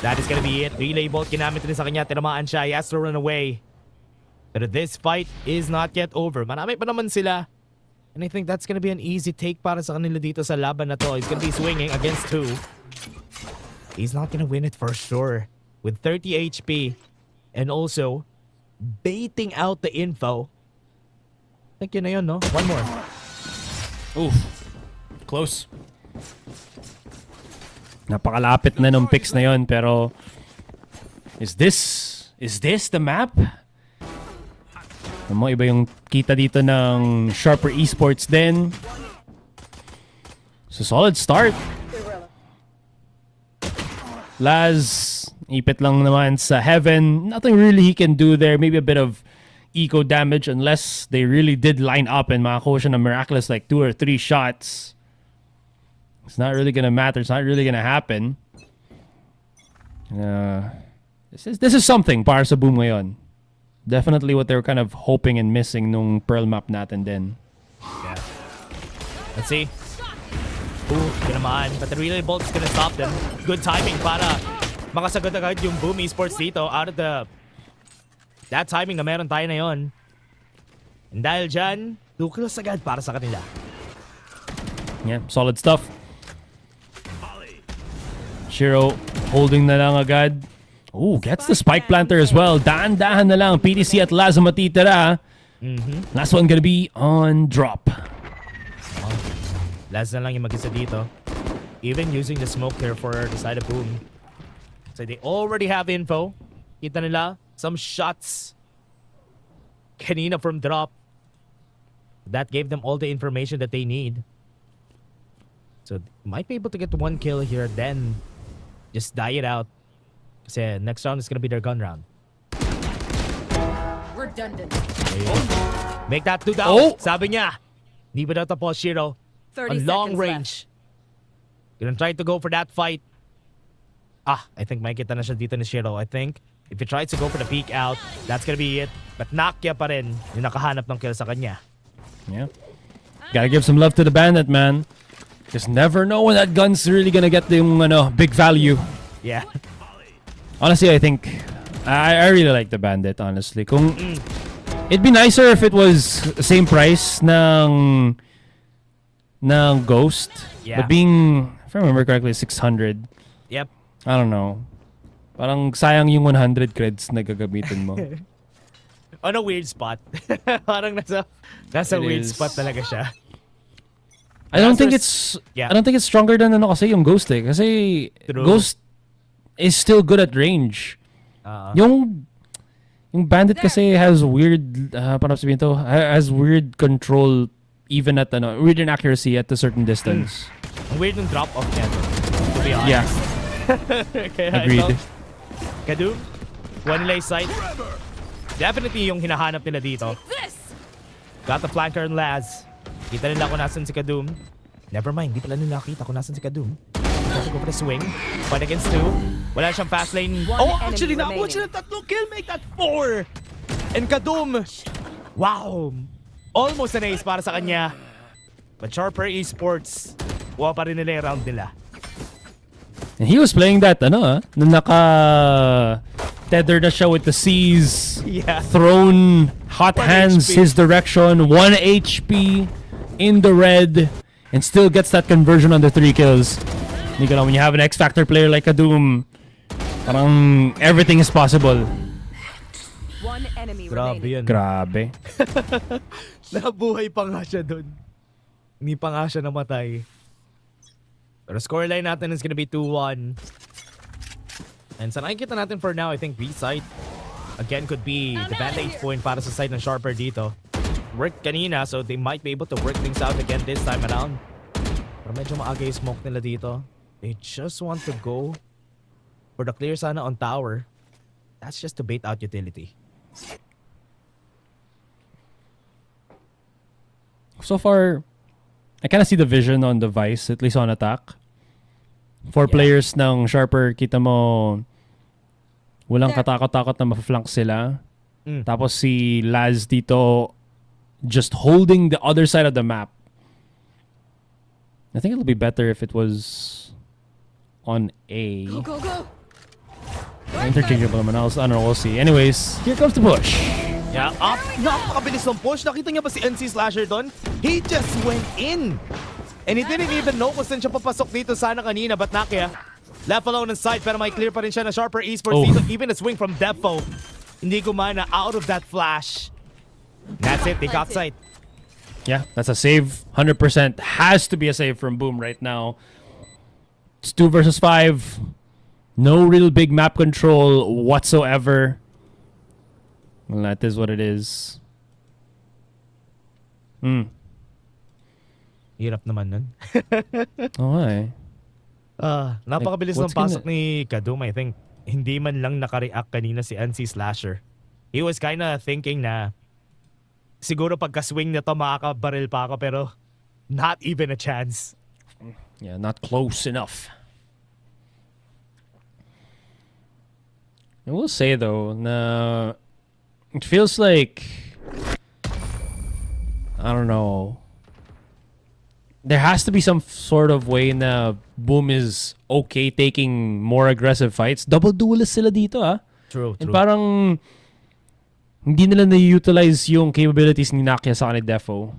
That is gonna be it. Relay bolt ginamit rin sa kanya. Tinamaan siya. He has to run away. But this fight is not yet over. Marami pa naman sila. And I think that's gonna be an easy take para sa kanila dito sa laban na to. He's gonna be swinging against 2. He's not gonna win it for sure. With 30 HP. And also, baiting out the info. I think yun na yun, no? One more. Oof. Close. Napakalapit na ng picks na yun, pero is this the map? Ano mo, iba yung kita dito ng Sharper Esports din. So solid start. Laz, ipit lang naman sa Heaven. Nothing really he can do there. Maybe a bit of eco damage unless they really did line up and makakuha siya ng miraculous like 2 or 3 shots. It's not really gonna matter. It's not really gonna happen. This is something para sa Boom ngayon. Definitely what they were kind of hoping and missing nung Pearl map natin din. Yeah. Let's see. Ooh, yun naman. But the relay bolt is gonna stop them. Good timing para makasagot agad yung Boom Esports dito out of the that timing na meron tayo na yun. And dahil dyan, 2 kills agad para sa kanila. Yeah, solid stuff. Shiro holding na lang agad. Ooh, gets the spike planter as well. Dahan-dahan na lang. PTC at Lazo matitira. Last one gonna be on drop. Last na lang yung mag-isa dito. Even using the smoke here for the side of Boom. So they already have info. Kita nila some shots kanina from drop. That gave them all the information that they need. So might be able to get 1 kill here, then just die it out. Kasi next round is gonna be their gun round. Redundant. Make that 2 down. Oh! Sabi niya, hindi ba daw tapos, Shiro? 30 On long seconds range. Gonna try to go for that fight. I think may kita na siya dito ni Shiro. I think if he tries to go for the peek out, that's gonna be it. But Nakia pa rin yung nakahanap ng kill sa kanya. Yeah. Gotta give some love to the bandit, man. Just never know when that gun's really gonna get yung big value. Yeah. Honestly, I think I really like the bandit, honestly. Kung it'd be nicer if it was the same price ng Ghost. Yeah. But being, if I remember correctly, 600. Yep. I don't know. Parang sayang yung 100 creds na gagamitin mo. On a weird spot. Parang nasa It weird is. spot talaga siya. I don't think it's stronger than kasi yung Ghost eh. Kasi True. Ghost is still good at range. Yung bandit kasi has weird paano sabihin to, has weird control even at weird inaccuracy at a certain distance. Ang weird ng drop off niya, to be honest. Yeah. Kaya Agreed. ito, Kadu, one lay sight. Definitely yung hinahanap nila dito. Got the flanker and Laz. Kita nila kung nasan si Kadum. Never mind, di pala nila kita kung nasan si Kadum. Go for the swing. Fight against 2. Wala siyang fast lane. Actually, nakuha siya ng 3 kill. Make that 4. And Kadum. Wow. Almost an ace para sa kanya. But Sharper Esports, wala pa rin nila yung round nila. And he was playing that nung naka-tether na siya with the C's. Yeah. Thrown hot 1 hands HP. his direction. 1 HP in the red. And still gets that conversion on the 3 kills. Hindi ka lang, when you have an X-Factor player like Kadum, parang everything is possible. One enemy Grabe remaining. yun. Grabe. Nabuhay pa nga siya dun. Hindi pa nga siya namatay. Pero scoreline natin is gonna be 2-1. And sa nakikita natin for now, I think B-side again could be the vantage point para sa side ng Sharper dito. Work kanina, so they might be able to work things out again this time around. Pero medyo maaga yung smoke nila dito. They just want to go for the clear sana on tower. That's just to bait out utility. So far, I kind of see the vision on the Vice, at least on attack. 4 players ng Sharper, kita mo, walang katakot-takot na maflank sila. Tapos si Laz dito, just holding the other side of the map. I think it'll be better if it was on A. Go, go, go. Interchangeable naman. I don't know, we'll see. Anyways, here comes the push. Yeah, up. Napakabilis ng push. Nakita niya ba si NC Slasher doon? He just went in. And he didn't even know kung saan siya papasok dito sana kanina. But Nakia, left alone in sight. Pero may clear pa rin siya na Sharper Esports dito. Even a swing from Defo. Hindi gumana out of that flash. That's it. They got sight. Yeah, that's a save. 100% has to be a save from Boom right now. It's 2 versus 5. No real big map control whatsoever. Well, that is what it is. Hirap naman nun. Okay. Napakabilis ng pasok ni Kadum. I think hindi man lang nakareact kanina si NC Slasher. He was kinda thinking na siguro pagka-swing na to makakabaril pa ako pero not even a chance. Yeah, not close enough. I will say though, na it feels like, I don't know, there has to be some sort of way na Boom is okay taking more aggressive fights. Double duelist sila dito True. And parang hindi nila na-utilize yung capabilities ni Nakia sa ni Defo.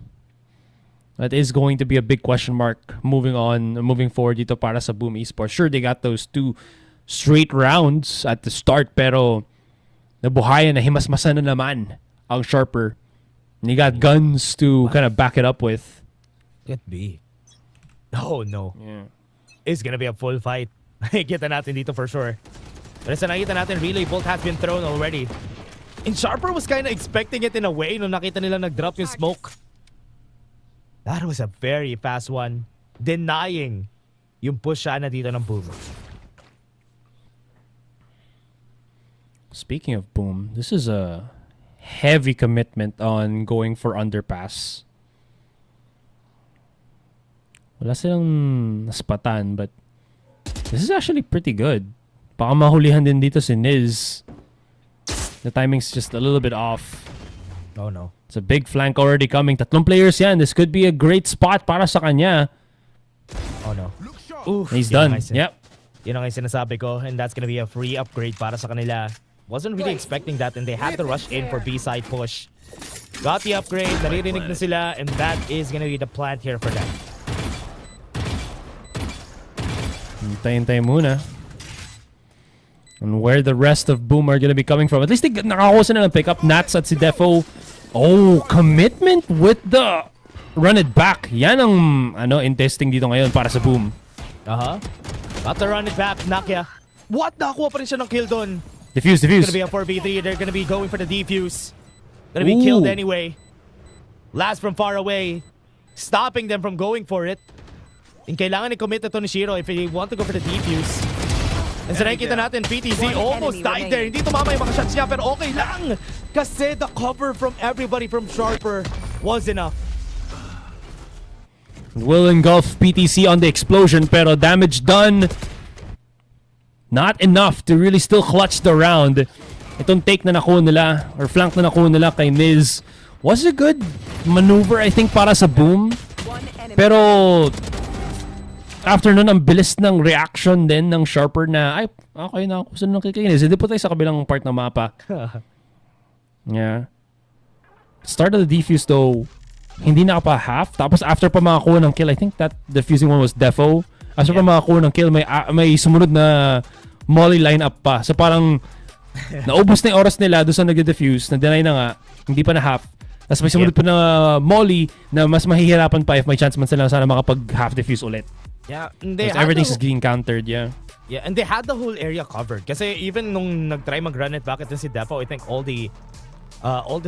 That is going to be a big question mark moving forward dito para sa Boom Esports. Sure, they got those 2 straight rounds at the start, pero nabuhayan na himasmasan na naman ang Sharper. And he got guns to kind of back it up with. Could be. Oh no. Yeah. It's gonna be a full fight. Kita natin dito for sure. Pero sa nakita natin, relay bolt has been thrown already. And Sharper was kind of expecting it in a way nung nakita nila nag-drop yung smoke. That was a very fast one. Denying yung push na dito ng Boom. Speaking of Boom, this is a heavy commitment on going for underpass. Wala silang naspatan, but this is actually pretty good. Baka mahulihan din dito si Niz. The timing's just a little bit off. Oh no. It's a big flank already coming. 3 players yan. This could be a great spot para sa kanya. Oh no. Oof, He's done. Yep. Yun ang sinasabi ko, and that's gonna be a free upgrade para sa kanila. Wasn't really expecting that, and they had to rush in for B-side push. Got the upgrade, naririnig na sila, and that is gonna be the plant here for them. Hintay-hintay muna. And where the rest of Boom are gonna be coming from. At least nakakuha sila ng pick up. Nats at si Defo. Oh, commitment with the run it back. Yan ang in testing dito ngayon para sa Boom. Got to run it back, Nakia. What? Nakakuha pa rin siya ng kill doon. Defuse. It's gonna be a 4v3. They're gonna be going for the defuse. Gonna be killed anyway. Last from far away. Stopping them from going for it. And kailangan i-commit ito ni Shiro if they want to go for the defuse. And sa nakikita natin, PTZ almost died there. Hindi tumama yung mga shots niya, pero okay lang. Kasi the cover from everybody from Sharper was enough. Will engulf PTC on the explosion, pero damage done. Not enough to really still clutch the round. Itong take na nakuha nila, or flank na nakuha nila kay Niz, was a good maneuver, I think, para sa Boom. Pero after nun, ang bilis ng reaction din ng Sharper na, ay, okay na ako. Saan nang kikinis? Hindi po tayo sa kabilang part ng mapa. Yeah. Start of the defuse though, hindi na pa half. Tapos after pa makakuha ng kill, I think that defusing one was Defo. After pa makakuha ng kill, may sumunod na molly lineup pa. So parang naubos na yung oras nila doon sa nag-defuse, na-deny na nga, hindi pa na half. Tapos may sumunod pa na molly na mas mahihirapan pa if may chance man sila sana makapag-half defuse ulit. Yeah, everything's getting countered, yeah. Yeah, and they had the whole area covered. Kasi even nung nag-try mag-run it back at si Defo, I think all the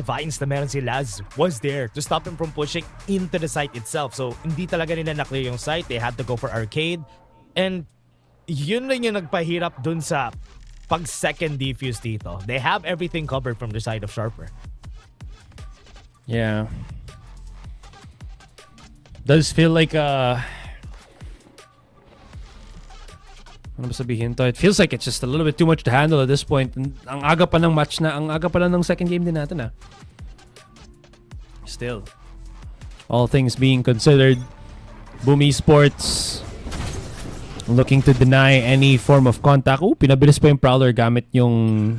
vines na meron si Laz was there to stop him from pushing into the site itself. So, hindi talaga nila na-clear yung site. They had to go for arcade. And yun lang yung nagpahirap dun sa pag-second defuse dito. They have everything covered from the side of Sharper. Yeah. Does feel like ano ba sabihin to? It feels like it's just a little bit too much to handle at this point. Ang aga pa ng match na, ang aga pa lang ng second game din natin Still, all things being considered, Boom Esports looking to deny any form of contact. Pinabilis pa yung Prowler gamit yung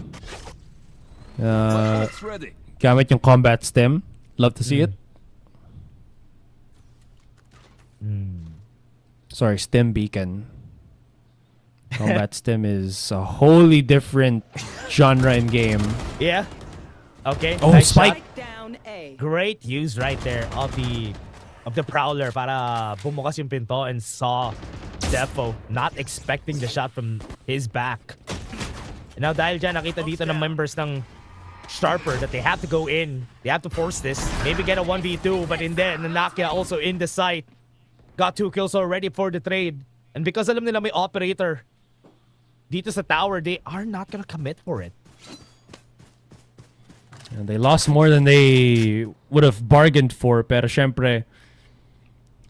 Gamit yung combat stem. Love to see it. Sorry, stem beacon. Combat stem is a wholly different genre in game. Yeah. Okay. Oh, nice spike. shot. Down A. Great use right there of the prowler para bumukas yung pinto and saw Defo not expecting the shot from his back. And now dahil dyan nakita dito ng members ng Sharper that they have to go in. They have to force this. Maybe get a 1v2, but in there, Nanakia also in the site. Got 2 kills already for the trade. And because alam nila may operator dito sa tower, they are not gonna commit for it. And they lost more than they would have bargained for. Pero syempre,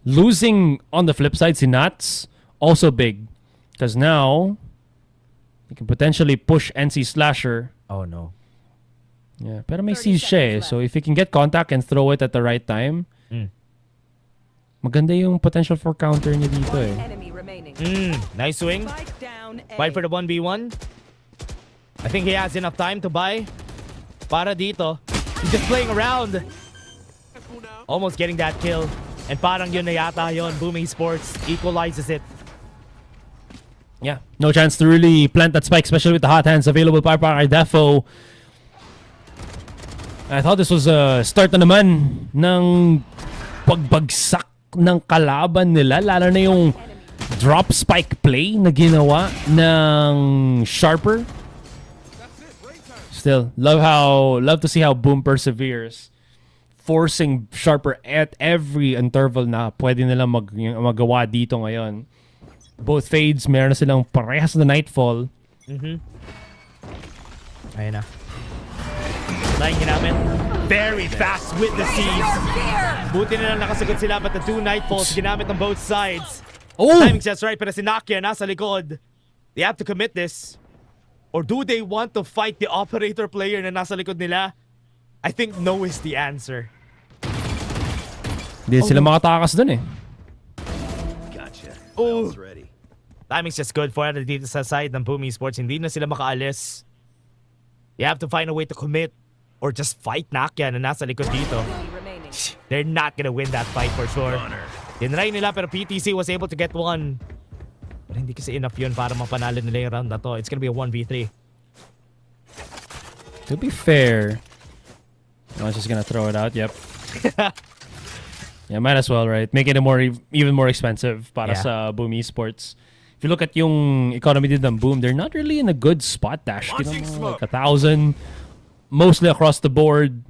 losing on the flip side, si Nats, also big. Because now, they can potentially push NC Slasher. Oh no. Yeah, pero may siege siya eh. So if he can get contact and throw it at the right time, maganda yung potential for counter niya dito eh. Enemy remaining. Nice swing. Spike down A. Fight for the 1v1. I think he has enough time to buy. Para dito. He's just playing around. Almost getting that kill. And parang yun na yata yun. BME Sports equalizes it. Yeah, no chance to really plant that spike, especially with the hot hands available para kay Defo. I thought this was a start na naman ng pagbagsak ng kalaban nila. Lalo na yung drop spike play na ginawa ng Sharper. Still, love to see how Boom perseveres. Forcing Sharper at every interval na pwede nilang magawa dito ngayon. Both fades, meron na silang parehas na Nightfall. Ayun na. Line ginamit. Very fast with the C's. Buti na lang nakasagot sila, but the 2 Nightfalls ginamit on both sides. Oh! Timing's just right, pero si Nakia nasa likod. They have to commit this. Or do they want to fight the operator player na nasa likod nila? I think no is the answer. Hindi sila makatakas dun eh. Gotcha. Oh. Ready. Timing's just good for it dito sa side ng BME Sports. Hindi na sila makaalis. You have to find a way to commit or just fight Nakia na nasa likod dito. Remaining. They're not gonna win that fight for sure. Tinry nila pero PTC was able to get one. Pero hindi kasi enough yun para mapanalo nila yung round na to. It's gonna be a 1v3. To be fair, I was just gonna throw it out. Yep. Yeah, might as well, right? Make it even more expensive para sa Boom Esports. If you look at yung economy din ng Boom, they're not really in a good spot. Dash, like 1,000, mostly across the board.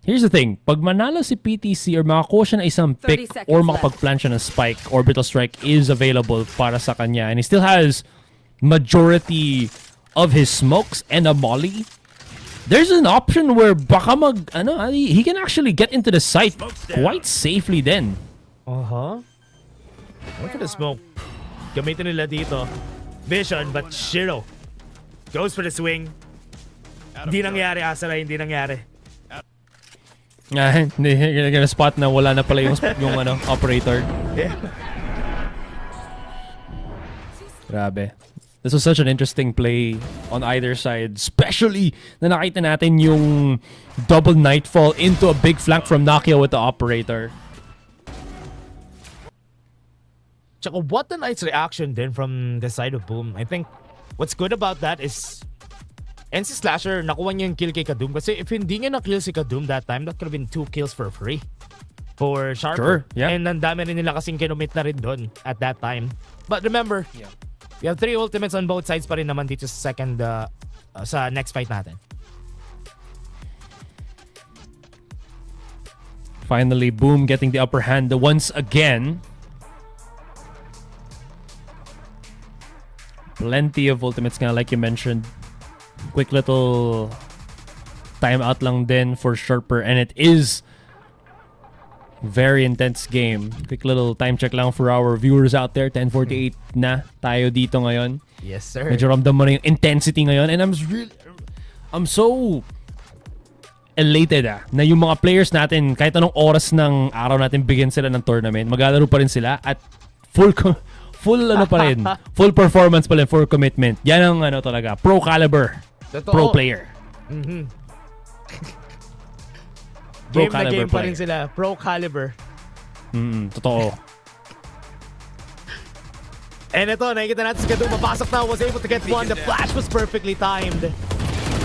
Here's the thing. Pag manalo si PTC or makakuha siya ng isang pick or makapag-plan siya ng spike, Orbital Strike is available para sa kanya. And he still has majority of his smokes and a molly. There's an option where baka he can actually get into the site quite safely then. Look at the smoke. Gamitin nila dito. Vision, but Shiro goes for the swing. Hindi nangyari, Asara, hindi nangyari. You're gonna spot na wala na pala yung operator. Yeah. Grabe. This was such an interesting play on either side. Especially na nakita natin yung double Nightfall into a big flank from Nakia with the operator. Tsaka what a nice reaction then from the side of Boom. I think what's good about that is NC Slasher, nakuha niya yung kill kay Kadum. Kasi if hindi niya na-kill si Kadum that time, that could have been 2 kills for free for Sharper. Sure, yeah. And ang dami rin nila kasing kinumit na rin doon at that time. But remember, we have 3 ultimates on both sides pa rin naman dito sa second, sa next fight natin. Finally, Boom getting the upper hand once again. Plenty of ultimates nga like you mentioned. Quick little timeout lang din for Sharper, and it is very intense game. Quick little time check lang for our viewers out there. 10:48 na tayo dito ngayon. Yes, sir. Medyo ramdam mo na yung intensity ngayon, and I'm so elated na yung mga players natin kahit anong oras ng araw natin bigyan sila ng tournament, maglalaro pa rin sila at full performance pa rin, full commitment. Yan ang talaga pro caliber. Totoo. Pro player. Game na game pa rin sila. Pro caliber. Totoo. And ito, nakikita natin si Kadum, mapasok na, was able to get one. The flash was perfectly timed.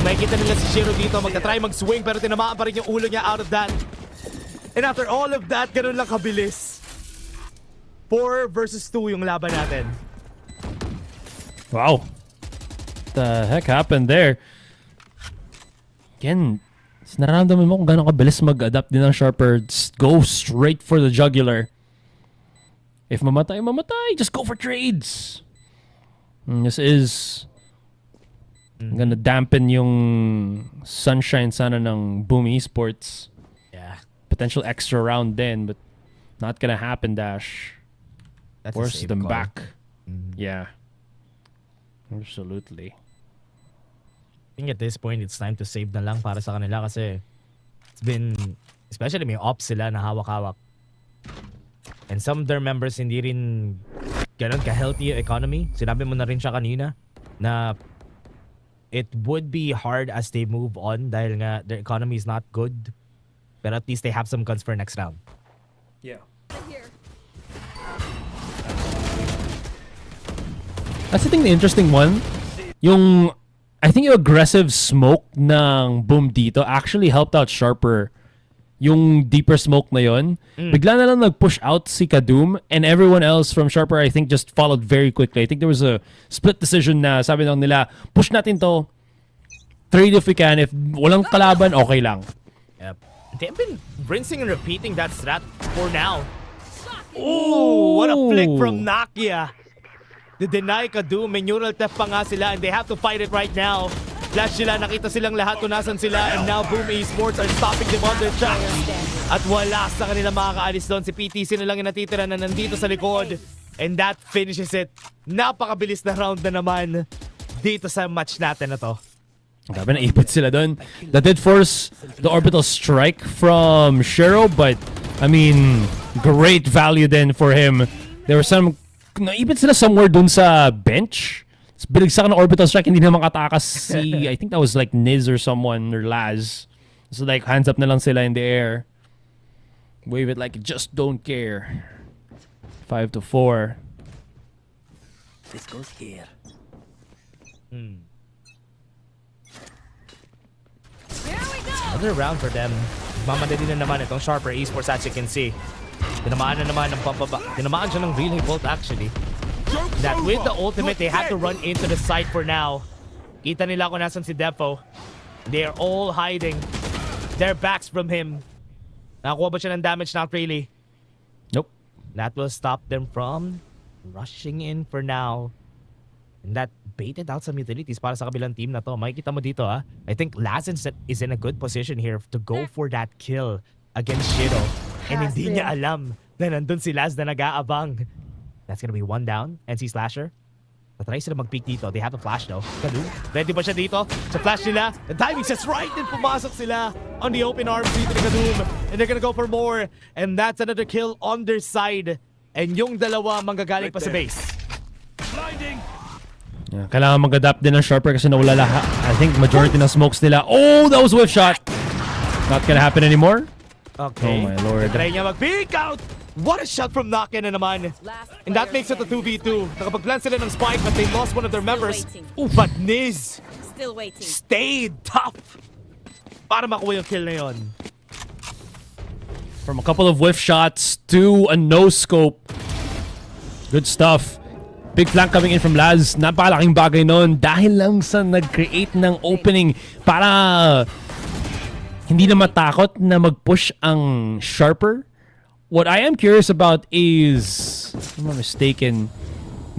Nakikita nila si Shiro dito, magta-try mag-swing pero tinamaan pa rin yung ulo niya out of that. And after all of that, ganun lang kabilis. 4 versus 2 yung laban natin. Wow. What the heck happened there? Again, nararamdaman mo kung gano'ng kabilis mag-adapt din ng Sharper. Just go straight for the jugular. If mamatay, mamatay. Just go for trades. This is gonna dampen yung sunshine sana ng Boom Esports. Yeah. Potential extra round then, but not gonna happen, Dash. That's Force them call. back. Yeah. Absolutely. I think at this point, it's time to save na lang para sa kanila kasi it's been, especially may ops sila na hawak-hawak. And some of their members hindi rin ganun ka-healthy yung economy. Sinabi mo na rin siya kanina na it would be hard as they move on dahil nga their economy is not good. But at least they have some guns for next round. Yeah. That's the thing, the interesting one. I think yung aggressive smoke ng Boom dito actually helped out Sharper. Yung deeper smoke na yon, bigla na lang nag-push out si Kadum and everyone else from Sharper I think just followed very quickly. I think there was a split decision na sabi lang nila, push natin to, trade if we can, if walang kalaban, okay lang. Yep. They've been rinsing and repeating that strat for now. Ooh, what a flick from Nakia. To deny Kadum, may neural theft pa nga sila and they have to fight it right now. Flash sila, nakita silang lahat kung nasan sila and now Boom Esports are stopping them on their tracks. At wala sa kanila makakaalis doon. Si PTC na lang yung natitira na nandito sa likod. And that finishes it. Napakabilis na round na naman dito sa match natin na to. Grabe, naipit sila doon. That did force the orbital strike from Shiro, but I mean, great value then for him. There were some, naipit sila somewhere doon sa bench. Binagsak ng orbital strike, hindi na makatakas si, I think that was like Niz or someone, or Laz. So like, hands up na lang sila in the air. Wave it like, just don't care. 5-4. This goes here. Another round for them. Mamadali na naman itong Sharper Esports as you can see. Tinamaan na naman ng pampaba. Tinamaan siya ng relay bolt actually. That with the ultimate, they had to run into the site for now. Kita nila kung nasan si Defo. They are all hiding their backs from him. Nakakuha ba siya ng damage? Not really. Nope. That will stop them from rushing in for now. And that baited out some utilities para sa kabilang team na to. Makikita mo dito ha. I think Lazen is in a good position here to go for that kill against Shiro. And hindi niya alam na nandun si Laz na nag-aabang. That's gonna be one down. NC Slasher. Patry sila mag-peek dito. They have a flash though. Kadum. Ready ba siya dito? Sa flash nila. The timing says right. And pumasok sila on the open arms dito ni Kadum. And they're gonna go for more. And that's another kill on their side. And yung dalawa manggagaling pa sa base. Blinding. Yeah, kailangan mag-adapt din ng Sharper kasi nawala lahat. I think majority ng smokes nila. Oh, that was whiff shot. Not gonna happen anymore. Okay. Oh my lord. Try niya mag-peek out. What a shot from Nakia na naman. And that makes it a 2v2. Nakapag-plant sila ng spike but they lost one of their members. But Niz Still waiting. stayed tough para makuha yung kill na yun. From a couple of whiff shots to a no-scope. Good stuff. Big flank coming in from Laz. Napakalaking bagay nun dahil lang sa nag-create ng opening para hindi na matakot na mag-push ang Sharper. What I am curious about is, if I'm not mistaken,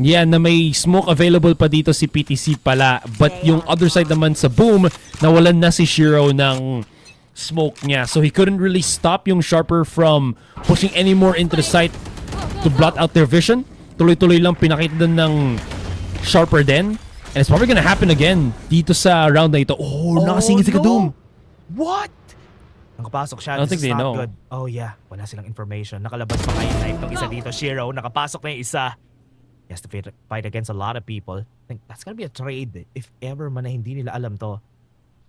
yeah, na may smoke available pa dito si PTC pala. But yung other side naman sa Boom, nawalan na si Shiro ng smoke niya. So he couldn't really stop yung Sharper from pushing any more into the site to blot out their vision. Tuloy-tuloy lang pinakita din ng Sharper din. And it's probably gonna happen again dito sa round na ito. Oh, nakasingit si Kadum. What? Nakapasok siya. I don't think they know. Good. Oh yeah, wala silang information. Nakalabas pa kayo knife ng isa dito. Shiro, nakapasok na yung isa. He has to fight against a lot of people. I think that's gonna be a trade if ever man na hindi nila alam to.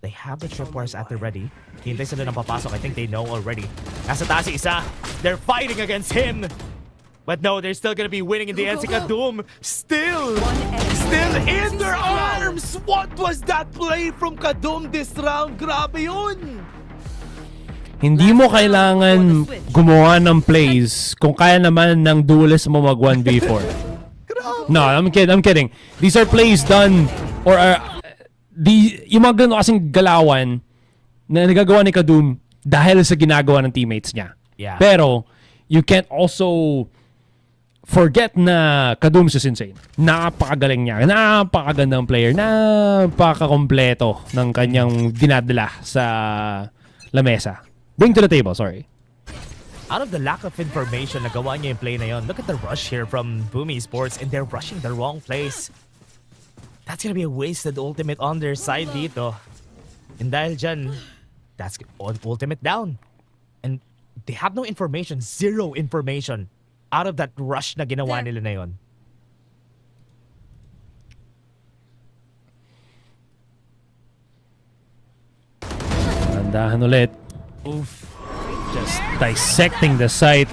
They have the tripwires at the ready. Hintay sila ng papasok. I think they know already. Nasa taas si isa. They're fighting against him. But no, they're still gonna be winning in the end. Si Kadum still in their arms. What was that play from Kadum this round? Grabe yun. Hindi mo kailangan gumawa ng plays kung kaya naman ng duelist mo mag 1v4. No, I'm kidding. These are plays done or yung mga ganun kasing galawan na nagagawa ni Kadum dahil sa ginagawa ng teammates niya. Yeah. Pero you can't also forget na Kadum is insane. Napakagaling niya. Napakagandang player. Napakakompleto ng kanyang dinadala sa lamesa. Bring to the table, sorry. Out of the lack of information, nagawa niya yung play na yun. Look at the rush here from BME Sports and they're rushing the wrong place. That's gonna be a wasted ultimate on their side dito. And dahil dyan, that's ultimate down. And they have no information, zero information out of that rush na ginawa nila na yun. Andahan ulit. Oof. Just dissecting the site.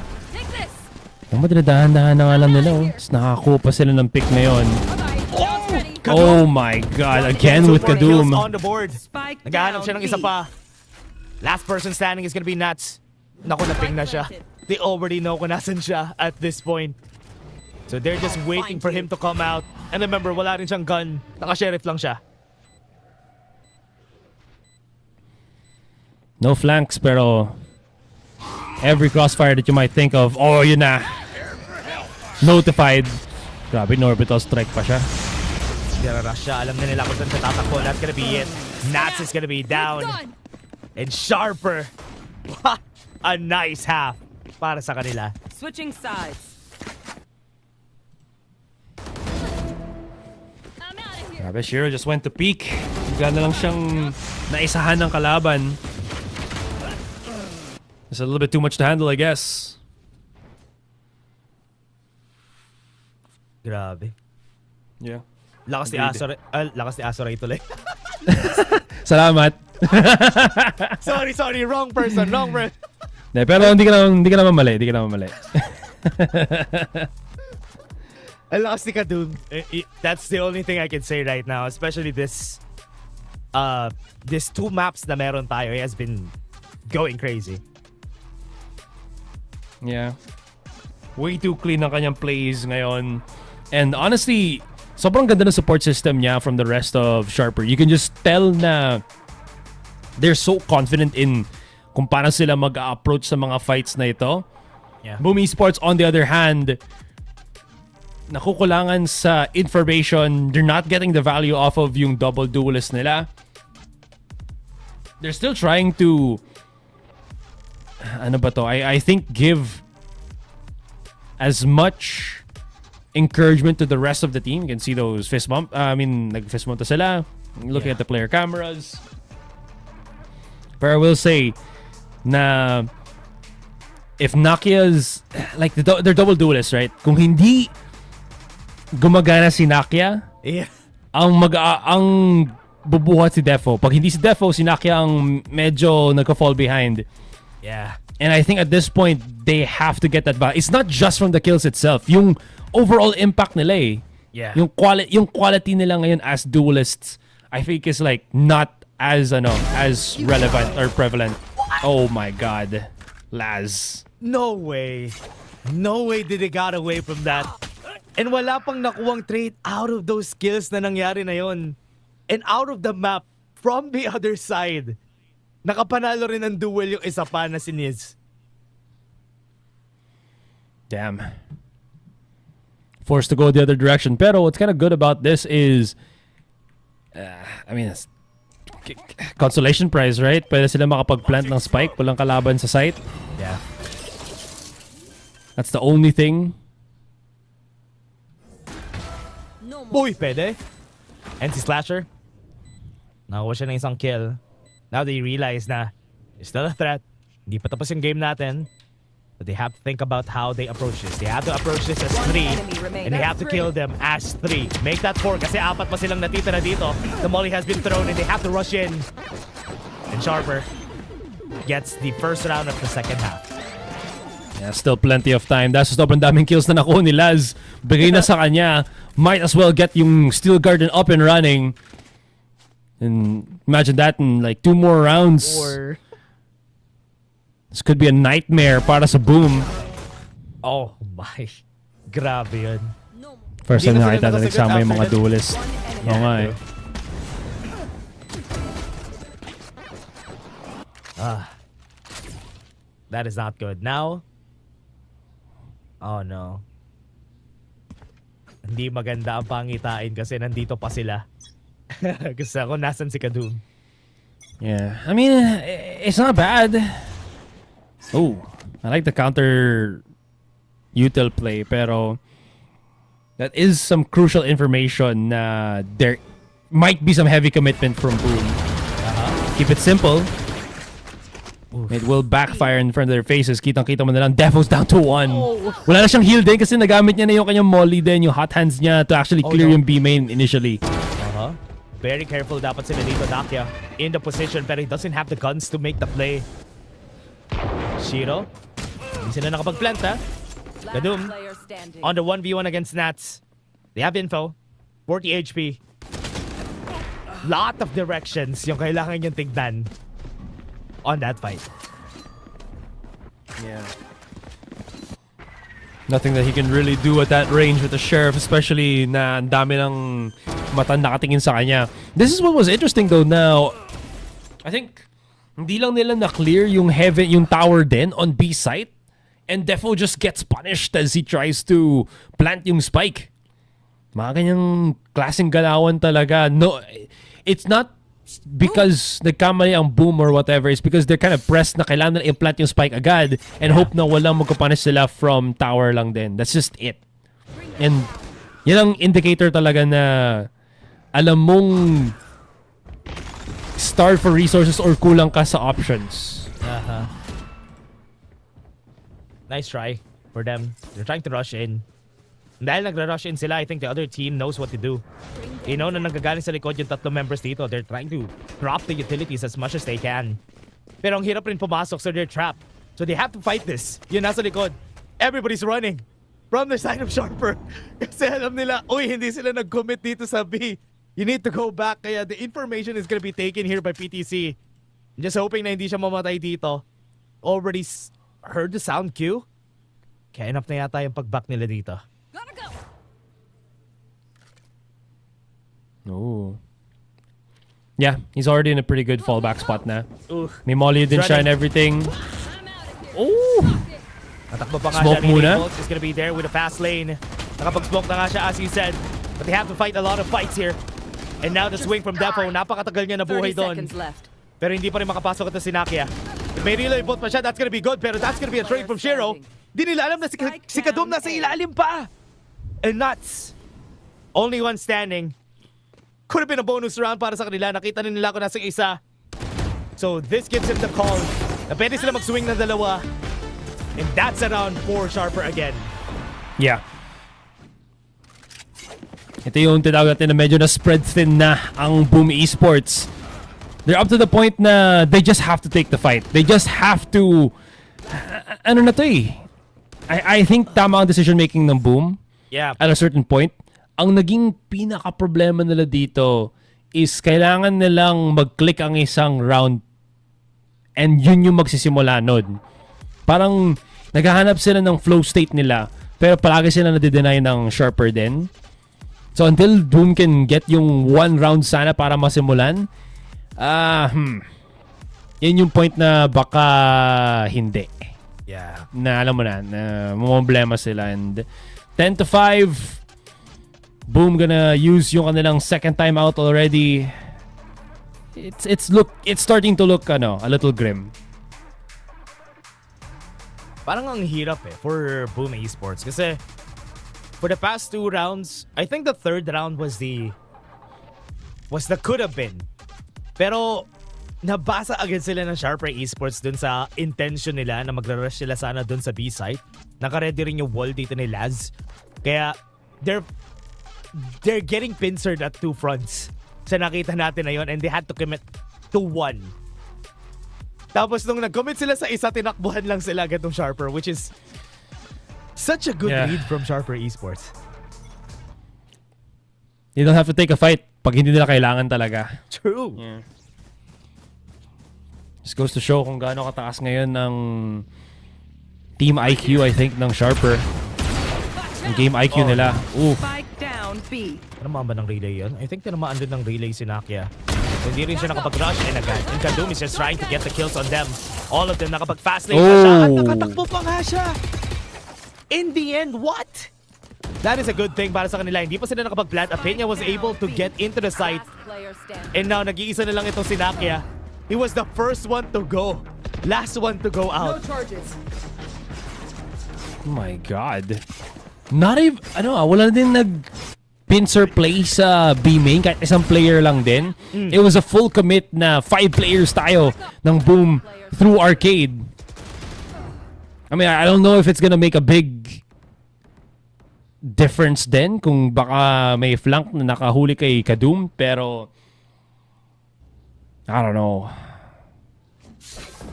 Ang madadahan-dahan na nga lang nila. Tapos nakakuha pa sila ng pick ngayon. Oh my god, again with Kadum. On the board. Naghahanap siya ng isa pa. Last person standing is gonna be Nats. Naku, naping na siya. They already know kung nasan siya at this point. So they're just waiting for him to come out. And remember, wala rin siyang gun. Naka-sheriff lang siya. No flanks, pero every crossfire that you might think of, oh, yun na. Notified. Grabe, orbital strike pa siya. Rush siya. Alam na nila kung saan siya tatakbo. That's gonna be it. Nats is gonna be down. And Sharper. What a nice half para sa kanila. Switching sides. Grabe, Shiro just went to peak. Bigla na lang siyang naisahan ng kalaban. It's a little bit too much to handle, I guess. Grabe. Yeah. Lakas ni Asoray tuloy. Salamat. sorry, wrong person. De, pero hindi ka naman mali. Ang lakas ni Kadum. That's the only thing I can say right now, especially this two maps na meron tayo. He has been going crazy. Yeah. Way too clean ang kanyang plays ngayon. And honestly, sobrang ganda ng support system niya from the rest of Sharper. You can just tell na they're so confident in kung paano sila mag-approach sa mga fights na ito. Yeah. BME Sports, on the other hand, nakukulangan sa information. They're not getting the value off of yung double duelist nila. They're still trying to I think give as much encouragement to the rest of the team. You can see those fist bump. Nag-fist bump to sila. Looking at the player cameras. But I will say na if Nakia's like they're double duelists, right? Kung hindi gumagana si Nakia, ang bubuhat si Defo. Pag hindi si Defo, si Nakia ang medyo nagka-fall behind. Yeah. And I think at this point, they have to get that back. It's not just from the kills itself. Yung overall impact nila eh. Yeah. Yung quality nila ngayon as duelists, I think is like not as relevant or prevalent. Oh my god. Laz. No way did they got away from that. And wala pang nakuwang trade out of those skills na nangyari na yon. And out of the map, from the other side, nakapanalo rin ng duel yung isa pa na si Niz. Damn. Forced to go the other direction. Pero what's kind of good about this is, it's consolation prize, right? Pwede sila makapag-plant ng spike. Walang kalaban sa site. Yeah. That's the only thing. Uy, pwede. And si Slasher, nakakuha siya ng isang kill. Now they realize na it's still a threat. Hindi pa tapos yung game natin. But they have to think about how they approach this. They have to approach this as 3, enemy remaining. and they have to kill them as 3. Make that 4 kasi 4 pa silang natitira dito. The molly has been thrown and they have to rush in. And Sharper gets the first round of the second half. Yeah, still plenty of time. That's sobrang daming kills na nakuha ni Laz. Bigay na sa kanya. Might as well get yung Steel Garden up and running. And imagine that in like 2 more rounds. This could be a nightmare para sa Boom. Oh my. Grabe yun. First time nakita na nagsama yung mga after duelist. Oo nga eh. That is not good. Now, oh no. Hindi maganda ang pangitain kasi nandito pa sila. Kasi ako, nasan si Kadum? Yeah, I mean, it's not bad. Oh, I like the counter util play, pero that is some crucial information na there might be some heavy commitment from Boom. Keep it simple. It will backfire in front of their faces. Kitang-kita mo na lang, Defo's down to 1. Wala na siyang heal din kasi nagamit niya na yung kanyang molly din, yung hot hands niya to actually clear yung B main initially. Very careful dapat sila dito, Dakia. In the position, pero he doesn't have the guns to make the play. Shiro. Hindi sila nakapag-plant, ha? Kadum. On the 1v1 against Nats. They have info. 40 HP. Lot of directions yung kailangan yung tignan on that fight. Yeah. Nothing that he can really do at that range with the Sheriff, especially na ang dami ng mata nakatingin sa kanya. This is what was interesting though now. I think hindi lang nila na-clear yung heaven, yung tower din on B site, and Defo just gets punished as he tries to plant yung spike. Mga ganyang klaseng galawan talaga. No, it's not because nagkamali ang Boom or whatever. It's because they're kind of pressed na kailangan na implant yung spike agad and hope na walang magpapunish sila from tower lang din. That's just it. And yan ang indicator talaga na alam mong starve for resources or kulang ka sa options. Nice try for them. They're trying to rush in. Dahil nagra-rush in sila, I think the other team knows what to do. You know na nanggagaling sa likod yung 3 members dito. They're trying to drop the utilities as much as they can. Pero ang hirap rin pumasok, so they're trapped. So they have to fight this. Yun nasa likod. Everybody's running from the side of Sharper. Kasi alam nila, uy, hindi sila nag-commit dito sa B. You need to go back. Kaya the information is gonna be taken here by PTC. I'm just hoping na hindi siya mamatay dito. Already heard the sound cue. Kaya enough na yata yung pag-back nila dito. Oh. Yeah, he's already in a pretty good fallback spot na. May molly din siya and everything. Oh! Natakbo pa nga Smoke siya. muna. Is gonna be there with a fast lane. Nakapag-smoke na nga siya as you said. But they have to fight a lot of fights here. And now the swing from Defo. Napakatagal niya na buhay 30 doon. seconds left. Pero hindi pa rin makapasok ito si Nakia. If may relay bolt pa siya, that's gonna be good. Pero that's gonna be a trade from Shiro. Di nila alam na si Kadum nasa ilalim pa. And Nuts. Only one standing. Could have been a bonus round para sa kanila. Nakita nila ko nasa isa. So this gives him the call na pwede sila mag-swing ng dalawa. And that's a round for Sharper again. Yeah. Ito yung tinawag natin na medyo na spread thin na ang Boom Esports. They're up to the point na they just have to take the fight. They just have to... ano na to eh. I think tama ang decision making ng Boom. Yeah. At a certain point. Ang naging pinaka-problema nila dito is kailangan nilang mag-click ang isang round and yun yung magsisimula nun. Parang naghahanap sila ng flow state nila pero palagi sila nade-deny ng Sharper din. So until Boom can get yung 1 round sana para masimulan, yun yung point na baka hindi. Yeah. Na alam mo na problema sila. And 10-5, Boom gonna use yung kanilang second time out already. It's starting to look a little grim. Parang ang hirap for Boom Esports kasi for the past 2 rounds, I think the 3rd round was the could have been. Pero nabasa agad sila ng Sharper Esports dun sa intention nila na magra-rush sila sana dun sa B site. Naka-ready rin yung wall dito ni Laz. Kaya they're getting pincered at two fronts sa nakita natin na yun, and they had to commit to one. Tapos nung nag-commit sila sa isa, tinakbuhan lang sila agad ng Sharper, which is such a good read from Sharper Esports. You don't have to take a fight pag hindi nila kailangan talaga. True. Yeah. This goes to show kung gaano kataas ngayon ng team IQ, I think, ng Sharper. Yung game IQ nila. Ooh. Spike down B. Tinamaan ba ng relay yun? I think tinamaan din ng relay si Nakia. Hindi rin siya nakapag-rush and agad. And Kadum is just trying to get the kills on them. All of them nakapag-fast lane na siya. At nakatakbo pa nga siya. In the end, what? That is a good thing para sa kanila. Hindi pa sila nakapag-plant. Apenya was able to get into the site. And now, nag-iisa na lang itong si Nakia. He was the first one to go. Last one to go out. No charges. Oh my God. Not even, wala din pincer play sa B main. Kahit isang player lang din. It was a full commit na 5 players tayo ng Boom through arcade. I mean, I don't know if it's gonna make a big difference din kung baka may flank na nakahuli kay Kadum, pero I don't know.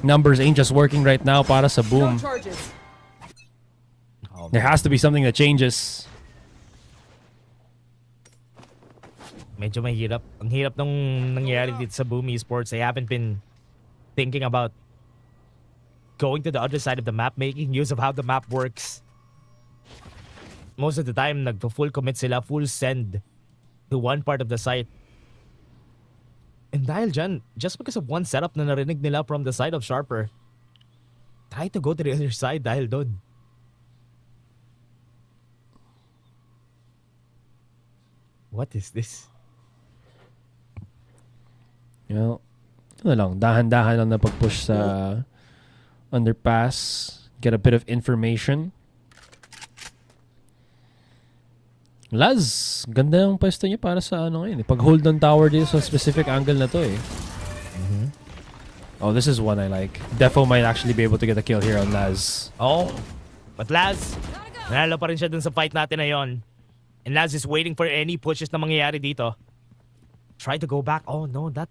Numbers ain't just working right now para sa Boom. There has to be something that changes. Medyo mahirap. Ang hirap nung nangyayari dito sa Boom Esports. I haven't been thinking about going to the other side of the map, making use of how the map works. Most of the time, nagpo-full commit sila, full send to one part of the site. And dahil dyan, just because of one setup na narinig nila from the side of Sharper, try to go to the other side dahil doon. What is this? Well, ito na lang. Dahan-dahan lang na pag-push sa underpass. Get a bit of information. Laz, ganda yung pwesto niya para sa ano ngayon. Pag-hold ng tower dito sa specific angle na to eh. Oh, this is one I like. Defo might actually be able to get a kill here on Laz. Oh, but Laz, nanalo pa rin siya dun sa fight natin na yon. And Laz is waiting for any pushes na mangyayari dito. Try to go back. Oh no, that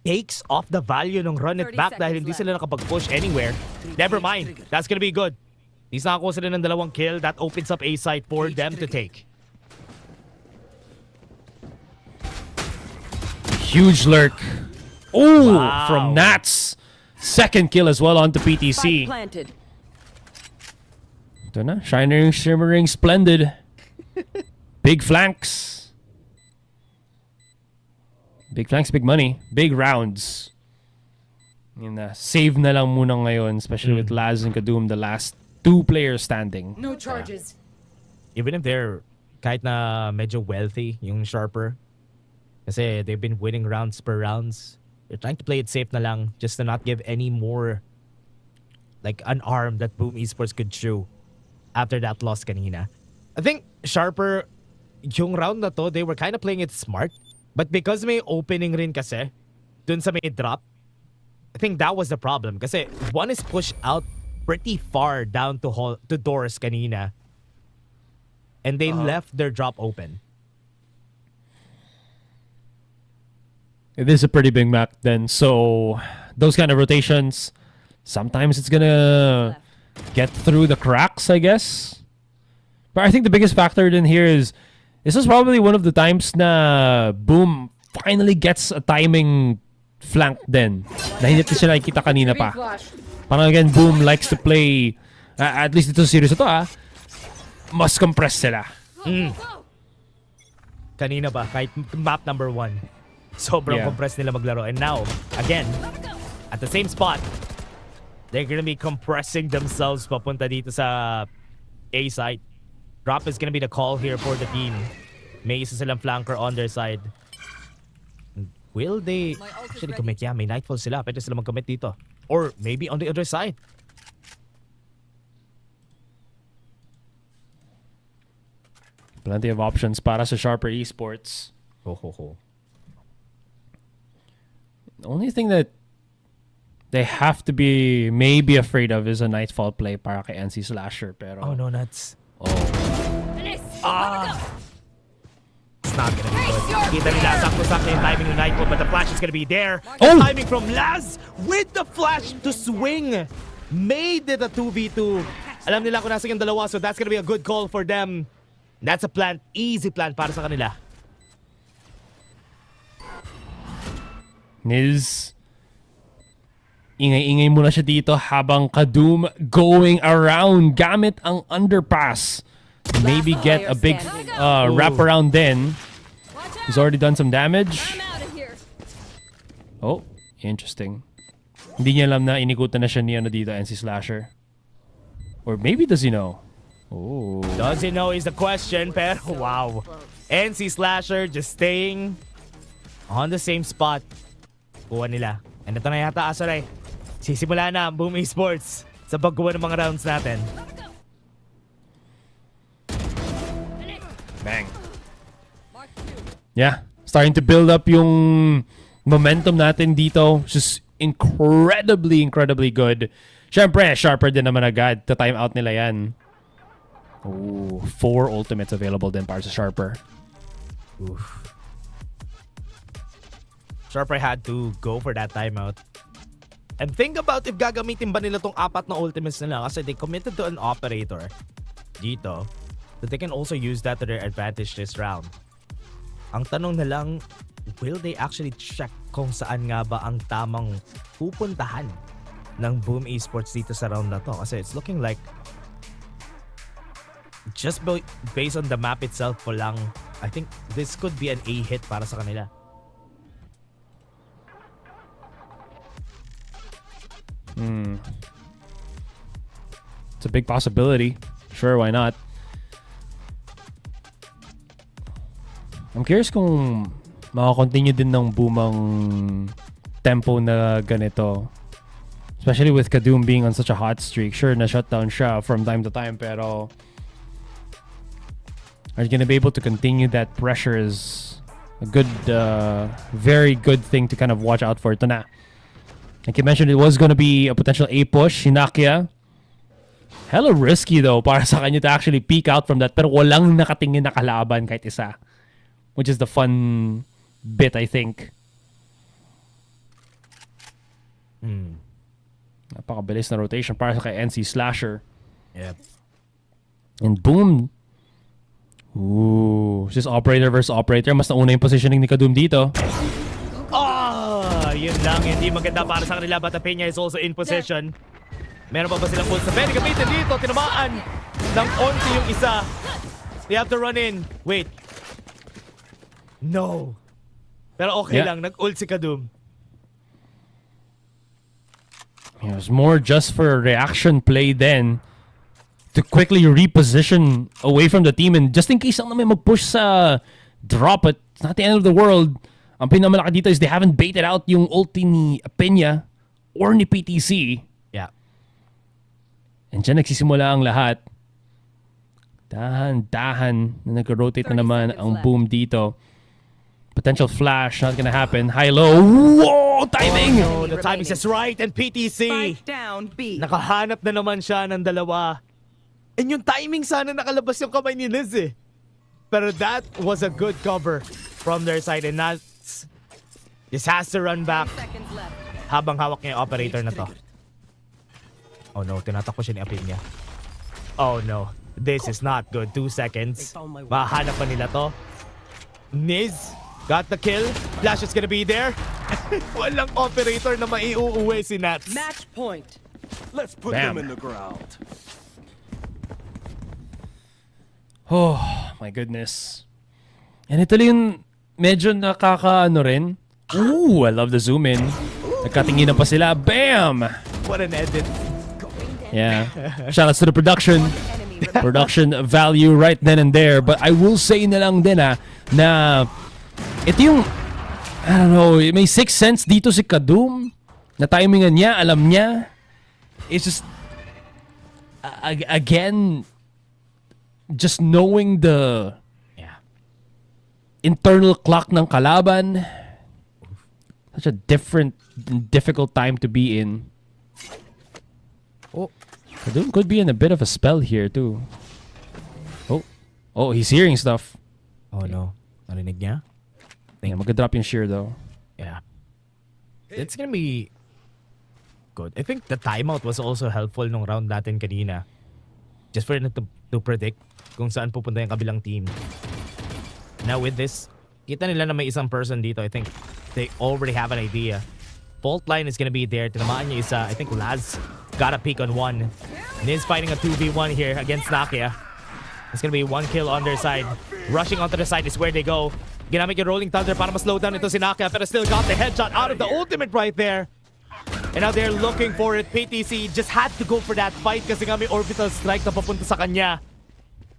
takes off the value ng run it back dahil hindi sila nakapag-push anywhere. Never mind. That's gonna be good. These nakakuha sila ng 2 kill. That opens up A site for them to take. Huge lurk. Oh, wow. From Nats. Second kill as well onto PTC. Planted. Ito na. Shining, shimmering, splendid. Big flanks. Big flanks, big money. Big rounds. Yun na. Save na lang muna ngayon, especially with Laz and Kadum, the last 2 players standing. No charges. Even if they're kahit na medyo wealthy, yung Sharper, kasi they've been winning rounds per rounds, they're trying to play it safe na lang just to not give any more like an arm that Boom Esports could chew after that loss kanina. I think Sharper, yung round na to, they were kind of playing it smart, but because may opening rin kasi dun sa may drop, I think that was the problem kasi one is pushed out pretty far down to doors kanina. And they left their drop open. It is a pretty big map then. So those kind of rotations, sometimes it's gonna get through the cracks, I guess. But I think the biggest factor in here is this is probably one of the times na Boom finally gets a timing flank din. Na hindi siya nakikita kanina pa. Parang again, Boom likes to play, at least ito series ito mas compress sila. Kanina ba, kahit map number 1, sobrang compress nila maglaro. And now, again, at the same spot, they're gonna be compressing themselves papunta dito sa A site. Drop is gonna be the call here for the team. May isa silang flanker on their side. Will they actually commit? Yeah, may Nightfall sila. Pwede sila mag-commit dito. Or maybe on the other side. Plenty of options para sa Sharper Esports. The only thing that they have to be maybe afraid of is a Nightfall play para kay NC Slasher. Pero, oh no, nuts. Oh. It's not gonna be good. Kita nila, sakto-sakto yung timing ng Nightfall, but the flash is gonna be there. Oh! Timing from Laz with the flash to swing. Made it a 2v2. Alam nila kung nasa yung dalawa, so that's gonna be a good call for them. That's a plan, easy plan para sa kanila. Niz, ingay-ingay muna siya dito habang Kadum going around gamit ang underpass. Maybe get a big wraparound then. He's already done some damage. Oh, interesting. Hindi niya alam na inikutan na siya ni ano dito, NC Slasher. Or maybe does he know? Oh. Does he know is the question, pero wow. NC Slasher just staying on the same spot. Kuha nila. And ito na yata, Asaray. Sisimula na ang Boom Esports sa pagkuha ng mga rounds natin. Bang. Yeah, starting to build up yung momentum natin dito. Just incredibly good. Syempre, sharper din naman agad. The time out nila yan. Oh, 4 ultimates available din para sa Sharper. Oof. Sharper had to go for that timeout. And think about if gagamitin ba nila tong 4 na ultimates nila kasi they committed to an operator dito that they can also use that to their advantage this round. Ang tanong na lang, will they actually check kung saan nga ba ang tamang pupuntahan ng Boom Esports dito sa round na to? Kasi it's looking like just based on the map itself po lang, I think this could be an A hit para sa kanila. It's a big possibility. Sure, why not? I'm curious kung makakontinue din ng Boomang tempo na ganito. Especially with Kadum being on such a hot streak. Sure, na-shutdown siya from time to time, pero are you gonna be able to continue that pressure is a good, very good thing to kind of watch out for. Ito na. Like you mentioned, it was gonna be a potential A push. Hinakia. Hella risky though para sa kanya to actually peek out from that. Pero walang nakatingin na kalaban kahit isa. Which is the fun bit, I think. Napakabilis na rotation para sa kay NC Slasher. Yep. And boom. Ooh. Just operator versus operator. Mas nauna yung positioning ni Kadum dito. Yun lang. Hindi maganda para sa kanila. But Peña is also in position. Meron pa ba silang pulse na pwede gamitin dito? Tinamaan ng onti yung isa. They have to run in. Wait. No. Pero okay lang. Nag-ult si Kadum. It was more just for a reaction play then to quickly reposition away from the team and just in case lang na may mag-push sa drop, it's not the end of the world. Ang pinakamalaki dito is they haven't baited out yung ulti ni Peña or ni PTC. Yeah. And dyan nagsisimula ang lahat. Dahan-dahan na nag-rotate na naman ang Boom dito. Potential flash, not gonna happen. High-low. Whoa! Timing! Oh, no, the timing is right. And PTC, Spike down B. nakahanap na naman siya ng dalawa. And yung timing sana nakalabas yung kamay ni Liz eh. Pero that was a good cover from their side. And Nats just has to run back Seconds left. habang hawak niya yung operator na to. Oh no, tinatakbo siya ni Apinya. Oh no, this is not good. 2 seconds. Mahanap pa nila to. Niz got the kill. Flash is gonna be there. Walang operator na maiuuwi si Nats. Match point. Let's put Bam. them in the ground. Oh, my goodness. And ito yung medyo nakakaano rin. Ooh, I love the zoom in. Nagkatingin na pa sila. Bam! What an edit. Yeah. Shoutouts to the production. Production value right then and there. But I will say na lang din na ito yung, I don't know, may 6 sense dito si Kadum. Na timingan niya, alam niya. It's just, again, just knowing the internal clock ng kalaban. Such a difficult time to be in. Oh, Kadum could be in a bit of a spell here too. Oh, he's hearing stuff. oh no. Narinig niya? Yeah, mag-drop yung shear though. Yeah. It's gonna be good. I think the timeout was also helpful nung round natin kanina. Just for to predict kung saan pupunta yung kabilang team. Now with this, kita nila na may isang person dito. I think they already have an idea. Fault line is gonna be there. Tinamaan niya isa. I think Laz got a peek on one. Niz fighting a 2v1 here against Nakia. It's gonna be one kill on their side. Rushing onto the side is where they go. Ginamit yung Rolling Thunder para ma-slow down ito si Nakia, pero still got the headshot out of the ultimate right there. And now they're looking for it. PTC just had to go for that fight kasi nga may orbital strike na papunta sa kanya.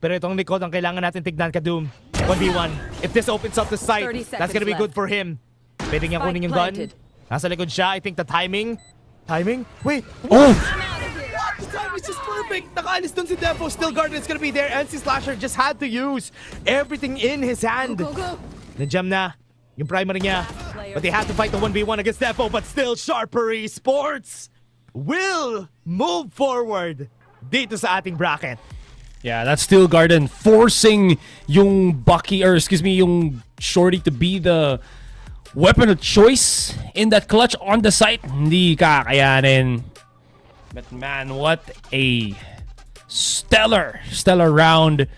Pero itong likod ang kailangan natin tignan, Kadum. 1v1. If this opens up the site, that's gonna be good for him. Pwede niyang kunin yung gun. Nasa likod siya. I think the timing. Wait. Oh! The time is just perfect. Nakaalis dun si Defo. Still Garden is gonna be there. NC Slasher just had to use everything in his hand. Go. Na-jam na yung primary niya. But they had to fight the 1v1 against Defo. But still, Sharper Esports will move forward dito sa ating bracket. Yeah, that's Steel Garden forcing yung yung Shorty to be the weapon of choice in that clutch on the site. Hindi kakayanin. But man, what a stellar round.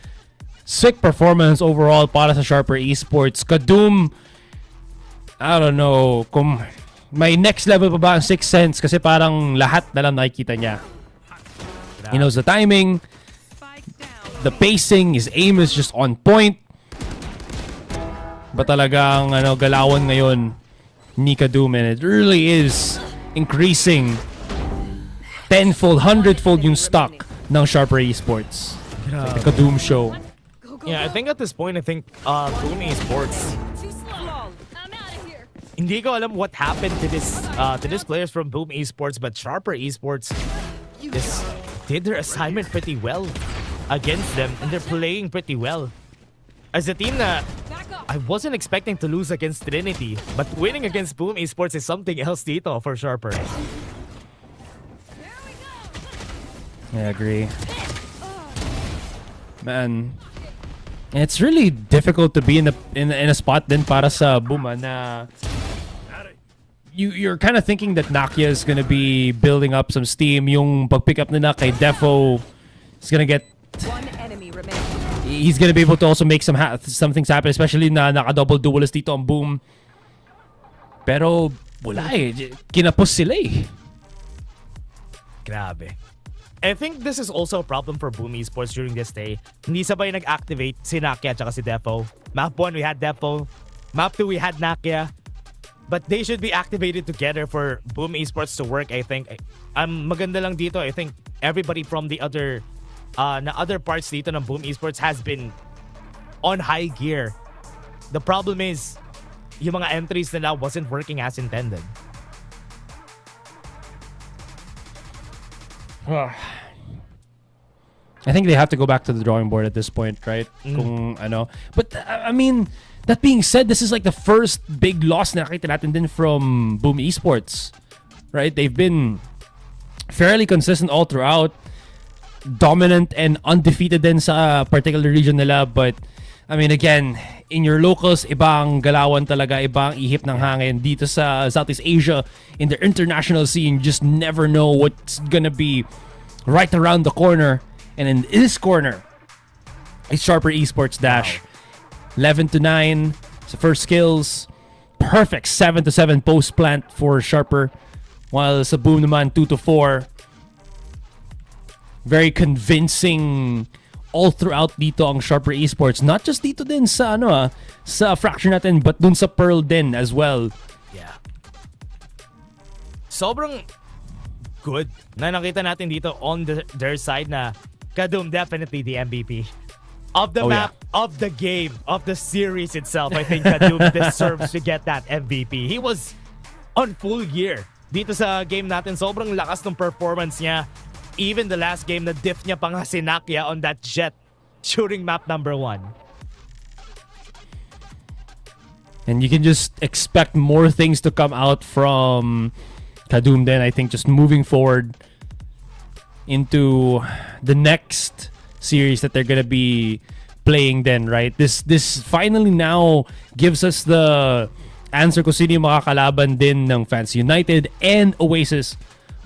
Sick performance overall para sa Sharper Esports. Kadum, I don't know kung may next level pa ba ang 6th sense kasi parang lahat na lang nakikita niya. He knows the timing, the pacing, his aim is just on point. But talagang galawan ngayon ni Kadum, and it really is increasing tenfold, hundredfold yung stock ng Sharper Esports. Like the Kadum show. Yeah, I think at this point, Boom Esports, hindi ko alam what happened to this players from Boom Esports, but Sharper Esports just did their assignment pretty well against them, and they're playing pretty well. As a team na I wasn't expecting to lose against Trinity, but winning against Boom Esports is something else dito for Sharper. I agree. Man, it's really difficult to be in a spot din para sa Boom na you're kind of thinking that Nakia is gonna be building up some steam. Yung pag-pick up nila kay Defo is gonna get. One enemy remaining. He's gonna be able to also make some things happen, especially na naka-double duelist dito ang Boom. Pero wala eh. Kinapos sila eh. Grabe. I think this is also a problem for Boom Esports during this day. Hindi sabay nag-activate si Nakia at si Defo. Map 1, we had Defo. Map 2, we had Nakia. But they should be activated together for Boom Esports to work, I think. Maganda lang dito, I think everybody from the other parts dito ng Boom Esports has been on high gear. The problem is, yung mga entries nila wasn't working as intended. I think they have to go back to the drawing board at this point, right? Kung But I mean, that being said, this is like the first big loss na nakita natin din from Boom Esports, right? They've been fairly consistent all throughout, dominant and undefeated din sa particular region nila. But I mean, again, in your locals, ibang galawan talaga, ibang ihip ng hangin. Dito sa Southeast Asia, in the international scene, you just never know what's gonna be right around the corner. And in this corner, it's Sharper Esports Dash. 11-9, sa first kills. Perfect 7-7 post plant for Sharper. While sa Boom naman, 2-4. Very convincing all throughout dito ang Sharper Esports. Not just dito din sa sa Fracture natin, but dun sa Pearl din as well. Yeah. Sobrang good na nakita natin dito on their side na Kadum definitely the MVP of the map, of the game, of the series itself. I think Kadum deserves to get that MVP. He was on full gear dito sa game natin. Sobrang lakas ng performance niya. Even the last game na diff niya pa nga si Nakia on that jet during map number 1. And you can just expect more things to come out from Kadum then, I think, just moving forward into the next series that they're gonna be playing then, right? This finally now gives us the answer kung sino yung makakalaban din ng Fancy United and Oasis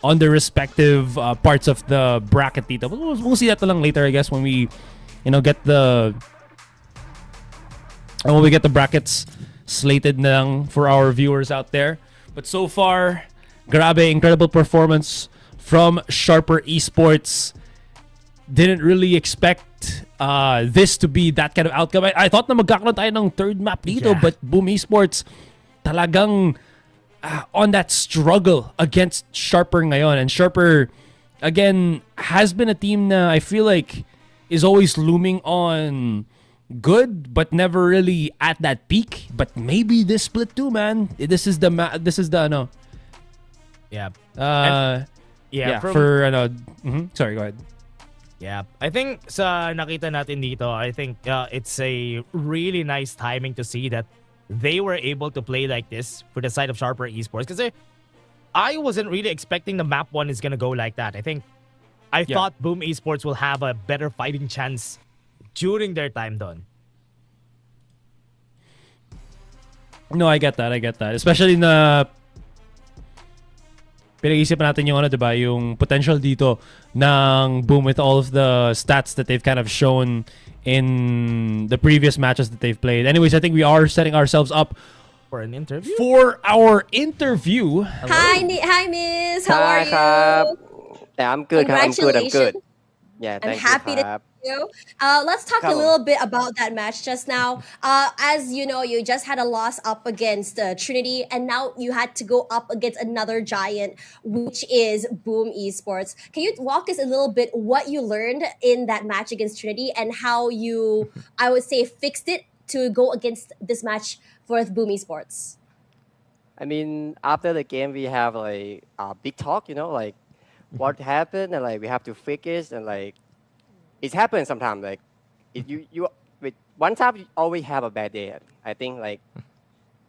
on the respective parts of the bracket dito. We'll see that lang later, I guess, when we get the brackets slated na lang for our viewers out there. But so far, grabe, incredible performance from Sharper Esports. Didn't really expect this to be that kind of outcome. I thought na magkakaroon tayo ng third map dito, but Boom Esports talagang on that struggle against Sharper ngayon. And Sharper, again, has been a team na I feel like is always looming on good, but never really at that peak. But maybe this split too, man. This is the ano. Yeah. Sorry, go ahead. Yeah, I think sa nakita natin dito, I think it's a really nice timing to see that they were able to play like this for the side of Sharper Esports. Because I wasn't really expecting the map one is gonna go like that. I thought Boom Esports will have a better fighting chance during their time done. No, I get that. Especially na pinag-iisipan natin yung diba, yung potential dito ng Boom with all of the stats that they've kind of shown in the previous matches that they've played. Anyways, I think we are setting ourselves up for an interview. For our interview. Hi, Miss. How are you? Yeah, I'm good. I'm good. Yeah, I'm happy to see you. Let's talk a little bit about that match just now. As you know, you just had a loss up against Trinity, and now you had to go up against another giant, which is Boom Esports. Can you walk us a little bit what you learned in that match against Trinity and how you, I would say, fixed it to go against this match for Boom Esports? I mean, after the game, we have like a big talk, like what happened, and like we have to fix it, and like it happens sometimes. Like you with one time you always have a bad day. I think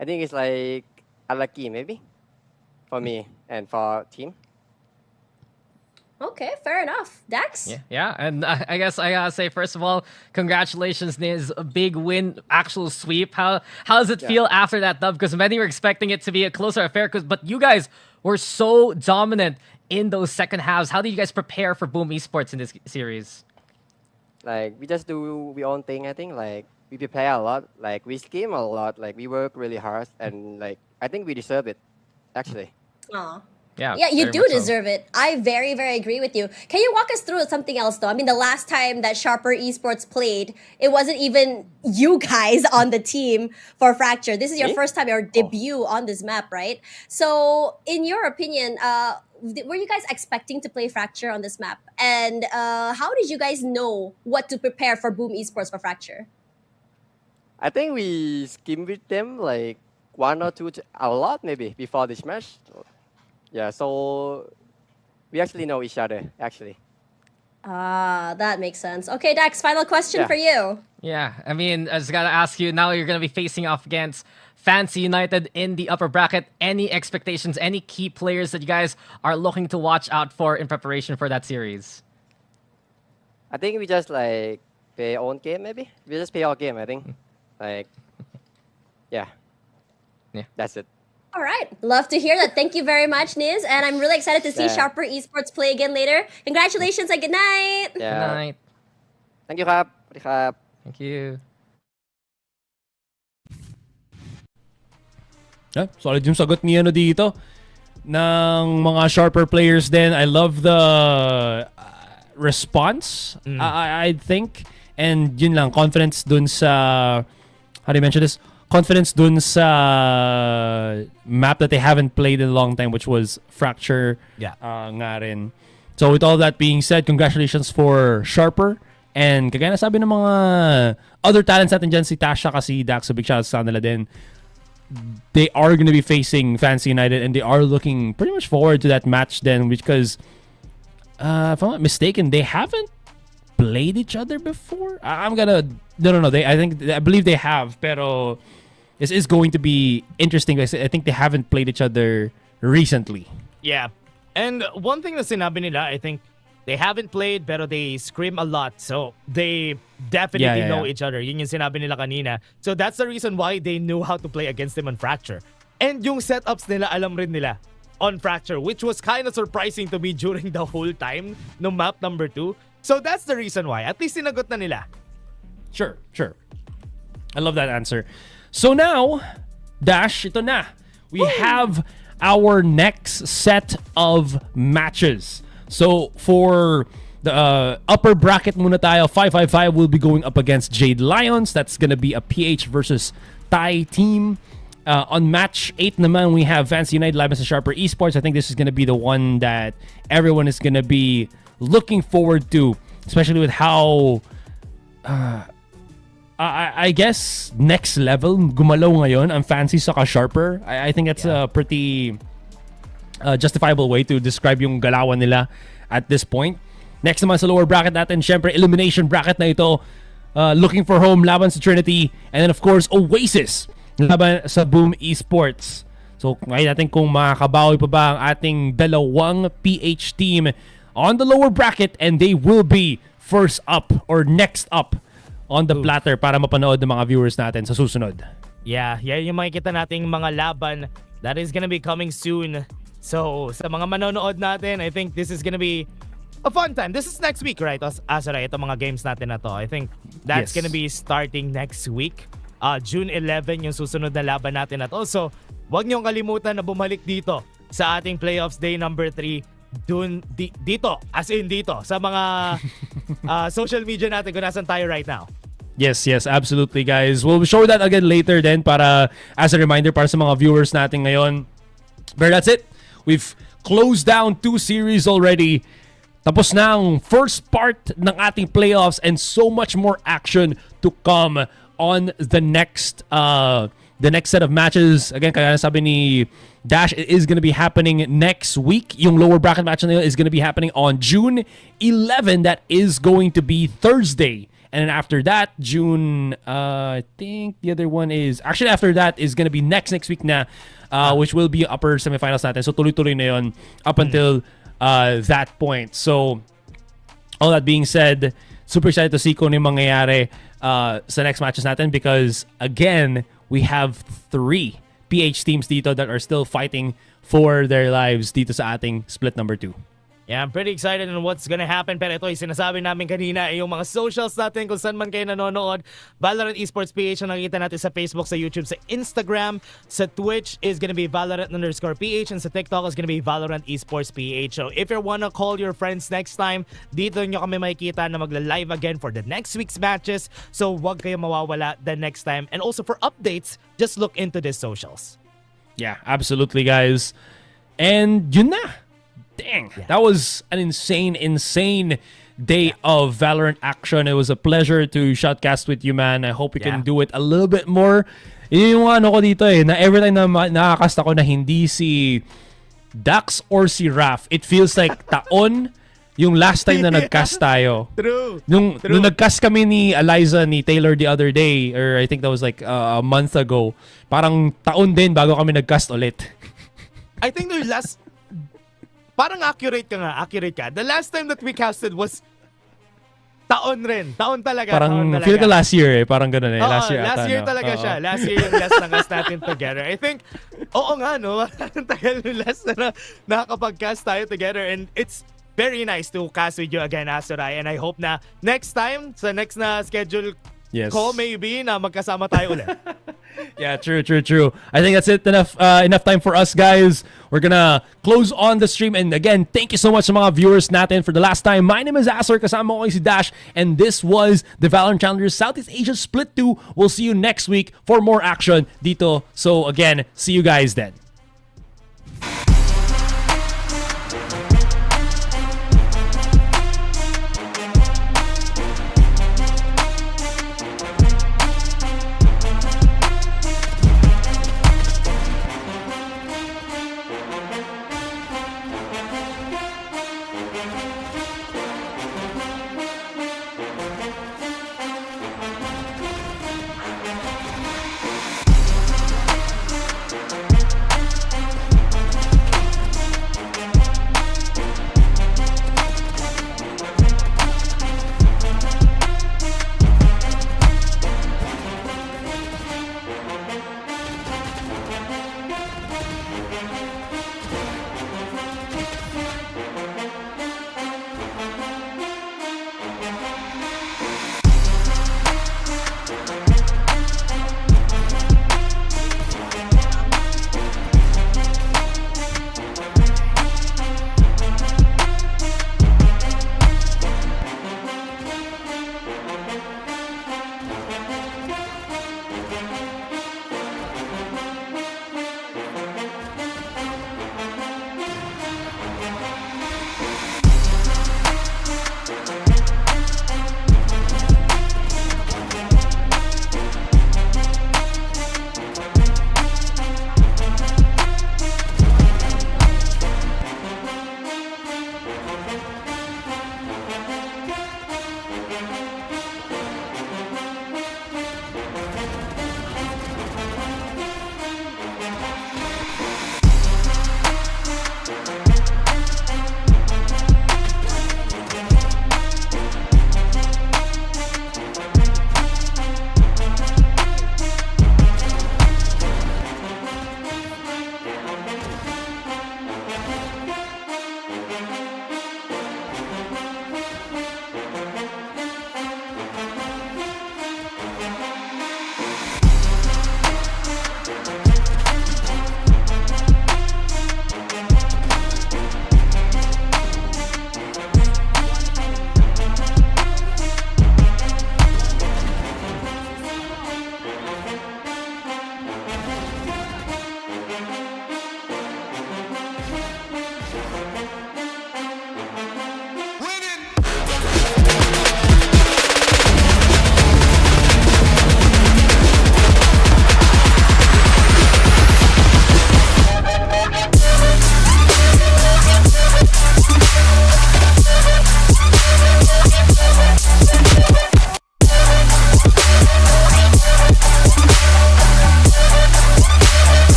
it's like unlucky maybe for me and for team. Okay, fair enough. Dax? Yeah. And I guess I gotta say, first of all, congratulations, Niz. A big win, actual sweep. How does it feel after that dub? Because many were expecting it to be a closer affair, but you guys were so dominant in those second halves. How did you guys prepare for Boom Esports in this series? Like, we just do our own thing, I think. Like, we prepare a lot. Like, we scheme a lot. Like, we work really hard. And, like, I think we deserve it, actually. Aw. Yeah, you do deserve it. I very, very agree with you. Can you walk us through something else, though? I mean, the last time that Sharper Esports played, it wasn't even you guys on the team for Fracture. This is your first time, your debut on this map, right? So, in your opinion, were you guys expecting to play Fracture on this map? And how did you guys know what to prepare for Boom Esports for Fracture? I think we schemed with them, like, one or two, a lot maybe, before this match. Yeah, so we actually know each other, actually. That makes sense. Okay, Dax, final question for you. Yeah, I mean, I just gotta ask you, now you're gonna be facing off against Fancy United in the upper bracket. Any expectations, any key players that you guys are looking to watch out for in preparation for that series? I think we just, like, play our own game, maybe. We just play our game, I think. Like, yeah, that's it. All right. Love to hear that. Thank you very much, Niz. And I'm really excited to see Sharper Esports play again later. Congratulations and good night. Yeah. Good night. Thank you, Kap. Thank you. Solid yung sagot ni dito ng mga Sharper players din. I love the response, I think. And yun lang, confidence dun sa, how do you mention this? Confidence dun sa map that they haven't played in a long time, which was Fracture. Nga rin. So with all that being said, congratulations for Sharper. And kagaya na sabi ng mga other talents natin dyan, si Tasha kasi Dax, so big shout out sa kanila din. They are going to be facing Fancy United and they are looking pretty much forward to that match then, because if I'm not mistaken, they haven't played each other before. I believe they have, pero this is going to be interesting guys. I think they haven't played each other recently. Yeah. And one thing na sinabi nila, I think they haven't played pero they scrim a lot. So they definitely know each other. Yun yung sinabi nila kanina. So that's the reason why they knew how to play against them on Fracture. And yung setups nila, alam rin nila on Fracture, which was kind of surprising to me during the whole time no map number 2. So that's the reason why. At least sinagot na nila. Sure. I love that answer. So now, Dash, ito na. We have our next set of matches. So for the upper bracket muna tayo, 555 will be going up against Jade Lions. That's gonna be a PH versus Thai team. On match 8 naman, we have Fancy United live as a Sharper Esports. I think this is gonna be the one that everyone is gonna be looking forward to, especially with how I guess next level gumalaw ngayon ang Fancy saka Sharper. I think that's a pretty justifiable way to describe yung galawan nila at this point. Next naman sa lower bracket natin, syempre elimination bracket na ito. Looking for home laban sa Trinity, and then of course Oasis laban sa Boom Esports. So ngayon natin kung makakabawi pa ba ang ating dalawang PH team on the lower bracket, and they will be first up or next up on the platter para mapanood ng mga viewers natin sa susunod. Yeah, yung makikita nating mga laban that is gonna be coming soon. So, sa mga manonood natin, I think this is gonna be a fun time. This is next week, right? Asaray, ito mga games natin na to. I think that's gonna be starting next week. June 11 yung susunod na laban natin na to. So, huwag niyong kalimutan na bumalik dito sa ating playoffs day number 3. Dito, as in dito, sa mga social media natin kung nasan tayo right now. Yes, absolutely guys. We'll show that again later then para as a reminder para sa mga viewers natin ngayon. But that's it. We've closed down 2 series already. Tapos na ang first part ng ating playoffs, and so much more action to come on the next set of matches. Again, kaya sabi ni Dash, it is going to be happening next week. Yung lower bracket match na yun is going to be happening on June 11. That is going to be Thursday. And then after that, June, I think the other one is... Actually, after that is going to be next week na, which will be upper semifinals natin. So tuloy-tuloy na yun up until that point. So, all that being said, super excited to see kung ano yung mangyayari sa next matches natin, because, again, we have 3 PH teams dito that are still fighting for their lives dito sa ating split number 2. Yeah, I'm pretty excited on what's gonna happen. Pero ito yung sinasabi namin kanina, yung mga socials natin kung saan man kayo nanonood. Valorant Esports PH ang nakikita natin sa Facebook, sa YouTube, sa Instagram, sa Twitch is gonna be Valorant_PH, and sa TikTok is gonna be Valorant Esports PH. So if you wanna call your friends next time, dito nyo kami makikita na magla-live again for the next week's matches. So wag kayo mawawala the next time. And also for updates, just look into these socials. Yeah, absolutely guys. And yun na. Dang, that was an insane day of Valorant action. It was a pleasure to shoutcast with you, man. I hope we can do it a little bit more. Yung ano ko dito na every time na nakakast ako na hindi si Dax or si Raf, it feels like taon yung last time na nagcast tayo. True. Nung nagcast kami ni Eliza, ni Taylor the other day, or I think that was like a month ago, parang taon din bago kami nagcast ulit. I think the last... Parang accurate ka. The last time that we casted was taon rin. Taon talaga. Parang feel ko last year parang ganun eh. Last year talaga siya. Last year yung last na cast natin together. I think, oo nga no, tagal yung last na nakakapag-cast tayo together, and it's very nice to cast with you again, Azuray, and I hope na next time, sa next na schedule ko maybe, na magkasama tayo ulit. Yeah, true. I think that's it. Enough time for us, guys. We're gonna close on the stream. And again, thank you so much sa mga viewers natin for the last time. My name is Azur, kasama ko si Dash, and this was the VALORANT Challengers Southeast Asia Split 2. We'll see you next week for more action dito. So again, see you guys then.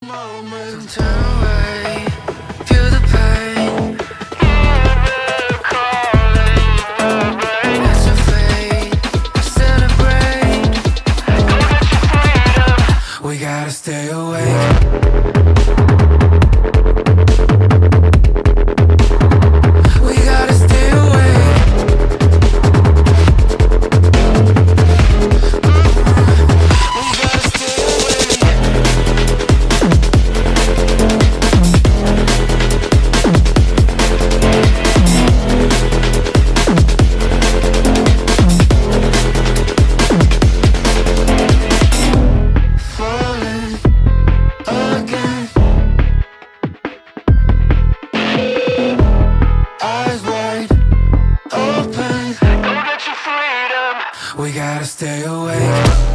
moment, turn away, feel the pain. It's a fate, celebrate. We gotta stay awake. We gotta stay awake. We gotta stay awake. Falling again. Eyes wide open. Go get your freedom. We gotta stay awake.